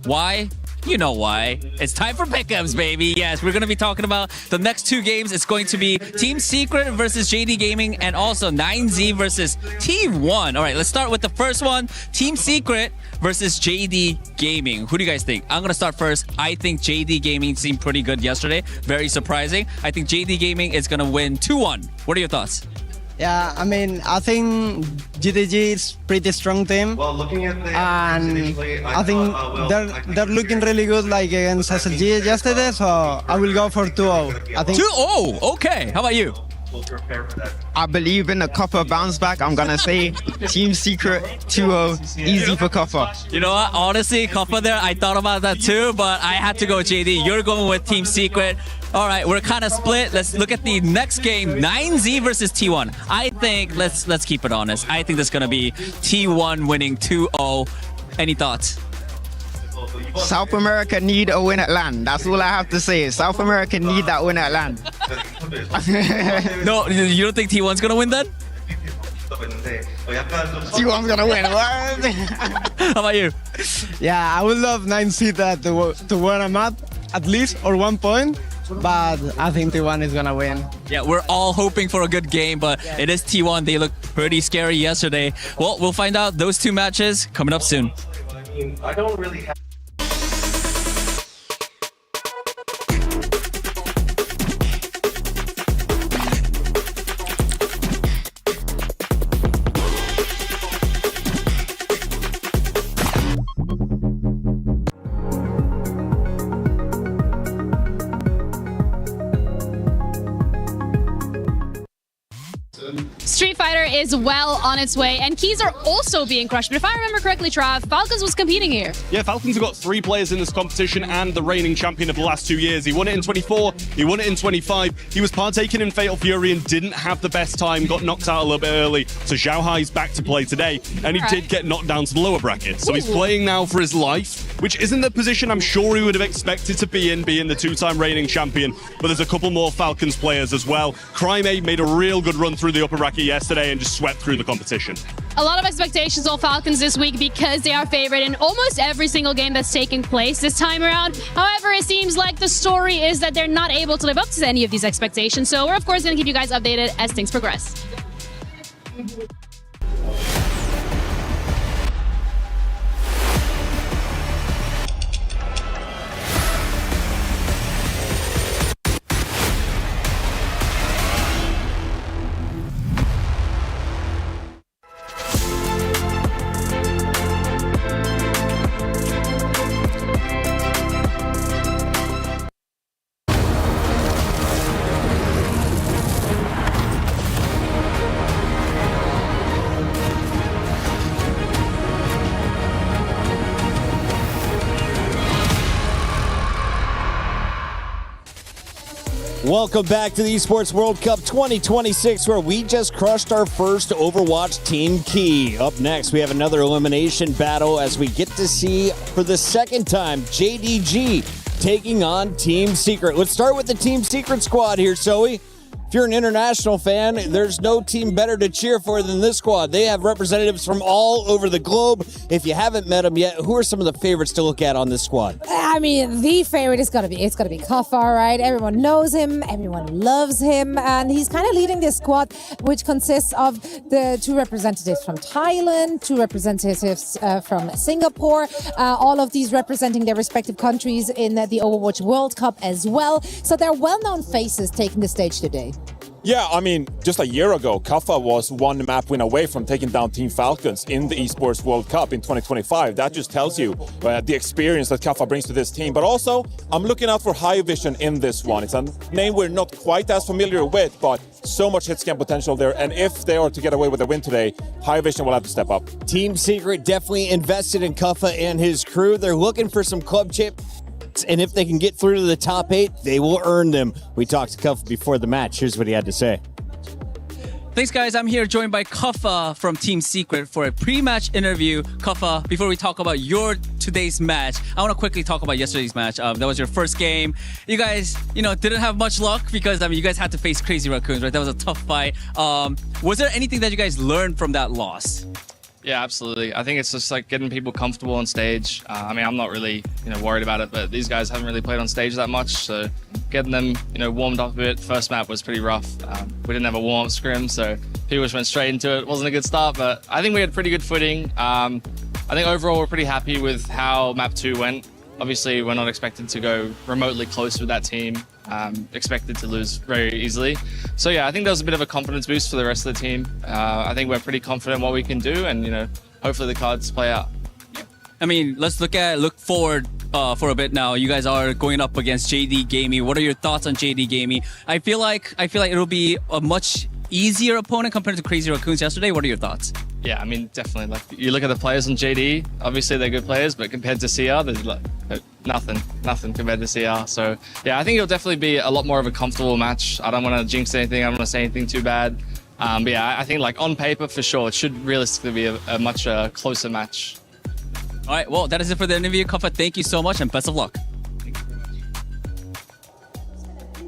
Why? You know why. It's time for pickups, baby. Yes, we're going to be talking about the next 2 games. It's going to be Team Secret versus JD Gaming and also 9Z versus T1. All right, let's start with the first one. Team Secret versus JD Gaming. Who do you guys think? I'm going to start first. I think JD Gaming seemed pretty good yesterday. Very surprising. I think JD Gaming is going to win 2-1. What are your thoughts? Yeah, I mean, I think GDG is pretty strong team. Well, looking at the and I think they're looking really good, like against SLG yesterday. So I will go for 2-0. I think 2-0. Okay. How about you? I believe in the Copper bounce back. I'm going to say Team Secret 2-0, easy for Copper. You know what? Honestly, Copper there, I thought about that too, but I had to go JD. You're going with Team Secret. All right, we're kind of split. Let's look at the next game, 9Z versus T1. I think, let's keep it honest. I think this is going to be T1 winning 2-0. Any thoughts? South America need a win at land. That's all I have to say. South America need that win at land. No, you don't think T1's going to win then? T1's going to win. How about you? Yeah, I would love 9Z to win a map, at least, or 1 point. But I think T1 is going to win. Yeah, we're all hoping for a good game, but it is T1. They looked pretty scary yesterday. Well, we'll find out those two matches coming up soon. I don't really have... Street Fighter is well on its way, and keys are also being crushed. But if I remember correctly, Trav, Falcons was competing here. Yeah, Falcons have got 3 players in this competition and the reigning champion of the last 2 years. He won it in 24, he won it in 25. He was partaking in Fatal Fury and didn't have the best time, got knocked out a little bit early. So Xiao Hai's back to play today, and he did get knocked down to the lower bracket. So he's playing now for his life, which isn't the position I'm sure he would have expected to be in, being the 2-time reigning champion. But there's a couple more Falcons players as well. Crime8 made a real good run through the upper bracket yesterday and just swept through the competition. A lot of expectations on Falcons this week because they are favored in almost every single game that's taking place this time around. However, it seems like the story is that they're not able to live up to any of these expectations. So we're, of course, going to keep you guys updated as things progress. Welcome back to the Esports World Cup 2026, where we just crushed our first Overwatch Team Key. Up next, we have another elimination battle as we get to see, for the second time, JDG taking on Team Secret. Let's start with the Team Secret squad here, Zoe. If you're an international fan, there's no team better to cheer for than this squad. They have representatives from all over the globe. If you haven't met them yet, who are some of the favorites to look at on this squad? I mean, the favorite is gotta be Kafar, right? Everyone knows him, everyone loves him, and he's kind of leading this squad, which consists of the 2 representatives from Thailand, 2 representatives from Singapore, all of these representing their respective countries in the Overwatch World Cup as well. So they're well-known faces taking the stage today. Yeah, I mean, just a year ago, Kafa was 1 map win away from taking down Team Falcons in the Esports World Cup in 2025. That just tells you the experience that Kafa brings to this team. But also, I'm looking out for High Vision in this one. It's a name we're not quite as familiar with, but so much hit scan potential there. And if they are to get away with a win today, High Vision will have to step up. Team Secret definitely invested in Kafa and his crew. They're looking for some club champ. And if they can get through to the top 8, they will earn them. We talked to Kuffa before the match. Here's what he had to say. Thanks, guys. I'm here joined by Kuffa from Team Secret for a pre-match interview. Kuffa, before we talk about your today's match, I want to quickly talk about yesterday's match. That was your first game. You guys, didn't have much luck because, you guys had to face Crazy Raccoons, right? That was a tough fight. Was there anything that you guys learned from that loss? Yeah, absolutely. I think it's just like getting people comfortable on stage. I'm not really, worried about it, but these guys haven't really played on stage that much, so getting them, warmed up a bit. First map was pretty rough. We didn't have a warm-up scrim, so people just went straight into it. It wasn't a good start, but I think we had pretty good footing. I think overall we're pretty happy with how map 2 went. Obviously, we're not expected to go remotely close with that team. Expected to lose very easily. So yeah, I think that was a bit of a confidence boost for the rest of the team. I think we're pretty confident what we can do, and hopefully the cards play out. I mean, let's look forward for a bit now. You guys are going up against JD Gaming. What are your thoughts on JD Gaming? I feel like it'll be a much easier opponent compared to Crazy Raccoons yesterday. What are your thoughts? Yeah, I mean, definitely. Like, you look at the players on JD, obviously they're good players, but compared to CR, there's like nothing compared to CR. So, yeah, I think it'll definitely be a lot more of a comfortable match. I don't want to jinx anything. I don't want to say anything too bad. But yeah, I think like on paper, for sure, it should realistically be a much closer match. All right, well, that is it for the interview. Kafa, thank you so much and best of luck.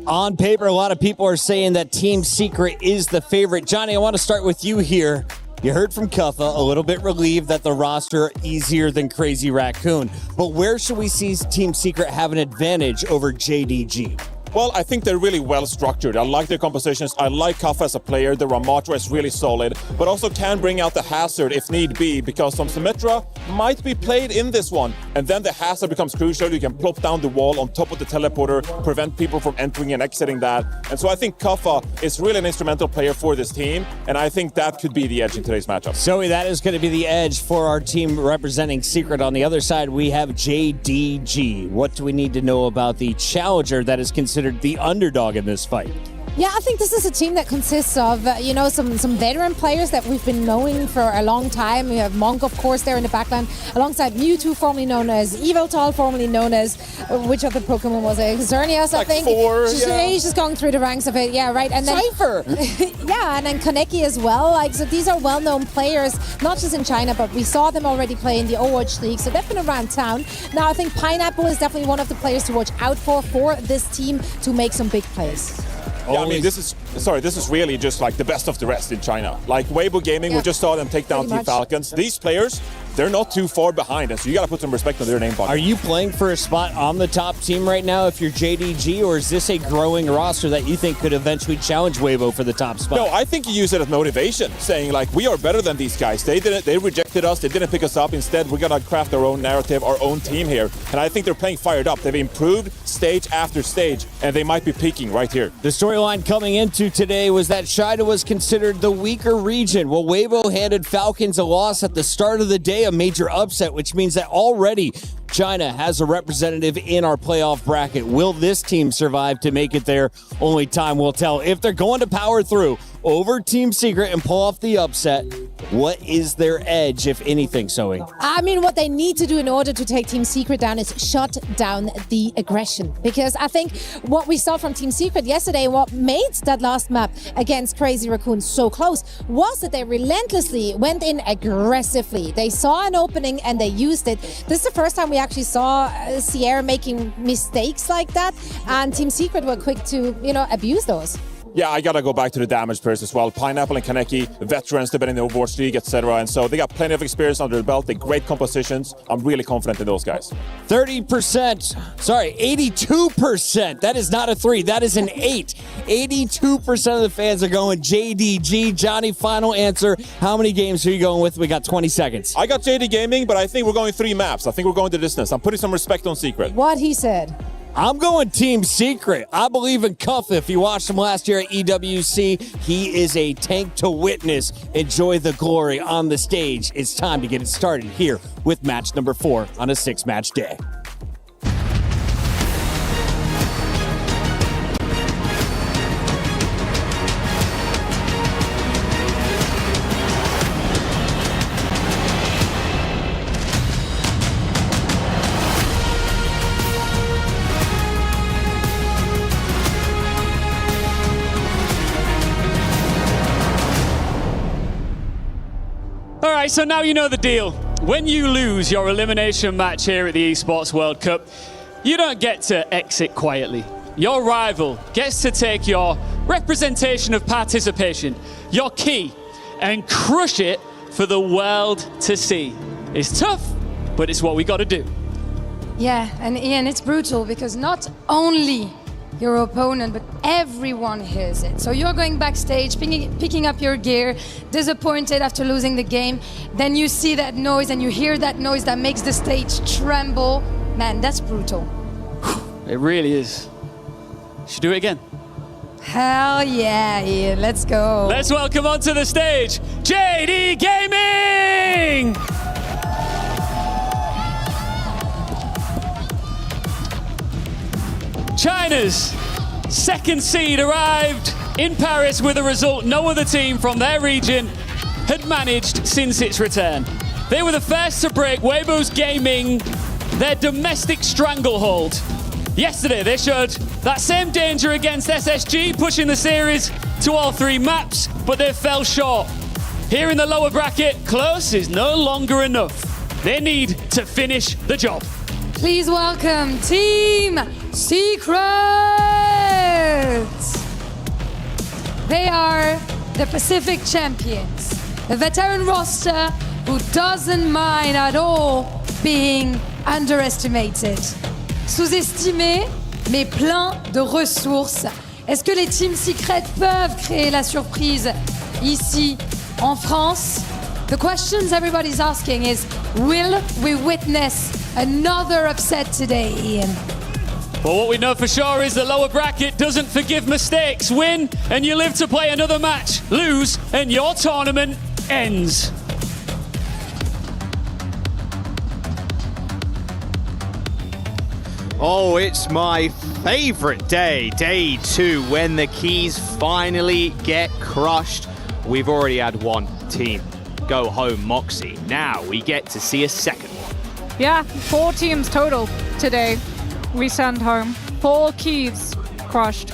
On paper, a lot of people are saying that Team Secret is the favorite. Johnny, I want to start with you here. You heard from Kuffa, a little bit relieved that the roster easier than Crazy Raccoon. But where should we see Team Secret have an advantage over JDG? Well, I think they're really well structured. I like their compositions. I like Kaffa as a player. The Ramatra is really solid, but also can bring out the hazard if need be, because some Symmetra might be played in this one. And then the hazard becomes crucial. You can plop down the wall on top of the teleporter, prevent people from entering and exiting that. And so I think Kaffa is really an instrumental player for this team. And I think that could be the edge in today's matchup. Zoe, that is going to be the edge for our team representing Secret. On the other side, we have JDG. What do we need to know about the challenger that is considered the underdog in this fight? Yeah, I think this is a team that consists of, some veteran players that we've been knowing for a long time. We have Monk, of course, there in the backline, alongside Mewtwo, formerly known as Yveltal, formerly known as, which other Pokemon was it? Xerneas, I think. He's just going through the ranks of it, yeah, right. And then Cypher! yeah, and then Kaneki as well. So these are well-known players, not just in China, but we saw them already play in the Overwatch League, so they've been around town. Now, I think Pineapple is definitely one of the players to watch out for this team to make some big plays. Yeah, I mean, this is really just like the best of the rest in China. Like Weibo Gaming, we just saw them take down Team Falcons. These players, they're not too far behind us, so you got to put some respect on their name. Are you playing for a spot on the top team right now if you're JDG, or is this a growing roster that you think could eventually challenge Weibo for the top spot? No, I think you use it as motivation, saying like, we are better than these guys. They rejected us, they didn't pick us up. Instead, we're gonna craft our own narrative, our own team here. And I think they're playing fired up. They've improved stage after stage, and they might be peaking right here. The storyline coming into today was that China was considered the weaker region. Well, Weibo handed Falcons a loss at the start of the day, a major upset, which means that already China has a representative in our playoff bracket. Will this team survive to make it there? Only time will tell. If they're going to power through over Team Secret and pull off the upset, what is their edge, if anything, Zoe? I mean, what they need to do in order to take Team Secret down is shut down the aggression. Because I think what we saw from Team Secret yesterday, what made that last map against Crazy Raccoon so close, was that they relentlessly went in aggressively. They saw an opening and they used it. This is the first time we actually saw Sierra making mistakes like that, and Team Secret were quick to, abuse those. Yeah, I gotta go back to the damage players as well. Pineapple and Kaneki, veterans, they've been in the Overwatch League, etc. And so they got plenty of experience under the belt. They're great compositions. I'm really confident in those guys. 82%. That is not a 3. That is an 8. 82% of the fans are going JDG. Johnny, final answer. How many games are you going with? We got 20 seconds. I got JD Gaming, but I think we're going 3 maps. I think we're going the distance. I'm putting some respect on Secret. What he said. I'm going Team Secret. I believe in Kuffa. If you watched him last year at EWC, he is a tank to witness. Enjoy the glory on the stage. It's time to get it started here with match number 4 on a 6-match day. All right, so now you know the deal. When you lose your elimination match here at the Esports World Cup, you don't get to exit quietly. Your rival gets to take your representation of participation, your key, and crush it for the world to see. It's tough, but it's what we got to do. Yeah, and Ian, it's brutal because not only your opponent, but everyone hears it. So you're going backstage, picking up your gear, disappointed after losing the game. Then you see that noise and you hear that noise that makes the stage tremble. Man, that's brutal. It really is. Should do it again. Hell yeah, Ian, let's go. Let's welcome onto the stage, JD Gaming! China's second seed arrived in Paris with a result no other team from their region had managed since its return. They were the first to break Weibo's Gaming, their domestic stranglehold. Yesterday, they showed that same danger against SSG, pushing the series to all 3 maps, but they fell short. Here in the lower bracket, close is no longer enough. They need to finish the job. Please welcome Team Secret. They are the Pacific champions, a veteran roster who doesn't mind at all being underestimated. Sous-estimé, mais plein de ressources. Est-ce que les Team Secret peuvent créer la surprise ici en France? The questions everybody's asking is, will we witness another upset today, Ian? Well, what we know for sure is the lower bracket doesn't forgive mistakes. Win and you live to play another match. Lose and your tournament ends. Oh, it's my favorite day, day 2, when the keys finally get crushed. We've already had one team go home, Moxie. Now we get to see a second one. Yeah, 4 teams total today. We send home 4 keys crushed,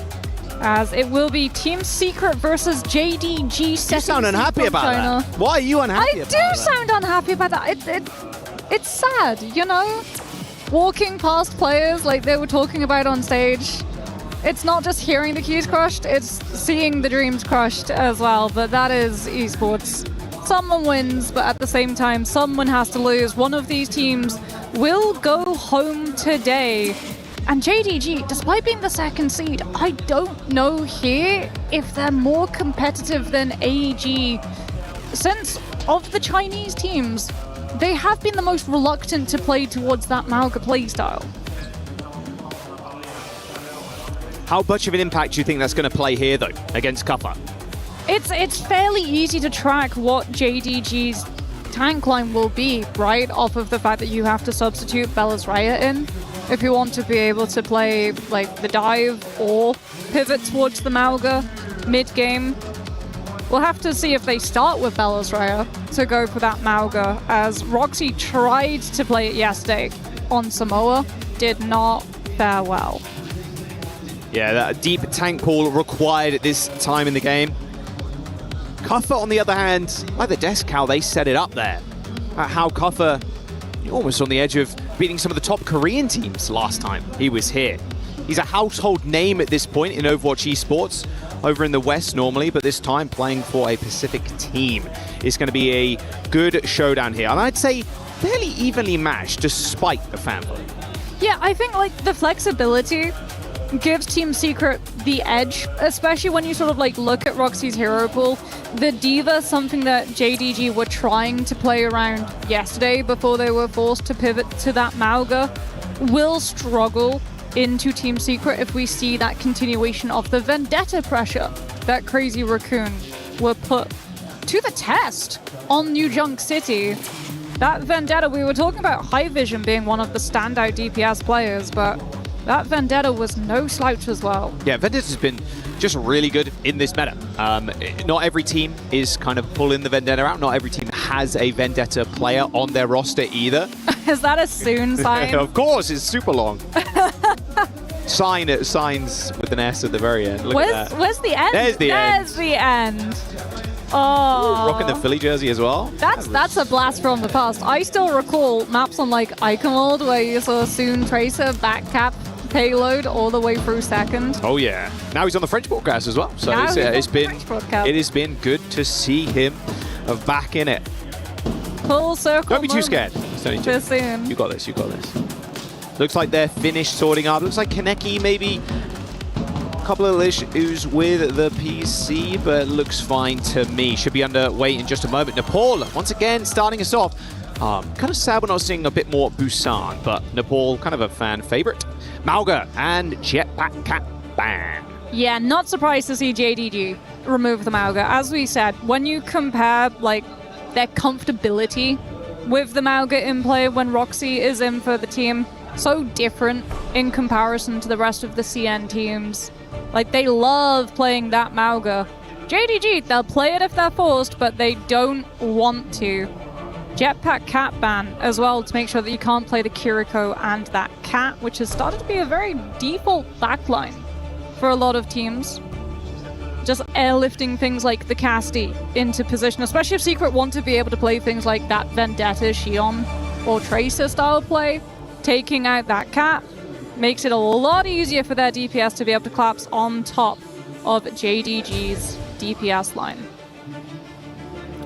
as it will be Team Secret versus JDG. You sound unhappy about China. that. Why are you unhappy about that? I do sound unhappy about that. It's sad, you know? Walking past players like they were talking about on stage. It's not just hearing the keys crushed, it's seeing the dreams crushed as well. But that is esports. Someone wins, but at the same time, someone has to lose. One of these teams will go home today. And JDG, despite being the second seed, I don't know here if they're more competitive than AEG. Since of the Chinese teams, they have been the most reluctant to play towards that Mauga playstyle. How much of an impact do you think that's going to play here, though, against Kuffa? It's fairly easy to track what JDG's tank line will be, right? Off of the fact that you have to substitute Bella's Raya in if you want to be able to play like the dive or pivot towards the Mauga mid-game. We'll have to see if they start with Bella's Raya to go for that Mauga, as Roxy tried to play it yesterday on Samoa, did not fare well. Yeah, that deep tank pool required at this time in the game. Kuffa, on the other hand, like the desk, how they set it up there. How Kuffa almost on the edge of beating some of the top Korean teams last time he was here. He's a household name at this point in Overwatch Esports, over in the West normally, but this time playing for a Pacific team. It's going to be a good showdown here, and I'd say fairly evenly matched despite the fan vote. Yeah, I think like the flexibility gives Team Secret the edge, especially when you sort of like look at Roxy's hero pool. The D.Va, something that JDG were trying to play around yesterday before they were forced to pivot to that Mauga, will struggle into Team Secret if we see that continuation of the Vendetta pressure that Crazy Raccoon were put to the test on New Junk City. That Vendetta, we were talking about High Vision being one of the standout DPS players, but that Vendetta was no slouch as well. Yeah, Vendetta's been just really good in this meta. Not every team is kind of pulling the Vendetta out. Not every team has a Vendetta player on their roster either. Is that a soon sign? Of course, it's super long. Signs with an S at the very end. Look at that. Where's the end? There's the end. There's the end. Oh. Rocking the Philly jersey as well. That's a blast from the past. I still recall maps on like Icon where you saw Soon Tracer backcap payload all the way through second. Oh yeah. Now he's on the French broadcast as well. So it has been good to see him back in it. Full circle. Don't be too scared. Soon. You got this. You got this. Looks like they're finished sorting up. Looks like Kaneki maybe a couple of issues with the PC, but looks fine to me. Should be underway in just a moment. Nepal, once again, starting us off. Kind of sad we're not seeing a bit more Busan, but Nepal, kind of a fan favorite. Mauga and Jetpack Cat Bang. Yeah, not surprised to see JDG remove the Mauga. As we said, when you compare like their comfortability with the Mauga in play when Roxy is in for the team, so different in comparison to the rest of the CN teams. Like, they love playing that Mauga. JDG, they'll play it if they're forced, but they don't want to. Jetpack cat ban as well to make sure that you can't play the Kiriko and that cat, which has started to be a very default backline for a lot of teams. Just airlifting things like the Casti into position, especially if Secret want to be able to play things like that Vendetta, Xion, or Tracer style play. Taking out that cat makes it a lot easier for their DPS to be able to collapse on top of JDG's DPS line.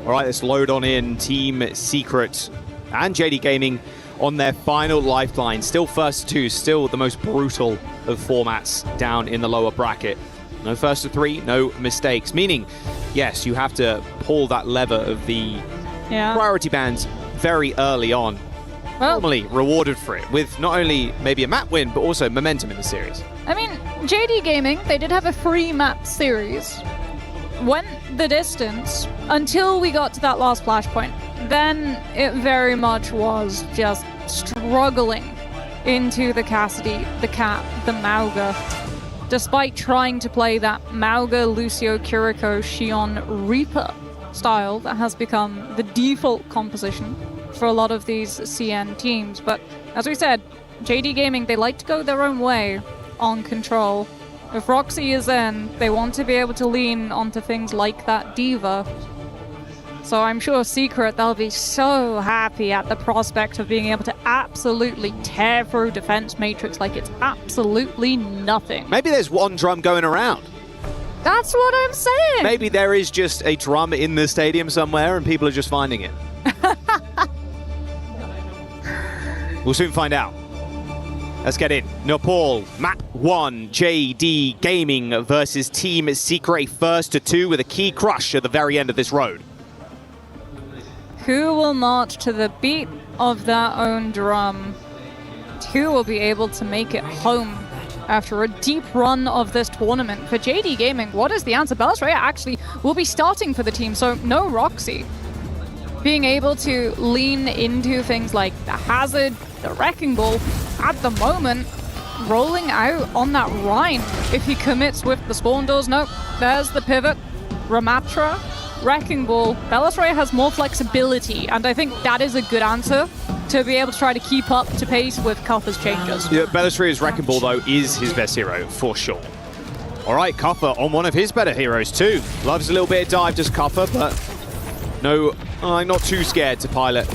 All right, let's load on in Team Secret and JD Gaming on their final lifeline. Still first to two, still the most brutal of formats down in the lower bracket. No first to three, no mistakes. Meaning, yes, you have to pull that lever of the priority bands very early on. Well, normally rewarded for it with not only maybe a map win, but also momentum in the series. I mean, JD Gaming, they did have a free map series. Went the distance until we got to that last flashpoint. Then it very much was just struggling into the Cassidy, the Cat, the Mauga. Despite trying to play that Mauga, Lucio, Kiriko, Xion, Reaper style that has become the default composition for a lot of these CN teams. But as we said, JD Gaming, they like to go their own way on control. If Roxy is in, they want to be able to lean onto things like that Diva. So I'm sure Secret, they'll be so happy at the prospect of being able to absolutely tear through defense matrix like it's absolutely nothing. Maybe there's one drum going around. That's what I'm saying. Maybe there is just a drum in the stadium somewhere and people are just finding it. We'll soon find out. Let's get in. Nepal, map 1, JD Gaming versus Team Secret, first to two with a key crush at the very end of this road. Who will march to the beat of their own drum? Who will be able to make it home after a deep run of this tournament? For JD Gaming, what is the answer? Belisraya actually will be starting for the team, so no Roxy. Being able to lean into things like the Hazard, the Wrecking Ball, at the moment, rolling out on that Rhine. If he commits with the spawn doors, nope, there's the pivot. Ramatra, Wrecking Ball. Belisraya has more flexibility, and I think that is a good answer to be able to try to keep up to pace with Kuffa's changes. Yeah, Belisraya's Wrecking Ball, though, is his best hero, for sure. All right, Kuffa on one of his better heroes, too. Loves a little bit of dive, just Kuffa, but no, not too scared to pilot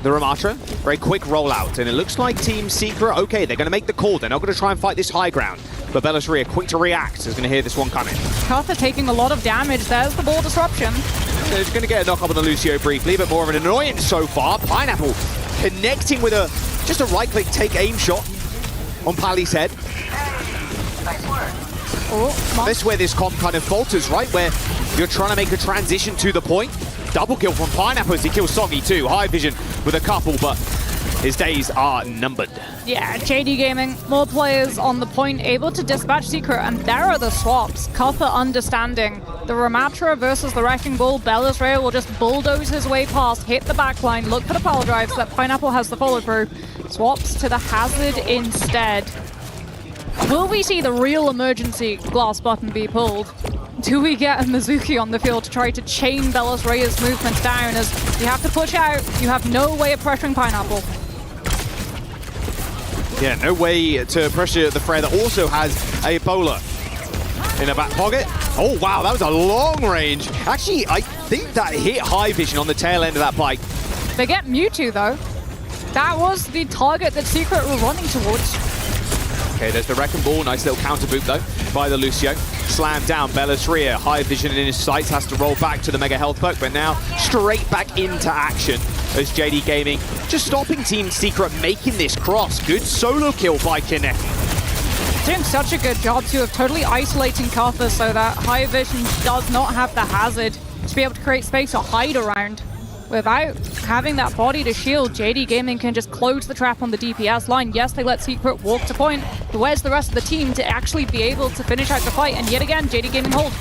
the Ramatra. Very quick rollout, and it looks like Team Secret, okay, they're going to make the call. They're not going to try and fight this high ground. But Belisraya, quick to react, is going to hear this one coming. Kuffa taking a lot of damage. There's the ball disruption. He's going to get a knock up on the Lucio briefly, but more of an annoyance so far. Pineapple connecting with just a right-click take aim shot on Pali's head. This is where this comp kind of falters, right? Where you're trying to make a transition to the point. Double kill from Pineapple as he kills Soggy too. High vision with a couple, but his days are numbered. Yeah, JD Gaming, more players on the point, able to dispatch Secret, and there are the swaps. Kuffa understanding. The Ramatra versus the Wrecking Ball. Belisraya will just bulldoze his way past, hit the backline, look for the power drive so that Pineapple has the follow through. Swaps to the Hazard instead. Will we see the real emergency glass button be pulled? Do we get a Mizuki on the field to try to chain Belisraya's movements down as you have to push out, you have no way of pressuring Pineapple? Yeah, no way to pressure the Freya that also has a bowler in a back pocket. Oh wow, that was a long range. Actually, I think that hit High Vision on the tail end of that bike. They get Mewtwo though. That was the target that Secret were running towards. Okay, there's the Wrecking Ball. Nice little counter boot, though, by the Lucio. Slammed down. Belisraya, High Vision in his sights, has to roll back to the Mega Health Perk, but now straight back into action as JD Gaming just stopping Team Secret making this cross. Good solo kill by Kinect. Doing such a good job, too, of totally isolating Kuffa so that High Vision does not have the hazard to be able to create space or hide around. Without having that body to shield, JD Gaming can just close the trap on the DPS line. Yes, they let Secret walk to point, but where's the rest of the team to actually be able to finish out the fight? And yet again, JD Gaming hold.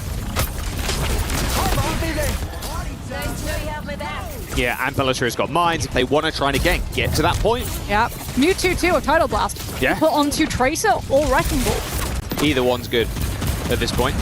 Yeah, and Bellasria's got mines. If they want to try and again get to that point. Yeah, Mewtwo too, or Tidal Blast. Yeah. Put onto Tracer or Wrecking Ball. Either one's good at this point.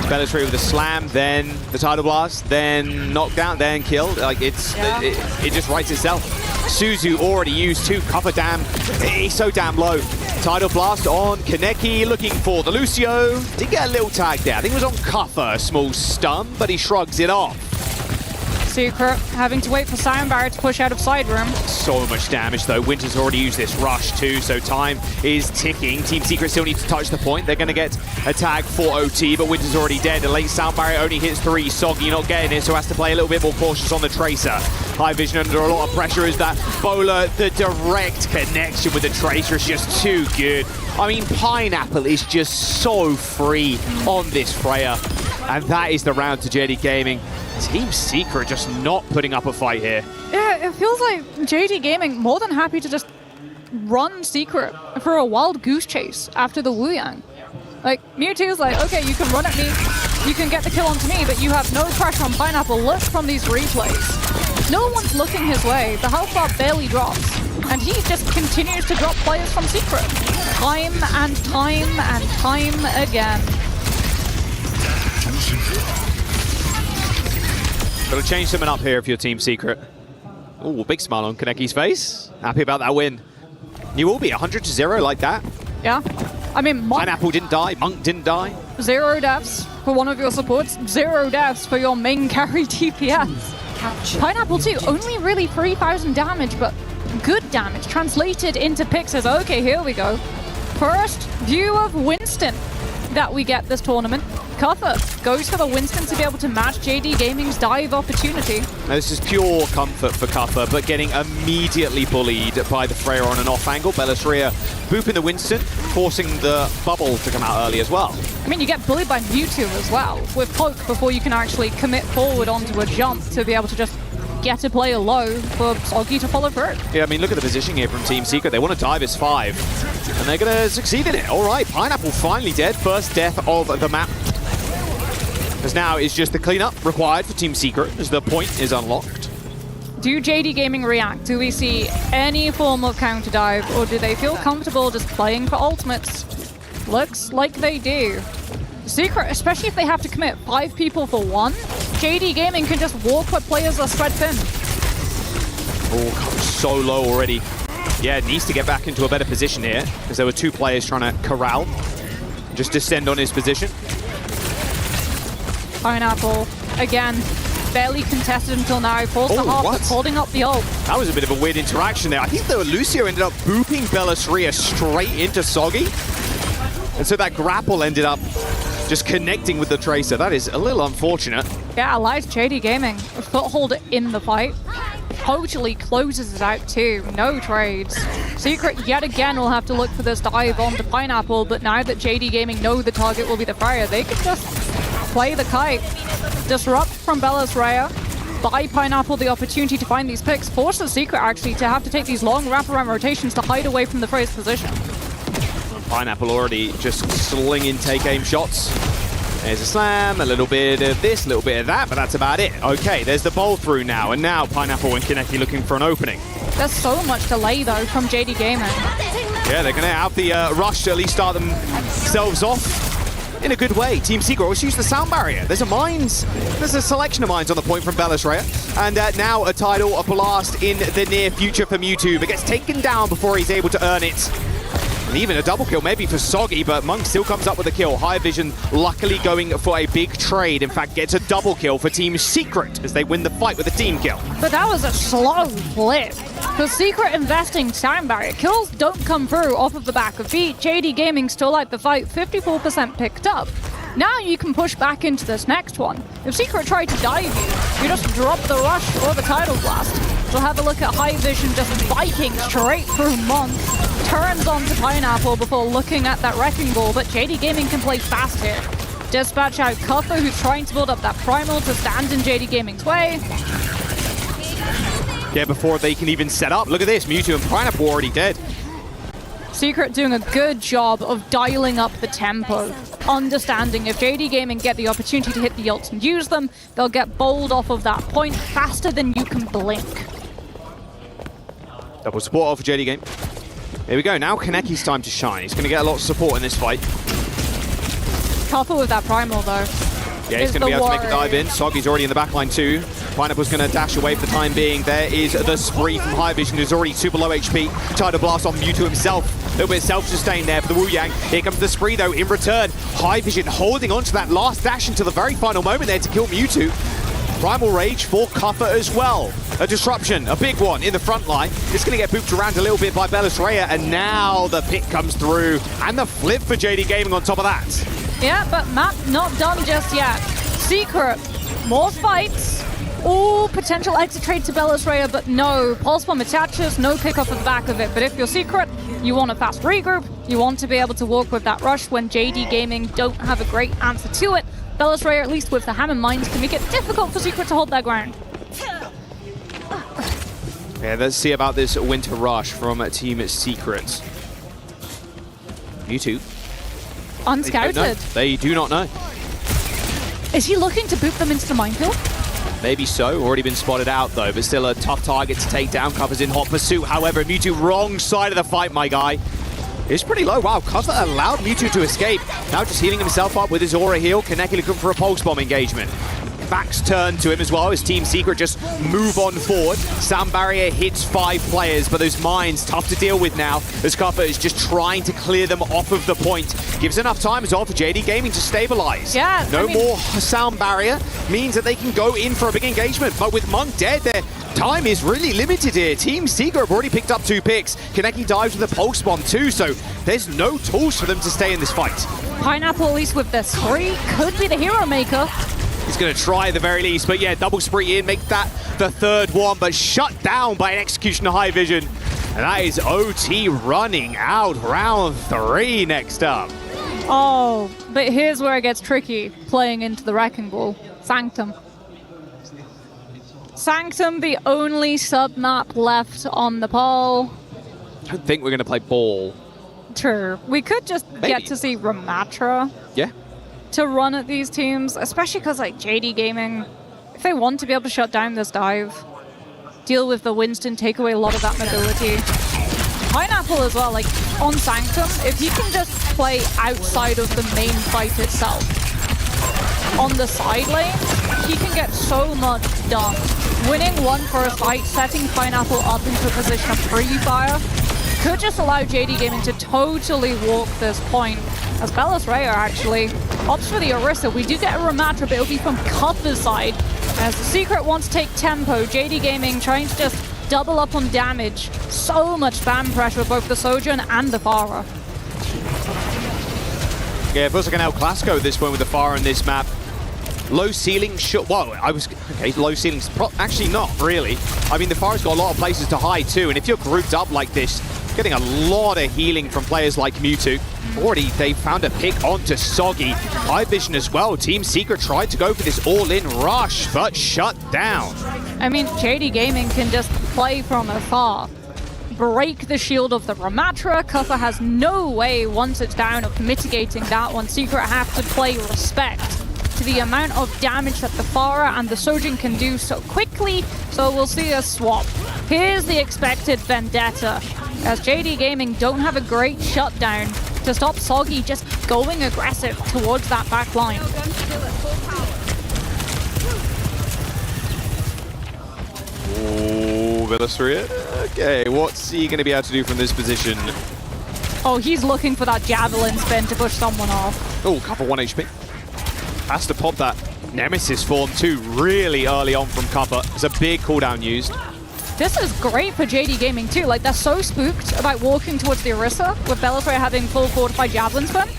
Bellasria with a slam, then the Tidal Blast, then knockdown, then killed. Like it just writes itself. Suzu already used 2. Cover damn, he's so damn low. Tidal Blast on Kaneki, looking for the Lucio. Did get a little tag there. I think it was on Cuffer, a small stun, but he shrugs it off. Secret having to wait for Sound Barrier to push out of side room. So much damage though. Winter's already used this rush too, so time is ticking. Team Secret still needs to touch the point. They're going to get a tag for OT, but Winter's already dead. The late Sound Barrier only hits 3. Soggy not getting it, so has to play a little bit more cautious on the Tracer. High Vision under a lot of pressure as that bowler. The direct connection with the Tracer is just too good. I mean, Pineapple is just so free on this Freya. And that is the round to JD Gaming. Team Secret just not putting up a fight here. Yeah, it feels like JD Gaming more than happy to just run Secret for a wild goose chase after the Wu Yang. Like, Mewtwo's like, okay, you can run at me, you can get the kill onto me, but you have no pressure on Pineapple. Look from these replays. No one's looking his way. The health bar barely drops. And he just continues to drop players from Secret. Time and time and time again. Got to change something up here if you're Team Secret. Ooh, big smile on Kaneki's face. Happy about that win. You will be 100-0 like that. Yeah. I mean, Pineapple didn't die, Monk didn't die. 0 deaths for one of your supports, 0 deaths for your main carry DPS. Pineapple too, only really 3,000 damage, but good damage translated into picks as, okay, here we go. First view of Winston that we get this tournament. Cuffer goes for the Winston to be able to match JD Gaming's dive opportunity. Now, this is pure comfort for Cuffer, but getting immediately bullied by the Freya on an off angle. Bellasria booping the Winston, forcing the bubble to come out early as well. I mean, you get bullied by Mewtwo as well, with Poke before you can actually commit forward onto a jump to be able to just get a player low for Soggy to follow through. Yeah, I mean, look at the position here from Team Secret. They want to dive as 5, and they're going to succeed in it. All right, Pineapple finally dead. First death of the map. As now is just the cleanup required for Team Secret as the point is unlocked. Do JD Gaming react? Do we see any form of counter dive, or do they feel comfortable just playing for ultimates? Looks like they do. Secret, especially if they have to commit 5 people for 1, JD Gaming can just walk where players are spread thin. Oh, God, so low already. Yeah, it needs to get back into a better position here because there were 2 players trying to corral, just descend on his position. Pineapple, again, barely contested until now. Forced the half, but holding up the ult. That was a bit of a weird interaction there. I think the Lucio ended up booping Bellasria straight into Soggy. And so that grapple ended up just connecting with the Tracer. That is a little unfortunate. Yeah, allows JD Gaming a foothold in the fight. Totally closes it out too. No trades. Secret yet again will have to look for this dive onto Pineapple, but now that JD Gaming know the target will be the Freya, they can just play the kite. Disrupt from Bellasria, buy Pineapple the opportunity to find these picks, force the Secret actually to have to take these long wraparound rotations to hide away from the Freya's position. Pineapple already just slinging take-aim shots. There's a slam, a little bit of this, a little bit of that, but that's about it. Okay, there's the bowl through now, and now Pineapple and Kaneki looking for an opening. There's so much delay though from JD Gaming. Yeah, they're going to have the rush to at least start themselves off in a good way. Team Secret always use the sound barrier. There's a selection of mines on the point from Bellasria, and now a Tidal, a blast in the near future for Mewtwo, but gets taken down before he's able to earn it. And even a double kill maybe for Soggy, but Monk still comes up with a kill. High Vision luckily going for a big trade. In fact, gets a double kill for Team Secret as they win the fight with a team kill. But that was a slow flip. The Secret investing sound barrier. Kills don't come through off of the back of feet. JD Gaming still like the fight, 54% picked up. Now you can push back into this next one. If Secret tried to dive you just drop the rush or the Tidal Blast. We'll have a look at High Vision just biking straight through Monk. Turns onto Pineapple before looking at that Wrecking Ball, but JD Gaming can play fast here. Dispatch out Cuffer, who's trying to build up that Primal to stand in JD Gaming's way. Yeah, before they can even set up. Look at this, Mewtwo and Pineapple already dead. Secret doing a good job of dialing up the tempo, understanding if JD Gaming get the opportunity to hit the ults and use them, they'll get bowled off of that point faster than you can blink. Double support off for JD Game. Here we go, now Kaneki's time to shine. He's going to get a lot of support in this fight. Careful with that primal though. Yeah, he's going to be able to make a dive in. Soggy's already in the backline too. Pineapple's going to dash away for the time being. There is the spree from High Vision, who's already super low HP. Tried to blast off Mewtwo himself. A little bit of self-sustain there for the Wu Yang. Here comes the spree though in return. High Vision holding on to that last dash until the very final moment there to kill Mewtwo. Primal Rage for Cuffer as well. A disruption, a big one in the front line. It's going to get booped around a little bit by Bellis Rhea, and now the pick comes through. And the flip for JD Gaming on top of that. Yeah, but map not done just yet. Secret, more fights. Ooh, potential exit trade to Bellis Rhea, but no. Pulse Bomb attaches, no pick off of the back of it. But if you're Secret, you want a fast regroup. You want to be able to walk with that rush when JD Gaming don't have a great answer to it. Bellis Rhea, at least with the Hammer Mines, can make it difficult for Secret to hold their ground. Yeah, let's see about this Winter Rush from Team Secret. Mewtwo. Unscouted. They do not know. Is he looking to boot them into the minefield? Maybe so. Already been spotted out, though, but still a tough target to take down. Cuffer's in hot pursuit. However, Mewtwo wrong side of the fight, my guy. It's pretty low. Wow, Cuffer allowed Mewtwo to escape. Now just healing himself up with his aura heal. Kaneki looking for a pulse bomb engagement. Back's turn to him as well as Team Secret just move on forward. Sound barrier hits 5 players, but those mines tough to deal with now as Cuffer is just trying to clear them off of the point. Gives enough time as well for JD Gaming to stabilize. Yeah, no more sound barrier means that they can go in for a big engagement, but with Monk dead, their time is really limited here. Team Secret have already picked up 2 picks. Kaneki dives with a pulse bomb too, so there's no tools for them to stay in this fight. Pineapple, at least with the spree, could be the hero maker. He's going to try at the very least, but yeah, double spree in, make that the 3rd one, but shut down by an execution of High Vision. And that is OT running out round 3 next up. Oh, but here's where it gets tricky, playing into the Wrecking Ball. Sanctum. Sanctum, the only sub-map left on the poll. I don't think we're going to play ball. True. We could just get to see Ramatra. Yeah. To run at these teams, especially because like JD Gaming, if they want to be able to shut down this dive, deal with the Winston, take away a lot of that mobility. Pineapple as well, like on Sanctum, if he can just play outside of the main fight itself, on the side lane, he can get so much done. Winning one first fight, setting Pineapple up into a position of free fire, could just allow JD Gaming to totally walk this point. As Bellis Rhea actually opts for the Orisa. We do get a Ramatra, but it'll be from Cuffer's side. As the Secret wants to take tempo, JD Gaming trying to just double up on damage. So much spam pressure with both the Sojourn and the Pharah. Yeah, it feels like an El Clasico at this point with the Pharah in this map. Low ceiling, whoa, okay, low ceilings, actually not really. I mean, the Pharah's got a lot of places to hide too, and if you're grouped up like this, getting a lot of healing from players like Mewtwo. Already, they found a pick onto Soggy. High Vision as well. Team Secret tried to go for this all-in rush, but shut down. I mean, JD Gaming can just play from afar. Break the shield of the Ramatra. Cuffer has no way, once it's down, of mitigating that one. Secret have to play respect to the amount of damage that the Pharah and the Sojourn can do so quickly, so we'll see a swap. Here's the expected Vendetta, as JD Gaming don't have a great shutdown to stop Soggy just going aggressive towards that back line. Oh, Bellis Rhea. Okay, what's he going to be able to do from this position? Oh, he's looking for that javelin spin to push someone off. Oh, Cuffer 1 HP. Has to pop that Nemesis form too really early on from Cuffer. It's a big cooldown used. This is great for JD Gaming too. Like, they're so spooked about walking towards the Orisa with Bellis Rhea having full fortified javelin spin.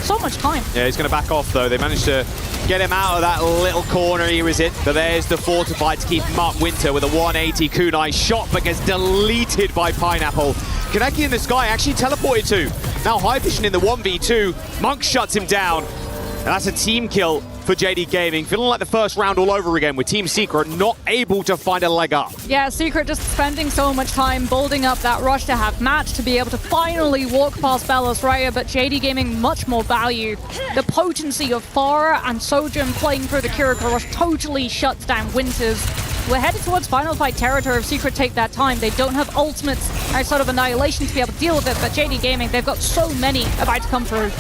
So much time. Yeah, he's going to back off though. They managed to get him out of that little corner he was in. But there's the fortified to keep him up. Winter with a 180 kunai shot, but gets deleted by Pineapple. Kaneki in the sky actually teleported to. Now High Vision in the 1v2. Monk shuts him down. And that's a team kill for JD Gaming. Feeling like the first round all over again with Team Secret not able to find a leg up. Yeah, Secret just spending so much time building up that rush to have match to be able to finally walk past Belos Raya, but JD Gaming much more value. The potency of Pharah and Sojin playing through the Kiriko rush totally shuts down Winters. We're headed towards final fight territory if Secret take that time. They don't have ultimates outside of Annihilation to be able to deal with it, but JD Gaming, they've got so many about to come through.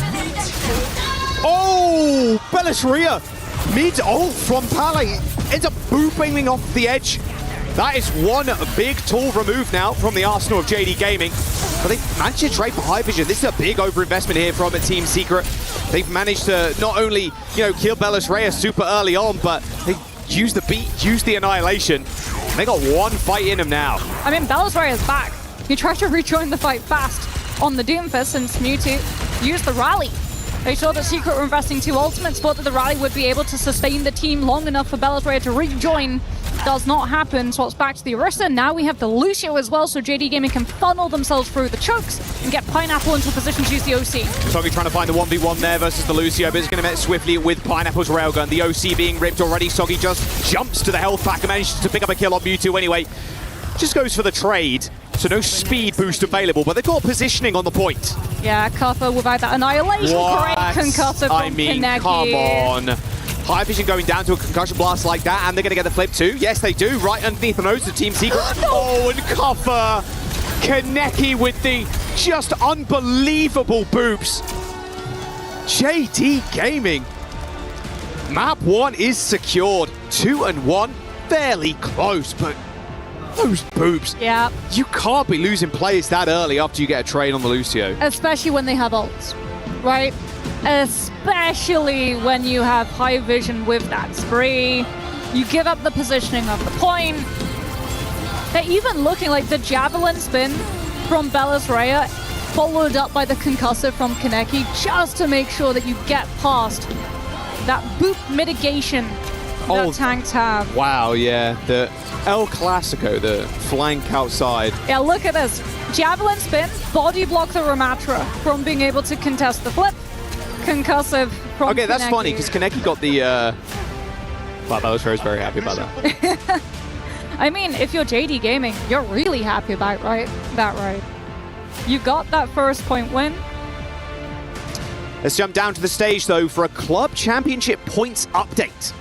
Oh, Belos Raya mid ult from Pally ends up booping off the edge. That is one big tool removed now from the arsenal of JD Gaming. But they've managed to trade for high vision. This is a big overinvestment here from a Team Secret. They've managed to not only, kill Belos Raya super early on, but they use the beat, use the Annihilation. And they got one fight in them now. I mean, Belos Raya is back. He tried to rejoin the fight fast on the Doomfist since Mewtwo used the rally. They saw that Secret were investing 2 ultimates, thought that the rally would be able to sustain the team long enough for Belos Raya to rejoin. Does not happen, so it's back to the Orisa. Now we have the Lucio as well, so JD Gaming can funnel themselves through the chokes and get Pineapple into a position to use the OC. Soggy trying to find the 1v1 there versus the Lucio, but it's going to met swiftly with Pineapple's Railgun. The OC being ripped already. Soggy just jumps to the health pack and manages to pick up a kill on Mewtwo anyway. Just goes for the trade, so no speed boost available, but they've got positioning on the point. Yeah, Kuffer without that Annihilation. Great concussive from Kaneki. Come on. High vision going down to a concussion blast like that, and they're going to get the flip too. Yes, they do, right underneath the nose of Team Secret. Oh, and Kuffer. Kaneki with the just unbelievable boops. JD Gaming. Map 1 is secured. 2 and 1, fairly close, but those boops. Yeah. You can't be losing players that early after you get a trade on the Lucio. Especially when they have ults, right? Especially when you have high vision with that spree. You give up the positioning of the point. They're even looking like the javelin spin from Belos Raya, followed up by the concussive from Kaneki, just to make sure that you get past that boop mitigation that tanks have. Wow, yeah. The El Clasico, the flank outside. Yeah, look at this. Javelin spin, body block the Ramatra from being able to contest the flip. Concussive from Okay, that's Kaneki. funny, because Kaneki got the... Wow, Belos Raya is very happy about that. I mean, if you're JD Gaming, you're really happy about that, right? You got that first point win. Let's jump down to the stage, though, for a Club Championship points update.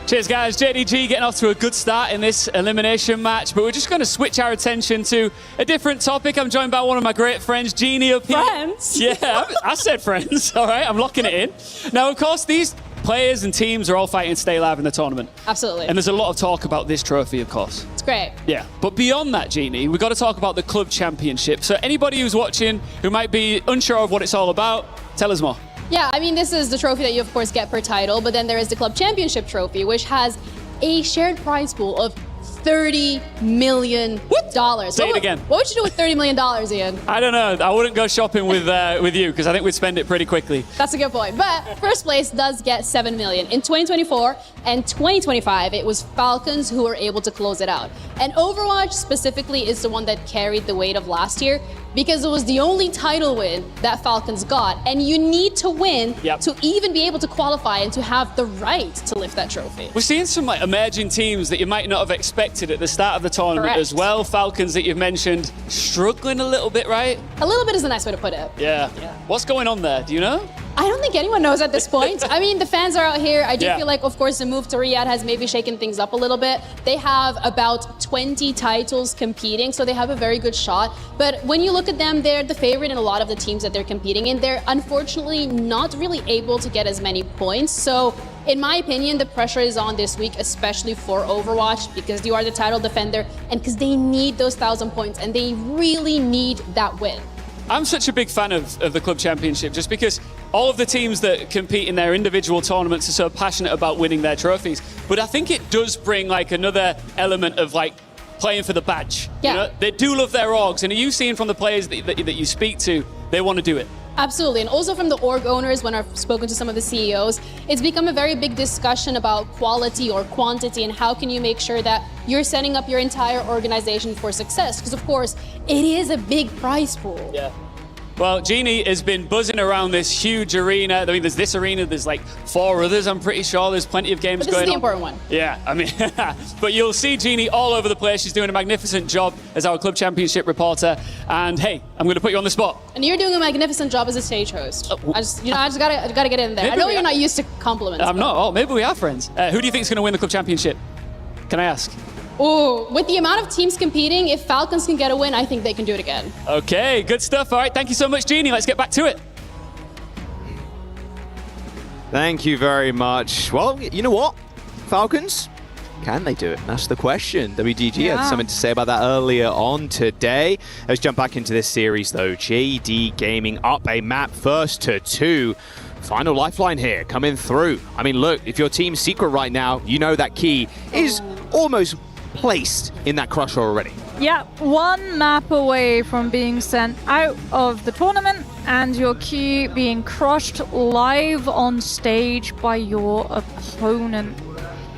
Cheers, guys. JDG getting off to a good start in this elimination match, but we're just going to switch our attention to a different topic. I'm joined by one of my great friends, Jeannie up here. Friends? Yeah, I said friends. All right, I'm locking it in. Now, of course, these players and teams are all fighting to stay alive in the tournament. Absolutely. And there's a lot of talk about this trophy, of course. It's great. Yeah, but beyond that, Jeannie, we've got to talk about the Club Championship. So anybody who's watching who might be unsure of what it's all about, tell us more. Yeah, I mean, this is the trophy that you, of course, get per title, but then there is the Club Championship trophy, which has a shared prize pool of $30 million. Say it again. What would you do with $30 million, Ian? I don't know. I wouldn't go shopping with you because I think we'd spend it pretty quickly. That's a good point. But first place does get $7 million. In 2024 and 2025, it was Falcons who were able to close it out. And Overwatch specifically is the one that carried the weight of last year because it was the only title win that Falcons got. And you need to win to even be able to qualify and to have the right to lift that trophy. We're seeing some emerging teams that you might not have expected at the start of the tournament as well. Falcons that you've mentioned struggling a little bit, right? A little bit is a nice way to put it. Yeah. What's going on there? Do you know? I don't think anyone knows at this point. I mean, the fans are out here. I do feel like, of course, the move to Riyadh has maybe shaken things up a little bit. They have about 20 titles competing, so they have a very good shot. But when you look at them, they're the favorite in a lot of the teams that they're competing in. They're unfortunately not really able to get as many points. So in my opinion, the pressure is on this week, especially for Overwatch, because you are the title defender and because they need those 1,000 points and they really need that win. I'm such a big fan of the Club Championship just because all of the teams that compete in their individual tournaments are so passionate about winning their trophies. But I think it does bring another element of playing for the badge. Yeah. You know, they do love their orgs. And are you seeing from the players that you speak to, they want to do it? Absolutely, and also from the org owners, when I've spoken to some of the CEOs, it's become a very big discussion about quality or quantity and how can you make sure that you're setting up your entire organization for success. Because of course, it is a big prize pool. Yeah. Well, Genie has been buzzing around this huge arena. I mean, there's this arena, there's like 4 others, I'm pretty sure. There's plenty of games But this going is the on. important one. Yeah, I mean, but you'll see Genie all over the place. She's doing a magnificent job as our Club Championship reporter. And hey, I'm going to put you on the spot. And you're doing a magnificent job as a stage host. I just gotta get in there. Maybe I know we you're are- not used to compliments. I'm not. Oh, maybe we are friends. Who do you think is going to win the Club Championship? Can I ask? Oh, with the amount of teams competing, if Falcons can get a win, I think they can do it again. Okay, good stuff. All right, thank you so much, Genie. Let's get back to it. Thank you very much. Well, you know what? Falcons, can they do it? That's the question. WDG had something to say about that earlier on today. Let's jump back into this series, though. JD Gaming up a map first to 2. Final lifeline here coming through. I mean, look, if your team's secret right now, you know that key is almost placed in that crusher already. Yeah, 1 map away from being sent out of the tournament and your key being crushed live on stage by your opponent.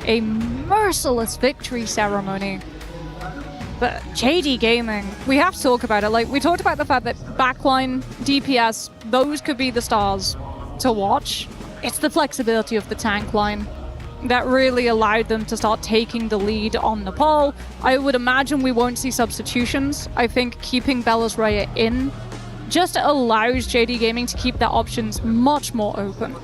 A merciless victory ceremony. But JD Gaming, we have to talk about it. Like, we talked about the fact that backline, DPS, those could be the stars to watch. It's the flexibility of the tank line that really allowed them to start taking the lead on Nepal. I would imagine we won't see substitutions. I think keeping Belis Rhea in just allows JD Gaming to keep their options much more open.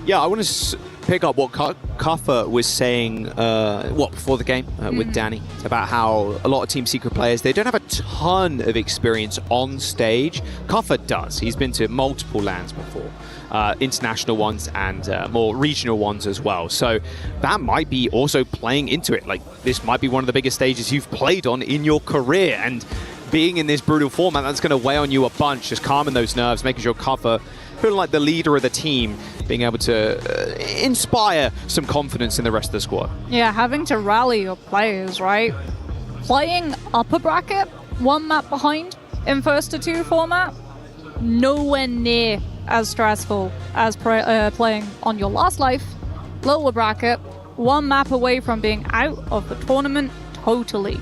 Yeah, I want to pick up what Kuffer was saying before the game with Danny about how a lot of Team Secret players, they don't have a ton of experience on stage. Kuffer does. He's been to multiple LANs before, international ones and more regional ones as well. So that might be also playing into it. Like, this might be one of the biggest stages you've played on in your career, and being in this brutal format, that's going to weigh on you a bunch, just calming those nerves, making sure Kuffer, feeling like the leader of the team, being able to inspire some confidence in the rest of the squad. Yeah, having to rally your players, right? Playing upper bracket, 1 map behind in first to 2 format, nowhere near as stressful as playing on your last life. Lower bracket, 1 map away from being out of the tournament totally.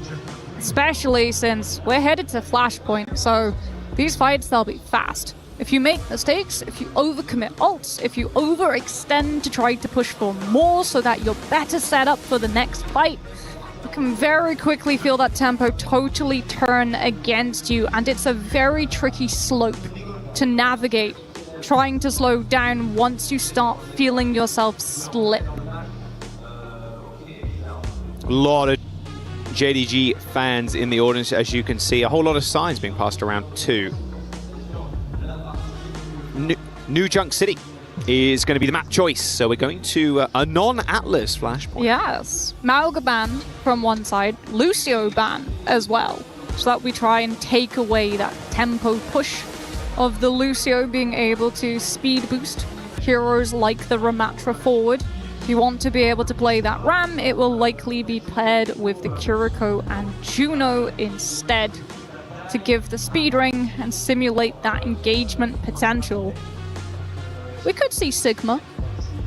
Especially since we're headed to Flashpoint, so these fights, they'll be fast. If you make mistakes, if you overcommit ults, if you overextend to try to push for more so that you're better set up for the next fight, you can very quickly feel that tempo totally turn against you, and it's a very tricky slope to navigate, trying to slow down once you start feeling yourself slip. A lot of JDG fans in the audience, as you can see. A whole lot of signs being passed around too. New Junk City is going to be the map choice, so we're going to a non-Atlas Flashpoint. Yes. Mauga banned from one side, Lucio banned as well, so that we try and take away that tempo push of the Lucio being able to speed boost heroes like the Ramatra forward. If you want to be able to play that Ram, it will likely be paired with the Kiriko and Juno instead to give the speed ring and simulate that engagement potential. We could see Sigma.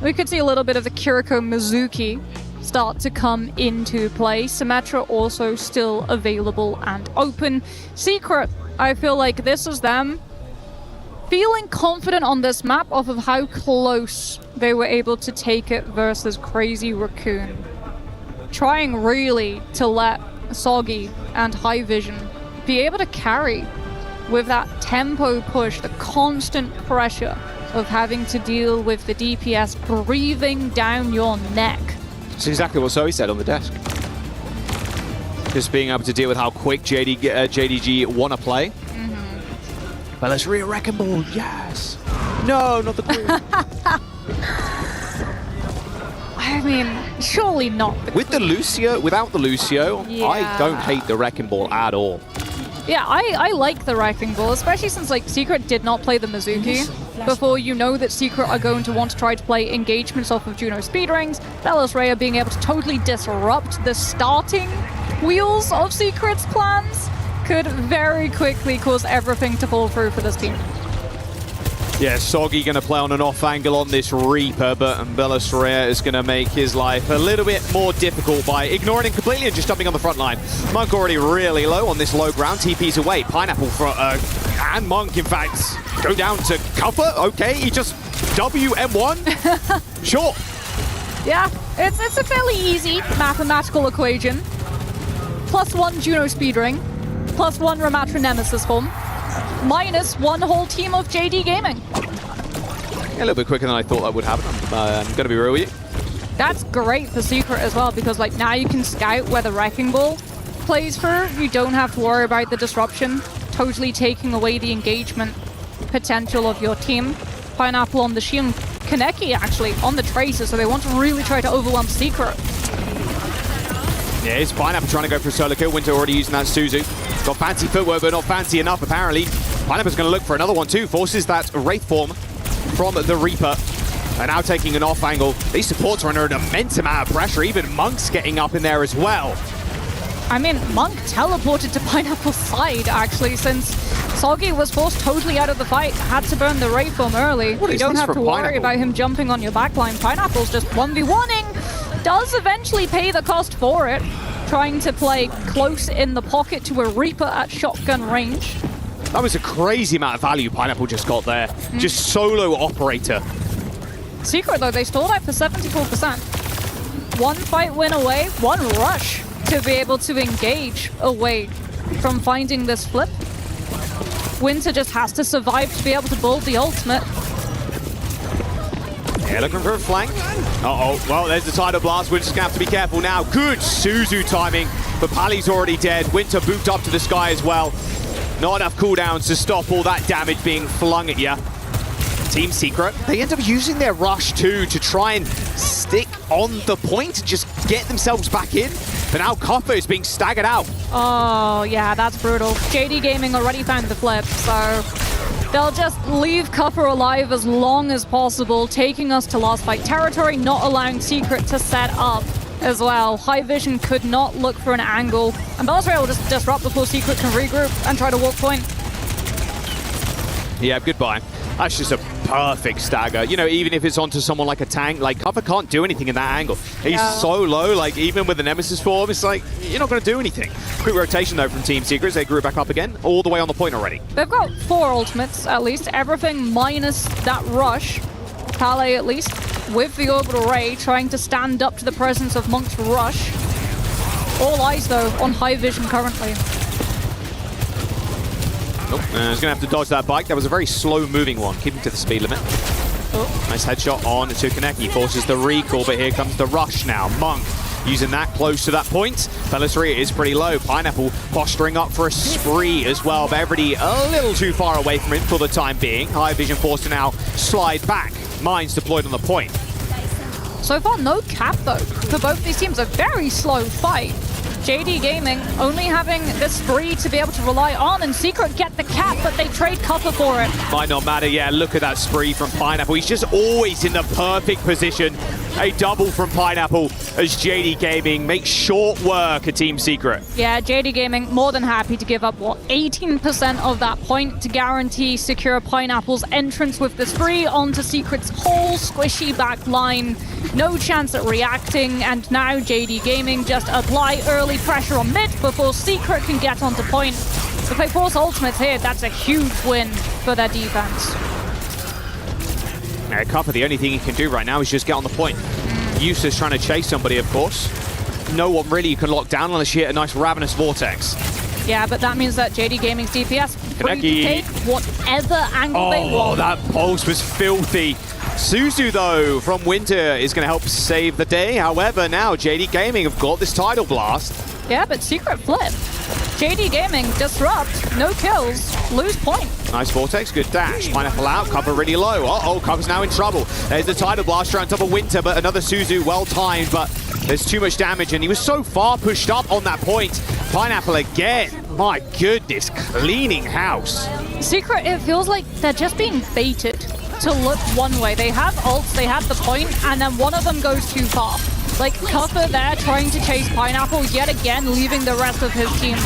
We could see a little bit of the Kiriko Mizuki start to come into play. Symmetra also still available and open. Secret, I feel like this is them feeling confident on this map off of how close they were able to take it versus Crazy Raccoon. Trying really to let Soggy and High Vision be able to carry with that tempo push, the constant pressure of having to deal with the DPS breathing down your neck. That's exactly what Zoe said on the desk. Just being able to deal with how quick JDG want to play. But let's Wrecking Ball, yes. No, not the queen. I mean, surely not the With the Lucio, without the Lucio, Yeah. I don't hate the Wrecking Ball at all. Yeah, I like the Wrecking Ball, especially since like Secret did not play the Mizuki. Before you know that Secret are going to want to try to play engagements off of Juno speed rings, Belis Rhea being able to totally disrupt the starting wheels of Secret's plans could very quickly cause everything to fall through for this team. Yeah, Soggy going to play on an off angle on this Reaper, but Bellasoria is going to make his life a little bit more difficult by ignoring him completely and just jumping on the front line. Monk already really low on this low ground. TP's away. Pineapple for, and Monk, in fact, go down to cover. Okay, he just WM1. Sure. Yeah, it's a fairly easy mathematical equation. +1 Juno speed ring, +1 Ramatra Nemesis form, minus one whole team of JD Gaming. Yeah, a little bit quicker than I thought that would happen. I'm going to be real with you. That's great for Secret as well, because like now you can scout where the Wrecking Ball plays through. You don't have to worry about the disruption, totally taking away the engagement potential of your team. Pineapple on the Shion, Kaneki actually on the Tracer, so they want to really try to overwhelm Secret. Yeah, it's Pineapple trying to go for a solo kill. Winter already using that Suzu. Got fancy footwork, but not fancy enough, apparently. Pineapple's going to look for another one, too. Forces that Wraith form from the Reaper. And now taking an off angle. These supports are under an immense amount of pressure. Even Monk's getting up in there as well. I mean, Monk teleported to Pineapple's side, actually, since Soggy was forced totally out of the fight. Had to burn the Wraith form early. You don't have to worry about him jumping on your backline. Pineapple's just 1v1ing. Does eventually pay the cost for it, trying to play close in the pocket to a Reaper at shotgun range. That was a crazy amount of value Pineapple just got there. Just solo operator. Secret, though, they stalled out for 74%. One fight win away, one rush to be able to engage away from finding this flip. Winter just has to survive to be able to build the ultimate. Yeah, looking for a flank. Uh-oh. Well, there's the Tidal Blast. Winter's going to have to be careful now. Good Suzu timing, but Pali's already dead. Winter booped up to the sky as well. Not enough cooldowns to stop all that damage being flung at you. Team Secret, they end up using their rush too to try and stick on the point, just get themselves back in. But now Copper is being staggered out. Oh, yeah, that's brutal. JD Gaming already found the flip, so they'll just leave Copper alive as long as possible, taking us to last fight territory, not allowing Secret to set up as well. High Vision could not look for an angle, and Bellasoria will just disrupt before Secret can regroup and try to walk point. Yeah, goodbye. That's just a perfect stagger. You know, even if it's onto someone like a tank, like Copper can't do anything in that angle. He's so low, like even with the Nemesis form, it's like, you're not going to do anything. Quick rotation though from Team Secrets. They grew back up again, all the way on the point already. They've got 4 ultimates at least, everything minus that rush. Pale at least, with the orbital ray, trying to stand up to the presence of Monk's rush. All eyes though on High Vision currently. Oh, he's going to have to dodge that bike. That was a very slow-moving one, keeping to the speed limit. Oh. Nice headshot on to Kaneki. Forces the recall, but here comes the rush now. Monk using that close to that point. Bellasoria is pretty low. Pineapple posturing up for a spree as well, but everybody a little too far away from him for the time being. High Vision forced to now slide back. Mines deployed on the point. So far, no cap though. For both these teams, a very slow fight. JD Gaming only having this spree to be able to rely on, and Secret get the cap, but they trade Copper for it. Might not matter, yeah, look at that spree from Pineapple. He's just always in the perfect position. A double from Pineapple as JD Gaming makes short work of Team Secret. Yeah, JD Gaming more than happy to give up, what, 18% of that point to guarantee secure Pineapple's entrance with the spree onto Secret's whole squishy back line. No chance at reacting, and now JD Gaming just apply early pressure on mid before Secret can get onto point. If they force ultimates here, that's a huge win for their defense. Copper, the only thing he can do right now is just get on the point. Useless trying to chase somebody, of course. No one really you can lock down unless you hit a nice Ravenous Vortex. Yeah, but that means that JD Gaming's DPS free to take whatever angle they want. Oh, that pulse was filthy. Suzu, though, from Winter is going to help save the day. However, now JD Gaming have got this Tidal Blast. Yeah, but Secret flip. JD Gaming disrupt, no kills, lose point. Nice Vortex, good dash. Pineapple out, Copper really low. Uh-oh, Copper's now in trouble. There's the Tidal Blaster on top of Winter, but another Suzu well timed, but there's too much damage, and he was so far pushed up on that point. Pineapple again. My goodness, cleaning house. Secret, it feels like they're just being baited to look one way. They have ults, they have the point, and then one of them goes too far. Like Copper there trying to chase Pineapple yet again, leaving the rest of his team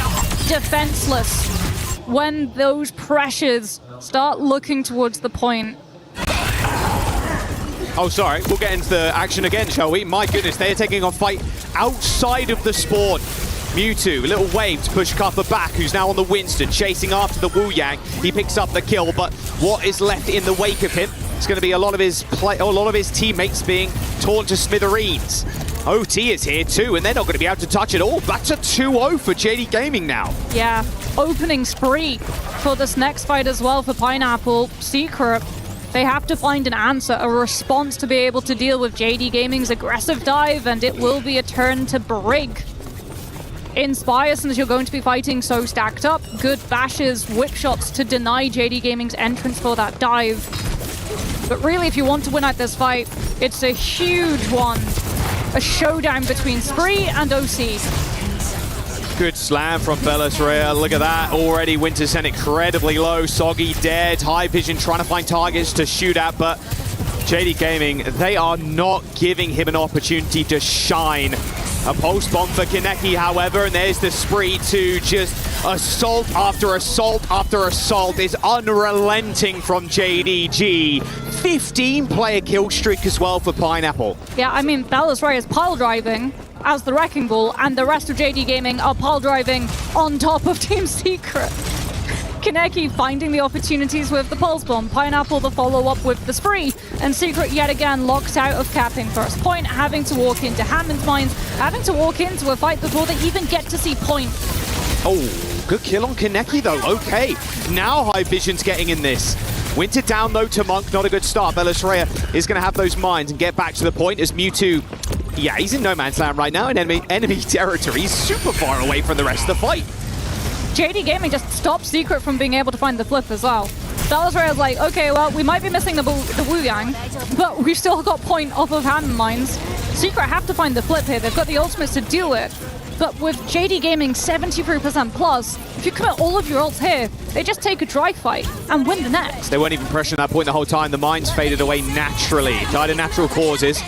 defenseless. When those pressures start looking towards the point, Oh, sorry. We'll get into the action again, shall we? My goodness, they are taking on fight outside of the spawn. Mewtwo, a little wave to push Cuffer back, who's now on the Winston, chasing after the Wu Yang. He picks up the kill, but what is left in the wake of him? It's going to be a lot of his teammates being torn to smithereens. OT is here too, and they're not going to be able to touch it all. Back to 2-0 for JD Gaming now. Yeah, opening spree for this next fight as well for Pineapple. Secret, they have to find an answer, a response to be able to deal with JD Gaming's aggressive dive, and it will be a turn to Brig. Inspire, since you're going to be fighting so stacked up, good bashes, whip shots to deny JD Gaming's entrance for that dive. But really, if you want to win at this fight, it's a huge one. A showdown between Spree and OC. Good slam from Belisrea. Look at that. Already Winter sent incredibly low. Soggy dead. High Vision trying to find targets to shoot at, but JD Gaming, they are not giving him an opportunity to shine. A post bomb for Kaneki, however, and there's the Spree to just assault after assault after assault is unrelenting from JDG. 15-player kill streak as well for Pineapple. Yeah, I mean, Belisrea is pile driving as the Wrecking Ball, and the rest of JD Gaming are pile driving on top of Team Secret. Kaneki finding the opportunities with the Pulse Bomb, Pineapple the follow-up with the Spree, and Secret yet again locked out of capping first point, having to walk into Hammond's Mines, having to walk into a fight before they even get to see point. Oh, good kill on Kaneki though. Okay, now High Vision's getting in this. Winter down though to Monk, not a good start. Belisrea is going to have those mines and get back to the point as Mewtwo, yeah, he's in no man's land right now in enemy territory. He's super far away from the rest of the fight. JD Gaming just stopped Secret from being able to find the flip as well. Belisrea is like, okay, well, we might be missing the Wu Yang, but we've still got point off of Hammond Mines. Secret have to find the flip here. They've got the ultimates to do it. But with JD Gaming 73% plus, if you commit all of your ults here, they just take a dry fight and win the next. They weren't even pressuring that point the whole time. The mines faded away naturally, died of natural causes.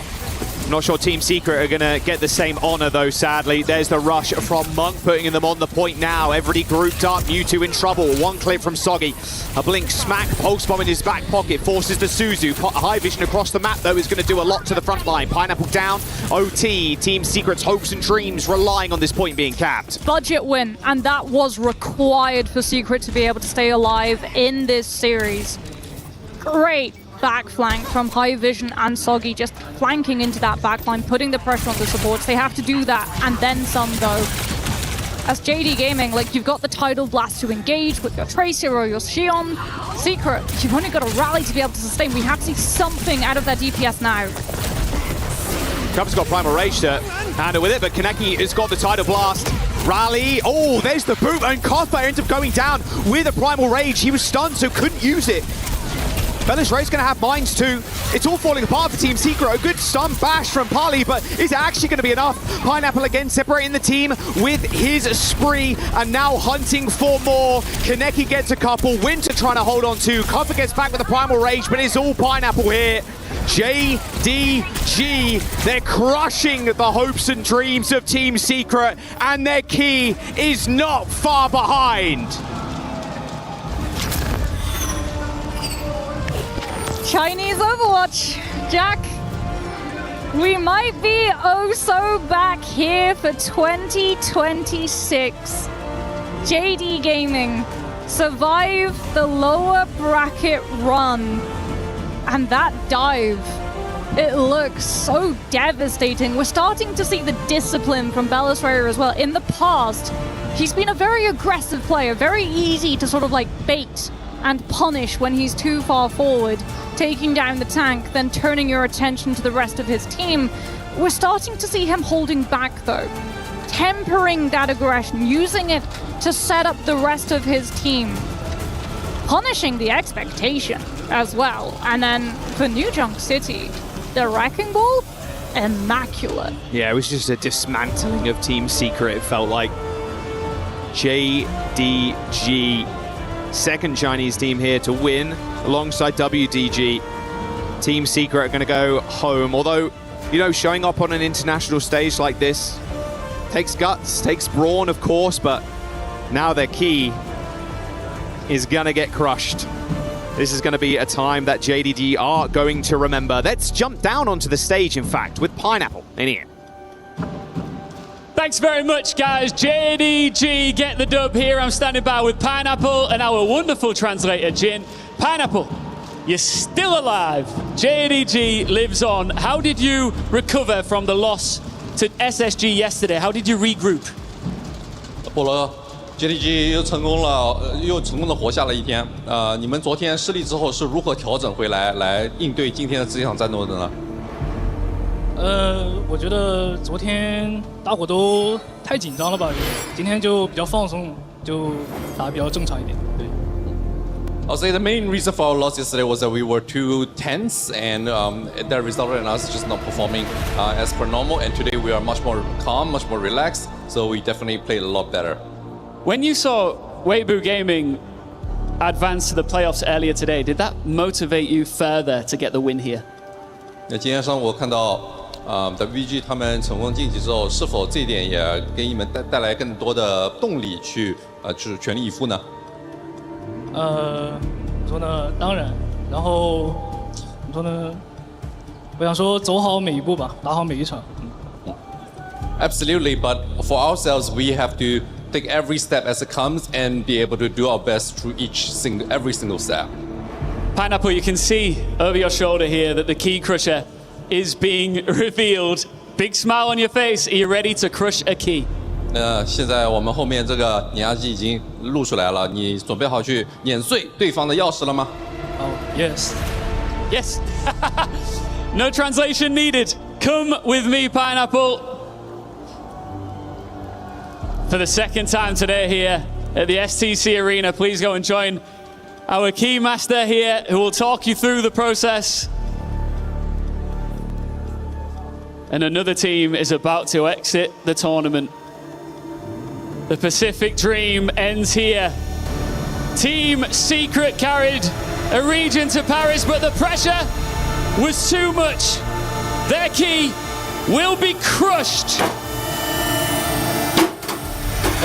I'm not sure Team Secret are going to get the same honor, though, sadly. There's the rush from Monk, putting them on the point now. Everybody grouped up. Mewtwo in trouble. One clip from Soggy. A blink smack. Pulse bomb in his back pocket. Forces the Suzu. High Vision across the map, though, is going to do a lot to the front line. Pineapple down. OT. Team Secret's hopes and dreams relying on this point being capped. Budget win, and that was required for Secret to be able to stay alive in this series. Great back flank from High Vision and Soggy, just flanking into that backline, putting the pressure on the supports. They have to do that, and then some, though. As JD Gaming, like, you've got the Tidal Blast to engage with your Tracer or your Xion. Secret, you've only got a rally to be able to sustain. We have to see something out of that DPS now. Cub's got Primal Rage to handle with it, but Kaneki has got the Tidal Blast. Rally, oh, there's the boot, and Kofa ends up going down with a Primal Rage. He was stunned, so couldn't use it. Belisrea's going to have mines too. It's all falling apart for Team Secret. A good stun bash from Pali, but is it actually going to be enough? Pineapple again separating the team with his Spree and now hunting for more. Kaneki gets a couple. Winter trying to hold on to. Copper gets back with the Primal Rage, but it's all Pineapple here. JDG, they're crushing the hopes and dreams of Team Secret, and their key is not far behind. Chinese Overwatch. Jack, we might be oh so back here for 2026. JD Gaming survive the lower bracket run, and that dive, it looks so devastating. We're starting to see the discipline from Belisrea as well. In the past, he's been a very aggressive player, very easy to sort of like bait and punish when he's too far forward, taking down the tank, then turning your attention to the rest of his team. We're starting to see him holding back though, tempering that aggression, using it to set up the rest of his team, punishing the expectation as well. And then for New Junk City, the Wrecking Ball, immaculate. Yeah, it was just a dismantling of Team Secret, it felt like. JDG, second Chinese team here to win alongside WDG. Team Secret are going to go home, although, you know, showing up on an international stage like this takes guts, takes brawn, of course, but now their key is going to get crushed. This is going to be a time that JDG are going to remember. Let's jump down onto the stage, in fact, with Pineapple in here. Thanks very much, guys. JDG get the dub here. I'm standing by with Pineapple and our wonderful translator, Jin. Pineapple, you're still alive. JDG lives on. How did you recover from the loss to SSG yesterday? How did you regroup? 菠萝 JDG 又成功的活下了一天。你们昨天失利之后是如何调整回来应对今天的这场战斗的呢？我觉得昨天大伙都太紧张了吧，今天就比较放松，就打得比较正常一点。对。I'll say the main reason for our loss yesterday was that we were too tense, and that resulted in us just not performing as per normal. And today we are much more calm, much more relaxed, so we definitely played a lot better. When you saw Weibo Gaming advance to the playoffs earlier today, did that motivate you further to get the win here? 那今天上午我看到WG 他们成功晋级之后，是否这一点也给你们带来更多的动力去就是全力以赴呢？怎么说呢？当然，然后怎么说呢？我想说走好每一步吧，打好每一场。Absolutely, but for ourselves, we have to take every step as it comes and be able to do our best through every single step. Pineapple, you can see over your shoulder here that the key crusher is being revealed. Big smile on your face. Are you ready to crush a key? 现在我们后面这个碾压机已经露出来了，你准备好去碾碎对方的钥匙了吗？ Oh, yes. Yes. No translation needed. Come with me, Pineapple. For the second time today here at the STC Arena, please go and join our key master here who will talk you through the process. And another team is about to exit the tournament. The Pacific Dream ends here. Team Secret carried a region to Paris, but the pressure was too much. Their key will be crushed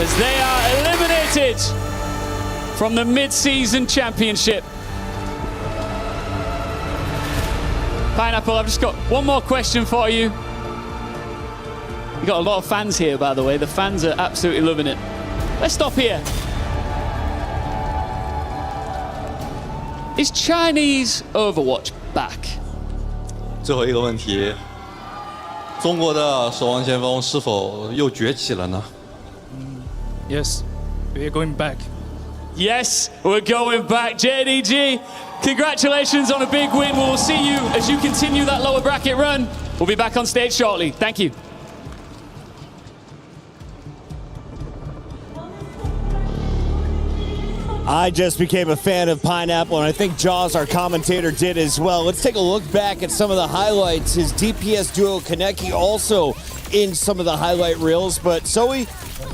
as they are eliminated from the mid-season championship. Pineapple, I've just got one more question for you. You've got a lot of fans here, by the way. The fans are absolutely loving it. Let's stop here. Is Chinese Overwatch back? 最后一个问题，中国的守望先锋是否又崛起了呢？ Yes, we're going back. Yes, we're going back. JDG, congratulations on a big win. We'll see you as you continue that lower bracket run. We'll be back on stage shortly. Thank you. I just became a fan of Pineapple, and I think Jaws, our commentator, did as well. Let's take a look back at some of the highlights. His DPS duo Kaneki also in some of the highlight reels, but Zoe,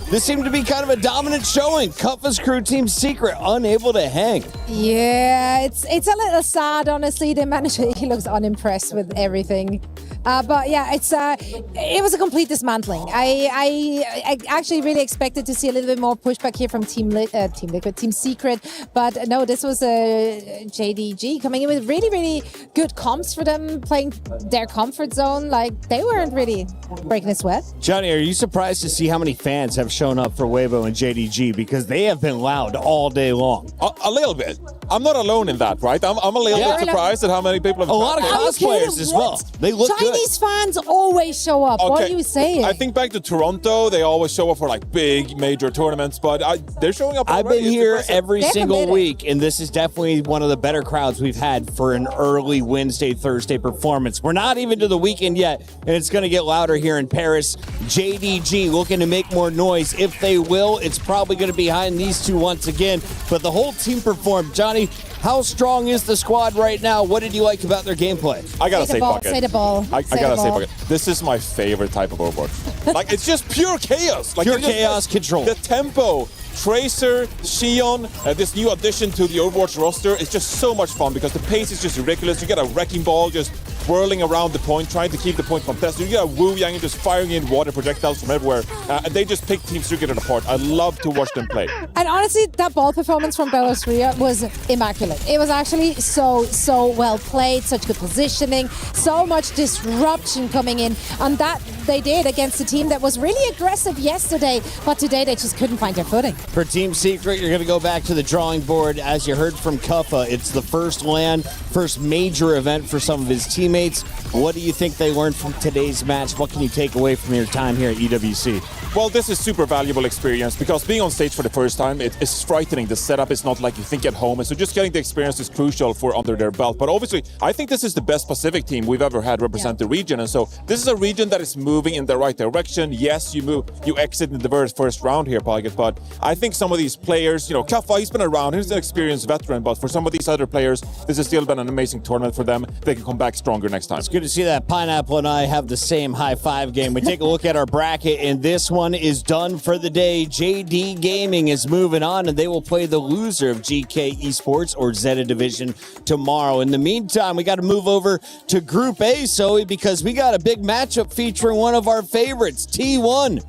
this seemed to be kind of a dominant showing. Kuffa's crew Team Secret unable to hang. Yeah, it's a little sad, honestly. They managed to, he looks unimpressed with everything. But yeah, it was a complete dismantling. I actually really expected to see a little bit more pushback here from Team Secret, but no, this was a JDG coming in with really, really good comps for them, playing their comfort zone. Like, they weren't really breaking a sweat. Johnny, are you surprised to see how many fans have shown up for Weibo and JDG? Because they have been loud all day long. A little bit. I'm not alone in that, right? I'm a little bit surprised at how many people have. A lot of cosplayers as well. They look good. Chinese fans always show up. Okay. What are you saying? I think back to Toronto, they always show up for like big major tournaments, but they're showing up already. I've been here every They're single committed. week, and this is definitely one of the better crowds we've had for an early Wednesday, Thursday performance. We're not even to the weekend yet, and it's going to get louder here in Paris. JDG looking to make more noise. If they will, it's probably going to be behind these two once again, but the whole team performed. Johnny, how strong is the squad right now? What did you like about their gameplay? I gotta say Bucket. Say the ball. I gotta say Bucket. This is my favorite type of Overwatch. Like, it's just pure chaos. Like, Pure chaos control. The tempo, Tracer, Xion, this new addition to the Overwatch roster is just so much fun because the pace is just ridiculous. You get a wrecking ball just whirling around the point, trying to keep the point contested. You got Wu Yang just firing in water projectiles from everywhere. And they just pick Team Secret apart. I love to watch them play. And honestly, that ball performance from Belarus Ria was immaculate. It was actually so well played, such good positioning, so much disruption coming in. And that they did against a team that was really aggressive yesterday, but today they just couldn't find their footing. For Team Secret, you're going to go back to the drawing board. As you heard from Kuffa, it's the first LAN, first major event for some of his teammates. What do you think they learned from today's match? What can you take away from your time here at EWC? Well, this is super valuable experience because being on stage for the first time, it's frightening. The setup is not like you think at home. And so just getting the experience is crucial for under their belt. But obviously, I think this is the best Pacific team we've ever had represent the region. And so this is a region that is moving in the right direction. Yes, you exit in the very first round here, Paget. But I think some of these players, Kaffa, he's been around. He's an experienced veteran. But for some of these other players, this has still been an amazing tournament for them. They can come back stronger next time. It's good to see that Pineapple and I have the same high five game. We take a look at our bracket, and this one is done for the day. JD Gaming is moving on, and they will play the loser of GK Esports or Zeta Division tomorrow. In the meantime, we got to move over to Group A, Zoe, because we got a big matchup featuring one of our favorites, T1.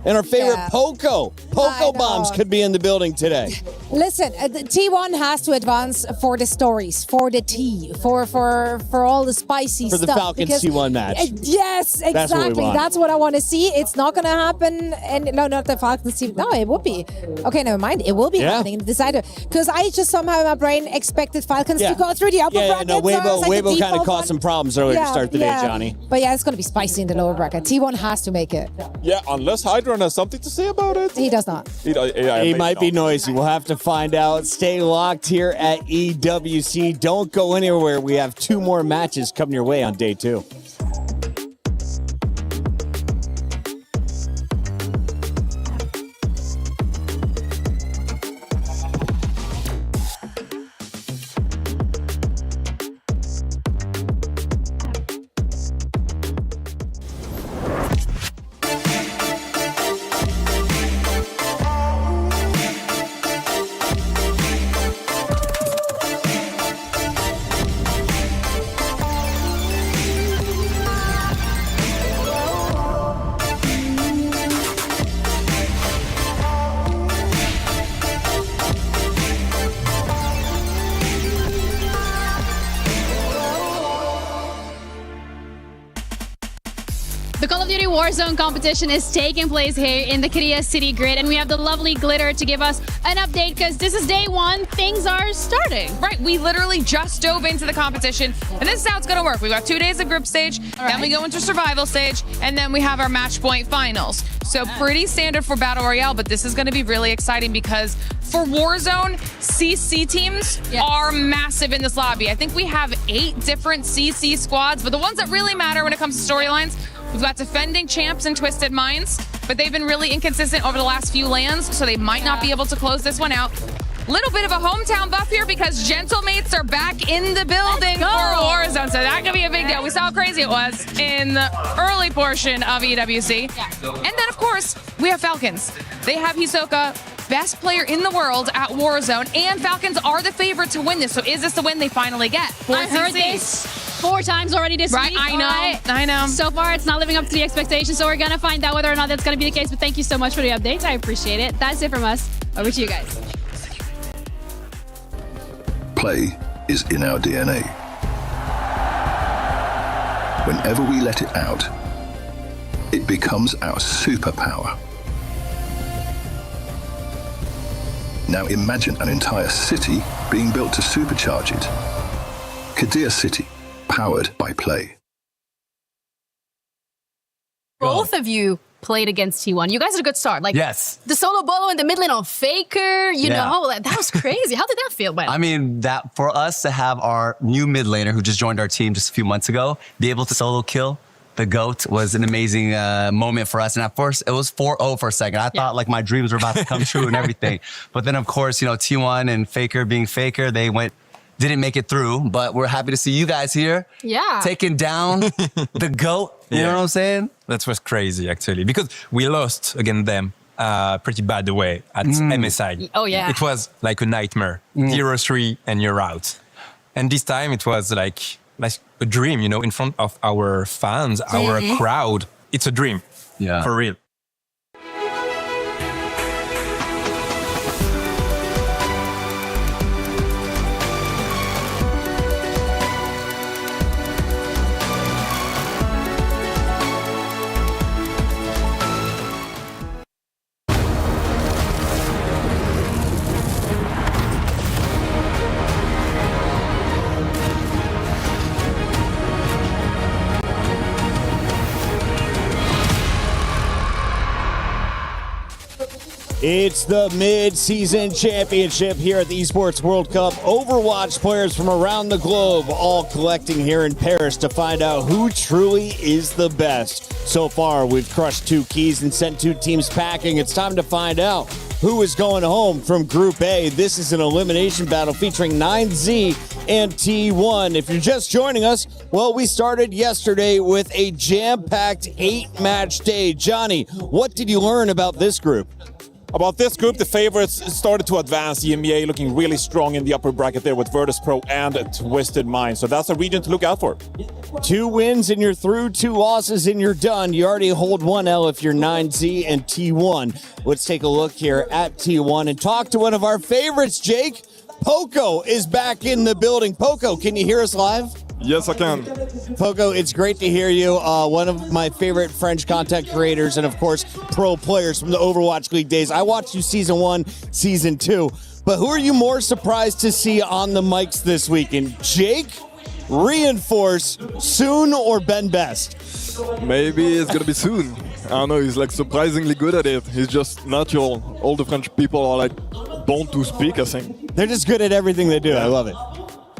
And our favorite Poco. Poco Bombs could be in the building today. Listen, T1 has to advance for the stories, for the tea, for all the spicy stuff. For the Falcons T1 match. Yes, exactly. That's what I want to see. It's not going to happen. And no, not the Falcons T1. No, it would be. Okay, never mind. It will be happening in the decider. Because I just somehow in my brain expected Falcons to go through the upper bracket. No, Weibo kind of caused some problems earlier to start the day, Johnny. But yeah, it's going to be spicy in the lower bracket. T1 has to make it. Yeah, unless Hydra has something to say about it. He does not. He might be noisy. We'll have to find out. Stay locked here at EWC. Don't go anywhere. We have 2 more matches coming your way on day 2. The Call of Duty Warzone competition is taking place here in the Korea City Grid, and we have the lovely Glitter to give us an update because this is day 1. Things are starting. Right, we literally just dove into the competition, and this is how it's going to work. We've got 2 days of group stage, then we go into survival stage, and then we have our match point finals. So pretty standard for Battle Royale, but this is going to be really exciting because for Warzone, CC teams are massive in this lobby. I think we have 8 different CC squads, but the ones that really matter when it comes to storylines, we've got defending champs and Twisted Minds, but they've been really inconsistent over the last few LANs, so they might not be able to close this one out. Little bit of a hometown buff here because Gentlemates are back in the building for Warzone, so that could be a big deal. We saw how crazy it was in the early portion of EWC. And then, of course, we have Falcons. They have Hisoka, best player in the world at Warzone, and Falcons are the favorite to win this. So is this the win they finally get? I heard this 4 times already this week. I know. So far, it's not living up to the expectations, so we're going to find out whether or not that's going to be the case. But thank you so much for the updates. I appreciate it. That's it from us. Over to you guys. Play is in our DNA. Whenever we let it out, it becomes our superpower. Now imagine an entire city being built to supercharge it. Kadir City, powered by Play. Both of you played against T1. You guys had a good start. Yes. The solo bolo in the mid lane on Faker, you know, that was crazy. How did that feel, man? I mean, that for us to have our new mid laner who just joined our team just a few months ago, be able to solo kill the GOAT was an amazing moment for us. And at first, it was 4-0 for a second. I thought like my dreams were about to come true and everything. But then, of course, T1 and Faker being Faker, they didn't make it through. But we're happy to see you guys here. Yeah. Taking down the GOAT. You know what I'm saying? That was crazy, actually, because we lost against them pretty bad way at MSI. Oh, yeah. It was like a nightmare. 0-3 and you're out. And this time it was like like a dream, you know, in front of our fans, our crowd. It's a dream. Yeah. For real. It's the mid-season championship here at the Esports World Cup. Overwatch players from around the globe all collecting here in Paris to find out who truly is the best. So far, we've crushed 2 keys and sent 2 teams packing. It's time to find out who is going home from Group A. This is an elimination battle featuring 9Z and T1. If you're just joining us, well, we started yesterday with a jam-packed 8-match day. Johnny, what did you learn about this group? About this group, the favorites started to advance. EMEA looking really strong in the upper bracket there with Virtus Pro and Twisted Mind. So that's a region to look out for. 2 wins and you're through, 2 losses and you're done. You already hold 1 L if you're 9Z and T1. Let's take a look here at T1 and talk to one of our favorites, Jake. Poco is back in the building. Poco, can you hear us live? Yes, I can. Poco, it's great to hear you. One of my favorite French content creators and, of course, pro players from the Overwatch League days. I watched you Season 1, Season 2. But who are you more surprised to see on the mics this weekend? Jake, Reinforce, Soon, or Ben Best? Maybe it's going to be Soon. I don't know, he's like surprisingly good at it. He's just natural. All the French people are like born to speak, I think. They're just good at everything they do. Yeah. I love it.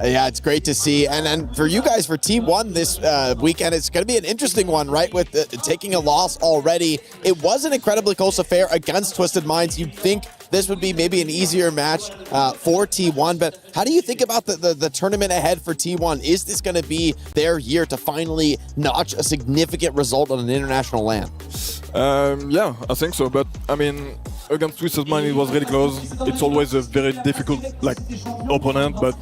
Yeah, it's great to see. And for you guys, for T1 this weekend, it's going to be an interesting one, right? With taking a loss already. It was an incredibly close affair against Twisted Minds. You'd think this would be maybe an easier match for T1. But how do you think about the tournament ahead for T1? Is this going to be their year to finally notch a significant result on an international LAN? Yeah, I think so. But, I mean, against Twisted Mind, it was really close. It's always a very difficult opponent. But,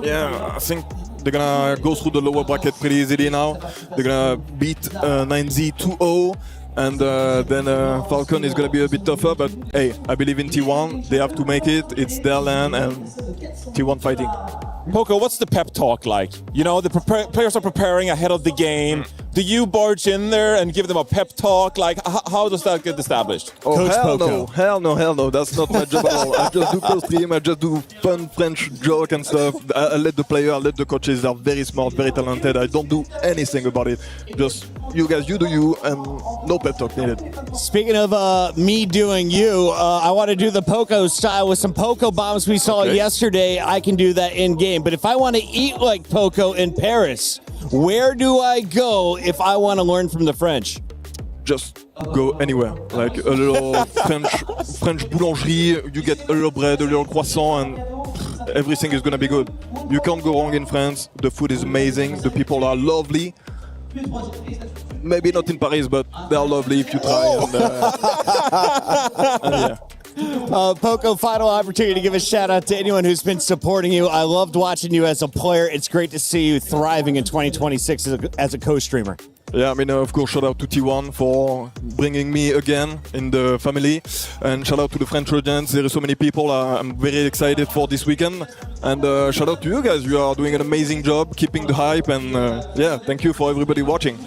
yeah, I think they're going to go through the lower bracket pretty easily now. They're going to beat 9Z 2-0. And then Falcon is going to be a bit tougher, but hey, I believe in T1. They have to make it. It's their land, and T1 fighting. Poco, what's the pep talk like? You know, the players are preparing ahead of the game. Do you barge in there and give them a pep talk? Like, how does that get established? Oh, Coach hell Poco. No, hell no, hell no. That's not my job at all. I just do post-stream, I just do fun French joke and stuff. I let the player, I let the coaches. They're very smart, very talented. I don't do anything about it. Just you guys, you do you, and no pep talk needed. Speaking of me doing you, I want to do the Poco style with some Poco bombs we saw yesterday. I can do that in-game. But if I want to eat like Poco in Paris, where do I go if I want to learn from the French? Just go anywhere. Like a little French boulangerie, you get a little bread, a little croissant, and everything is going to be good. You can't go wrong in France. The food is amazing. The people are lovely. Maybe not in Paris, but they are lovely if you try. And yeah. Poco, final opportunity to give a shout out to anyone who's been supporting you. I loved watching you as a player. It's great to see you thriving in 2026 as a co-streamer. Yeah, I mean, of course, shout out to T1 for bringing me again in the family. And shout out to the French audience. There are so many people. I'm very excited for this weekend. And shout out to you guys. You are doing an amazing job, keeping the hype. And yeah, thank you for everybody watching.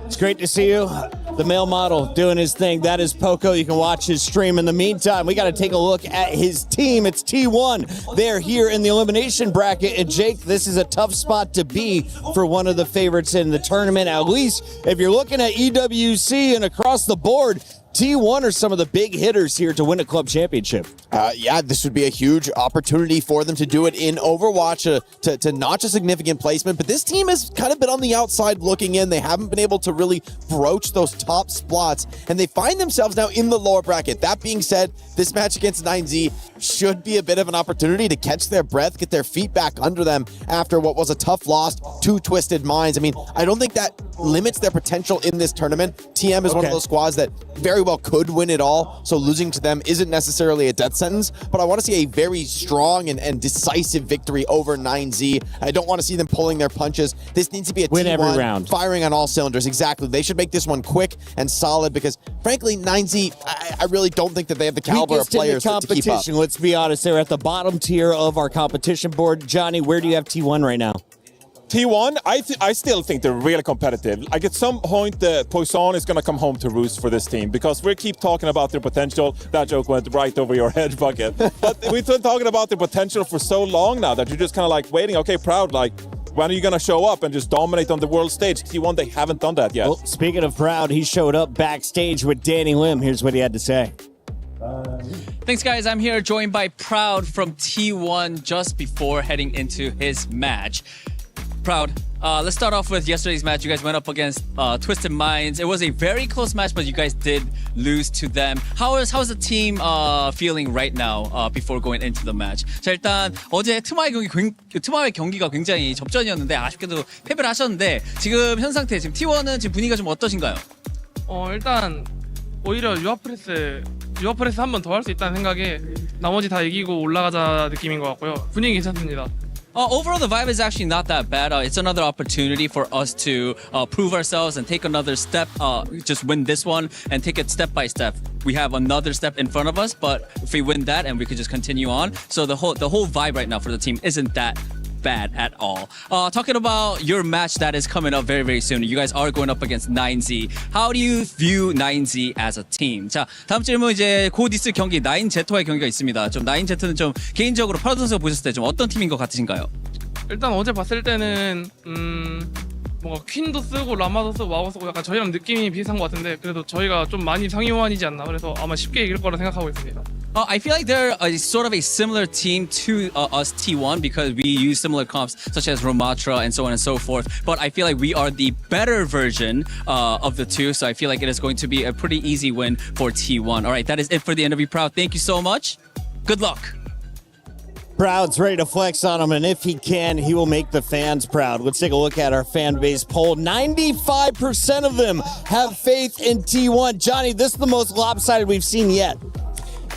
It's great to see you. The male model doing his thing. That is Poco. You can watch his stream. In the meantime, we got to take a look at his team. It's T1. They're here in the elimination bracket. And Jake, this is a tough spot to be for one of the favorites in the tournament. At least if you're looking at EWC and across the board, T1 are some of the big hitters here to win a club championship. Yeah, this would be a huge opportunity for them to do it in Overwatch, to notch a significant placement. But this team has kind of been on the outside looking in. They haven't been able to really broach those top spots, and they find themselves now in the lower bracket. That being said, this match against 9Z should be a bit of an opportunity to catch their breath, get their feet back under them after what was a tough loss to Twisted Minds. I mean, I don't think that limits their potential in this tournament. TM is one of those squads that very very well could win it all, so losing to them isn't necessarily a death sentence, but I want to see a very strong and decisive victory over 9Z. I don't want to see them pulling their punches. This needs to be a win T1 every round, firing on all cylinders. Exactly. They should make this one quick and solid because, frankly, 9Z, I really don't think that they have the caliber of players to keep up. Let's be honest, they're at the bottom tier of our competition board. Johnny, where do you have T1 right now? T1, I still think they're really competitive. Like at some point, the Poisson is going to come home to roost for this team because we keep talking about their potential. That joke went right over your head, Bucket. But we've been talking about their potential for so long now that you're just kind of like waiting. Okay, Proud, like when are you going to show up and just dominate on the world stage? T1, they haven't done that yet. Well, speaking of Proud, he showed up backstage with Danny Lim. Here's what he had to say. Thanks, guys. I'm here joined by Proud from T1 just before heading into his match. Proud, let's start off with yesterday's match. You guys went up against Twisted Minds. It was a very close match, but you guys did lose to them. How's the team feeling right now before going into the match? 자, 일단 어제 트마의 경기가 굉장히 접전이었는데 아쉽게도 패배를 하셨는데 지금 현 상태 지금 T1은 지금 분위기가 좀 어떠신가요? 일단 오히려 유아프레스 한 번 더 할 수 있다는 생각에 나머지 다 이기고 올라가자 느낌인 것 같고요. 분위기 괜찮습니다. Overall, the vibe is actually not that bad. It's another opportunity for us to prove ourselves and take another step. Just win this one and take it step by step. We have another step in front of us, but if we win that, and we could just continue on. So the whole vibe right now for the team isn't that bad at all. Talking about your match that is coming up very, very soon. You guys are going up against 9Z. How do you view 9Z as a team? 자, 다음 질문 이제 곧 있을 경기 9Z와의 경기가 있습니다. 좀 9Z는 좀 개인적으로 파라 선수가 보셨을 때 좀 어떤 팀인 것 같으신가요? 일단 어제 봤을 때는 뭔가 퀸도 쓰고 라마도 쓰고 와우 쓰고 약간 저희랑 느낌이 비슷한 것 같은데 그래도 저희가 좀 많이 상위호환이지 않나 그래서 아마 쉽게 이길 거라 생각하고 있습니다. I feel like they're sort of a similar team to us T1 because we use similar comps such as Romatra and so on and so forth. But I feel like we are the better version of the two. So I feel like it is going to be a pretty easy win for T1. All right, that is it for the interview, Proud. Thank you so much. Good luck. Proud's ready to flex on him, and if he can, he will make the fans proud. Let's take a look at our fan base poll. 95% of them have faith in T1. Johnny, this is the most lopsided we've seen yet.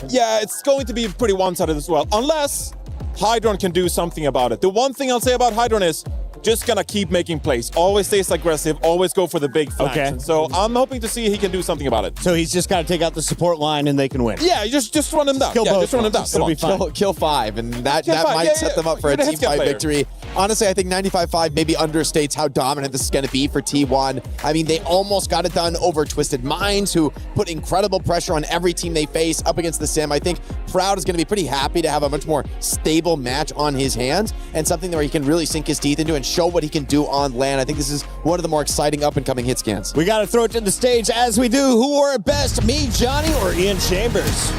Yeah, it's going to be pretty one-sided as well, unless Hydron can do something about it. The one thing I'll say about Hydron is just gonna keep making plays. Always stays aggressive, always go for the big flanks. Okay. And so I'm hoping to see he can do something about it. So he's just got to take out the support line and they can win. Yeah, just run him down. Just run him down. It'll be fine. Kill 5, and that might set them up for a team fight victory. Honestly, I think 95.5 maybe understates how dominant this is going to be for T1. I mean, they almost got it done over Twisted Minds, who put incredible pressure on every team they face up against the Sim. I think Proud is going to be pretty happy to have a much more stable match on his hands and something where he can really sink his teeth into and show what he can do on land. I think this is one of the more exciting up-and-coming hit scans. We got to throw it to the stage as we do. Who wore it best, me, Johnny, or Ian Chambers?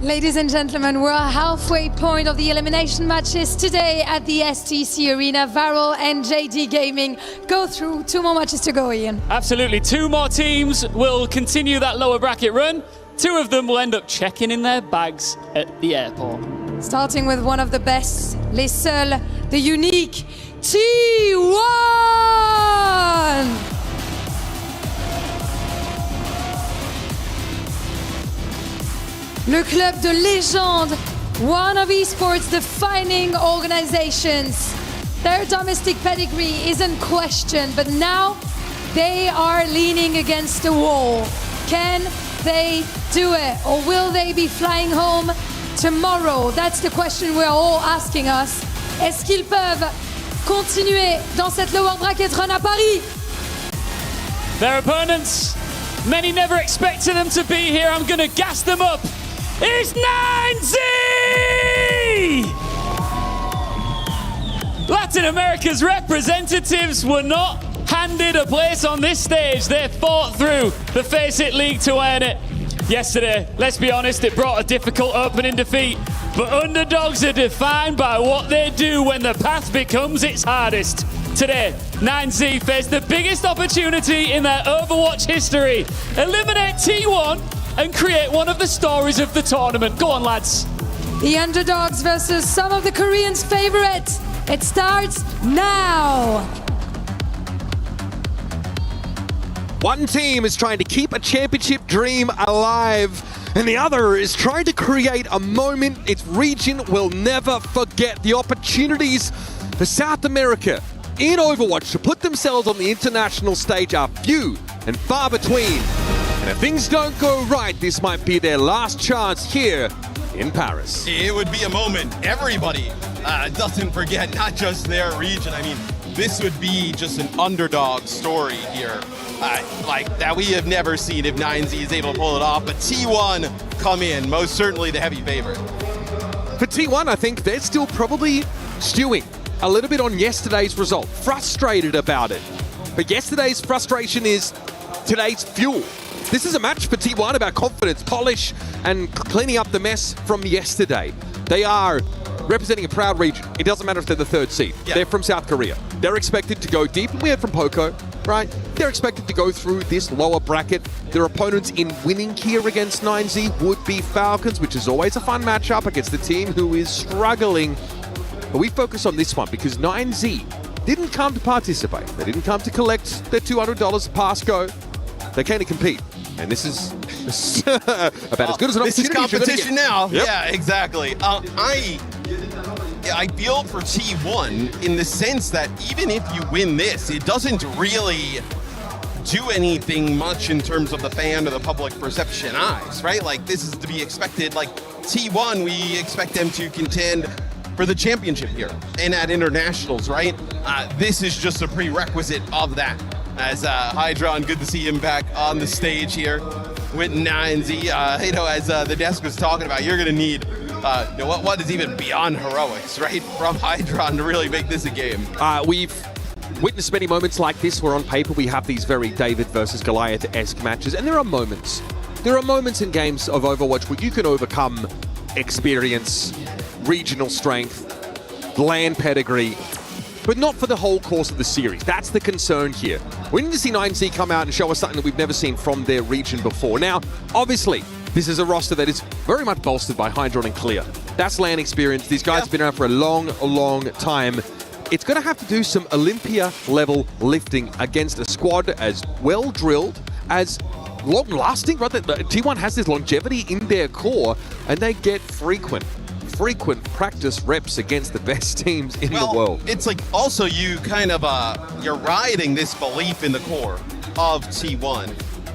Ladies and gentlemen, we're at halfway point of the elimination matches today at the STC Arena. Varel and JD Gaming go through 2 more matches to go, Ian. Absolutely. 2 more teams will continue that lower bracket run. 2 of them will end up checking in their bags at the airport. Starting with one of the best, les seuls, the unique T1! Le club de légende, one of esports' defining organizations. Their domestic pedigree isn't questioned, but now they are leaning against the wall. Can they do it, or will they be flying home tomorrow? That's the question we're all asking us. Est-ce qu'ils peuvent continuer dans cette lower bracket run à Paris? Their opponents, many never expected them to be here. I'm gonna gas them up. It's 9Z! Latin America's representatives were not handed a place on this stage. They fought through the Faceit League to earn it. Yesterday, let's be honest, it brought a difficult opening defeat, but underdogs are defined by what they do when the path becomes its hardest. Today, 9Z face the biggest opportunity in their Overwatch history. Eliminate T1 and create one of the stories of the tournament. Go on, lads. The underdogs versus some of the Koreans' favorites. It starts now. One team is trying to keep a championship dream alive, and the other is trying to create a moment its region will never forget. The opportunities for South America in Overwatch to put themselves on the international stage are few and far between. And if things don't go right, this might be their last chance here in Paris. It would be a moment everybody doesn't forget, not just their region. I mean, this would be just an underdog story here, like that we have never seen if 9Z is able to pull it off. But T1 come in, most certainly the heavy favorite. For T1, I think they're still probably stewing a little bit on yesterday's result, frustrated about it. But yesterday's frustration is today's fuel. This is a match for T1 about confidence, polish, and cleaning up the mess from yesterday. They are representing a proud region. It doesn't matter if they're the third seed. Yeah. They're from South Korea. They're expected to go deep. We heard from Poco, right? They're expected to go through this lower bracket. Their opponents in winning here against 9Z would be Falcons, which is always a fun matchup against the team who is struggling. But we focus on this one because 9Z didn't come to participate. They didn't come to collect their $200 pass go. They came to compete. And this is about as good as an opportunity. This is competition now. Yep. Yeah, exactly. I feel for T1 in the sense that even if you win this, it doesn't really do anything much in terms of the fan or the public perception eyes, right? Like, this is to be expected. Like, T1, we expect them to contend for the championship here and at internationals, right? This is just a prerequisite of that. As Hydron, good to see him back on the stage here with 9Z. As the desk was talking about, you're going to need what is even beyond heroics, right? From Hydron to really make this a game. We've witnessed many moments like this where on paper we have these very David versus Goliath-esque matches, and there are moments in games of Overwatch where you can overcome experience, regional strength, LAN pedigree, but not for the whole course of the series. That's the concern here. We need to see 9Z come out and show us something that we've never seen from their region before. Now, obviously, this is a roster that is very much bolstered by Hydron and Clear. That's LAN experience. These guys have been around for a long time. It's going to have to do some Olympia-level lifting against a squad as well-drilled, as long-lasting, right? T1 has this longevity in their core, and they get frequent practice reps against the best teams in the world. It's like also you kind of you're riding this belief in the core of T1,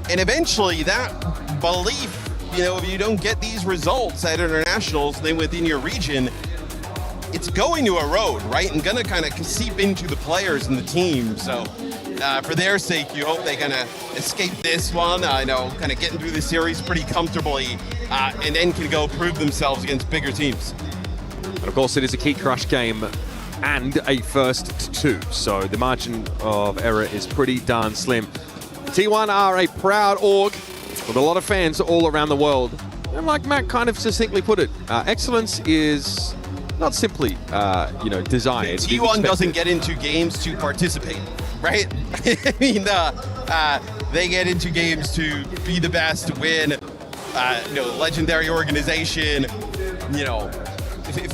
and eventually that belief, if you don't get these results at internationals, then within your region, it's going to erode, right? And gonna kind of seep into the players and the team. So for their sake, you hope they kind of escape this one, kind of getting through the series pretty comfortably, and then can go prove themselves against bigger teams. And of course, it is a key crush game and a first to two, so the margin of error is pretty darn slim. T1 are a proud org with a lot of fans all around the world. And like Matt kind of succinctly put it, excellence is not simply, desired. T1 doesn't get into games to participate, right? I mean, they get into games to be the best, to win. Legendary organization,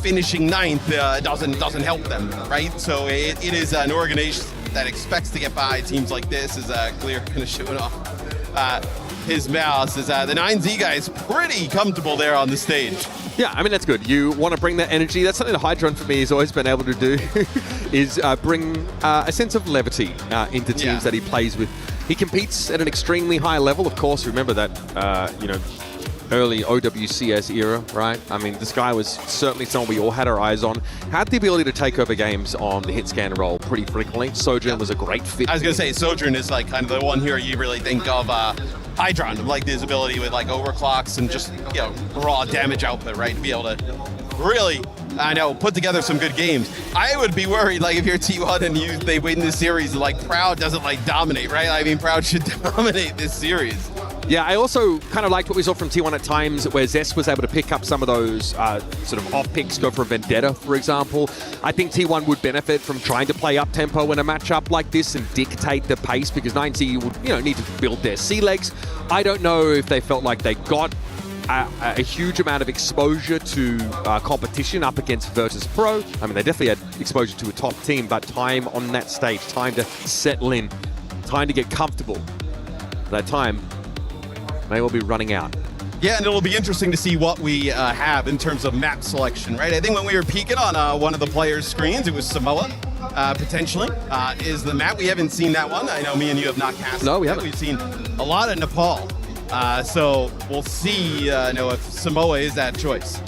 finishing ninth doesn't help them, right? So it is an organization that expects to get by teams like this. Is Clear kind of showing off his mouse. Is the 9Z guy is pretty comfortable there on the stage. Yeah, I mean, that's good. You want to bring that energy. That's something that Hydron for me has always been able to do, is bring a sense of levity into teams that he plays with. He competes at an extremely high level. Of course, remember that, early OWCS era, right? I mean, this guy was certainly someone we all had our eyes on. Had the ability to take over games on the hit scan role pretty frequently. Sojourn was a great fit. I was going to say, Sojourn is like kind of the one here you really think of Hydron, like his ability with like overclocks and just, raw damage output, right? To be able to really, put together some good games. I would be worried, like, if you're T1 and they win this series, like, Proud doesn't, like, dominate, right? I mean, Proud should dominate this series. Yeah, I also kind of liked what we saw from T1 at times, where Zest was able to pick up some of those sort of off picks, go for a Vendetta, for example. I think T1 would benefit from trying to play up tempo in a matchup like this and dictate the pace, because 9Z would need to build their sea legs. I don't know if they felt like they got a huge amount of exposure to competition up against Virtus Pro. I mean, they definitely had exposure to a top team, but time on that stage, time to settle in, time to get comfortable. That time may well be running out. Yeah, and it'll be interesting to see what we have in terms of map selection, right? I think when we were peeking on one of the players' screens, it was Samoa, potentially, is the map. We haven't seen that one. I know me and you have not cast. No, we haven't. We've seen a lot of Nepal. So we'll see if Samoa is that choice.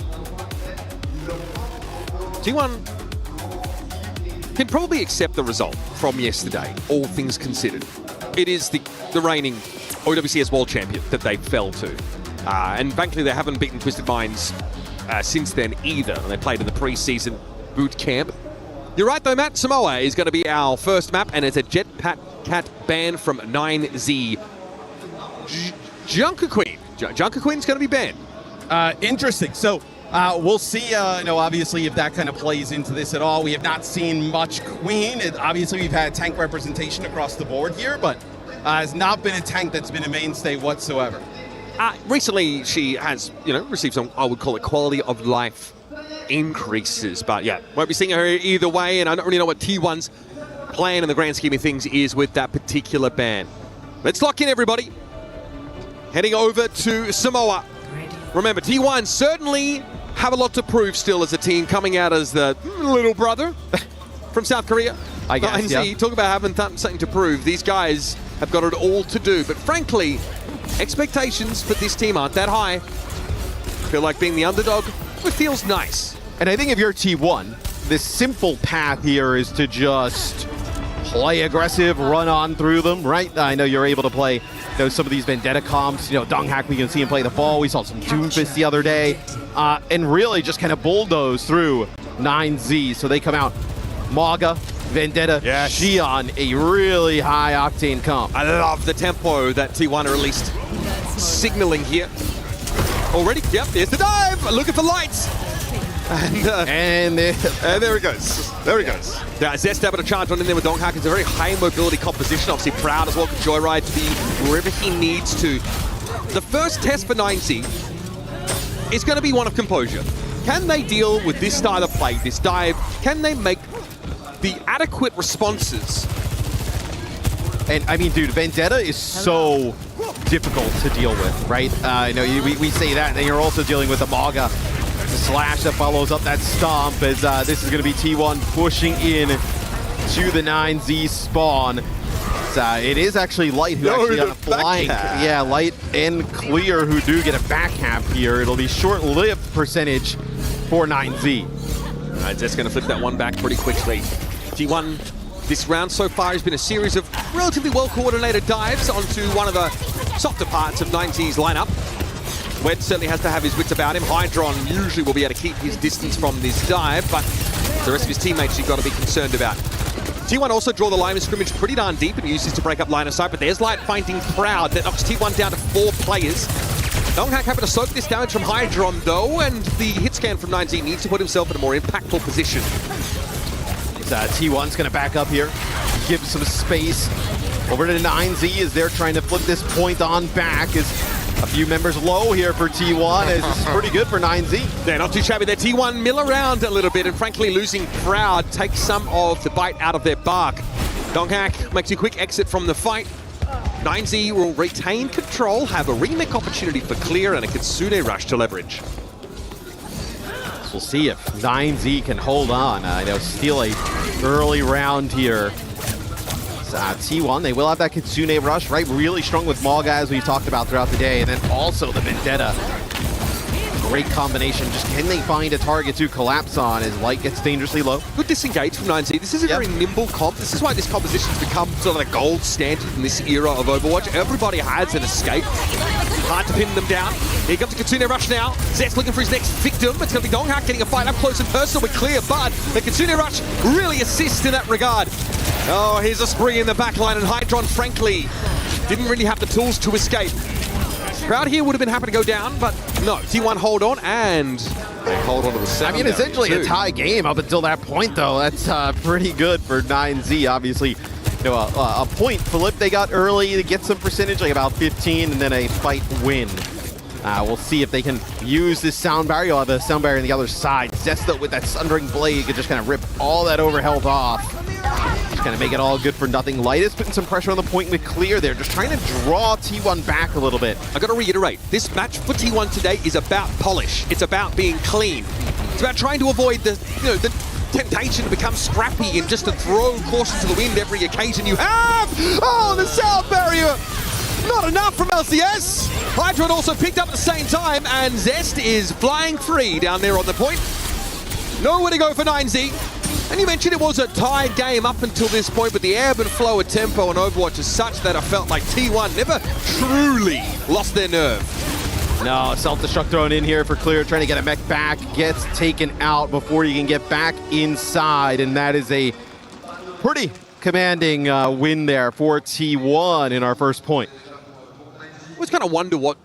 T1 can probably accept the result from yesterday, all things considered. It is the reigning OWCS World Champion that they fell to. And frankly, they haven't beaten Twisted Minds since then either. They played in the pre-season boot camp. You're right though, Matt. Samoa is going to be our first map, and it's a Jetpack Cat ban from 9Z. Junker Queen. Junker Queen's going to be banned. Interesting. So we'll see, obviously, if that kind of plays into this at all. We have not seen much Queen. Obviously, we've had tank representation across the board here, but has not been a tank that's been a mainstay whatsoever. Recently, she has, received some, I would call it, quality of life increases. But yeah, won't be seeing her either way, and I don't really know what T1's plan in the grand scheme of things is with that particular ban. Let's lock in, everybody. Heading over to Samoa. Remember, T1 certainly have a lot to prove still as a team, coming out as the little brother from South Korea. I guess, yeah. Talk about having something to prove. These guys have got it all to do. But frankly, expectations for this team aren't that high. Feel like being the underdog, it feels nice. And I think if you're T1, the simple path here is to just play aggressive, run on through them, right? I know you're able to play some of these Vendetta comps. Donghak, we can see him play the ball. We saw some Doomfist the other day. And really just kind of bulldoze through 9Z. So they come out Maga, Vendetta, Xion, a really high-octane comp. I love the tempo that T1 are released. Signaling here. Already, yep, there's the dive! Looking for lights! And there it goes. There it goes. Zest able to charge on in there with Donghak. It's a very high mobility composition. Obviously proud as well for Joyride to be wherever he needs to. The first test for 9Z is going to be one of composure. Can they deal with this style of play, this dive? Can they make the adequate responses? And I mean, dude, Vendetta is so difficult to deal with, right? We say that, and then you're also dealing with the Maga. The slash that follows up that stomp as this is going to be T1 pushing in to the 9Z spawn. It is actually Light who actually on a flank. Yeah, Light and Clear who do get a back half here. It'll be short-lived percentage for 9Z. Zest's going to flip that one back pretty quickly. T1 this round so far has been a series of relatively well-coordinated dives onto one of the softer parts of 9Z's lineup. Wed certainly has to have his wits about him. Hydron usually will be able to keep his distance from this dive, but the rest of his teammates you've got to be concerned about. T1 also draw the line of scrimmage pretty darn deep and uses to break up line of sight, but there's Light finding Proud. That knocks T1 down to 4 players. Donghak happy to soak this damage from Hydron though, and the hit scan from 9Z needs to put himself in a more impactful position. T1's going to back up here, give some space over to 9Z as they're trying to flip this point on back. As a few members low here for T1. It's pretty good for 9Z. They're not too shabby. Their T1 mill around a little bit, and frankly, losing Proud takes some of the bite out of their bark. Donghak makes a quick exit from the fight. 9Z will retain control, have a remake opportunity for Clear, and a Kitsune rush to leverage. We'll see if 9Z can hold on. They'll steal a early round here. T1, they will have that Kitsune rush, right? Really strong with Maga, as we've talked about throughout the day, and then also the Vendetta. Great combination. Just can they find a target to collapse on as Light gets dangerously low? Good disengage from 9Z. This is a very nimble comp. This is why this composition's become sort of a gold standard in this era of Overwatch. Everybody has an escape. Hard to pin them down. Here comes the Kitsune rush now. Zest looking for his next victim. It's going to be Donghak getting a fight up close and personal with Clear, but the Kitsune rush really assists in that regard. Oh, here's a spree in the backline, and Hydron, frankly, didn't really have the tools to escape. Proud here would have been happy to go down, but no. T1 hold on, and they hold on to the 7. I mean, essentially a tie game up until that point, though. That's pretty good for 9Z. Obviously, you know, a point Philippe they got early to get some percentage, like about 15, and then a fight win. We'll see if they can use this sound barrier. You'll have the sound barrier on the other side. Zesta with that Sundering Blade could just kind of rip all that overhealth off. Just kind of make it all good for nothing. Light is putting some pressure on the point with Clear there, just trying to draw T1 back a little bit. I got to reiterate, this match for T1 today is about polish. It's about being clean. It's about trying to avoid the temptation to become scrappy and just to throw caution to the wind every occasion you have. Oh, the sound barrier! Not enough from LCS. Hydra also picked up at the same time, and Zest is flying free down there on the point. Nowhere to go for 9Z. And you mentioned it was a tied game up until this point, but the ebb and flow of tempo on Overwatch is such that I felt like T1 never truly lost their nerve. No, self-destruct thrown in here for Clear, trying to get a mech back, gets taken out before you can get back inside, and that is a pretty commanding win there for T1 in our first point. I always kind of wonder what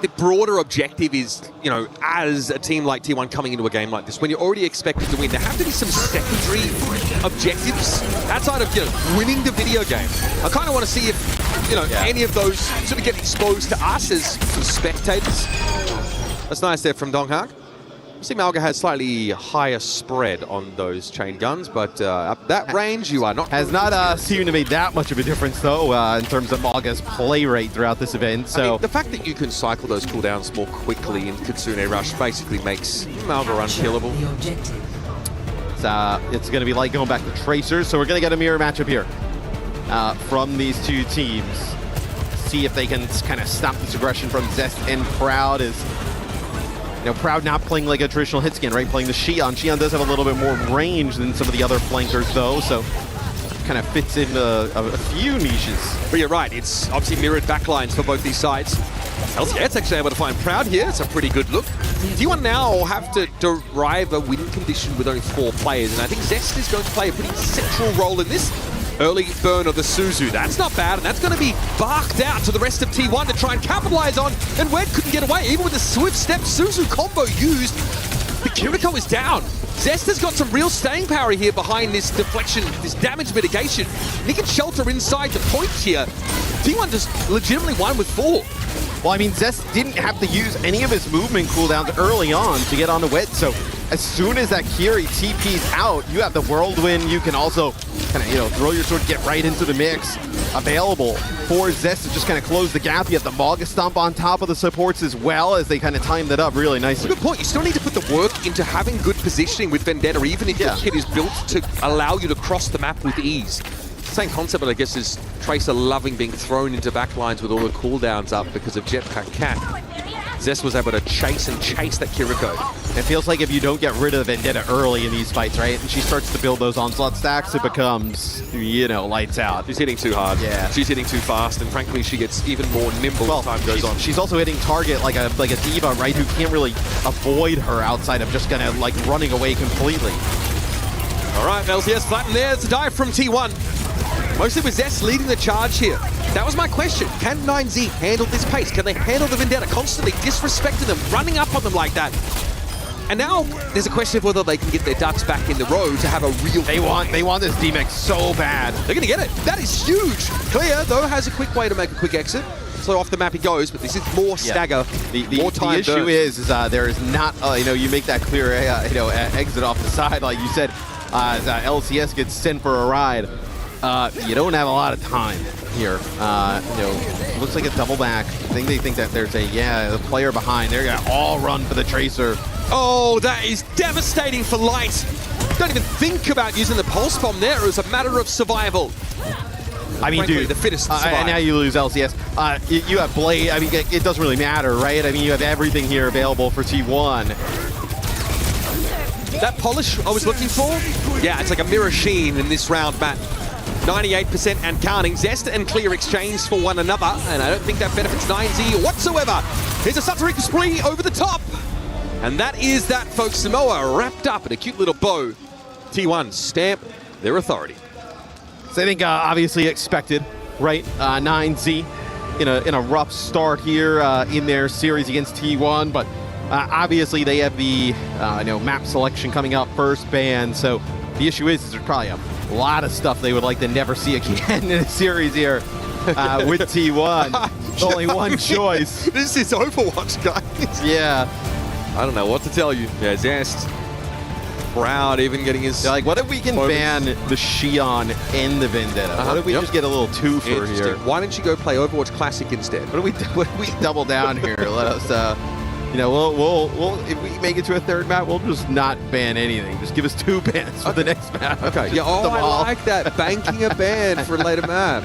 the broader objective is, you know, as a team like T1 coming into a game like this, when you're already expected to win. There have to be some secondary objectives outside of, you know, winning the video game. I kind of want to see if, you know, any of those sort of get exposed to us as spectators. That's nice there from Donghak. I see Malga has slightly higher spread on those chain guns, but up that range, you are not... Has not seemed to make that much of a difference, though, in terms of Malga's play rate throughout this event. So I mean, the fact that you can cycle those cooldowns more quickly in Kitsune Rush basically makes Malga unkillable. It's going to be like going back to Tracers, so we're going to get a mirror matchup here from these two teams. See if they can kind of stop this aggression from Zest and Proud. Is, you know, Proud not playing like a traditional hit scan, right? Playing the Xion. Xion does have a little bit more range than some of the other flankers, though, so kind of fits into a few niches. But you're right, it's obviously mirrored backlines for both these sides. LCS actually able to find Proud here. It's a pretty good look. T1 now have to derive a win condition with only 4 players, and I think Zest is going to play a pretty central role in this. Early burn of the Suzu. That's not bad, and that's going to be barked out to the rest of T1 to try and capitalize on, and Wed couldn't get away. Even with the Swift Step Suzu combo used, the Kiriko is down. Zest has got some real staying power here behind this deflection, this damage mitigation. He can shelter inside the point here. T1 just legitimately won with 4. Well, I mean, Zest didn't have to use any of his movement cooldowns early on to get on the Wed, so as soon as that Kiri TP's out, you have the Whirlwind. You can also kind of, you know, throw your sword, get right into the mix. Available for Zest to just kind of close the gap. You have the Malga Stomp on top of the supports as well, as they kind of timed it up really nicely. Good point. You still need to put the work into having good positioning with Vendetta, even if your kit is built to allow you to cross the map with ease. Same concept, but I guess, is Tracer loving being thrown into backlines with all the cooldowns up because of Jetpack Cat. Zest was able to chase that Kiriko. It feels like if you don't get rid of Vendetta early in these fights, right, and she starts to build those onslaught stacks, it becomes, you know, lights out. She's hitting too hard. Yeah. She's hitting too fast, and frankly, she gets even more nimble as time goes on. She's also hitting target like a diva, right, who can't really avoid her outside of just kind of like running away completely. All right, LCS flattened there. It's a dive from T1. Mostly with Zest leading the charge here. That was my question. Can 9Z handle this pace? Can they handle the Vendetta constantly disrespecting them, running up on them like that? And now there's a question of whether they can get their ducks back in the row to have a real... They want this D-Mech so bad. They're going to get it. That is huge. Clear, though, has a quick way to make a quick exit. So off the map he goes, but this is more stagger, more time. The issue is there is not, you know, you make that Clear, exit off the side, like you said, as LCS gets sent for a ride. You don't have a lot of time here. You know, looks like a double back. I think they think that there's a player behind. They're gonna all run for the Tracer. Oh, that is devastating for Light. Don't even think about using the pulse bomb there. It was a matter of survival. I mean, frankly, dude, the fittest and now you lose LCS. You have Blade. I mean, it doesn't really matter, right? I mean, you have everything here available for T1. That polish I was looking for, yeah, it's like a mirror sheen in this round, Matt. 98% and counting. Zest and Clear exchange for one another, and I don't think that benefits 9Z whatsoever. Here's a Saturik spree over the top. And that is that, folks. Samoa wrapped up in a cute little bow. T1 stamp their authority. So I think obviously expected, right? 9Z in a rough start here in their series against T1, but obviously they have the map selection coming up first ban. So the issue is there's probably a lot of stuff they would like to never see again in a series here with T1. There's only one choice. This is Overwatch, guys. Yeah. I don't know what to tell you. Yeah, Zest. Proud, even getting his. Like, what if we can ban the Xion and the Vendetta? What if we just get a little twofer here? Why don't you go play Overwatch Classic instead? What if we double down here? Let us, we'll if we make it to a third map, we'll just not ban anything. Just give us 2 bans for the next map. Okay. Yeah. Oh, I like that. Banking a ban for a later map.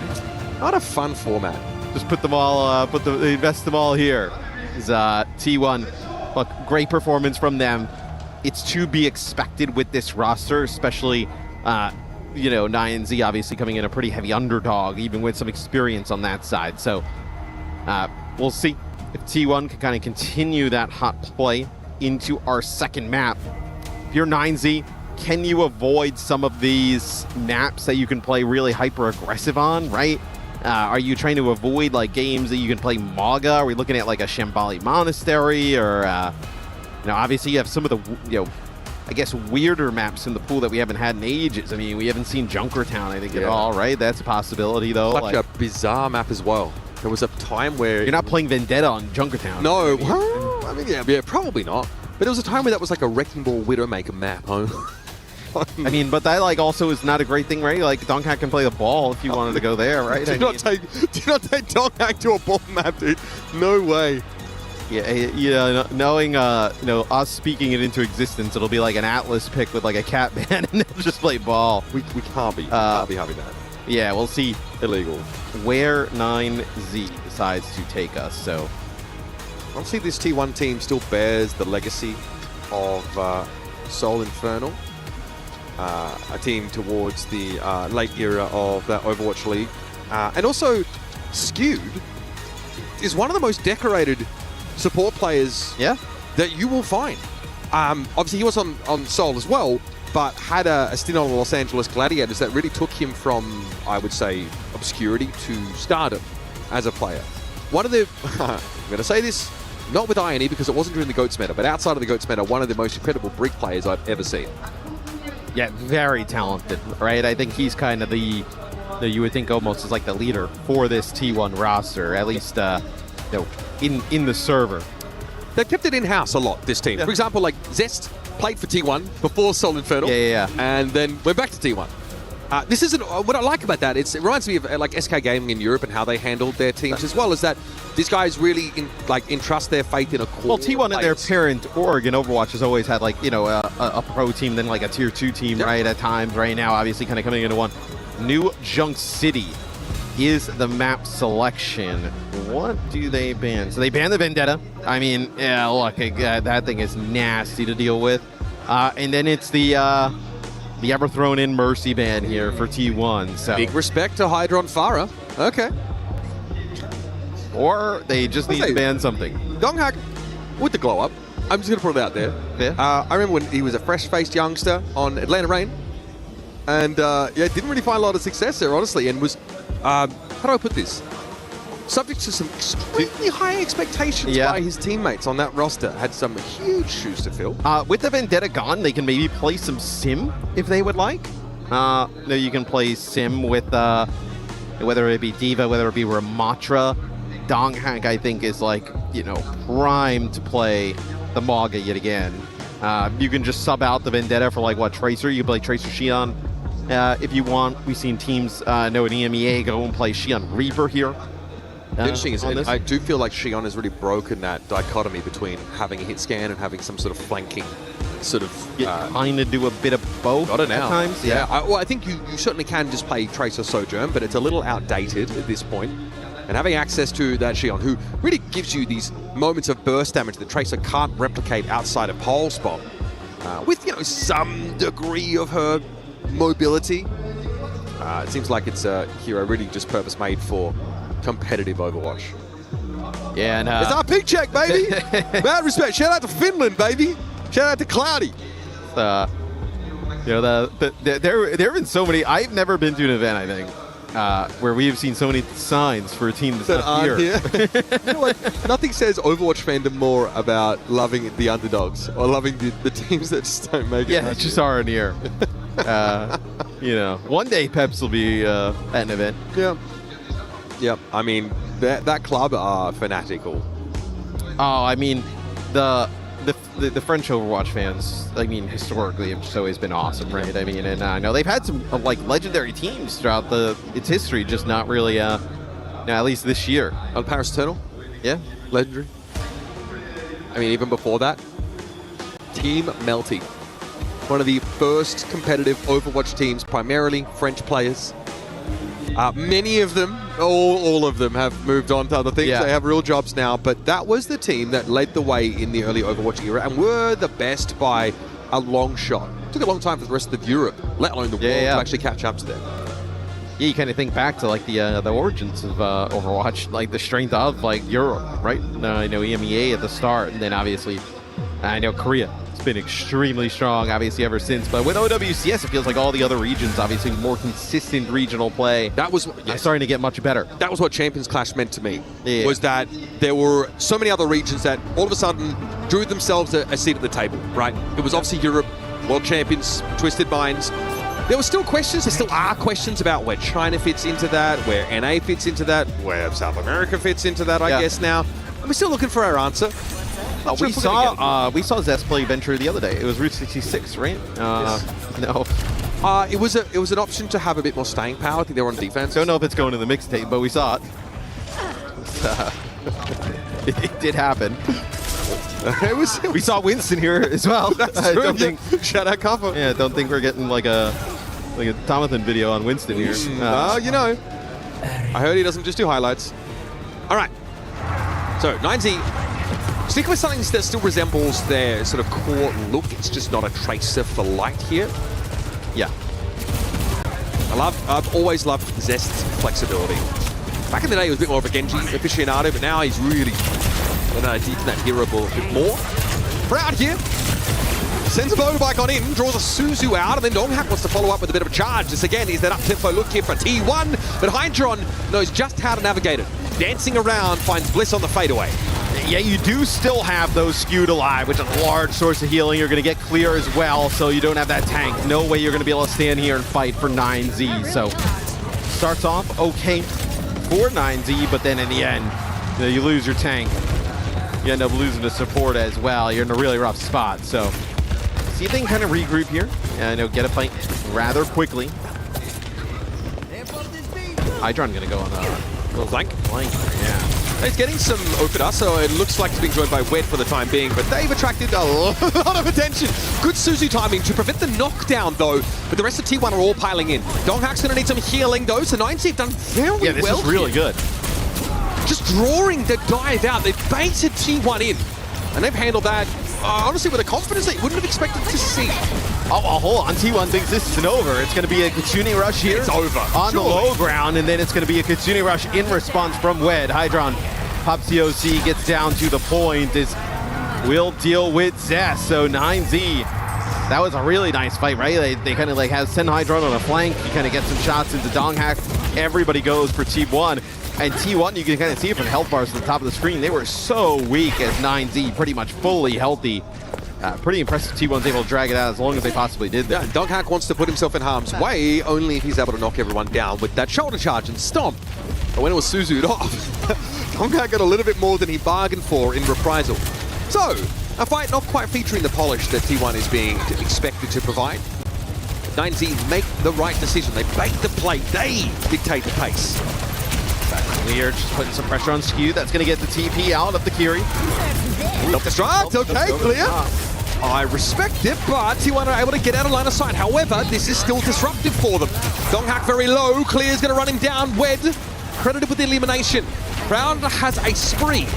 Not a fun format. Just put them all. Invest them all here. Is T1. Look, great performance from them. It's to be expected with this roster, especially, 9Z obviously coming in a pretty heavy underdog, even with some experience on that side. So we'll see if T1 can kind of continue that hot play into our second map. If you're 9Z, can you avoid some of these maps that you can play really hyper-aggressive on, right? Are you trying to avoid like games that you can play Maga? Are we looking at like a Shambali Monastery or... obviously you have some of the, I guess, weirder maps in the pool that we haven't had in ages. I mean, we haven't seen Junkertown, I think, at all, right? That's a possibility, though. Such a bizarre map as well. There was a time where... You're not playing Vendetta on Junkertown. No. Well, I mean, yeah, probably not. But there was a time where that was like a Wrecking Ball Widowmaker map. I mean, but that also is not a great thing, right? Like, Donghack can play the ball if you wanted to go there, right? Do not take Donghack to a ball map, dude. No way. Yeah, knowing us speaking it into existence, it'll be like an Atlas pick with like a cat ban, and they'll just play ball. We can't be having that. Yeah, we'll see. Illegal. Where 9Z decides to take us. So, obviously, this T1 team still bears the legacy of Soul Infernal, a team towards the late era of the Overwatch League, and also Skewed is one of the most decorated support players that you will find. Obviously, he was on Seoul as well, but had a stint on the Los Angeles Gladiators that really took him from, I would say, obscurity to stardom as a player. One of the, I'm going to say this, not with irony because it wasn't during the GOATS meta, but outside of the GOATS meta, one of the most incredible Brick players I've ever seen. Yeah, very talented, right? I think he's kind of the you would think almost is like the leader for this T1 roster, at least in the server. They kept it in-house a lot, this team. For example, like Zest played for T1 before Soul Infernal. And then went back to T1. This isn't what I like about that. It reminds me of like SK Gaming in Europe and how they handled their teams as well, is that these guys really entrust their faith in a core. Well, T1 and their parent org in Overwatch has always had like a pro team, then like a tier 2 team, right? At times, right now, obviously, kind of coming into one. New Junk City is the map selection. What do they ban? So they ban the Vendetta. I mean, yeah, look, that thing is nasty to deal with. And then it's the ever thrown in Mercy ban here for T1. So big respect to Hydron Farah. Okay. Or they just need to ban something. Donghack with the glow up. I'm just going to put it out there. I remember when he was a fresh-faced youngster on Atlanta Reign. And didn't really find a lot of success there, honestly, and was, how do I put this? Subject to some extremely high expectations by his teammates on that roster. Had some huge shoes to fill. With the Vendetta gone, they can maybe play some Sim if they would like. You can play Sim with, whether it be D.Va, whether it be Ramatra. Donghack, I think, is like, primed to play the Maga yet again. You can just sub out the Vendetta for like, Tracer? You can play Tracer Xion if you want. We've seen teams in EMEA go and play Xion Reaper here. Interesting is I do feel like Xion has really broken that dichotomy between having a hit scan and having some sort of flanking sort of... kind of do a bit of both got it now. At times. I think you certainly can just play Tracer Sojourn, but it's a little outdated at this point. And having access to that Xion, who really gives you these moments of burst damage that Tracer can't replicate outside of Pole Spot, with some degree of her mobility. It seems like it's a hero really just purpose-made for competitive Overwatch. Yeah, and it's our pick check, baby. Mad respect. Shout out to Finland, baby. Shout out to Cloudy. There have been so many. I've never been to an event, I think, where we have seen so many signs for a team that's not aren't here. You know what? Nothing says Overwatch fandom more about loving the underdogs or loving the teams that just don't make it. Yeah, it's just aren't here. You know, one day Peps will be at an event. Yeah. Yep. I mean, that club are fanatical. Oh, I mean, the French Overwatch fans, I mean, historically have just always been awesome, right? I mean, and I know they've had some like legendary teams throughout its history, just not really, at least this year. On Paris Eternal? Yeah. Legendary. I mean, even before that, Team Melty. One of the first competitive Overwatch teams, primarily French players. Many of them, all of them have moved on to other things. Yeah. They have real jobs now, but that was the team that led the way in the early Overwatch era and were the best by a long shot. It took a long time for the rest of Europe, let alone the world, to actually catch up to them. Yeah, you kind of think back to like the origins of Overwatch, like the strength of like Europe, right? I know EMEA at the start, and then obviously I know Korea. It's been extremely strong, obviously, ever since. But with OWCS, it feels like all the other regions, obviously, more consistent regional play. That was starting to get much better. That was what Champions Clash meant to me. Yeah. Was that there were so many other regions that all of a sudden drew themselves a seat at the table, right? It was obviously Europe, World Champions, Twisted Minds. There were still questions, there still are questions about where China fits into that, where NA fits into that, where South America fits into that, I guess now. And we're still looking for our answer. We saw Zest play Venture the other day. It was Route 66, right? Yes. No. It was an option to have a bit more staying power. I think they were on defense. Don't know if it's going to the mixtape, but we saw it. It did happen. We saw Winston here as well. That's true. Shout out Kaffa. Yeah, don't think we're getting like a Tomathan video on Winston here. You know, I heard he doesn't just do highlights. All right. So 9Z. Stick with something that still resembles their sort of core look. It's just not a tracer for light here. Yeah. I've always loved Zest's flexibility. Back in the day, he was a bit more of a Genji aficionado, but now he's really deep in that hero ball a bit more. Proud here. Sends a motorbike on in, draws a Suzu out, and then Donghack wants to follow up with a bit of a charge. This again is that up-tempo look here for T1, but Hydron knows just how to navigate it. Dancing around, finds Bliss on the fadeaway. Yeah, you do still have those skewed alive, which is a large source of healing. You're going to get clear as well, so you don't have that tank. No way you're going to be able to stand here and fight for 9Z. So starts off okay for 9Z, but then in the end, you lose your tank. You end up losing the support as well. You're in a really rough spot. So see if they can kind of regroup here. Get a fight rather quickly. Hydron going to go on a little flank. Yeah. He's getting some opener, so it looks like he's being joined by Wed for the time being, but they've attracted a lot of attention. Good Suzu timing to prevent the knockdown, though, but the rest of T1 are all piling in. Donghack's going to need some healing, though, so 9Z have done very well. Yeah, this is really good. Just drawing the dive out. They've baited T1 in, and they've handled that, honestly, with a confidence that you wouldn't have expected to see. Oh, well, hold on. T1 thinks this isn't over. It's going to be a Kitsune rush here. It's over. On the low ground, and then it's going to be a Kitsune rush in response from Wed. Hydron pops the OC, gets down to the point. Will deal with Zest. So 9Z, that was a really nice fight, right? They kind of like have send Hydron on a flank. You kind of get some shots into Donghack. Everybody goes for T1. And T1, you can kind of see it from the health bars at the top of the screen. They were so weak as 9Z, pretty much fully healthy. Pretty impressive T1's able to drag it out as long as they possibly did that. Yeah, Donghack wants to put himself in harm's way, only if he's able to knock everyone down with that shoulder charge and stomp. But when it was Suzu'd off, Donghack got a little bit more than he bargained for in reprisal. So, a fight not quite featuring the polish that T1 is being expected to provide. 9Z make the right decision. They bait the plate. They dictate the pace. Clear, just putting some pressure on Skew. That's going to get the TP out of the Kiri. Self-destruct, okay, clear. I respect it, but T1 are able to get out of line of sight. However, this is still disruptive for them. Donghack very low. Clear's going to run him down. Wed credited with the elimination. Proud has a spree.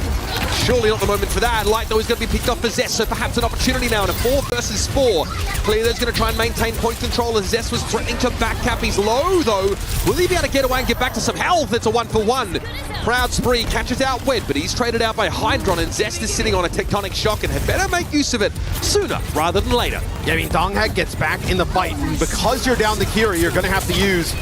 Surely not the moment for that. Light, though, is going to be picked off for Zest, so perhaps an opportunity now in a 4 versus 4. Clear's going to try and maintain point control as Zest was threatening to backcap. He's low, though. Will he be able to get away and get back to some health? It's a 1-for-1. Proud spree catches out Wed, but he's traded out by Hydron, and Zest is sitting on a tectonic shock and had better make use of it sooner rather than later. Yeah, I mean, Donghack gets back in the fight. Because you're down the Kiri, you're going to have to use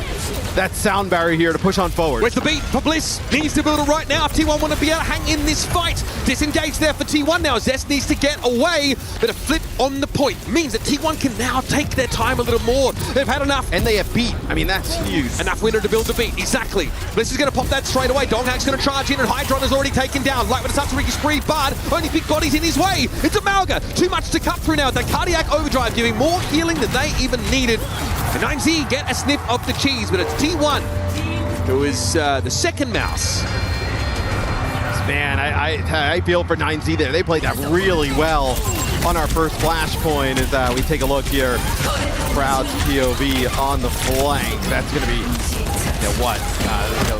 that sound barrier here to push on forward. Where's the beat for Bliss? Needs to build it right now. T1 want to be able to hang in this fight. Disengage there for T1 now. Zest needs to get away, but a flip on the point means that T1 can now take their time a little more. They've had enough. And they have beat. I mean, that's huge. Enough winner to build the beat. Exactly. Bliss is going to pop that straight away. Donghack's going to charge in, and Hydron is already taken down. Light with a Satsumiki spree, but only big bodies in his way. It's a Malga. Too much to cut through now. The cardiac overdrive giving more healing than they even needed. The 9Z get a sniff of the cheese, but it's T1 who is the second mouse. Man, I feel for 9Z there. They played that really well on our first flashpoint as we take a look here. Proud's POV on the flank. That's going to be,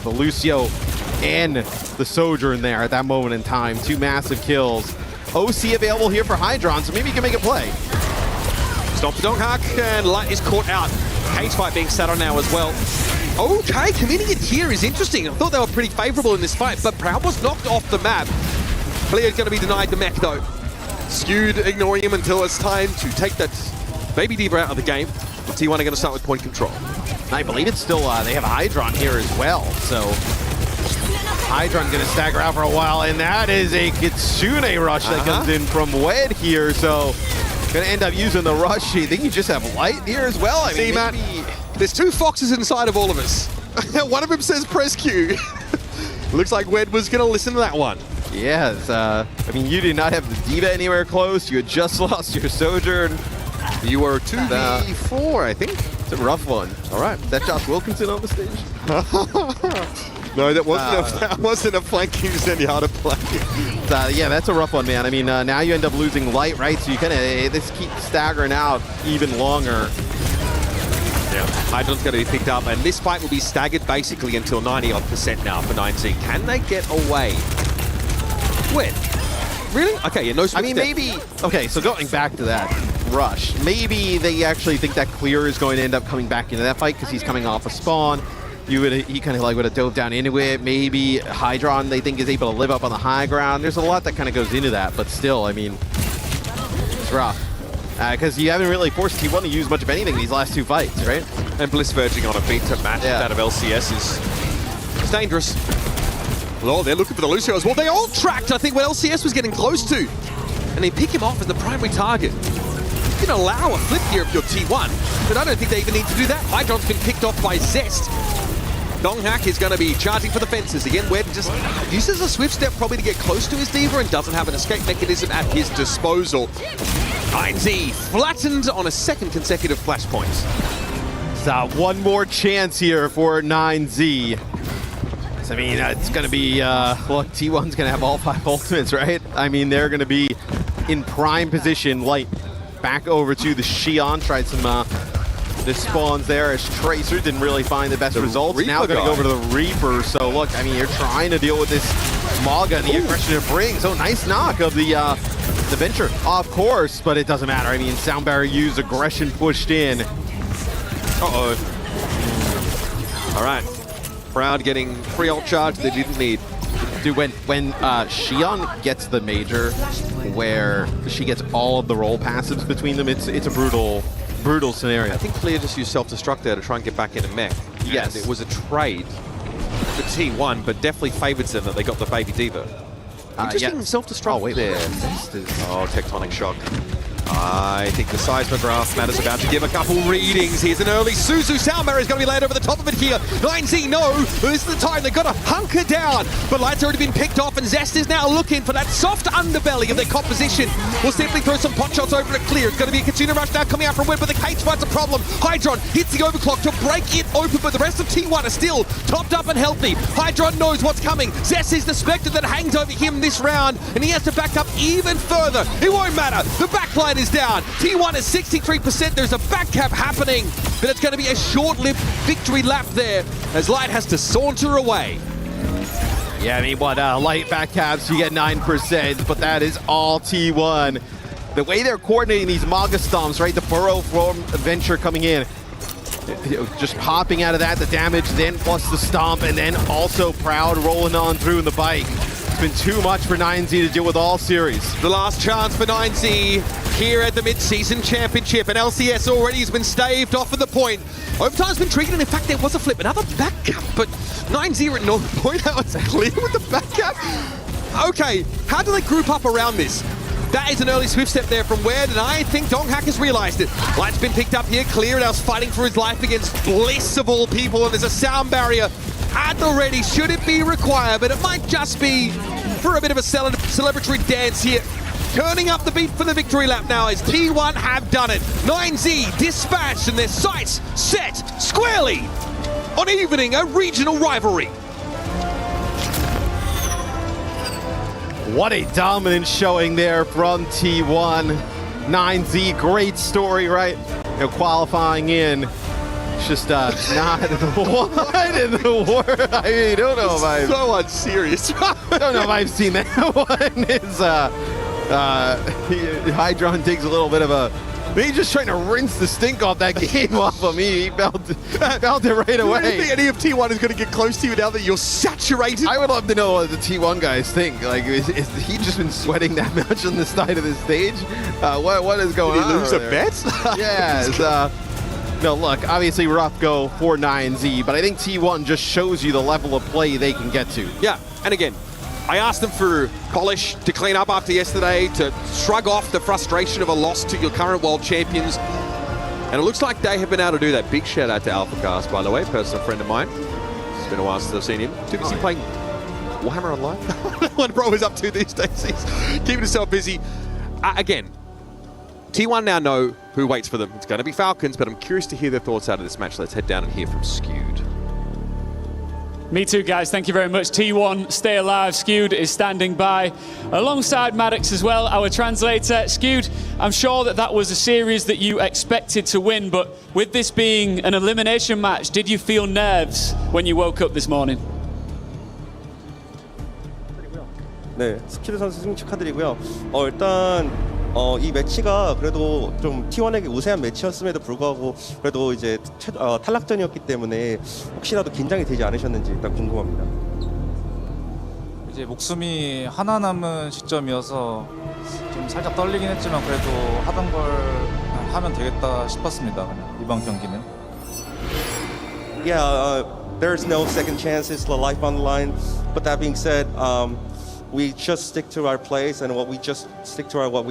the Lucio and the Sojourn there at that moment in time. 2 massive kills. OC available here for Hydron, so maybe he can make a play. Stop the Donghack, and Light is caught out. Cage fight being sat on now as well. Okay, committing it here is interesting. I thought they were pretty favorable in this fight, but Proud was knocked off the map. Clear's going to be denied the mech though. Skewed, ignoring him until it's time to take that Baby Diva out of the game. T1 are going to start with point control. I believe it's still, they have Hydron here as well, so Hydron going to stagger out for a while, and that is a Kitsune rush that comes in from Wed here, so going to end up using the rush. You think you just have Light here as well? I mean, Matt, there's 2 foxes inside of all of us. One of them says press Q. Looks like Wed was going to listen to that one. Yes, I mean, you did not have the Diva anywhere close. You had just lost your Sojourn. You were 2v4, I think. It's a rough one. All right, is that Josh Wilkinson on the stage? No, that wasn't a flanking Zenyatta play. Yeah, that's a rough one, man. I mean, now you end up losing Light, right? So you kind of this keep staggering out even longer. Yeah, Hydron's going to be picked up, and this fight will be staggered basically until 90% now for 9Z. Can they get away? When? Really? Okay, yeah, no switch. I mean, maybe. Okay, so going back to that rush, maybe they actually think that Clear is going to end up coming back into that fight because he's coming off a spawn. He kind of like would have dove down into it. Maybe Hydron they think is able to live up on the high ground. There's a lot that kind of goes into that, but still, I mean, it's rough. Because you haven't really forced T1 to use much of anything these last 2 fights, right? And Bliss verging on a beat to match that of LCS is dangerous. Well, they're looking for the Lucio as well. They all tracked, I think, what LCS was getting close to. And they pick him off as the primary target. You can allow a flip here if you're T1, but I don't think they even need to do that. Hydron's been picked off by Zest. Donghack is going to be charging for the fences. Again, Wed just uses a swift step probably to get close to his Diva and doesn't have an escape mechanism at his disposal. 9Z flattened on a 2nd consecutive flashpoint. So one more chance here for 9Z. I mean, it's going to be, look, T1's going to have all 5 ultimates, right? I mean, they're going to be in prime position. Light back over to the Xion, tried some the spawns there as Tracer didn't really find the best results. Reaper now going to go over to the Reaper. So look, I mean, you're trying to deal with this Malga and the aggression it brings. So nice knock of the Venture, of course, but it doesn't matter. I mean, Sound Barrier used, aggression pushed in. Uh-oh. All right. Proud getting free ult charge they didn't need. Dude, when Xion gets the major, where she gets all of the roll passives between them, it's a brutal scenario. I think Clear just used self-destruct there to try and get back into mech. Yes. And it was a trade for T1, but definitely favors them that they got the Baby Diva. Interesting self-destruct there. Oh, tectonic shock. I think the seismograph Matt is about to give a couple readings. Here's an early Suzu. Soundbarrier is going to be laid over the top of it here. 9Z, no. This is the time. They've got to hunker down. But Light's already been picked off, and Zest is now looking for that soft underbelly of their composition. We'll simply throw some pot shots over to Clear. It's going to be a Kitsune rush now coming out from Web, but the cage fight's a problem. Hydron hits the overclock to break it open, but the rest of T1 are still topped up and healthy. Hydron knows what's coming. Zest is the Spectre that hangs over him this round, and he has to back up even further. It won't matter. The backline is down. T1 is 63%. There's a back cap happening, but it's going to be a short-lived victory lap there as Light has to saunter away. Yeah, I mean, what, Light back caps, you get 9%, but that is all T1. The way they're coordinating these Maga stomps, right? The burrow from Venture coming in, just popping out of that, the damage, then plus the stomp, and then also Proud rolling on through in the bike. It's been too much for 9Z to deal with all series. The last chance for 9Z. here at the mid-season championship, and LCS already has been staved off at the point. Overtime's been triggered, and in fact there was a flip, another back cap, but 9-0 at no point, how it's clear with the back cap. Okay, how do they group up around this? That is an early swift step there from Wed, and I think Donghack has realized it. Light's been picked up here, Clear now fighting for his life against Bliss of all people, and there's a sound barrier at the ready, should it be required, but it might just be for a bit of a celebratory dance here. Turning up the beat for the victory lap now as T1 have done it. 9Z dispatched and their sights set squarely on evening a regional rivalry. What a dominant showing there from T1. 9Z, great story, right? You know, qualifying in. It's just not what in the world? I mean, I don't know if I've... So unserious. I don't know if I've seen that one. It's, Hydron takes a little bit of a... He's just trying to rinse the stink off that game off of me. He felt it right away. Do you think any of T1 is going to get close to you now that you're saturated? I would love to know what the T1 guys think. Like, is he just been sweating that much on the side of the stage? What is going on? Did he lose a bet? Yeah. No, look, obviously rough go for 9Z, but I think T1 just shows you the level of play they can get to. Yeah, and again, I asked them for polish to clean up after yesterday, to shrug off the frustration of a loss to your current world champions. And it looks like they have been able to do that. Big shout out to AlphaCast, by the way, personal friend of mine. It's been a while since I've seen him. Too busy playing Warhammer Online. What bro is up to these days. He's keeping himself busy. Again, T1 now know who waits for them. It's going to be Falcons, but I'm curious to hear their thoughts out of this match. Let's head down and hear from Skewed. Me too, guys. Thank you very much. T1, stay alive. Skewed is standing by alongside Maddox as well, our translator. Skewed, I'm sure that was a series that you expected to win, but with this being an elimination match, did you feel nerves when you woke up this morning? 네, 스키드 선수 승리 축하드리고요. 일단 이 매치가 그래도 좀 T1에게 우세한 매치였음에도 불구하고 그래도 이제 탈락전이었기 때문에 혹시라도 긴장이 되지 않으셨는지 일단 궁금합니다. 이제 목숨이 하나 남은 시점이어서 좀 살짝 떨리긴 했지만 그래도 하던 걸 하면 되겠다 싶었습니다. 그냥 이번 경기는. Yeah, there's no second chances, the life on the line. But that being said, we just stick to our plays and what we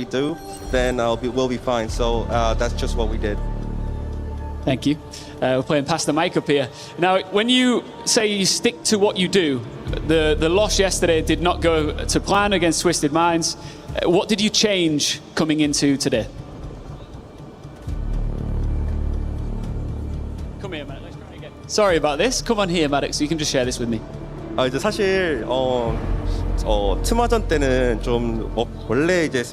do, then we'll be fine. So that's just what we did. Thank you. We're playing past the mic up here. Now, when you say you stick to what you do, the loss yesterday did not go to plan against Twisted Minds. What did you change coming into today? Come here, Maddox. Let's try again. Sorry about this. Come on here, Maddox. You can just share this with me. 이제 사실 트마전 때는 좀 원래 이제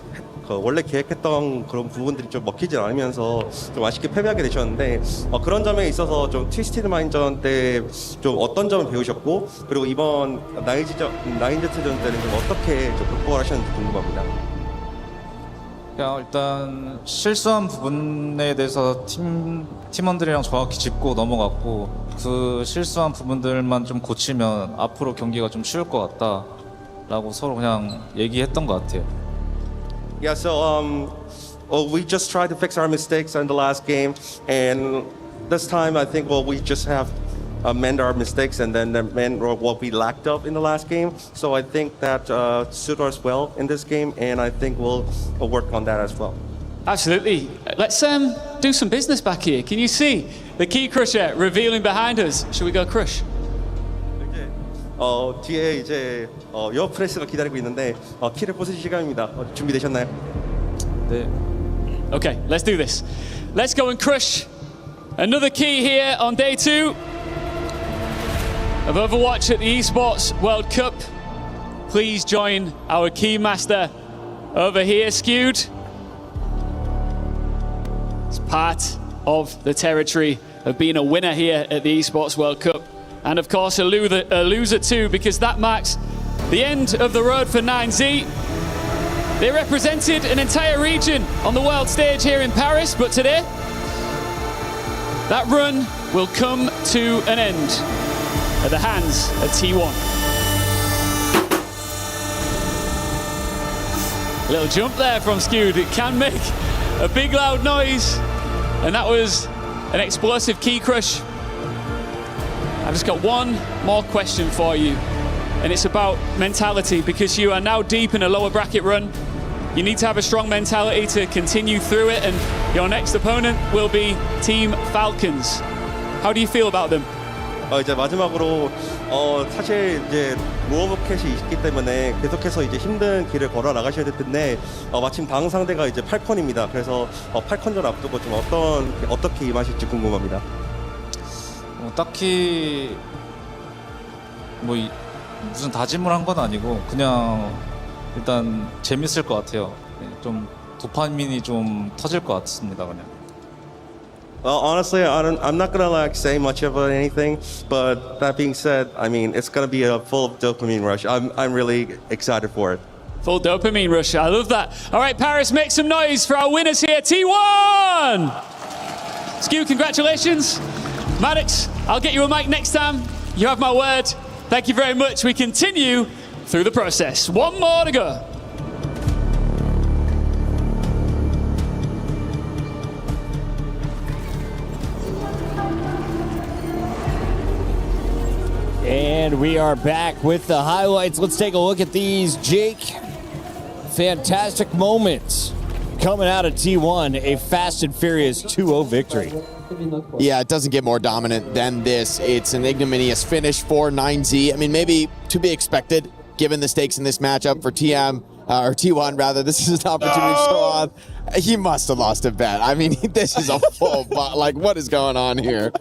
원래 계획했던 그런 부분들이 좀 먹히지 않으면서 좀 아쉽게 패배하게 되셨는데 그런 점에 있어서 좀 트위스티드 마인전 때 좀 어떤 점을 배우셨고 그리고 이번 나인제트전 때는 좀 어떻게 좀 극복을 하셨는지 궁금합니다. 그냥 일단 실수한 부분에 대해서 팀원들이랑 정확히 짚고 넘어갔고 그 실수한 부분들만 좀 고치면 앞으로 경기가 좀 쉬울 것 같다라고 서로 그냥 얘기했던 것 같아요. Yeah, so we just tried to fix our mistakes in the last game, and this time I think we just have mend our mistakes and then mend what we lacked up in the last game. So I think that suited us well in this game, and I think we'll work on that as well. Absolutely. Let's do some business back here. Can you see the key crusher revealing behind us? Should we go crush? 뒤에 이제 여 프레스가 기다리고 있는데 키를 뽑으실 시간입니다. 준비되셨나요? 네. Okay, let's do this. Let's go and crush another key here on day 2 of Overwatch at the Esports World Cup. Please join our key master over here, Skewed. It's part of the territory of being a winner here at the Esports World Cup. And of course a loser too, because that marks the end of the road for 9Z. They represented an entire region on the world stage here in Paris, but today that run will come to an end at the hands of T1. Little jump there from Skewed. It can make a big loud noise. And that was an explosive key crush. I've just got one more question for you. And it's about mentality, because you are now deep in a lower bracket run. You need to have a strong mentality to continue through it, and your next opponent will be Team Falcons. How do you feel about them? 이제 마지막으로 사실 이제 무오버캣이 있기 때문에 계속해서 이제 힘든 길을 걸어 나가셔야 될 텐데 마침 다음 상대가 이제 팔컨입니다. 그래서 팔컨전 앞두고 좀 어떻게 임하실지 궁금합니다. 딱히 뭐 무슨 다짐을 한 건 아니고 그냥 일단 재밌을 것 같아요. 좀 도파민이 좀 터질 것 같습니다, 그냥. Well, honestly, I'm not gonna like say much about anything, but that being said, I mean it's gonna be a full dopamine rush. I'm really excited for it. Full dopamine rush. I love that. All right, Paris, make some noise for our winners here. T1! Skew, congratulations. Maddox, I'll get you a mic next time. You have my word. Thank you very much. We continue through the process. One more to go. And we are back with the highlights. Let's take a look at these, Jake. Fantastic moments coming out of T1, a fast and furious 2-0 victory. Yeah, it doesn't get more dominant than this. It's an ignominious finish for 9Z. I mean, maybe to be expected, given the stakes in this matchup for or T1 rather. This is an opportunity to show off. He must have lost a bet. I mean, this is a full like, what is going on here?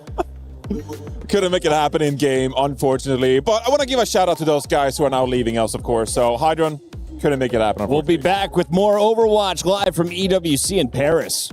Couldn't make it happen in game, unfortunately. But I want to give a shout out to those guys who are now leaving us, of course. So, Hydron, couldn't make it happen. We'll be back with more Overwatch live from EWC in Paris.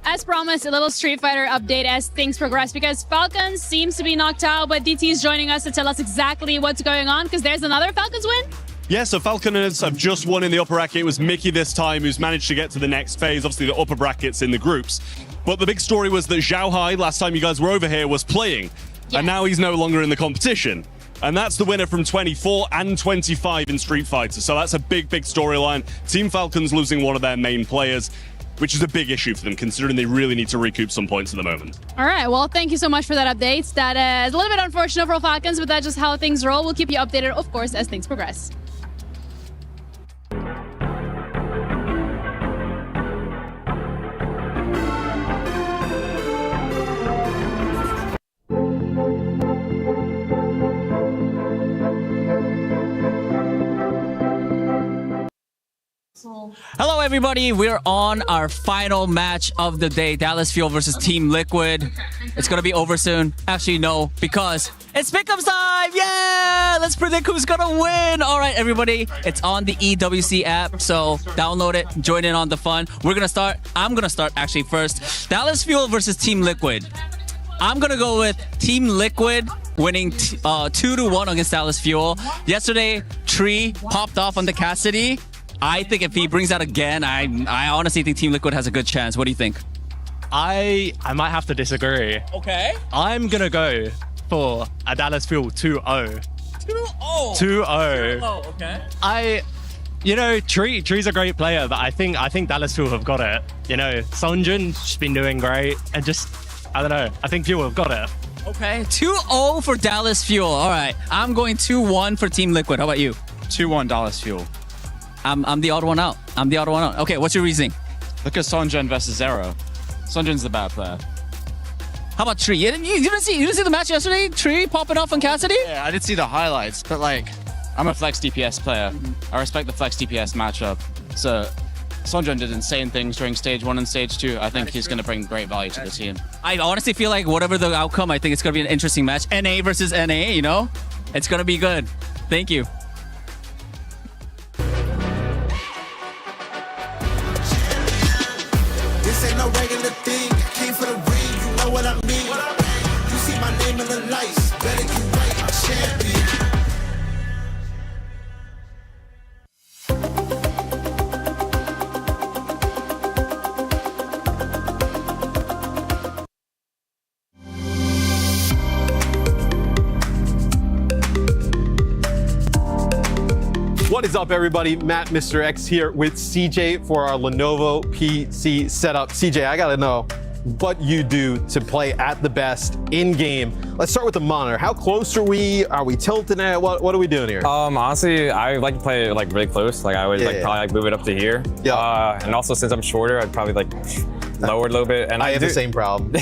As promised, a little Street Fighter update as things progress, because Falcons seems to be knocked out, but DT is joining us to tell us exactly what's going on, because there's another Falcons win. Yeah, so Falconers have just won in the upper bracket. It was Mickey this time who's managed to get to the next phase, obviously the upper brackets in the groups. But the big story was that Zhao Hai, last time you guys were over here, was playing. And now he's no longer in the competition. And that's the winner from 24 and 25 in Street Fighter. So that's a big, big storyline. Team Falcons losing one of their main players, which is a big issue for them, considering they really need to recoup some points at the moment. All right, well, thank you so much for that update. That is a little bit unfortunate for Falcons, but that's just how things roll. We'll keep you updated, of course, as things progress. Hello, everybody. We're on our final match of the day. Dallas Fuel versus Team Liquid. It's going to be over soon. Actually, no, because it's pick'ems time. Yeah! Let's predict who's going to win. All right, everybody. It's on the EWC app, so download it. Join in on the fun. We're going to start. I'm going to start actually first. Dallas Fuel versus Team Liquid. I'm going to go with Team Liquid winning 2-1 against Dallas Fuel. Yesterday, Tree popped off on the Cassidy. I think if he brings that again, I honestly think Team Liquid has a good chance. What do you think? I might have to disagree. Okay. I'm going to go for a Dallas Fuel 2-0. 2-0? 2-0. Okay. Tree's a great player, but I think Dallas Fuel have got it. Sunjun's been doing great, and I don't know. I think Fuel have got it. Okay. 2-0 for Dallas Fuel. All right. I'm going 2-1 for Team Liquid. How about you? 2-1 Dallas Fuel. I'm the odd one out. Okay, what's your reasoning? Look at Sunjun versus Zero. Sunjun's the bad player. How about Tree? You didn't see the match yesterday? Tree popping off on Cassidy? Yeah, I did see the highlights, but I'm a flex DPS player. I respect the flex DPS matchup. So Sunjun did insane things during stage 1 and stage 2. I think he's going to bring great value to the team. I honestly feel like whatever the outcome, I think it's going to be an interesting match. NA versus NA, It's going to be good. Thank you. This ain't no regular thing. I came for the ring, you know what I mean. You see my name in the lights, better get right, I'm champion. What is up, everybody? Matt, Mr. X here with CJ for our Lenovo PC setup. CJ, I gotta know what you do to play at the best in game. Let's start with the monitor. How close are we? Are we tilting it? What are we doing here? Honestly, I like to play like really close. Like I would probably like move it up to here. Yeah. And also since I'm shorter, I'd probably like lower it a little bit. And I have the same problem.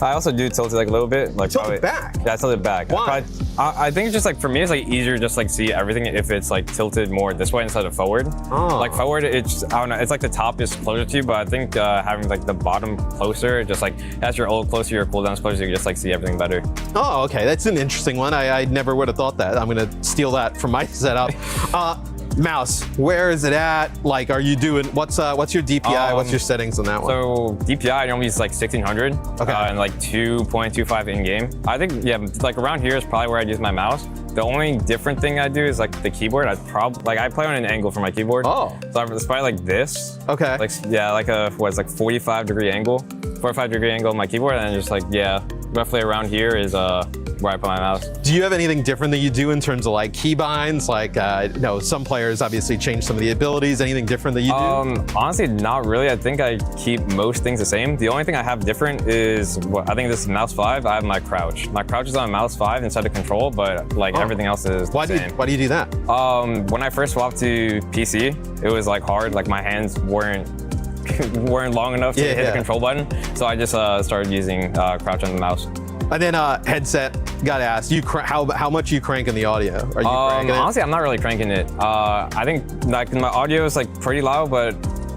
I also do tilt it like a little bit. Like tilt it back? Yeah, tilt it back. Why? I think just like for me, it's like easier just like see everything if it's like tilted more this way instead of forward. Oh. Like forward, it's I don't know. It's like the top is closer to you, but I think having like the bottom closer, just like as your ult closer, your cooldown's closer, you can just like see everything better. Oh, okay. That's an interesting one. I never would have thought that. I'm gonna steal that from my setup. Mouse, where is it at? Like, are you doing, what's your DPI? What's your settings on that one? So DPI, I normally use like 1600 and like 2.25 in game. I think, yeah, like around here is probably where I'd use my mouse. The only different thing I do is like the keyboard. I play on an angle for my keyboard. Oh. So it's probably like this. Okay. Like, yeah, like a, what's like 45-degree angle on my keyboard. And just like, yeah, roughly around here is where I put my mouse. Do you have anything different that you do in terms of like keybinds? Like, some players obviously change some of the abilities. Anything different that you do? Honestly, not really. I think I keep most things the same. The only thing I have different is, I think this is mouse 5. I have my crouch. My crouch is on mouse 5 inside the control, but like everything else is the same. Why do you do that? When I first swapped to PC, it was like hard. Like my hands weren't long enough to hit the control button. So I just started using crouch on the mouse. And then headset, gotta ask, how much are you cranking the audio? Are you cranking it? Honestly, I'm not really cranking it. I think like my audio is like pretty loud, but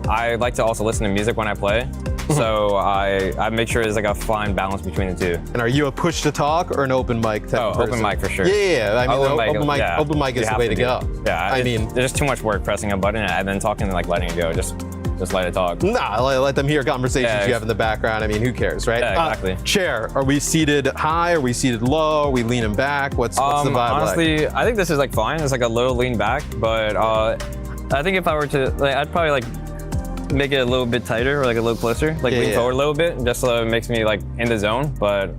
I like to also listen to music when I play. So I make sure there's like a fine balance between the two. And are you a push to talk or an open mic type of person? Open mic for sure. Yeah. I mean, open mic is the way to go. Yeah, I mean, there's just too much work pressing a button and then talking and like letting it go. Just let it talk. Nah, let them hear conversations you have in the background. I mean, who cares, right? Yeah, exactly. Chair, are we seated high? Are we seated low? Are we leaning back? What's the vibe honestly, like? I think this is like fine. It's like a little lean back, but I think if I were to, I'd probably like make it a little bit tighter or like a little closer, like lean forward a little bit, just so it makes me like in the zone. But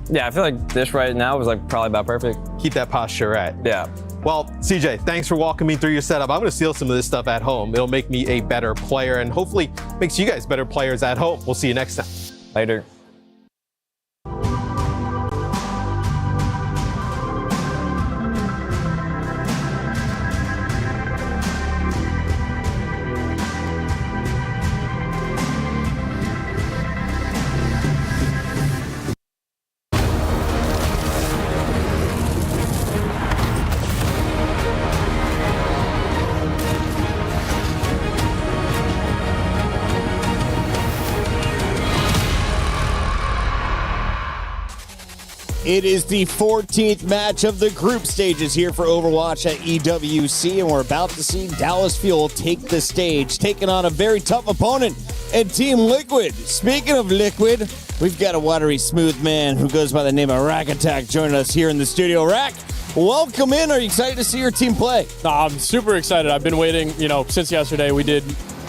yeah, I feel like this right now is like probably about perfect. Keep that posture right. Yeah. Well, CJ, thanks for walking me through your setup. I'm gonna steal some of this stuff at home. It'll make me a better player and hopefully makes you guys better players at home. We'll see you next time. Later. It is the 14th match of the group stages here for Overwatch at EWC, and we're about to see Dallas Fuel take the stage, taking on a very tough opponent and Team Liquid. Speaking of Liquid, we've got a watery smooth man who goes by the name of Rack Attack joining us here in the studio. Rack, welcome in. Are you excited to see your team play? I'm super excited. I've been waiting, since yesterday. We did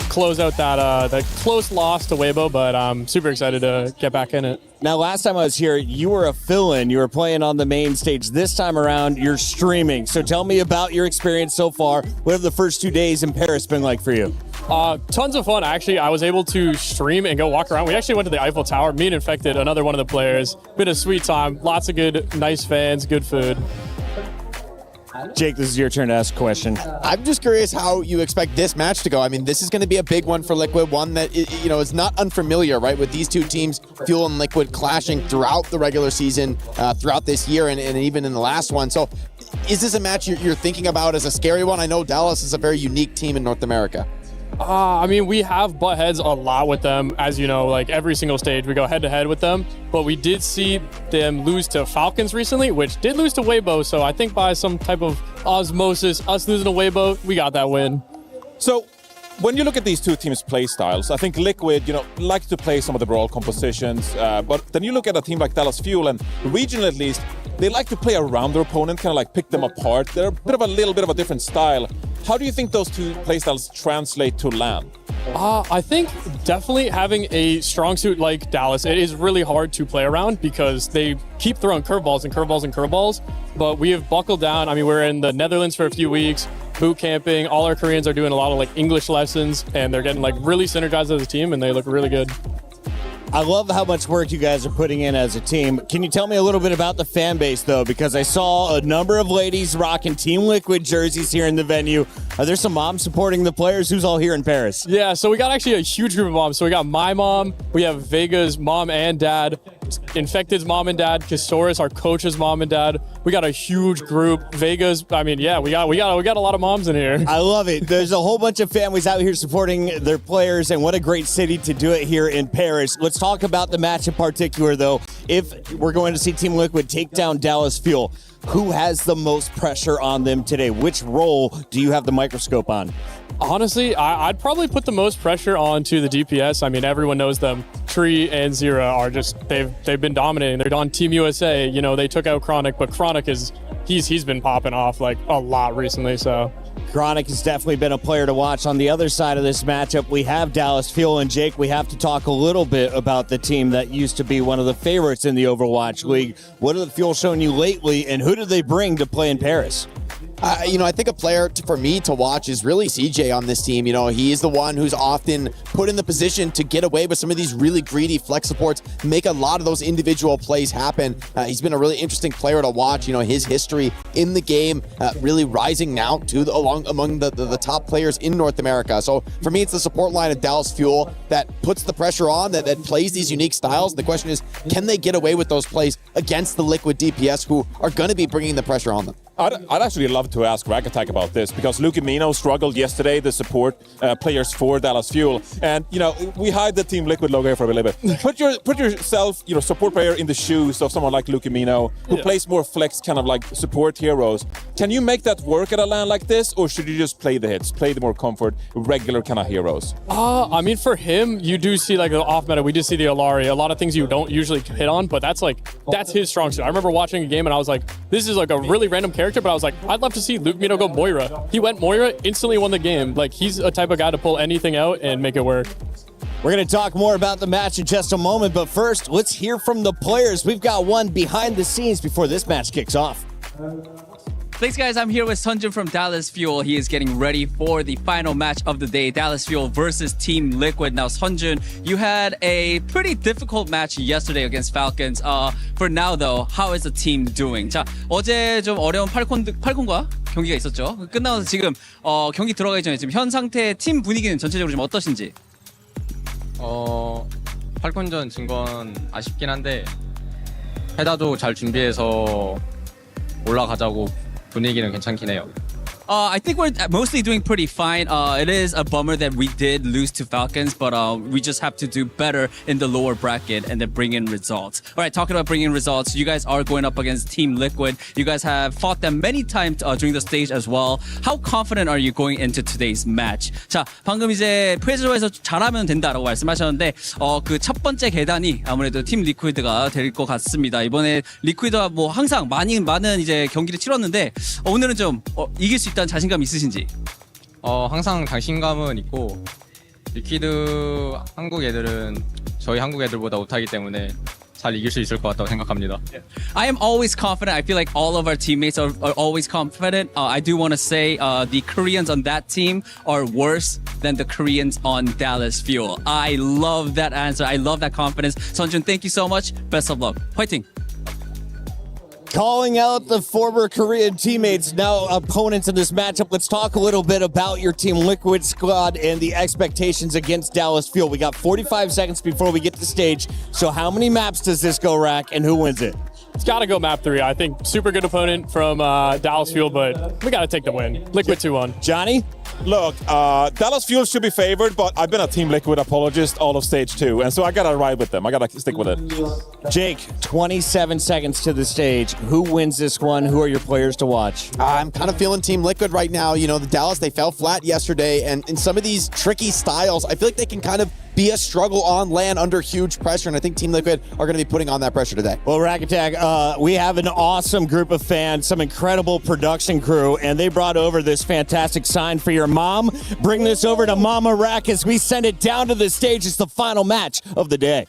close out that close loss to Weibo, but I'm super excited to get back in it. Now, last time I was here, you were a fill-in. You were playing on the main stage. This time around, you're streaming. So tell me about your experience so far. What have the first 2 days in Paris been like for you? Tons of fun. Actually, I was able to stream and go walk around. We actually went to the Eiffel Tower. Me and Infected, another one of the players. Been a sweet time. Lots of good, nice fans, good food. Jake, this is your turn to ask a question. I'm just curious how you expect this match to go. I mean, this is going to be a big one for Liquid, one that is not unfamiliar, right? With these two teams, Fuel and Liquid, clashing throughout the regular season, throughout this year, and even in the last one. So, is this a match you're thinking about as a scary one? I know Dallas is a very unique team in North America. We have butt heads a lot with them. As you know, like every single stage, we go head to head with them. But we did see them lose to Falcons recently, which did lose to Weibo. So I think by some type of osmosis, us losing to Weibo, we got that win. So when you look at these two teams' play styles, I think Liquid, like to play some of the brawl compositions. But then you look at a team like Dallas Fuel, and regionally at least, they like to play around their opponent, kind of like pick them apart. They're a little bit of a different style. How do you think those two playstyles translate to LAN? I think definitely having a strong suit like Dallas, it is really hard to play around because they keep throwing curveballs and curveballs and curveballs, but we have buckled down. I mean, we're in the Netherlands for a few weeks, boot camping. All our Koreans are doing a lot of like English lessons, and they're getting like really synergized as a team, and they look really good. I love how much work you guys are putting in as a team. Can you tell me a little bit about the fan base, though? Because I saw a number of ladies rocking Team Liquid jerseys here in the venue. Are there some moms supporting the players? Who's all here in Paris? Yeah, so we got actually a huge group of moms. So we got my mom, we have Vega's mom and dad, Infected's mom and dad, Kisoris, our coach's mom and dad. We got a huge group. Vega's, I mean, yeah, we got a lot of moms in here. I love it. There's a whole bunch of families out here supporting their players, and what a great city to do it here in Paris. Let's talk about the match in particular, though. If we're going to see Team Liquid take down Dallas Fuel, who has the most pressure on them today? Which role do you have the microscope on? Honestly, I'd probably put the most pressure onto the DPS. I mean, everyone knows them. Tree and Zera are just, they've been dominating. They're on Team USA. You know, they took out Chronic, but Chronic he's been popping off like a lot recently, so. Chronic has definitely been a player to watch. On the other side of this matchup, we have Dallas Fuel, and Jake, we have to talk a little bit about the team that used to be one of the favorites in the Overwatch League. What have the Fuel shown you lately, and who do they bring to play in Paris? I think a player for me to watch is really CJ on this team. You know, he is the one who's often put in the position to get away with some of these really greedy flex supports, make a lot of those individual plays happen. He's been a really interesting player to watch. You know, his history in the game really rising now to among the top players in North America. So for me, it's the support line of Dallas Fuel that puts the pressure on, that plays these unique styles. The question is, can they get away with those plays against the Liquid DPS, who are going to be bringing the pressure on them? I'd actually love to ask Rag Attack about this, because Lucamino struggled yesterday, the support players for Dallas Fuel. And, you know, we hide the Team Liquid logo here for a little bit. Put yourself, you know, support player in the shoes of someone like Lucamino, who plays more flex kind of like support heroes. Can you make that work at a LAN like this, or should you just play the hits, play the more comfort, regular kind of heroes? I mean, for him, you do see like the off meta. We did see the Alari, a lot of things you don't usually hit on, but that's his strong suit. I remember watching a game and I was like, this is like a really random character, but I was like, I'd love to see Lucamino go Moira. He went Moira, instantly won the game. Like, he's a type of guy to pull anything out and make it work. We're going to talk more about the match in just a moment, but first, let's hear from the players. We've got one behind the scenes before this match kicks off. Thanks, guys. I'm here with Sunjun from Dallas Fuel. He is getting ready for the final match of the day, Dallas Fuel versus Team Liquid. Now, Sunjun, you had a pretty difficult match yesterday against Falcons. For now, though, how is the team doing? 자, 어제 좀 어려운 팔콘과 경기가 있었죠. 끝나서 지금 경기 들어가기 전에 지금 현 상태 팀 분위기는 전체적으로 좀 어떠신지? 팔콘전 진 건 아쉽긴 한데 페다도 잘 준비해서 올라가자고 분위기는 괜찮긴 해요. I think we're mostly doing pretty fine. It is a bummer that we did lose to Falcons, but we just have to do better in the lower bracket and then bring in results. All right, talking about bringing in results, you guys are going up against Team Liquid. You guys have fought them many times during the stage as well. How confident are you going into today's match? 자, 방금 이제 프레저에서 잘하면 된다라고 말씀하셨는데 그 첫 번째 계단이 아무래도 팀 리퀴드가 될 것 같습니다. 이번에 리퀴드가 뭐 항상 많은 이제 경기를 치렀는데 오늘은 좀 이길 수 있다는 자신감 있으신지? 항상 자신감은 있고 리퀴드 한국 애들은 저희 한국 애들보다 못하기 때문에 잘 이길 수 있을 것 같다고 생각합니다. I am always confident. I feel like all of our teammates are always confident. I do want to say the Koreans on that team are worse than the Koreans on Dallas Fuel. I love that answer. I love that confidence. Sunjun, thank you so much. Best of luck. 화이팅! Calling out the former Korean teammates, now opponents in this matchup. Let's talk a little bit about your Team Liquid squad and the expectations against Dallas Fuel. We got 45 seconds before we get to stage. So how many maps does this go, Rack, and who wins it? It's got to go map 3. I think super good opponent from Dallas Fuel, but we got to take the win. Liquid 2-1. Johnny? Look, Dallas Fuel should be favored, but I've been a Team Liquid apologist all of stage 2, and so I gotta ride with them. I gotta stick with it. Jake, 27 seconds to the stage. Who wins this one? Who are your players to watch? I'm kind of feeling Team Liquid right now. You know, the Dallas, they fell flat yesterday, and in some of these tricky styles, I feel like they can kind of be a struggle on LAN under huge pressure, and I think Team Liquid are going to be putting on that pressure today. Well, Rack Attack, we have an awesome group of fans, some incredible production crew, and they brought over this fantastic sign for your mom. Bring this over to Mama Rack as we send it down to the stage. It's the final match of the day.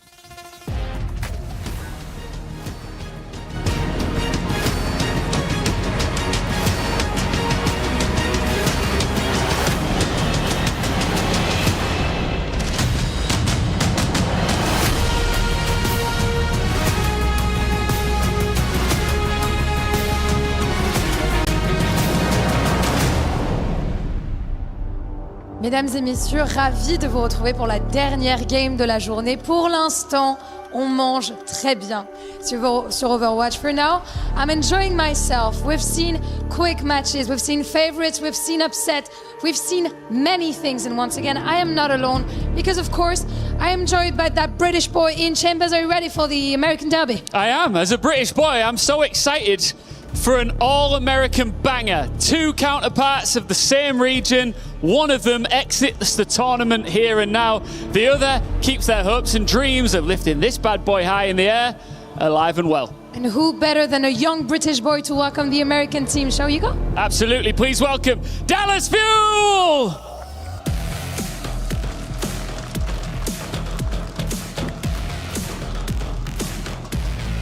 Mesdames et messieurs, ravi de vous retrouver pour la dernière game de la journée. Pour l'instant, on mange très bien sur Overwatch. For now, I'm enjoying myself. We've seen quick matches, we've seen favorites, we've seen upset, we've seen many things. And once again, I am not alone because, of course, I am joined by that British boy in Chambers. Are you ready for the American Derby? I am. As a British boy, I'm so excited for an all-American banger. Two counterparts of the same region. One of them exits the tournament here and now. The other keeps their hopes and dreams of lifting this bad boy high in the air alive and well. And who better than a young British boy to welcome the American team? Shall you go? Absolutely. Please welcome Dallas Fuel!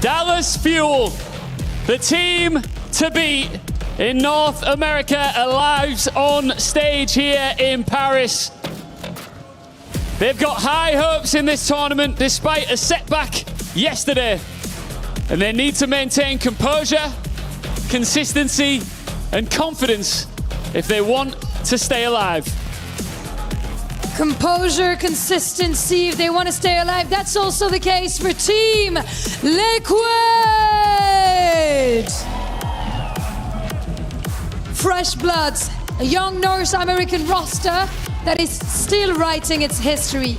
Dallas Fuel, the team to beat in North America, alive on stage here in Paris. They've got high hopes in this tournament despite a setback yesterday. And they need to maintain composure, consistency, and confidence if they want to stay alive. Composure, consistency, if they want to stay alive. That's also the case for Team Liquid. Fresh bloods, a young North American roster that is still writing its history.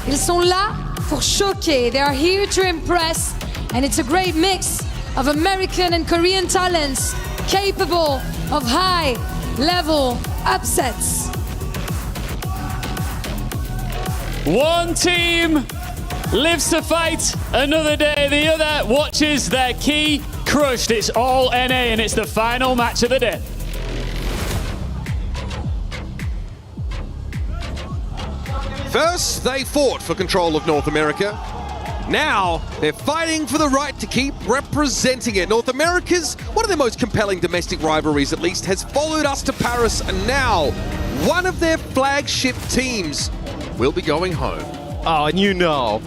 Ils sont là pour choquer. They are here to impress, and it's a great mix of American and Korean talents capable of high-level upsets. One team lives to fight another day. The other watches their key crushed. It's all NA, and it's the final match of the day. First, they fought for control of North America. Now, they're fighting for the right to keep representing it. North America's, one of their most compelling domestic rivalries at least, has followed us to Paris, and now one of their flagship teams will be going home. Oh, and you know,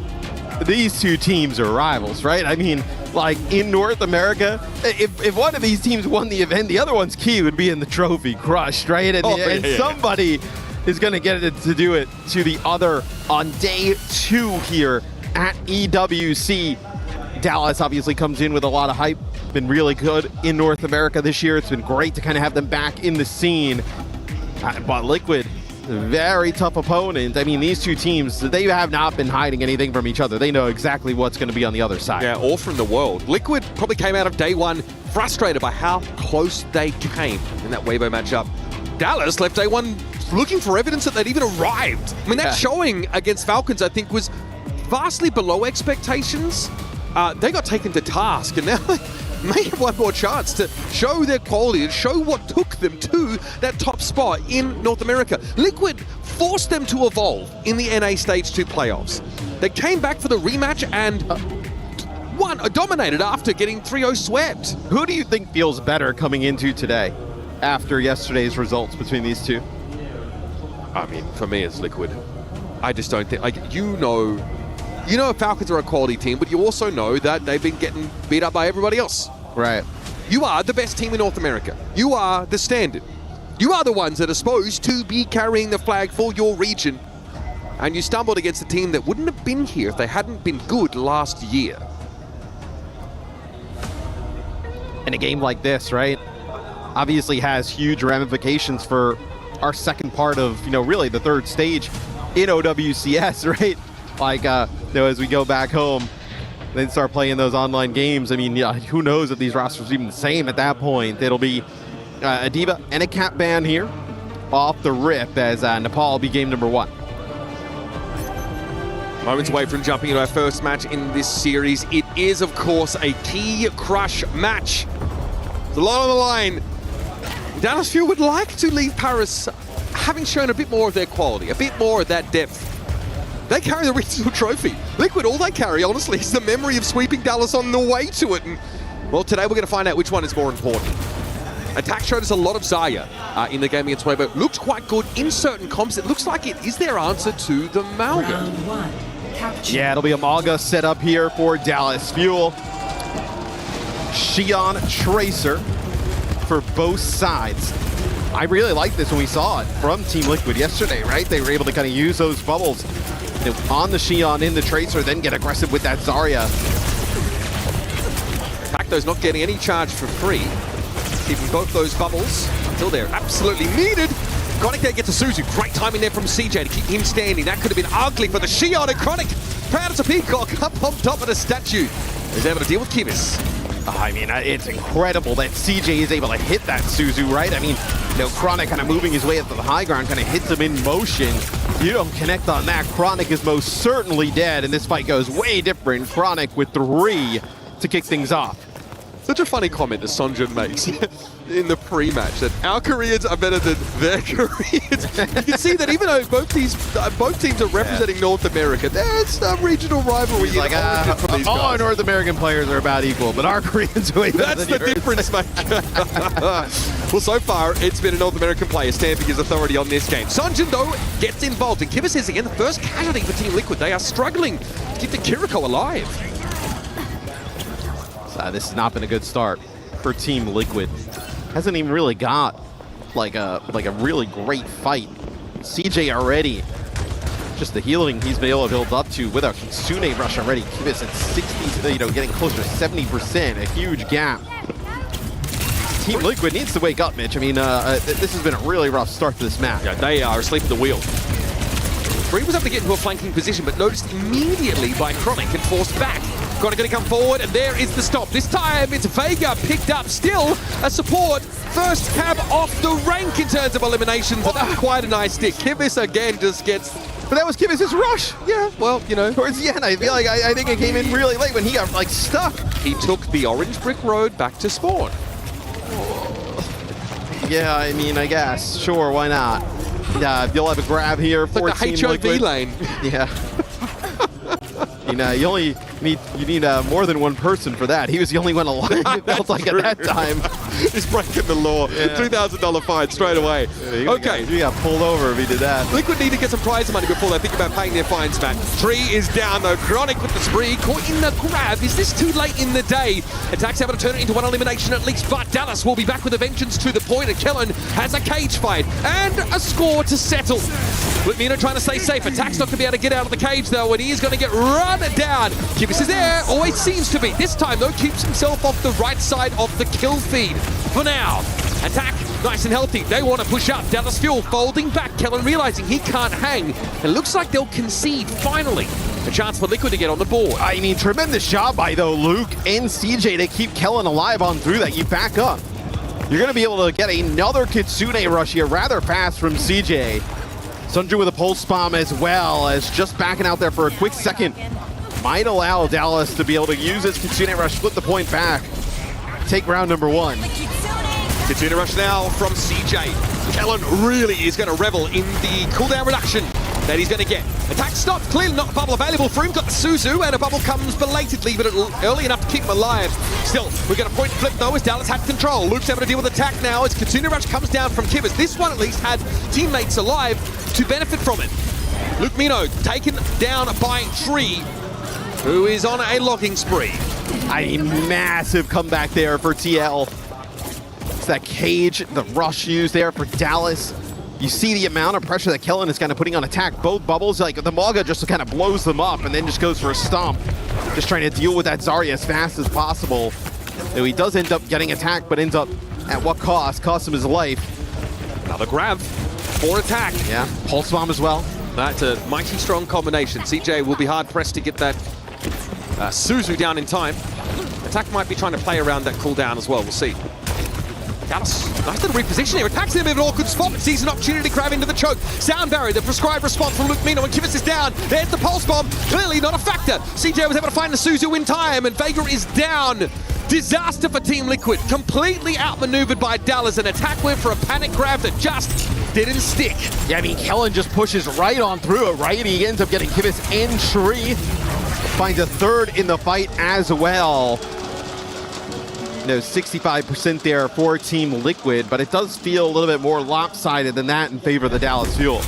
these two teams are rivals, right? I mean, like in North America, if one of these teams won the event, the other one's key would be in the trophy crushed, right? And somebody is going to get it to do it to the other on day 2 here at EWC. Dallas obviously comes in with a lot of hype, been really good in North America this year. It's been great to kind of have them back in the scene. But Liquid, very tough opponent. I mean, these two teams, they have not been hiding anything from each other. They know exactly what's going to be on the other side. Yeah, all from the world. Liquid probably came out of day 1 frustrated by how close they came in that Weibo matchup. Dallas left day 1 looking for evidence that they'd even arrived. I mean, that showing against Falcons, I think, was vastly below expectations. They got taken to task, and now they may have one more chance to show their quality and show what took them to that top spot in North America. Liquid forced them to evolve in the NA Stage 2 playoffs. They came back for the rematch and dominated after getting 3-0 swept. Who do you think feels better coming into today after yesterday's results between these two? I mean, for me, it's Liquid. I just don't think, you know Falcons are a quality team, but you also know that they've been getting beat up by everybody else. Right. You are the best team in North America. You are the standard. You are the ones that are supposed to be carrying the flag for your region. And you stumbled against a team that wouldn't have been here if they hadn't been good last year. And a game like this, right, obviously has huge ramifications for our second part of, really the third stage in OWCS, right? Like, as we go back home, then start playing those online games. I mean, who knows if these rosters are even the same at that point. It'll be a D.Va and a Cat ban here off the rip as Nepal will be game number 1. Moments away from jumping into our first match in this series. It is, of course, a key crush match. There's a lot on the line. Dallas Fuel would like to leave Paris having shown a bit more of their quality, a bit more of that depth. They carry the regional trophy. Liquid, all they carry, honestly, is the memory of sweeping Dallas on the way to it. And, well, today we're going to find out which one is more important. Attack showed us a lot of Zarya in the game against Weibo. Looked quite good in certain comps. It looks like it is their answer to the Malga. Yeah, it'll be a Malga set up here for Dallas Fuel. Xion Tracer for both sides. I really liked this when we saw it from Team Liquid yesterday, right? They were able to kind of use those bubbles on the Xion in the Tracer, then get aggressive with that Zarya. Attack, though's not getting any charge for free. Keeping both those bubbles until they're absolutely needed. Chronic there gets a Suzu. Great timing there from CJ to keep him standing. That could have been ugly for the Xion, and Chronic, proud as a peacock, up on top of the statue, is able to deal with Kibis. I mean, it's incredible that CJ is able to hit that Suzu, right? I mean, you know, Chronic kind of moving his way up to the high ground, kind of hits him in motion. You don't connect on that, Chronic is most certainly dead, and this fight goes way different. Chronic with 3 to kick things off. Such a funny comment that Sonjun makes in the pre-match, that our Koreans are better than their Koreans. You can see that even though both teams are representing North America, there's some regional rivalry. He's like, all our North American players are about equal, but our Koreans are way better than yours. That's the difference, mate. Well, so far, it's been a North American player stamping his authority on this game. Sonjun, though, gets involved, and Kibis is again the first casualty for Team Liquid. They are struggling to keep the Kiriko alive. This has not been a good start for Team Liquid. Hasn't even really got like a really great fight. CJ already, just the healing he's been able to build up to with a Kitsune rush already. Kibis at 60, you know, getting closer to 70%, a huge gap. Team Liquid needs to wake up, Mitch. I mean, this has been a really rough start to this match. Yeah, they are asleep at the wheel. 3 was able to get into a flanking position, but noticed immediately by Chronic and forced back. Chronic going to come forward, and there is the stop. This time, it's Vega picked up. Still a support. First cab off the rank in terms of elimination, but that's quite a nice stick. Kibis again just gets... But that was Kibis' rush. Yeah, well, you know. Towards the end, I feel like I think it came in really late when he got, like, stuck. He took the orange brick road back to spawn. Yeah, I mean, I guess. Sure, why not? Yeah, you'll have a grab here for like the Team HOV Liquid. lane. Yeah. You only need more than one person for that. He was the only one alive. It felt like at that time. He's breaking the law. Yeah. $2,000 fine straight away. Yeah, okay. He got pulled over if he did that. Liquid need to get some prize money before they think about paying their fines, Matt. Tree is down though. Chronic with the spree. Caught in the grab. Is this too late in the day? Attack's able to turn it into one elimination at least, but Dallas will be back with a vengeance to the point, and Kellen has a cage fight and a score to settle. Mino trying to stay safe. Attack's not going to be able to get out of the cage though, and he is going to get run down. Kibis is there, always seems to be. This time though, keeps himself off the right side of the kill feed. For now, Attack nice and healthy. They want to push up. Dallas Fuel folding back. Kellen realizing he can't hang. It looks like they'll concede finally. A chance for Liquid to get on the board. I mean, tremendous job by though Luke and CJ to keep Kellen alive on through that. You back up. You're going to be able to get another Kitsune rush here rather fast from CJ. Sunju with a pulse bomb as well as just backing out there for a quick second. Might allow Dallas to be able to use his Kitsune rush, flip the point back, take round number 1. Kitsune rush now from CJ. Kellen really is going to revel in the cooldown reduction that he's going to get. Attack stopped, clearly not a bubble available for him. Got the Suzu, and a bubble comes belatedly, but early enough to keep him alive. Still, we're going to point flip though as Dallas had control. Luke's able to deal with Attack now as Kitsune rush comes down from Kibis. This one at least had teammates alive to benefit from it. Luke Mino taken down by Tree, who is on a logging spree. A massive comeback there for TL. It's that cage, the rush used there for Dallas. You see the amount of pressure that Kellen is kind of putting on Attack. Both bubbles, like the Malga just kind of blows them up and then just goes for a stomp. Just trying to deal with that Zarya as fast as possible. Though he does end up getting Attack, but ends up at what cost? Costs him his life. Another grab for Attack. Yeah, pulse bomb as well. That's a mighty strong combination. CJ will be hard pressed to get that Suzu down in time. Attack might be trying to play around that cooldown as well. We'll see. Dallas, nice little reposition here. Attacks him in an awkward spot, but sees an opportunity to grab into the choke. Sound barrier, the prescribed response from Luke Mino, and Kivas is down. There's the pulse bomb, clearly not a factor. CJ was able to find the Suzu in time, and Vega is down. Disaster for Team Liquid, completely outmaneuvered by Dallas. An attack went for a panic grab that just didn't stick. Yeah, I mean, Kellen just pushes right on through it, right? He ends up getting Kivas and Tree. Finds a third in the fight as well. 65% there for Team Liquid, but it does feel a little bit more lopsided than that in favor of the Dallas Fuel.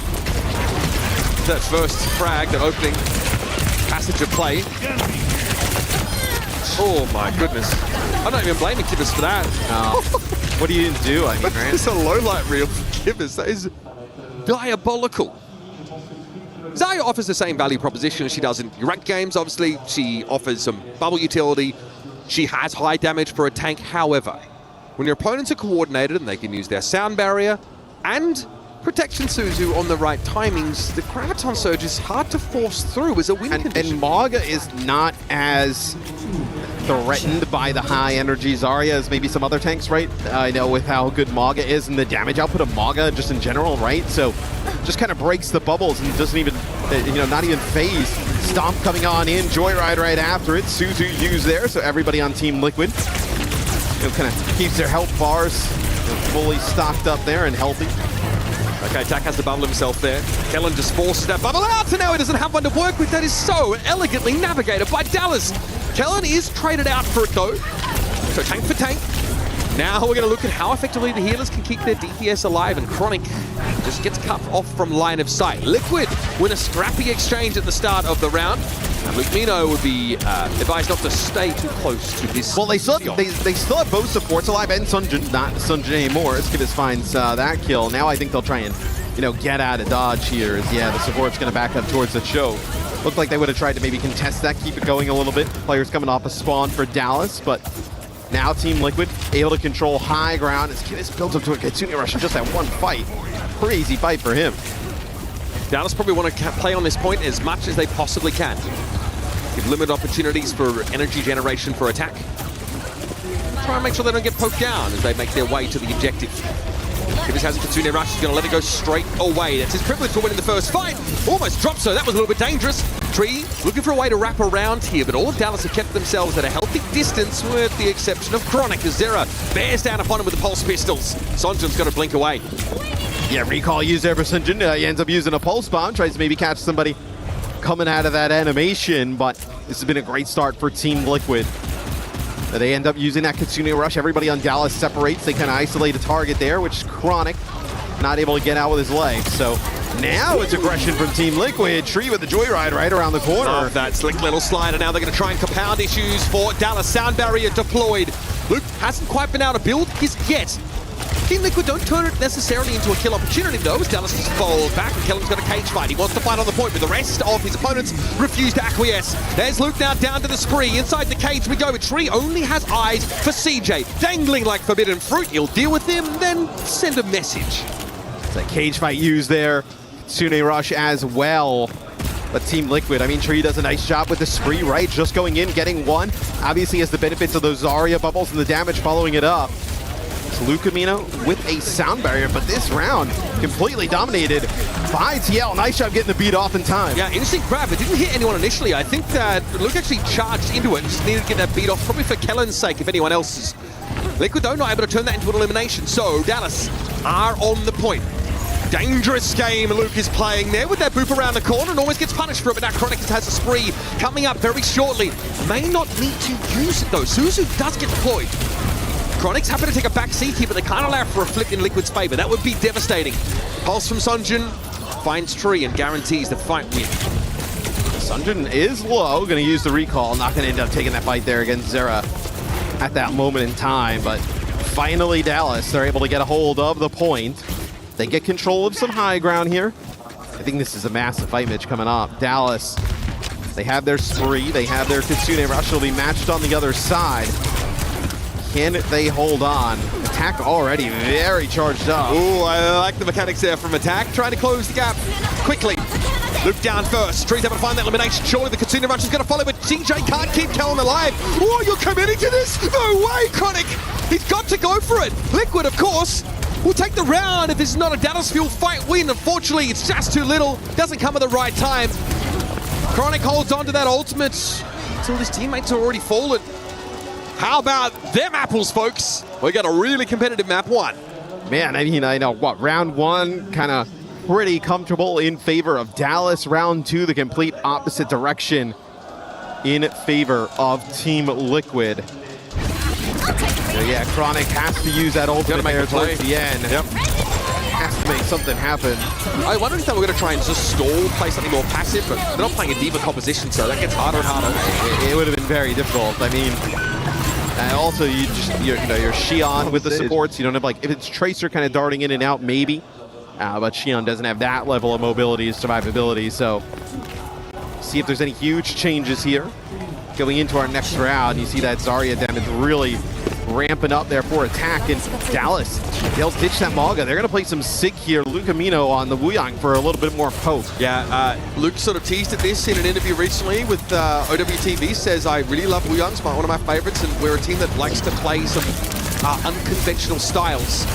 That first frag, that opening passage of play. Oh my goodness. I'm not even blaming Kivas for that. No. What do you do? I mean, right? It's a low light reel for Kivas. That is diabolical. Xayah offers the same value proposition as she does in ranked games. Obviously, she offers some bubble utility. She has high damage for a tank. However, when your opponents are coordinated and they can use their sound barrier and protection Suzu on the right timings, the Graviton Surge is hard to force through as a win condition. And Maga is not as threatened by the high energy Zarya as maybe some other tanks, right? I know with how good Maga is and the damage output of Maga just in general, right? So just kind of breaks the bubbles and doesn't even, not even phase. Stomp coming on in, Joyride right after it. Suzu used there, so everybody on Team Liquid kind of keeps their health bars fully stocked up there and healthy. Okay, Tak has to bubble himself there. Kellen just forces that bubble out, and now he doesn't have one to work with. That is so elegantly navigated by Dallas. Kellen is traded out for it though. So tank for tank. Now we're going to look at how effectively the healers can keep their DPS alive, and Chronic just gets cut off from line of sight. Liquid win a scrappy exchange at the start of the round, and Luke Mino would be advised not to stay too close to this. Well, they still have both supports alive, and Sunjin, not Sunjin anymore. As Kivas finds that kill. Now I think they'll try and, get out of dodge here. Yeah, the support's going to back up towards the choke. Looked like they would have tried to maybe contest that, keep it going a little bit. Players coming off a spawn for Dallas, but now Team Liquid able to control high ground as Kivas builds up to a Kitsune Rush in just that one fight. Crazy fight for him. Dallas probably want to play on this point as much as they possibly can. Give limited opportunities for energy generation for attack. Try and make sure they don't get poked down as they make their way to the objective. Kivas has a Kitsune Rush, he's going to let it go straight away. That's his privilege for winning the first fight. Almost drops her, that was a little bit dangerous. Tree looking for a way to wrap around here, but all of Dallas have kept themselves at a healthy distance with the exception of Chronic as Zera bears down upon him with the pulse pistols. Sonjin's got to blink away. Yeah, recall used there for Sunjin. He ends up using a pulse bomb, tries to maybe catch somebody coming out of that animation, but this has been a great start for Team Liquid. They end up using that Kitsune Rush. Everybody on Dallas separates. They kind of isolate a target there, which is Chronic, not able to get out with his legs. So now it's aggression from Team Liquid. Tree with the Joyride right around the corner. Oh, that slick little slider. Now they're going to try and compound issues for Dallas. Sound barrier deployed. Luke hasn't quite been able to build his yet. Team Liquid don't turn it necessarily into a kill opportunity though, as Dallas has followed back and Kellen's got a cage fight. He wants to fight on the point, but the rest of his opponents refuse to acquiesce. There's Luke now down to the spree. Inside the cage we go, but Tree only has eyes for CJ. Dangling like forbidden fruit. He'll deal with him, then send a message. It's a cage fight used there. Kitsune Rush as well. But Team Liquid, I mean, Tree does a nice job with the spree, right? Just going in, getting one. Obviously has the benefits of those Zarya bubbles and the damage following it up. Lucamino with a sound barrier, but this round completely dominated by TL. Nice job getting the beat off in time. Yeah, interesting grab. It didn't hit anyone initially. I think that Luke actually charged into it. Just needed to get that beat off, probably for Kellen's sake, if anyone else's. Liquid, though, not able to turn that into an elimination. So Dallas are on the point. Dangerous game Luke is playing there with that boop around the corner and always gets punished for it, but now Chronic has a spree coming up very shortly. May not need to use it, though. Suzu does get deployed. Chronic's happy to take a back seat here, but they can't allow for a flip in Liquid's favor. That would be devastating. Pulse from Sunjin finds Tree and guarantees the fight win. Sunjin is low, going to use the recall. Not going to end up taking that fight there against Zera at that moment in time, but finally Dallas, they're able to get a hold of the point. They get control of some high ground here. I think this is a massive fight, Mitch, coming up. Dallas, they have their spree, they have their Kitsune Rush. Will be matched on the other side. Can they hold on? Attack already very charged up. Ooh, I like the mechanics there from Attack. Trying to close the gap quickly. Luke down first. Tree's able to find that elimination. Surely the Katsuna Rush is going to follow, but CJ can't keep Kellen alive. Oh, you're committing to this? No way, Chronic. He's got to go for it. Liquid, of course, will take the round if this is not a Dallas Fuel fight win. Unfortunately, it's just too little. Doesn't come at the right time. Chronic holds on to that ultimate until his teammates are already fallen. How about them apples, folks? We got a really competitive map 1. Man, I mean, I know, what, round 1 kind of pretty comfortable in favor of Dallas. Round 2, the complete opposite direction in favor of Team Liquid. So yeah, Chronic has to use that ultimate there towards the end. Yep. Has to make something happen. I wonder if they were going to try and just stall, play something more passive, but they're not playing a D.Va composition, so that gets harder and harder. It would have been very difficult. I mean, and also you're Xion with the supports. You don't have, like, if it's Tracer kind of darting in and out, maybe. But Xion doesn't have that level of mobility, survivability. So see if there's any huge changes here going into our next round. You see that Zarya damage really ramping up there for attack, and Dallas, they'll ditch that Maga. They're going to play some Sig here. Lukamino on the Wuyang for a little bit more poke. Yeah, Luke sort of teased at this in an interview recently with OWTV, says, I really love Wuyang's one of my favorites, and we're a team that likes to play some unconventional styles.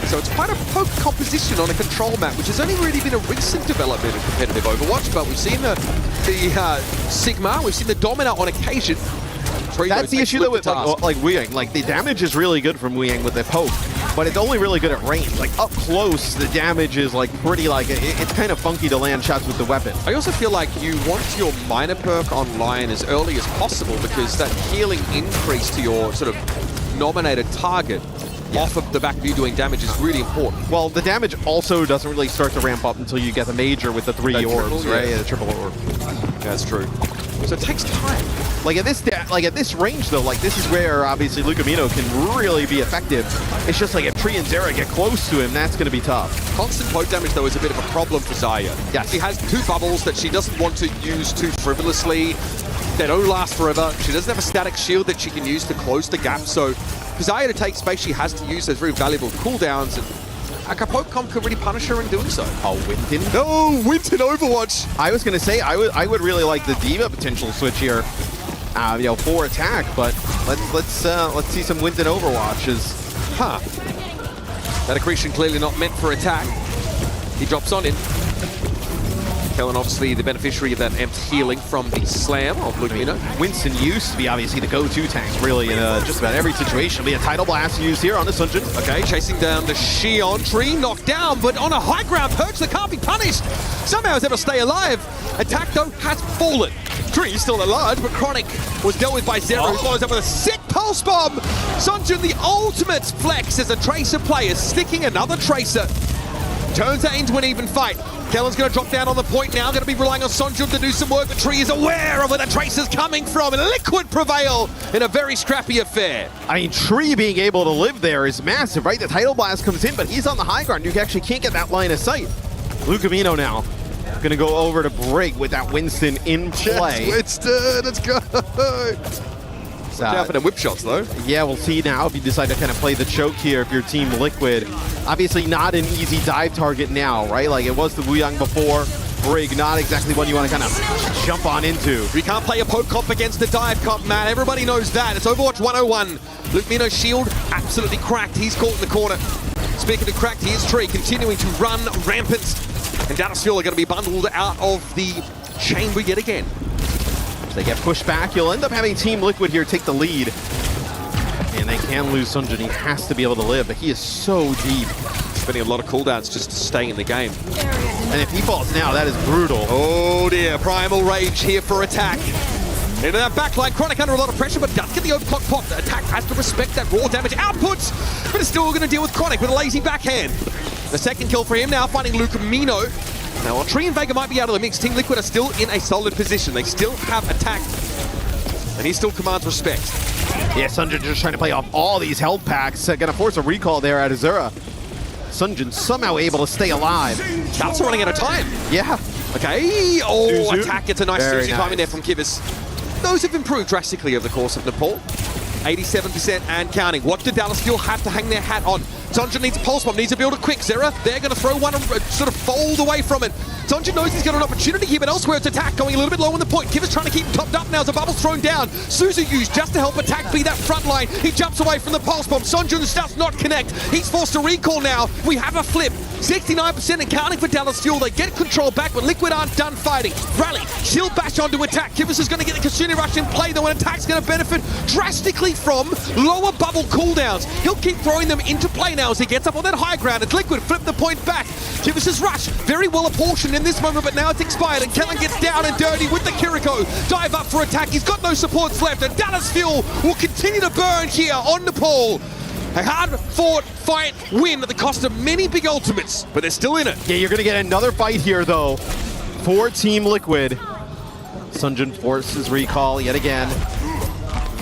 So it's quite a poke composition on a control map, which has only really been a recent development in competitive Overwatch, but we've seen the Sigma, we've seen the Domina on occasion. That's the issue though with like Wuyang. Like, the damage is really good from Wuyang with the poke, but it's only really good at range. Like, up close, the damage is like pretty, like, it's kind of funky to land shots with the weapon. I also feel like you want your minor perk online as early as possible, because that healing increase to your sort of nominated target off of the back of you doing damage is really important. Well, the damage also doesn't really start to ramp up until you get the major with the 3 orbs, right? Yeah, the triple orb. That's true. So it takes time. Like at this range though, like, this is where obviously Lukamino can really be effective. It's just like if Tree and Zera get close to him, that's going to be tough. Constant poke damage though is a bit of a problem for Zarya. Yes. She has 2 bubbles that she doesn't want to use too frivolously. They don't last forever. She doesn't have a static shield that she can use to close the gap. So for Zarya to take space, she has to use those very valuable cooldowns, and a poke comp could really punish her in doing so. Oh, Winton. No, Winton Overwatch. I was going to say, I would really like the D.Va potential switch here, for attack, but let's see some Winton Overwatches. That accretion clearly not meant for attack. He drops on in. Kellen obviously the beneficiary of that amped healing from the slam of Lukamino. Winston used to be obviously the go-to tank really in just about every situation. We have Tidal Blast used here on the Sunjin. Okay, chasing down the Xion. Tree knocked down, but on a high ground perch that can't be punished. Somehow is able to stay alive. Attack though has fallen. Tree still alive, but Chronic was dealt with by Zero, who follows up with a sick pulse bomb. Sunjin, the ultimate flex as a Tracer player, sticking another Tracer. Turns that into an even fight. Kellen's going to drop down on the point now, going to be relying on Sonjun to do some work. The Tree is aware of where the Tracer's coming from, and Liquid prevail in a very scrappy affair. I mean, Tree being able to live there is massive, right? The Tidal Blast comes in, but he's on the high ground. You actually can't get that line of sight. Lukamino now going to go over to Brig with that Winston in play. Yes, Winston, let's go. Watch out for the whip shots, though. Yeah, we'll see now if you decide to kind of play the choke here if you're Team Liquid. Obviously not an easy dive target now, right? Like it was the Wuyang before. Brig, not exactly one you want to kind of jump on into. We can't play a poke comp against the dive comp, man. Everybody knows that. It's Overwatch 101. Lukamino's shield absolutely cracked. He's caught in the corner. Speaking of cracked, here's Tree continuing to run rampant. And Dallas Fuel are going to be bundled out of the chamber yet again. They get pushed back. You'll end up having Team Liquid here take the lead. And they can lose Sunjin. He has to be able to live, but he is so deep. Spending a lot of cooldowns just to stay in the game. And if he falls now, that is brutal. Oh dear, Primal Rage here for attack. Into that backline, Chronic under a lot of pressure, but does get the overclock pop. The attack has to respect that raw damage output, but it's still going to deal with Chronic with a lazy backhand. The second kill for him now, finding Lukamino. Now, while Tree and Vega might be out of the mix, Team Liquid are still in a solid position. They still have attack, and he still commands respect. Yeah, Sunjin just trying to play off all these health packs. Gonna force a recall there at Azura. Sunjin somehow able to stay alive. That's running out of time. Yeah. Okay. Oh, Suzu. attack gets a nice Very Suzu time in there from Kivas. Those have improved drastically over the course of Nepal. 87% and counting. What did Dallas Fuel have to hang their hat on? Sunjin needs a pulse bomb, needs to build it quick. Zera, they're going to throw one and sort of fold away from it. Sonja knows he's got an opportunity here, but elsewhere it's Attack going a little bit low on the point. Kiv is trying to keep him topped up now as a bubble's thrown down. Suzu used just to help Attack be that front line. He jumps away from the pulse bomb. Sonjun does not connect. He's forced to recall now. We have a flip. 69% and counting for Dallas Fuel. They get control back, but Liquid aren't done fighting. Rally, shield bash onto Attack. Kivus is going to get the Kasuni Rush in play, though, and Attack's going to benefit drastically from lower bubble cooldowns. He'll keep throwing them into play now as he gets up on that high ground. It's Liquid, flip the point back. Kivus' rush, very well apportioned in this moment, but now it's expired, and Kellen gets down and dirty with the Kiriko. Dive up for Attack. He's got no supports left, and Dallas Fuel will continue to burn here on Nepal. A hard-fought fight win at the cost of many big ultimates, but they're still in it. Yeah, you're going to get another fight here, though, for Team Liquid. Sunjun forces recall yet again.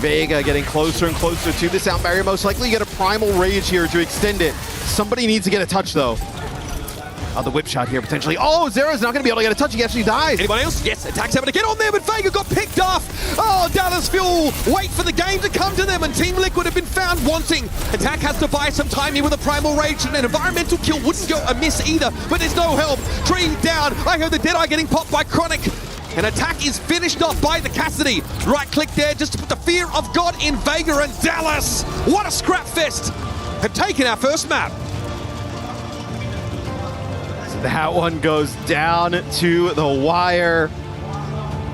Vega getting closer and closer to the sound barrier. Most likely you get a Primal Rage here to extend it. Somebody needs to get a touch, though. The whip shot here, potentially. Oh, Zera's not going to be able to get a touch. He actually dies. Anybody else? Yes, Attack's having to get on there, but Vega got picked off. Oh, Dallas Fuel wait for the game to come to them, and Team Liquid have been found wanting. Attack has to buy some time here with a Primal Rage, and an environmental kill wouldn't go amiss either, but there's no help. Tree down. I heard the Deadeye getting popped by Chronic. And Attack is finished off by the Cassidy. Right click there just to put the fear of God in Vega, and Dallas, what a scrap fest, have taken our first map. That one goes down to the wire.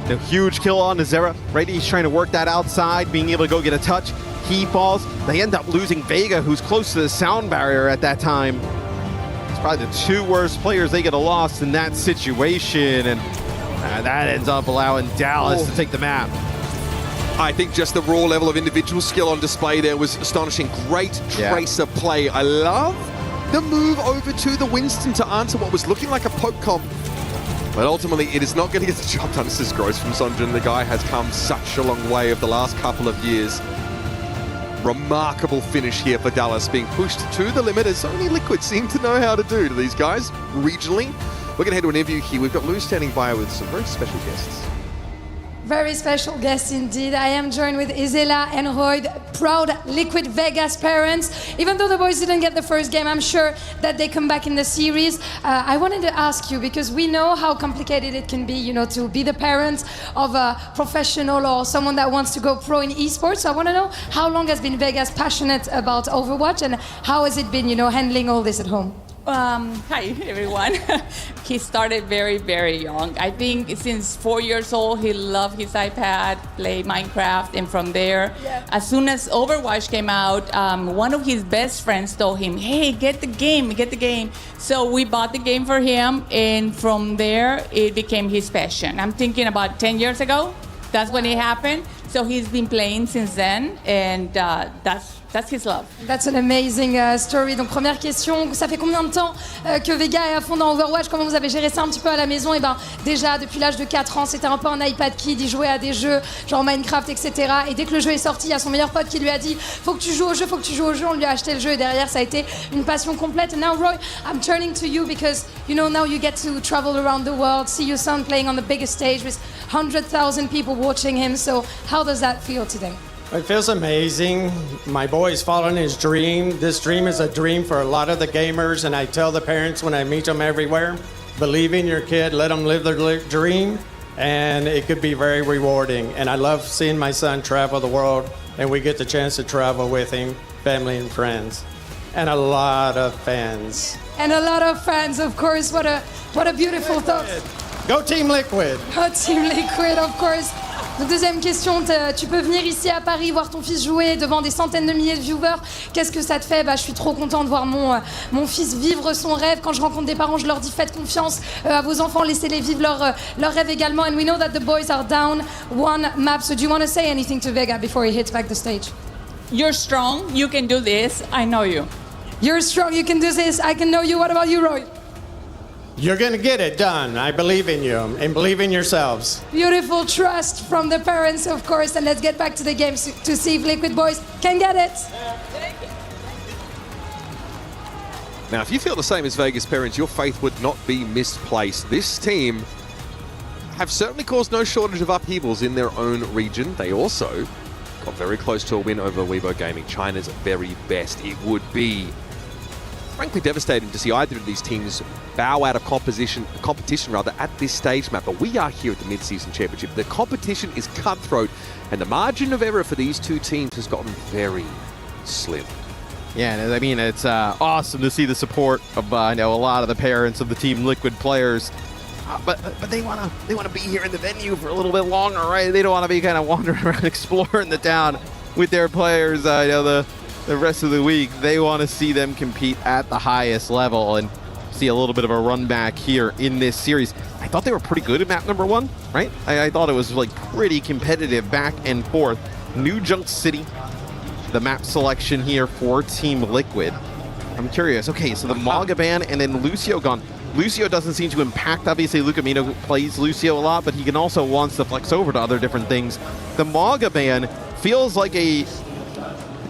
A huge kill on Zera. Brady's trying to work that outside, being able to go get a touch. He falls. They end up losing Vega, who's close to the sound barrier at that time. It's probably the two worst players they get a loss in that situation, and that ends up allowing Dallas to take the map. I think just the raw level of individual skill on display there was astonishing. Great Tracer play. I love the move over to the Winston to answer what was looking like a poke comp. But ultimately, it is not going to get the job done. This is gross from Sonjun. The guy has come such a long way over the last couple of years. Remarkable finish here for Dallas, being pushed to the limit as only Liquid seem to know how to do to these guys regionally. We're going to head to an interview here. We've got Lou standing by with some very special guests. Very special guest indeed. I am joined with Isela and Royd, proud Liquid Vegas parents. Even though the boys didn't get the first game, I'm sure that they come back in the series. I wanted to ask you, because we know how complicated it can be, you know, to be the parent of a professional or someone that wants to go pro in esports. So I want to know, how long has been Vegas passionate about Overwatch, and how has it been, you know, handling all this at home? Hi everyone. He started very, very young. I think since 4 years old, he loved his iPad, play Minecraft, and from there, as soon as Overwatch came out, one of his best friends told him, hey, get the game. So we bought the game for him, and from there, it became his passion. I'm thinking about 10 years ago, that's when it happened. So he's been playing since then, and that's his love. That's an amazing story. Donc première question, ça fait combien de temps que Vega est à fond dans Overwatch? Comment vous avez géré ça un petit peu à la maison? Et ben déjà depuis l'âge de 4 ans, c'était un peu un iPad kid, il jouait à des jeux genre Minecraft, etc. Et dès que le jeu est sorti, il y a son meilleur pote qui lui a dit faut que tu joues au jeu, on lui a acheté le jeu, et derrière ça a été une passion complète. And now Roy, I'm turning to you because you know now you get to travel around the world, see your son playing on the biggest stage with 100,000 people watching him. So how does that feel today? It feels amazing. My boy is following his dream. This dream is a dream for a lot of the gamers, and I tell the parents when I meet them everywhere, believe in your kid, let them live their dream, and it could be very rewarding. And I love seeing my son travel the world, and we get the chance to travel with him, family and friends, and a lot of fans. And a lot of fans, of course. What a beautiful thought. Go Team Liquid. Go Team Liquid, of course. Donc deuxième question, tu peux venir ici à Paris voir ton fils jouer devant des centaines de milliers de viewers. Qu'est-ce que ça te fait? Je suis trop contente de voir mon fils vivre son rêve. Quand je rencontre des parents, je leur dis faites confiance à vos enfants, laissez-les vivre leur rêve également. And we know that the boys are down one map. So do you want to say anything to Vega before he hits back the stage? You're strong, you can do this, I know you. You're strong, you can do this, I can know you. What about you, Roy? You're going to get it done. I believe in you and believe in yourselves. Beautiful trust from the parents, of course. And let's get back to the game to see if Liquid boys can get it. Now, if you feel the same as Vegas parents, your faith would not be misplaced. This team have certainly caused no shortage of upheavals in their own region. They also got very close to a win over Weibo Gaming, China's very best. It would be frankly devastating to see either of these teams bow out of competition at this stage map. But we are here at the mid-season championship. The competition is cutthroat, and the margin of error for these two teams has gotten very slim. Yeah, and I mean, it's awesome to see the support of I know a lot of the parents of the Team Liquid players. But they wanna be here in the venue for a little bit longer, right? They don't want to be kind of wandering around exploring the town with their players. I know the rest of the week. They want to see them compete at the highest level and see a little bit of a run back here in this series. I thought they were pretty good at map number 1, right? I thought it was like pretty competitive back and forth. New Junk City, the map selection here for Team Liquid. I'm curious. Okay, so the Maga ban and then Lucio gone. Lucio doesn't seem to impact, obviously Lucamino plays Lucio a lot, but he can also wants to flex over to other different things. The Maga ban feels like I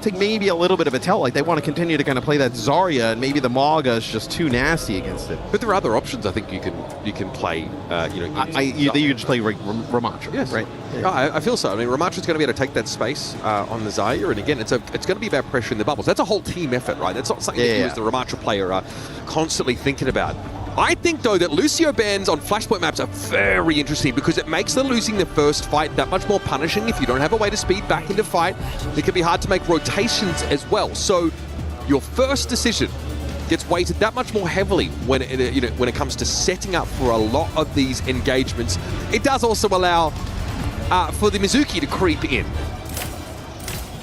think maybe a little bit of a tell, like they want to continue to kind of play that Zarya, and maybe the Maga is just too nasty against it. But there are other options I think you can play, you just play Ramattra, yes. right? Yeah. I feel so. I mean, Ramatra's going to be able to take that space on the Zarya, and again, it's going to be about pressure in the bubbles. That's a whole team effort, right? That's not something that you as the Ramatra player are constantly thinking about. I think, though, that Lucio bans on Flashpoint maps are very interesting because it makes the losing the first fight that much more punishing. If you don't have a way to speed back into fight, it can be hard to make rotations as well. So your first decision gets weighted that much more heavily when it comes to setting up for a lot of these engagements. It does also allow for the Mizuki to creep in.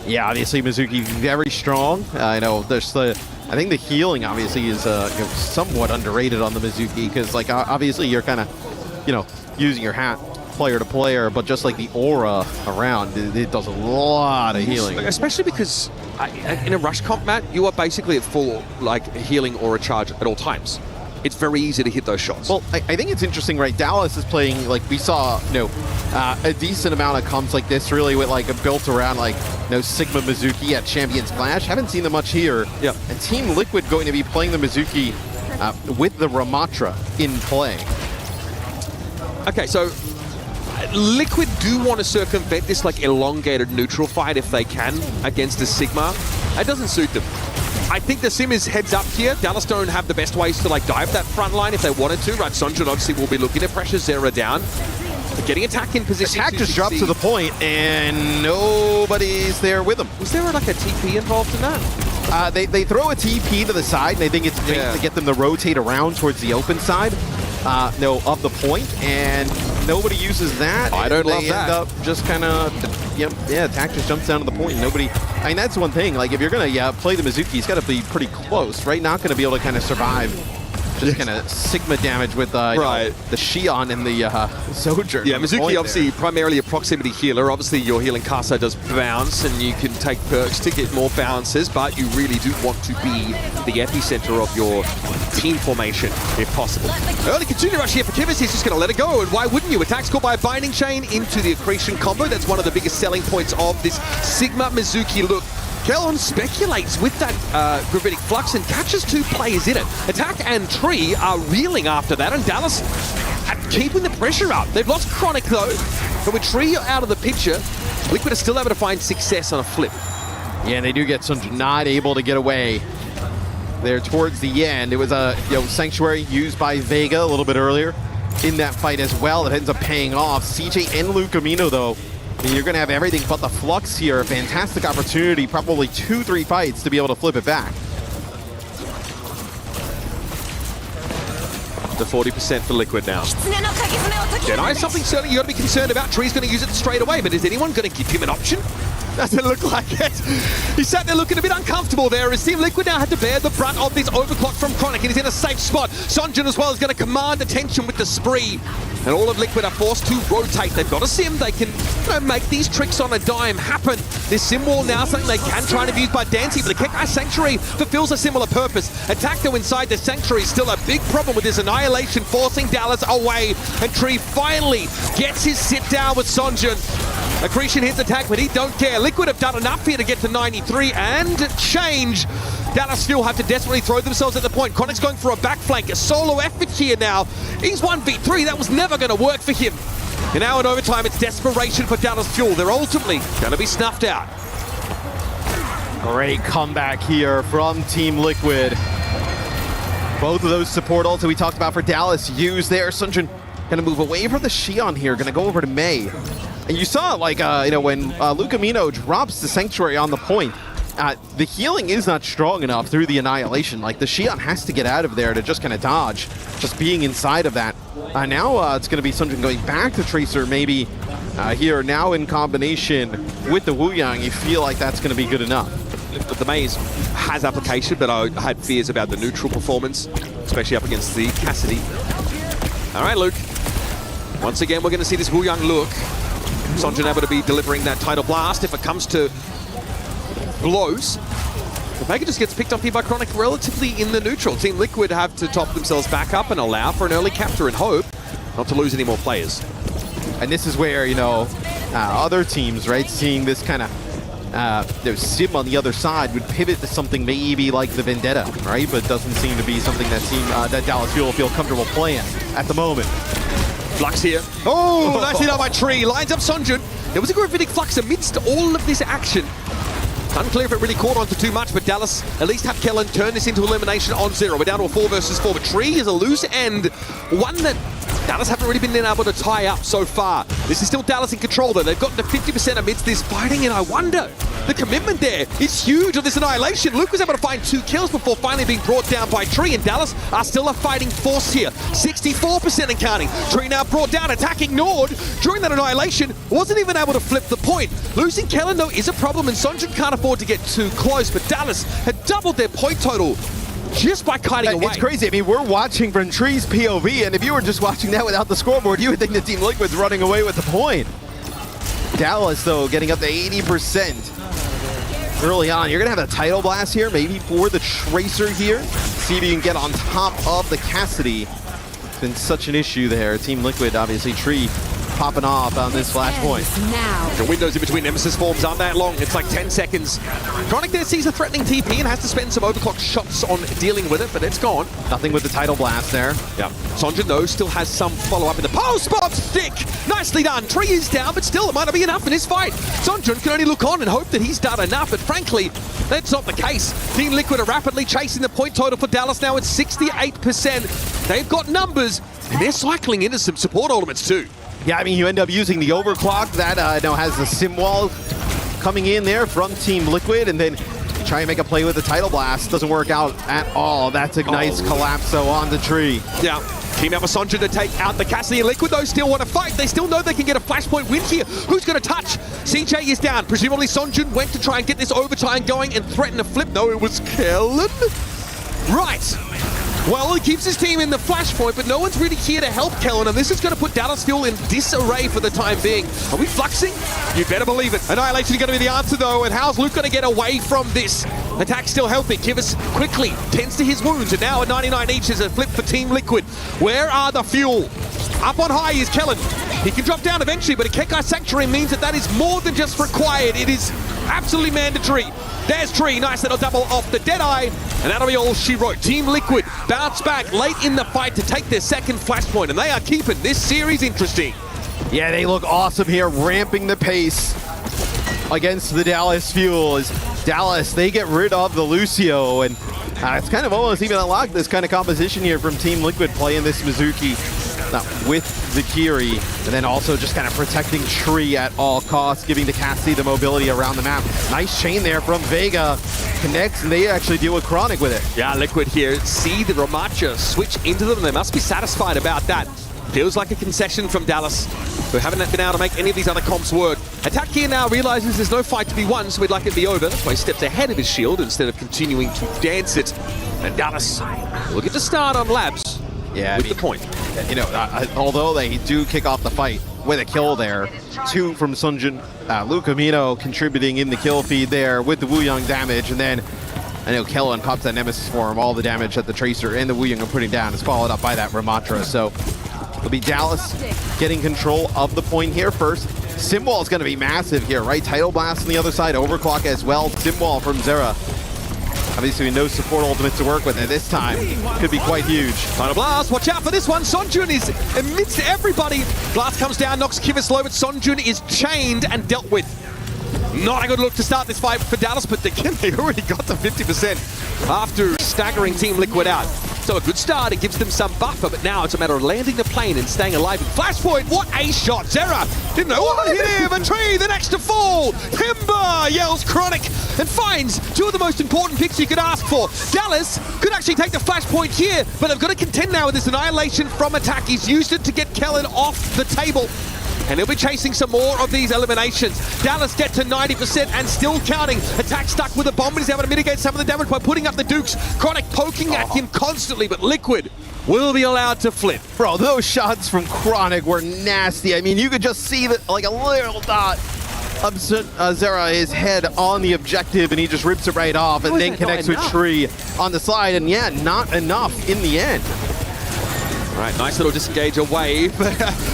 Yeah, obviously Mizuki very strong. I know there's I think the healing obviously is somewhat underrated on the Mizuki because like obviously you're kind of using your hat player to player, but just like the aura around, it does a lot of healing. Especially because in a rush comp, Matt, you are basically at full like healing aura charge at all times. It's very easy to hit those shots. Well, I think it's interesting, right? Dallas is playing, like, we saw, a decent amount of comps like this, really, with, like, built around, like, Sigma Mizuki at Champions Clash. Haven't seen them much here. Yeah. And Team Liquid going to be playing the Mizuki with the Ramatra in play. Okay, so Liquid do want to circumvent this, like, elongated neutral fight if they can against the Sigma. It doesn't suit them. I think the Sim is heads up here. Dallas don't have the best ways to like dive that front line if they wanted to. Right, Sunjun obviously will be looking to pressure Zera down. But getting attack in position. Attack just dropped to the point and nobody's there with them. Was there like a TP involved in that? They throw a TP to the side and I think it's to get them to rotate around towards the open side of the point, and nobody uses that. I don't love that. They end up just kind of, attack just jumps down to the point. Nobody, I mean, that's one thing. Like, if you're going to play the Mizuki, he's got to be pretty close, right? Not going to be able to kind of survive just kind of Sigma damage with the Xion and the Sojourn. Yeah, Mizuki obviously primarily a proximity healer. Obviously your healing Kasa does bounce and you can take perks to get more bounces, but you really do want to be the epicenter of your team formation if possible. Early continue rush here for Kivas. He's just going to let it go, and why wouldn't you? Attack scored by a Binding Chain into the Accretion combo. That's one of the biggest selling points of this Sigma Mizuki look. Kellon speculates with that Gravitic Flux and catches two players in it. Attack and Tree are reeling after that, and Dallas keeping the pressure up. They've lost Chronic though, but with Tree out of the picture, Liquid are still able to find success on a flip. Yeah, and they do get some not able to get away there towards the end. It was a Sanctuary used by Vega a little bit earlier in that fight as well. It ends up paying off. CJ and Lucamino though, I mean, you're going to have everything but the Flux here. A fantastic opportunity, probably 2-3 fights to be able to flip it back. The 40% for Liquid now. Jedi is something certainly you got to be concerned about. Tree's going to use it straight away, but is anyone going to give him an option? Doesn't look like it. He sat there looking a bit uncomfortable there as Team Liquid now had to bear the brunt of this overclock from Chronic, and he's in a safe spot. Sonjun as well is going to command attention with the spree. And all of Liquid are forced to rotate. They've got a Sim. They can make these tricks on a dime happen. This Sim wall now something they can try and use by Dancy, but the Kekai Sanctuary fulfills a similar purpose. Attack though inside the Sanctuary is still a big problem with this Annihilation forcing Dallas away. And Tree finally gets his sit down with Sonjun. Accretion hits attack, but he don't care. Liquid have done enough here to get to 93 and change. Dallas still have to desperately throw themselves at the point. Chronic's going for a back flank, a solo effort here now. He's 1v3, that was never going to work for him. And now in overtime, it's desperation for Dallas Fuel. They're ultimately going to be snuffed out. Great comeback here from Team Liquid. Both of those support ults that we talked about for Dallas used there. Sunjun gonna move away from the Xion here, gonna go over to Mei. And you saw, like, when Luca Mino drops the Sanctuary on the point, the healing is not strong enough through the Annihilation. Like, the Xion has to get out of there to just kind of dodge, just being inside of that. Now it's going to be Sunjun going back to Tracer, maybe here, now in combination with the Wu Yang. You feel like that's going to be good enough. The Maze has application, but I had fears about the neutral performance, especially up against the Cassidy. All right, Luke. Once again, we're going to see this Wu Yang look. Sunjun able to be delivering that Tidal Blast. If it comes to blows, the Vega just gets picked up here by Chronic relatively in the neutral. Team Liquid have to top themselves back up and allow for an early capture and hope not to lose any more players. And this is where, other teams, right, seeing this kind of sim on the other side would pivot to something maybe like the Vendetta, right? But it doesn't seem to be something that Dallas Fuel feel comfortable playing at the moment. Flux here. Oh, nicely done by Tree. Lines up Sunjun. There was a gravitic Flux amidst all of this action. Unclear if it really caught on to too much, but Dallas at least have Kellen turn this into elimination on 0. We're down to a 4 versus 4, but Tree is a loose end. One that Dallas haven't really been able to tie up so far. This is still Dallas in control, though. They've gotten to 50% amidst this fighting, and I wonder, the commitment there is huge on this Annihilation. Luke was able to find 2 kills before finally being brought down by Tree, and Dallas are still a fighting force here. 64% and counting. Tree now brought down, attack ignored. During that Annihilation, wasn't even able to flip the point. Losing Kellen, though, is a problem, and Sunjun can't afford to get too close, but Dallas had doubled their point total just by kiting away. It's crazy. I mean, we're watching from Tree's POV, and if you were just watching that without the scoreboard, you would think the Team Liquid's running away with the point. Dallas, though, getting up to 80% early on. You're going to have a Tidal Blast here, maybe for the Tracer here. See if you can get on top of the Cassidy. It's been such an issue there. Team Liquid, obviously, Tree popping off on this flashpoint. The windows in between Nemesis forms aren't that long. It's like 10 seconds. Chronic there sees a threatening TP and has to spend some overclock shots on dealing with it, but it's gone. Nothing with the Tidal Blast there. Yeah. Sunjun, though, still has some follow-up in the post spot. Thick! Nicely done. Tree is down, but still, it might not be enough in this fight. Sunjun can only look on and hope that he's done enough, but frankly, that's not the case. Team Liquid are rapidly chasing the point total for Dallas now at 68%. They've got numbers, and they're cycling into some support elements too. Yeah, I mean, you end up using the overclock that now has the sim wall coming in there from Team Liquid, and then try and make a play with the Tidal Blast. Doesn't work out at all. That's a nice collapse, though, on the Tree. Yeah, team out with Sunjun to take out the Cassidy. Liquid, though, still want to fight. They still know they can get a flashpoint win here. Who's going to touch? CJ is down. Presumably, Sunjun went to try and get this overtime going and threaten a flip. No, it was Kellen. Right. Well, he keeps his team in the flashpoint, but no one's really here to help Kellen, and this is going to put Dallas Fuel in disarray for the time being. Are we fluxing? You better believe it. Annihilation is going to be the answer, though, and how's Luke going to get away from this? Attack still healthy. Kivas quickly tends to his wounds, and now at 99 each is a flip for Team Liquid. Where are the Fuel? Up on high is Kellen. He can drop down eventually, but a Kekai Sanctuary means that is more than just required. It is absolutely mandatory. There's Tree, nice little double off the Deadeye, and that'll be all she wrote. Team Liquid bounce back late in the fight to take their second flashpoint, and they are keeping this series interesting. Yeah, they look awesome here, ramping the pace against the Dallas Fuel. As Dallas, they get rid of the Lucio, and it's kind of almost even unlocked this kind of composition here from Team Liquid, playing this Mizuki with the Kiri, and then also just kind of protecting Tree at all costs, giving the Cassidy the mobility around the map. Nice chain there from Vega. Connects, and they actually deal with Chronic with it. Yeah, Liquid here see the Ramacha switch into them. They must be satisfied about that. Feels like a concession from Dallas, who haven't been able to make any of these other comps work. Attack here now realizes there's no fight to be won, so we'd like it to be over. That's why he steps ahead of his shield instead of continuing to dance it. And Dallas will get to start on Labs. Yeah, with the point. You know, although they do kick off the fight with a kill there, 2 from Sunjun, Luca Mino contributing in the kill feed there with the Wu Yang damage, and then I know Kellen pops that Nemesis for him. All the damage that the Tracer and the Wu Yang are putting down is followed up by that Ramatra. So it'll be Dallas getting control of the point here first. Simwall is going to be massive here, right? Tidal Blast on the other side, overclock as well. Simwall from Zera. Obviously, no support ultimates to work with, and this time could be quite huge. Tidal Blast, watch out for this one. Sunjun is amidst everybody. Blast comes down, knocks Kivas low, but Sunjun is chained and dealt with. Not a good look to start this fight for Dallas, but again, they already got to 50% after staggering Team Liquid out. So a good start, it gives them some buffer, but now it's a matter of landing the plane and staying alive. And Flashpoint, what a shot! Zera didn't know what hit him, a tree, the next to fall. Timber, yells Chronic, and finds two of the most important picks you could ask for. Dallas could actually take the Flashpoint here, but they've got to contend now with this Annihilation from attack. He's used it to get Kellen off the table. And he'll be chasing some more of these eliminations. Dallas get to 90% and still counting. Attack stuck with a bomb, but he's able to mitigate some of the damage by putting up the Dukes. Chronic poking at him constantly, but Liquid will be allowed to flip. Bro, those shots from Chronic were nasty. I mean, you could just see that, like a little dot of Zera, his head on the objective, and he just rips it right off and then connects with Tree on the side. And yeah, not enough in the end. All right, nice little disengage away.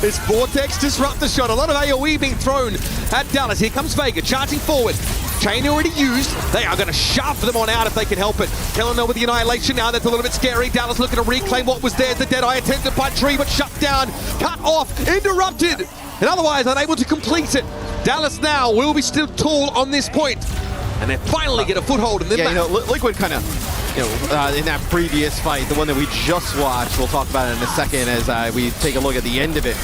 This Vortex disrupt the shot. A lot of AoE being thrown at Dallas. Here comes Vega, charging forward. Chain already used. They are going to shove them on out if they can help it. Kellen with the Annihilation now. That's a little bit scary. Dallas looking to reclaim what was there. The Deadeye attempted by Tree, but shut down. Cut off. Interrupted. And otherwise unable to complete it. Dallas now will be still tall on this point. And they finally get a foothold in the map. You know, Liquid kind of... in that previous fight, the one that we just watched, we'll talk about it in a second as we take a look at the end of it,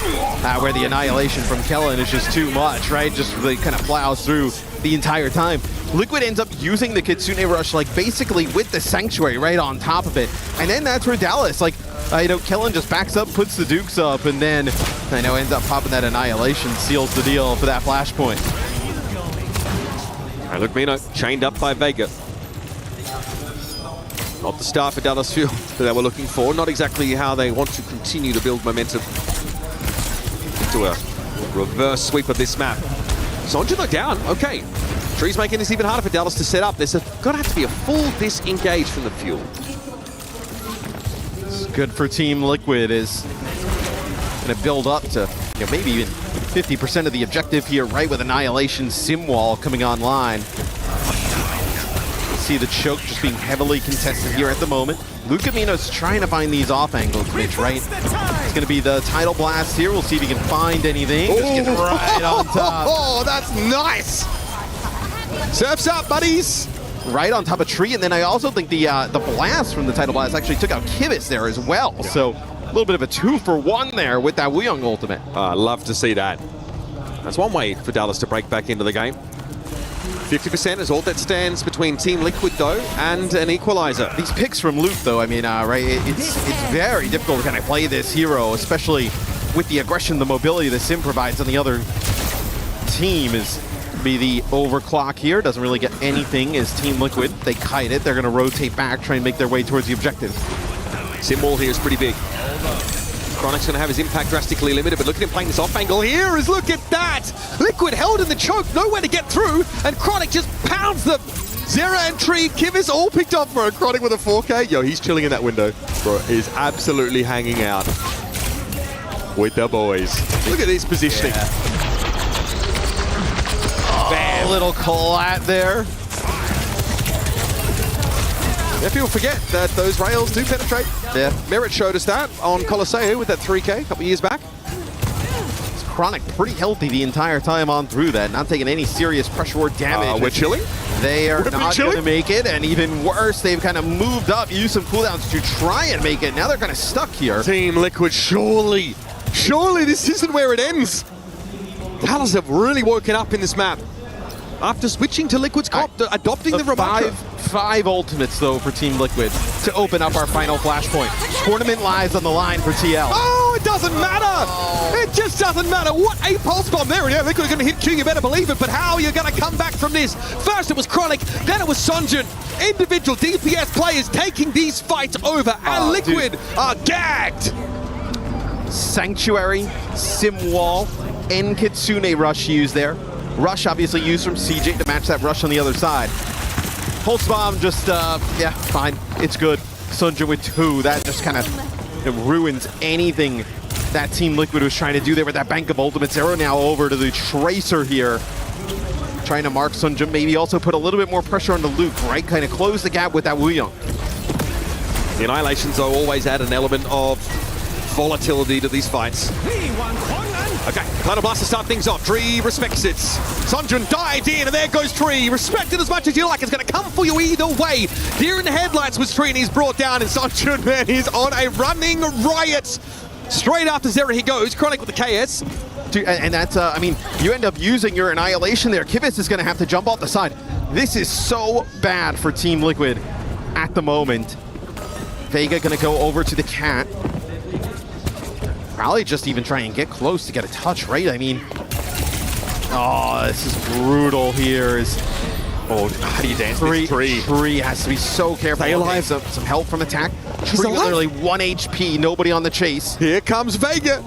where the Annihilation from Kellen is just too much, right? Just really kind of plows through the entire time. Liquid ends up using the Kitsune Rush, like, basically with the Sanctuary right on top of it. And then that's where Dallas, like, Kellen just backs up, puts the Dukes up, and then, ends up popping that Annihilation, seals the deal for that Flashpoint. All right, look, Mino chained up by Vega. Not the start for Dallas Fuel that they were looking for. Not exactly how they want to continue to build momentum into a reverse sweep of this map. Sonja though down. Okay. Tree's making this even harder for Dallas to set up. There's going to have to be a full disengage from the Fuel. It's good for Team Liquid is going to build up to maybe even 50% of the objective here, right, with Annihilation Sim Wall coming online. See the choke just being heavily contested here at the moment. Lucamino's trying to find these off angles, Mitch, right? It's going to be the Tidal Blast here. We'll see if he can find anything. Just get right on top. Oh, that's nice! Surf's up, buddies! Right on top of Tree, and then I also think the blast from the Tidal Blast actually took out Kibis there as well. Yeah. So a little bit of a 2-for-1 there with that Wuyong ultimate. I love to see that. That's one way for Dallas to break back into the game. 50% is all that stands between Team Liquid, though, and an equalizer. These picks from Luke, though, I mean, right, it's very difficult to kind of play this hero, especially with the aggression, the mobility that Sim provides on the other team. Is be the overclock here. Doesn't really get anything as Team Liquid. They kite it. They're going to rotate back, try and make their way towards the objective. Sim wall here is pretty big. Chronic's going to have his impact drastically limited, but look at him playing this off angle here. Is look at that! Liquid held in the choke, nowhere to get through, and Chronic just pounds them. Zera and Tree, Kivis all picked up for a Chronic with a 4K. Yo, he's chilling in that window. Bro, he's absolutely hanging out with the boys. Look at this positioning. Yeah. Oh, a little collat there. Yeah, people forget that those rails do penetrate. Yeah. Merit showed us that on Colosseo with that 3K a couple years back. It's Chronic pretty healthy the entire time on through that, not taking any serious pressure or damage. We're chilling? They are not going to make it, and even worse, they've kind of moved up, used some cooldowns to try and make it. Now they're kind of stuck here. Team Liquid, surely this isn't where it ends. Dallas have really woken up in this map. After switching to Liquid's comp, adopting the Rabacha. Five ultimates, though, for Team Liquid to open up our final Flashpoint. Tournament lives on the line for TL. Oh, it doesn't matter! Oh. It just doesn't matter. What a pulse bomb there. Yeah, Liquid are going to hit Q, you better believe it, but how are you going to come back from this? First it was Chronic, then it was Sonjun. Individual DPS players taking these fights over, and Liquid are gagged. Sanctuary, Sim Wall, and Kitsune Rush used there. Rush obviously used from CJ to match that rush on the other side. Pulse Bomb just, yeah, fine. It's good. Sonjun with 2. That just kind of ruins anything that Team Liquid was trying to do there with that bank of ultimates. Zero now over to the Tracer here. Trying to mark Sonjun, maybe also put a little bit more pressure on the Luke, right? Kind of close the gap with that Wuyong. The Annihilations, though, always add an element of volatility to these fights. Okay, Cloud Blast to start things off. Tree respects it. Sunjun dived in, and there goes Tree. Respect it as much as you like. It's going to come for you either way. Here in the headlights was Tree, and he's brought down, and Sunjun, man, he's on a running riot. Straight after Zera he goes. Chronic with the KS. Dude, and that's, I mean, you end up using your Annihilation there. Kibis is going to have to jump off the side. This is so bad for Team Liquid at the moment. Vega going to go over to the Cat. Probably just even try and get close to get a touch, right? I mean, oh, this is brutal here. Oh, how do you dance with Tree? Tree has to be so careful. Stay alive. Some help from attack. She's Tree alive. literally 1 HP, nobody on the chase. Here comes Vega.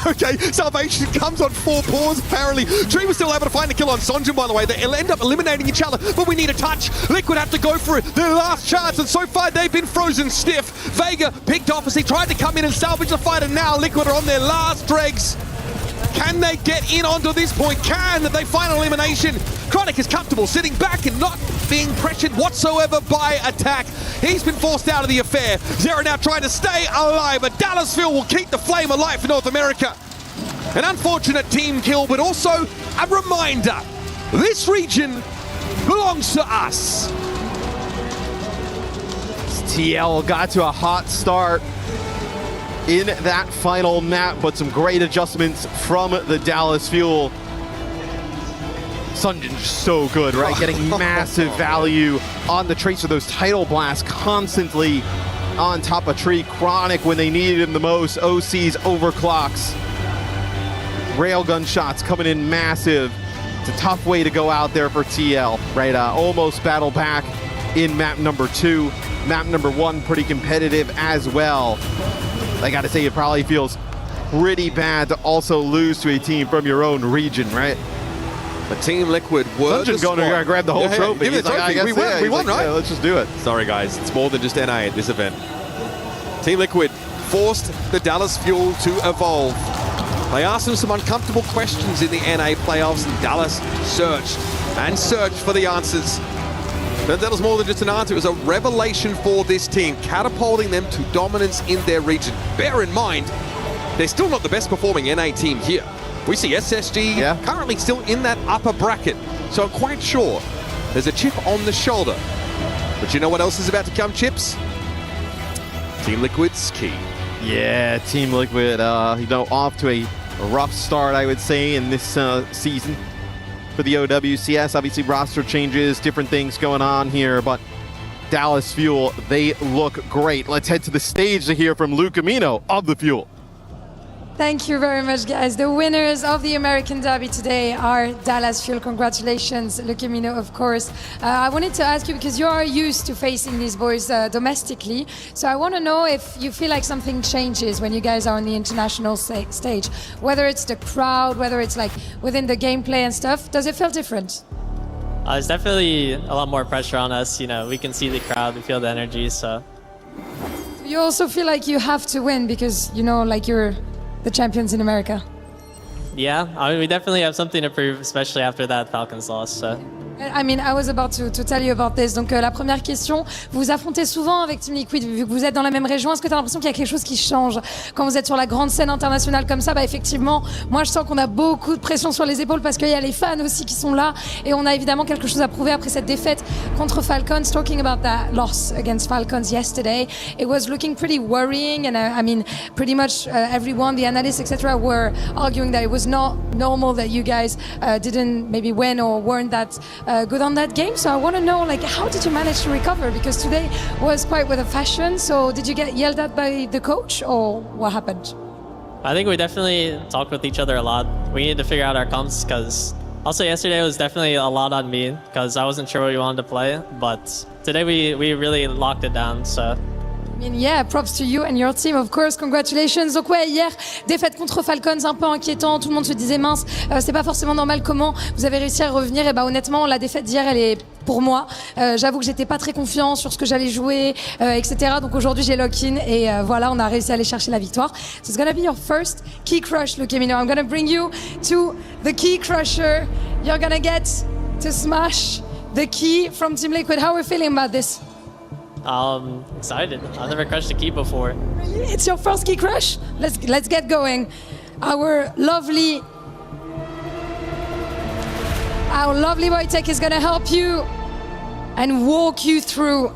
Okay, Salvation comes on 4 paws, apparently. Tree was still able to find a kill on Sonjun, by the way. They'll end up eliminating each other, but we need a touch. Liquid have to go for it. Their last chance, and so far they've been frozen stiff. Vega picked off as he tried to come in and salvage the fight, and now Liquid are on their last dregs. Can they get in onto this point? Can they find elimination? Chronic is comfortable sitting back and not being pressured whatsoever by attack. He's been forced out of the affair. Zera now trying to stay alive, but Dallasville will keep the flame alive for North America. An unfortunate team kill, but also a reminder, this region belongs to us. TL got to a hot start in that final map, but some great adjustments from the Dallas Fuel. Sunjun just so good, right? Getting massive value on the Tracer, those title blasts constantly on top of Tree. Chronic when they needed him the most. OC's overclocks. Railgun shots coming in massive. It's a tough way to go out there for TL, right? Almost battle back in map number 2. Map number 1 pretty competitive as well. I gotta say, it probably feels pretty bad to also lose to a team from your own region, right? But Team Liquid were just going to grab the whole trophy. Give me the trophy. We won, right? Yeah, let's just do it. Sorry, guys. It's more than just NA at this event. Team Liquid forced the Dallas Fuel to evolve. They asked them some uncomfortable questions in the NA playoffs, and Dallas searched and searched for the answers. But that was more than just an answer. It was a revelation for this team, catapulting them to dominance in their region. Bear in mind, they're still not the best performing NA team here. We see SSG currently still in that upper bracket, so I'm quite sure there's a chip on the shoulder. But you know what else is about to come, Chips? Team Liquid's key. Yeah, Team Liquid, off to a rough start, I would say, in this season for the OWCS. Obviously, roster changes, different things going on here, but Dallas Fuel, they look great. Let's head to the stage to hear from Luke Amino of the Fuel. Thank you very much, guys. The winners of the American Derby today are Dallas Fuel. Congratulations, Lukemino, of course. I wanted to ask you, because you are used to facing these boys domestically, so I want to know if you feel like something changes when you guys are on the international stage, whether it's the crowd, whether it's like within the gameplay and stuff. Does it feel different? There's definitely a lot more pressure on us. You know, we can see the crowd, we feel the energy, so. You also feel like you have to win because, you know, like you're the champions in America. Yeah, I mean, we definitely have something to prove, especially after that Falcons loss. So. I mean, I was about to tell you about this. Donc, la première question, vous vous affrontez souvent avec Team Liquid, vu que vous êtes dans la même région. Est-ce que tu as l'impression qu'il y a quelque chose qui change quand vous êtes sur la grande scène internationale comme ça? Bah, effectivement, moi, je sens qu'on a beaucoup de pression sur les épaules parce qu'il y a les fans aussi qui sont là. Et on a évidemment quelque chose à prouver après cette défaite contre Falcons. Talking about that loss against Falcons yesterday, it was looking pretty worrying. And I mean, pretty much everyone, the analysts, etc., were arguing that it was not normal that you guys didn't maybe win or weren't that good on that game. So I want to know, like, how did you manage to recover? Because today was quite with a fashion. So did you get yelled at by the coach, or what happened? I think we definitely talked with each other a lot. We needed to figure out our comps, because also yesterday was definitely a lot on me because I wasn't sure what we wanted to play. But today we really locked it down. So. I mean, yeah, props to you and your team, of course. Congratulations. Donc ouais, hier, défaite contre Falcons, un peu inquiétant. Tout le monde se disait, mince, c'est pas forcément normal. Comment vous avez réussi à revenir? Et bah honnêtement, la défaite d'hier, elle est pour moi. J'avoue que j'étais pas très confiant sur ce que j'allais jouer, etc. Donc aujourd'hui, j'ai lock-in et voilà, on a réussi à aller chercher la victoire. So it's gonna be your first key crush, Lukemino. I'm gonna bring you to the key crusher. You're gonna get to smash the key from Team Liquid. How are we feeling about this? Excited. I've never crushed a key before. It's your first key crush? Let's get going. Our lovely Wojtek is gonna help you and walk you through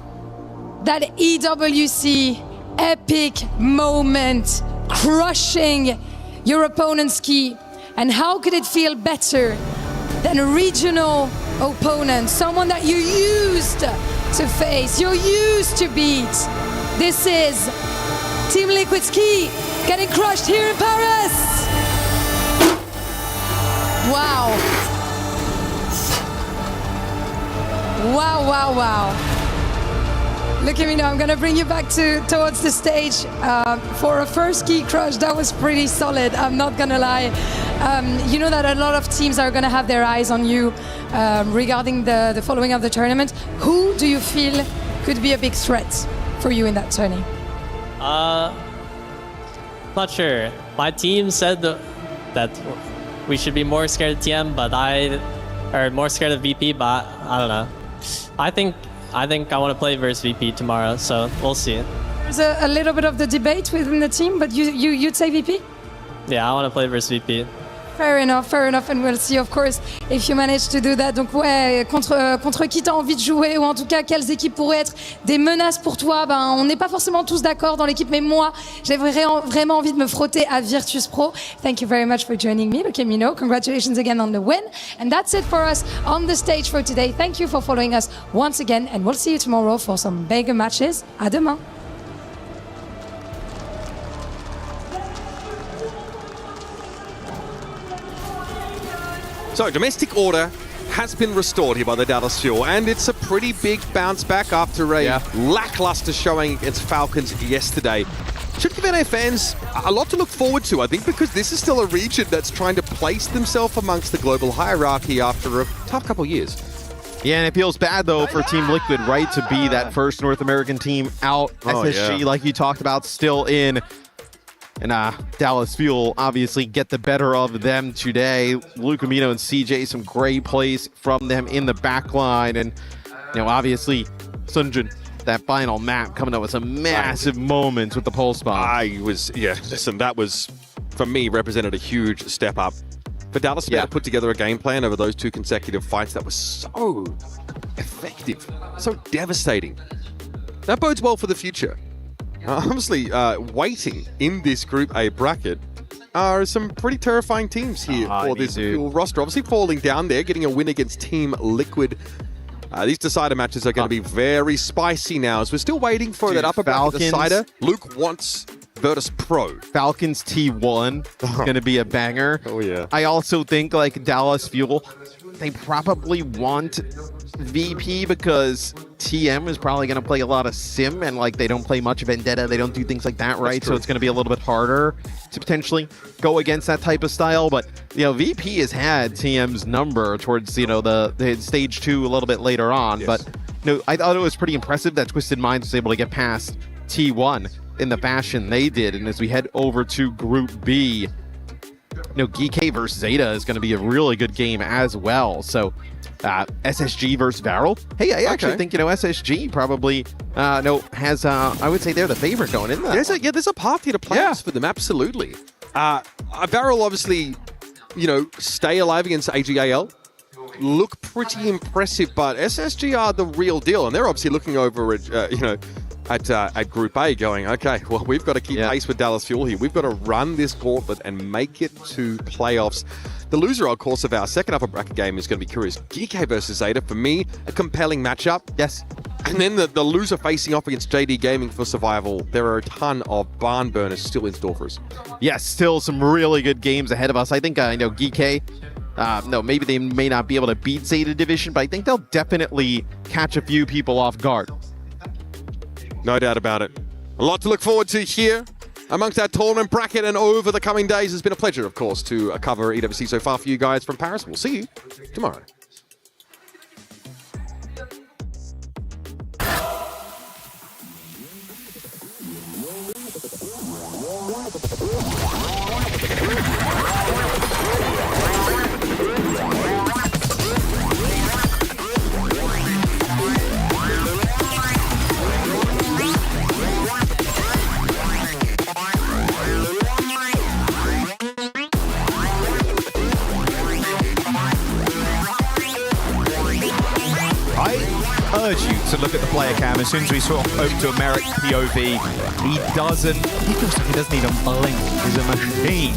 that EWC epic moment, crushing your opponent's key. And how could it feel better than a regional opponent, someone that you're used to face, you're used to beat? This is Team Liquid's key getting crushed here in Paris. Wow. Wow, wow, wow. Look at me now, I'm gonna bring you back towards the stage. For a first key crush, that was pretty solid, I'm not gonna lie. You know that a lot of teams are gonna have their eyes on you regarding the following of the tournament. Who do you feel could be a big threat for you in that tourney? Not sure. My team said that we should be more scared of TM, or more scared of VP, but I don't know. I think I want to play versus VP tomorrow, so we'll see. There's a little bit of the debate within the team, but you'd say VP? Yeah, I want to play versus VP. Fair enough, and we'll see, of course, if you manage to do that. Donc ouais, contre qui t'as envie de jouer, ou en tout cas, quelles équipes pourraient être des menaces pour toi? On n'est pas forcément tous d'accord dans l'équipe, mais moi, j'ai vraiment envie de me frotter à Virtus Pro. Thank you very much for joining me. Let me know. Congratulations again on the win. And that's it for us on the stage for today. Thank you for following us once again, and we'll see you tomorrow for some bigger matches. À demain. So, domestic order has been restored here by the Dallas Fuel, and it's a pretty big bounce back after a lackluster showing against Falcons yesterday. Should give NA fans a lot to look forward to, I think, because this is still a region that's trying to place themselves amongst the global hierarchy after a tough couple of years. Yeah, and it feels bad, though, for Team Liquid, right, to be that first North American team out. SSG, like you talked about, still in. And Dallas Fuel obviously get the better of them today. Luke Amino and CJ, some great plays from them in the back line. And, you know, obviously, Sunjun, that final map coming up with some massive moments with the pulse bomb. Listen, that was, for me, represented a huge step up. For Dallas to be able to put together a game plan over those two consecutive fights that was so effective, so devastating. That bodes well for the future. Obviously, waiting in this Group A bracket are some pretty terrifying teams here for this Fuel roster. Obviously falling down there, getting a win against Team Liquid. These decider matches are going to be very spicy now, as we're still waiting for that upper bracket decider. Luke wants Virtus Pro. Falcons T1 is going to be a banger. Oh, yeah. I also think, like, Dallas Fuel, they probably want VP because TM is probably going to play a lot of Sim, and like they don't play much Vendetta. They don't do things like that, right? So it's going to be a little bit harder to potentially go against that type of style. But, you know, VP has had TM's number towards, you know, the stage 2 a little bit later on. But, you know, I thought it was pretty impressive that Twisted Minds was able to get past T1 in the fashion they did. And as we head over to Group B, you know, GK versus Zeta is going to be a really good game as well. So SSG versus Varel. Hey, I actually think, you know, SSG probably has, I would say they're the favorite going in there. There's a path here to playoffs for them, absolutely. Varel obviously, you know, stay alive against AGAL. Look pretty impressive, but SSG are the real deal. And they're obviously looking over at, you know, at Group A going, okay, well, we've got to keep pace with Dallas Fuel here. We've got to run this gauntlet and make it to playoffs. The loser, of course, of our second upper bracket game is going to be curious. GK versus Zeta, for me, a compelling matchup. Yes. And then the loser facing off against JD Gaming for survival. There are a ton of barn burners still in store for us. Yes, still some really good games ahead of us. I think, you know, GK, maybe they may not be able to beat Zeta Division, but I think they'll definitely catch a few people off guard. No doubt about it. A lot to look forward to here amongst our tournament bracket and over the coming days. It's been a pleasure, of course, to cover EWC so far for you guys from Paris. We'll see you tomorrow. I urge you to look at the player cam as soon as we swap over to a Merrick POV. He looks like he doesn't even blink. He's a machine.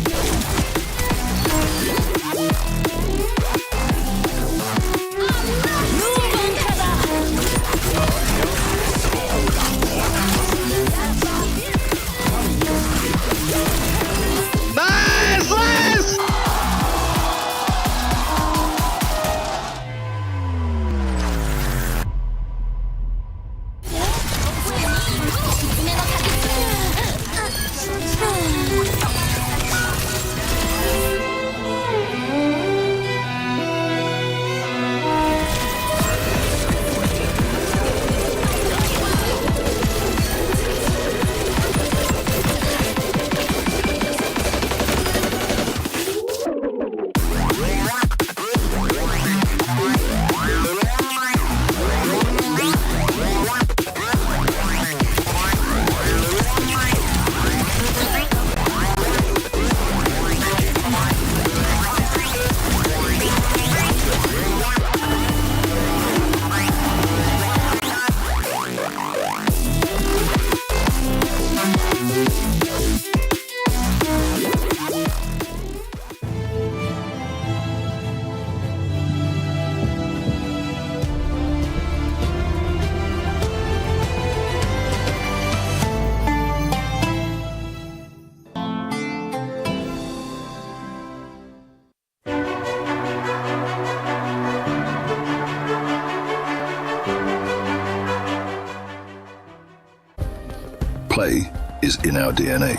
Play is in our DNA.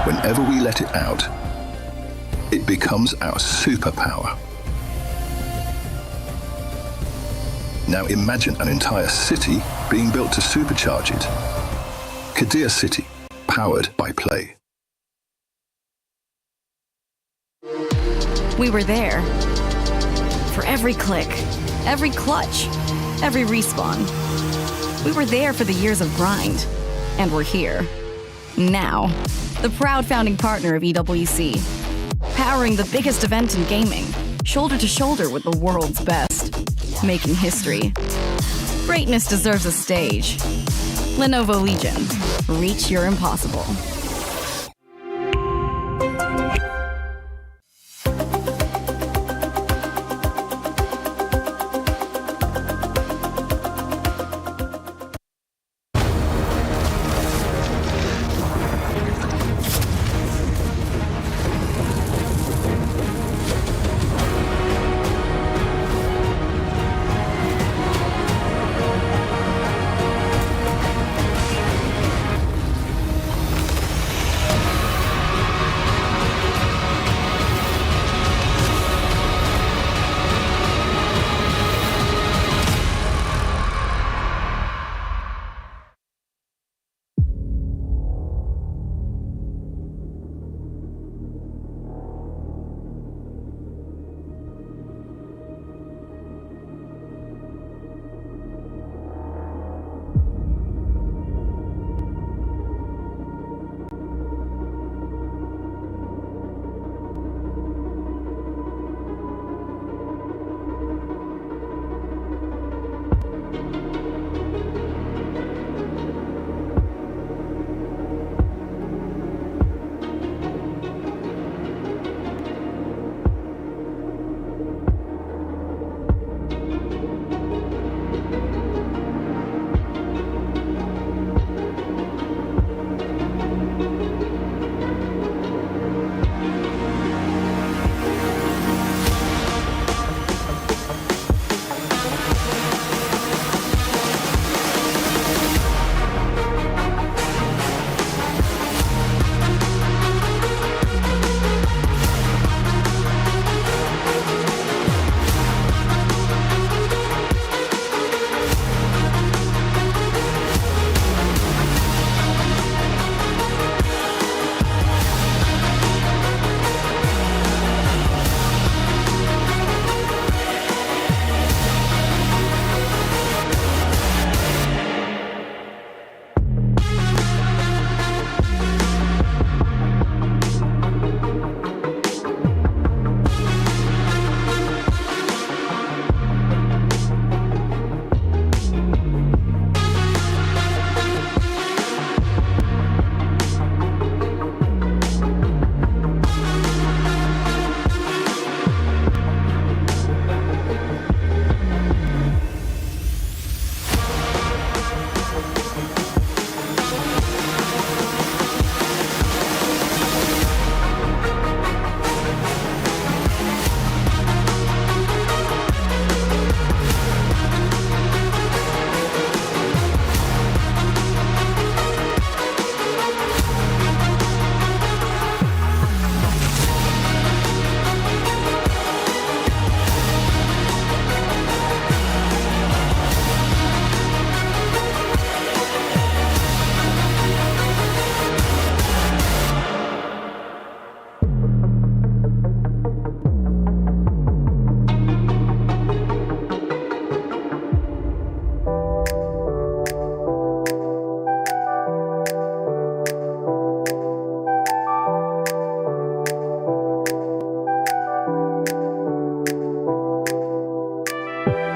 Whenever we let it out, it becomes our superpower. Now imagine an entire city being built to supercharge it. Kadir City, powered by Play. We were there. For every click, every clutch, every respawn. We were there for the years of grind, and we're here. Now, the proud founding partner of EWC, powering the biggest event in gaming, shoulder to shoulder with the world's best, making history. Greatness deserves a stage. Lenovo Legion, reach your impossible.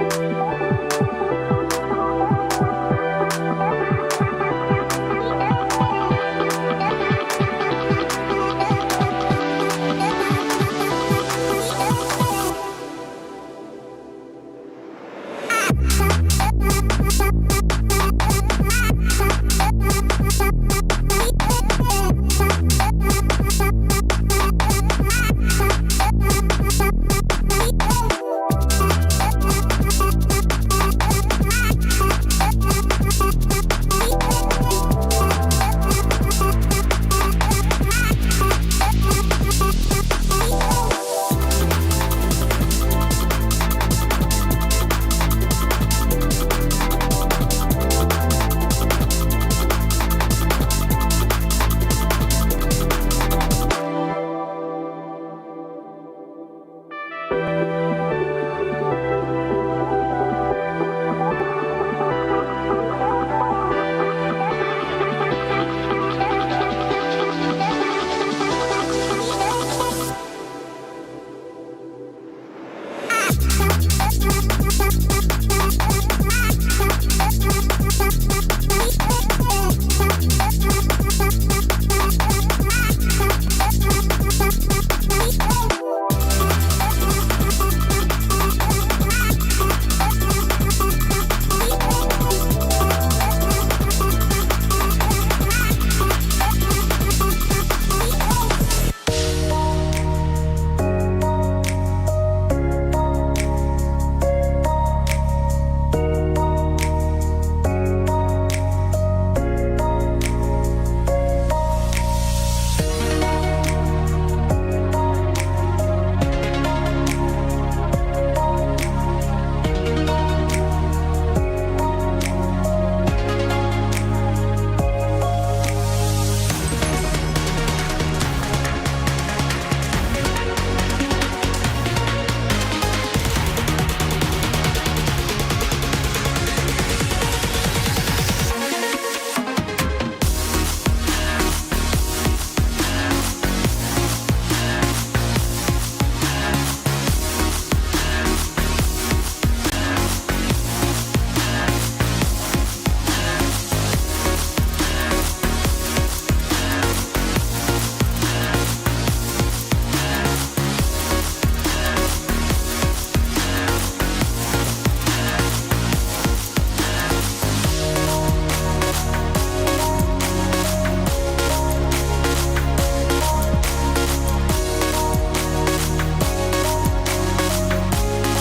Bye.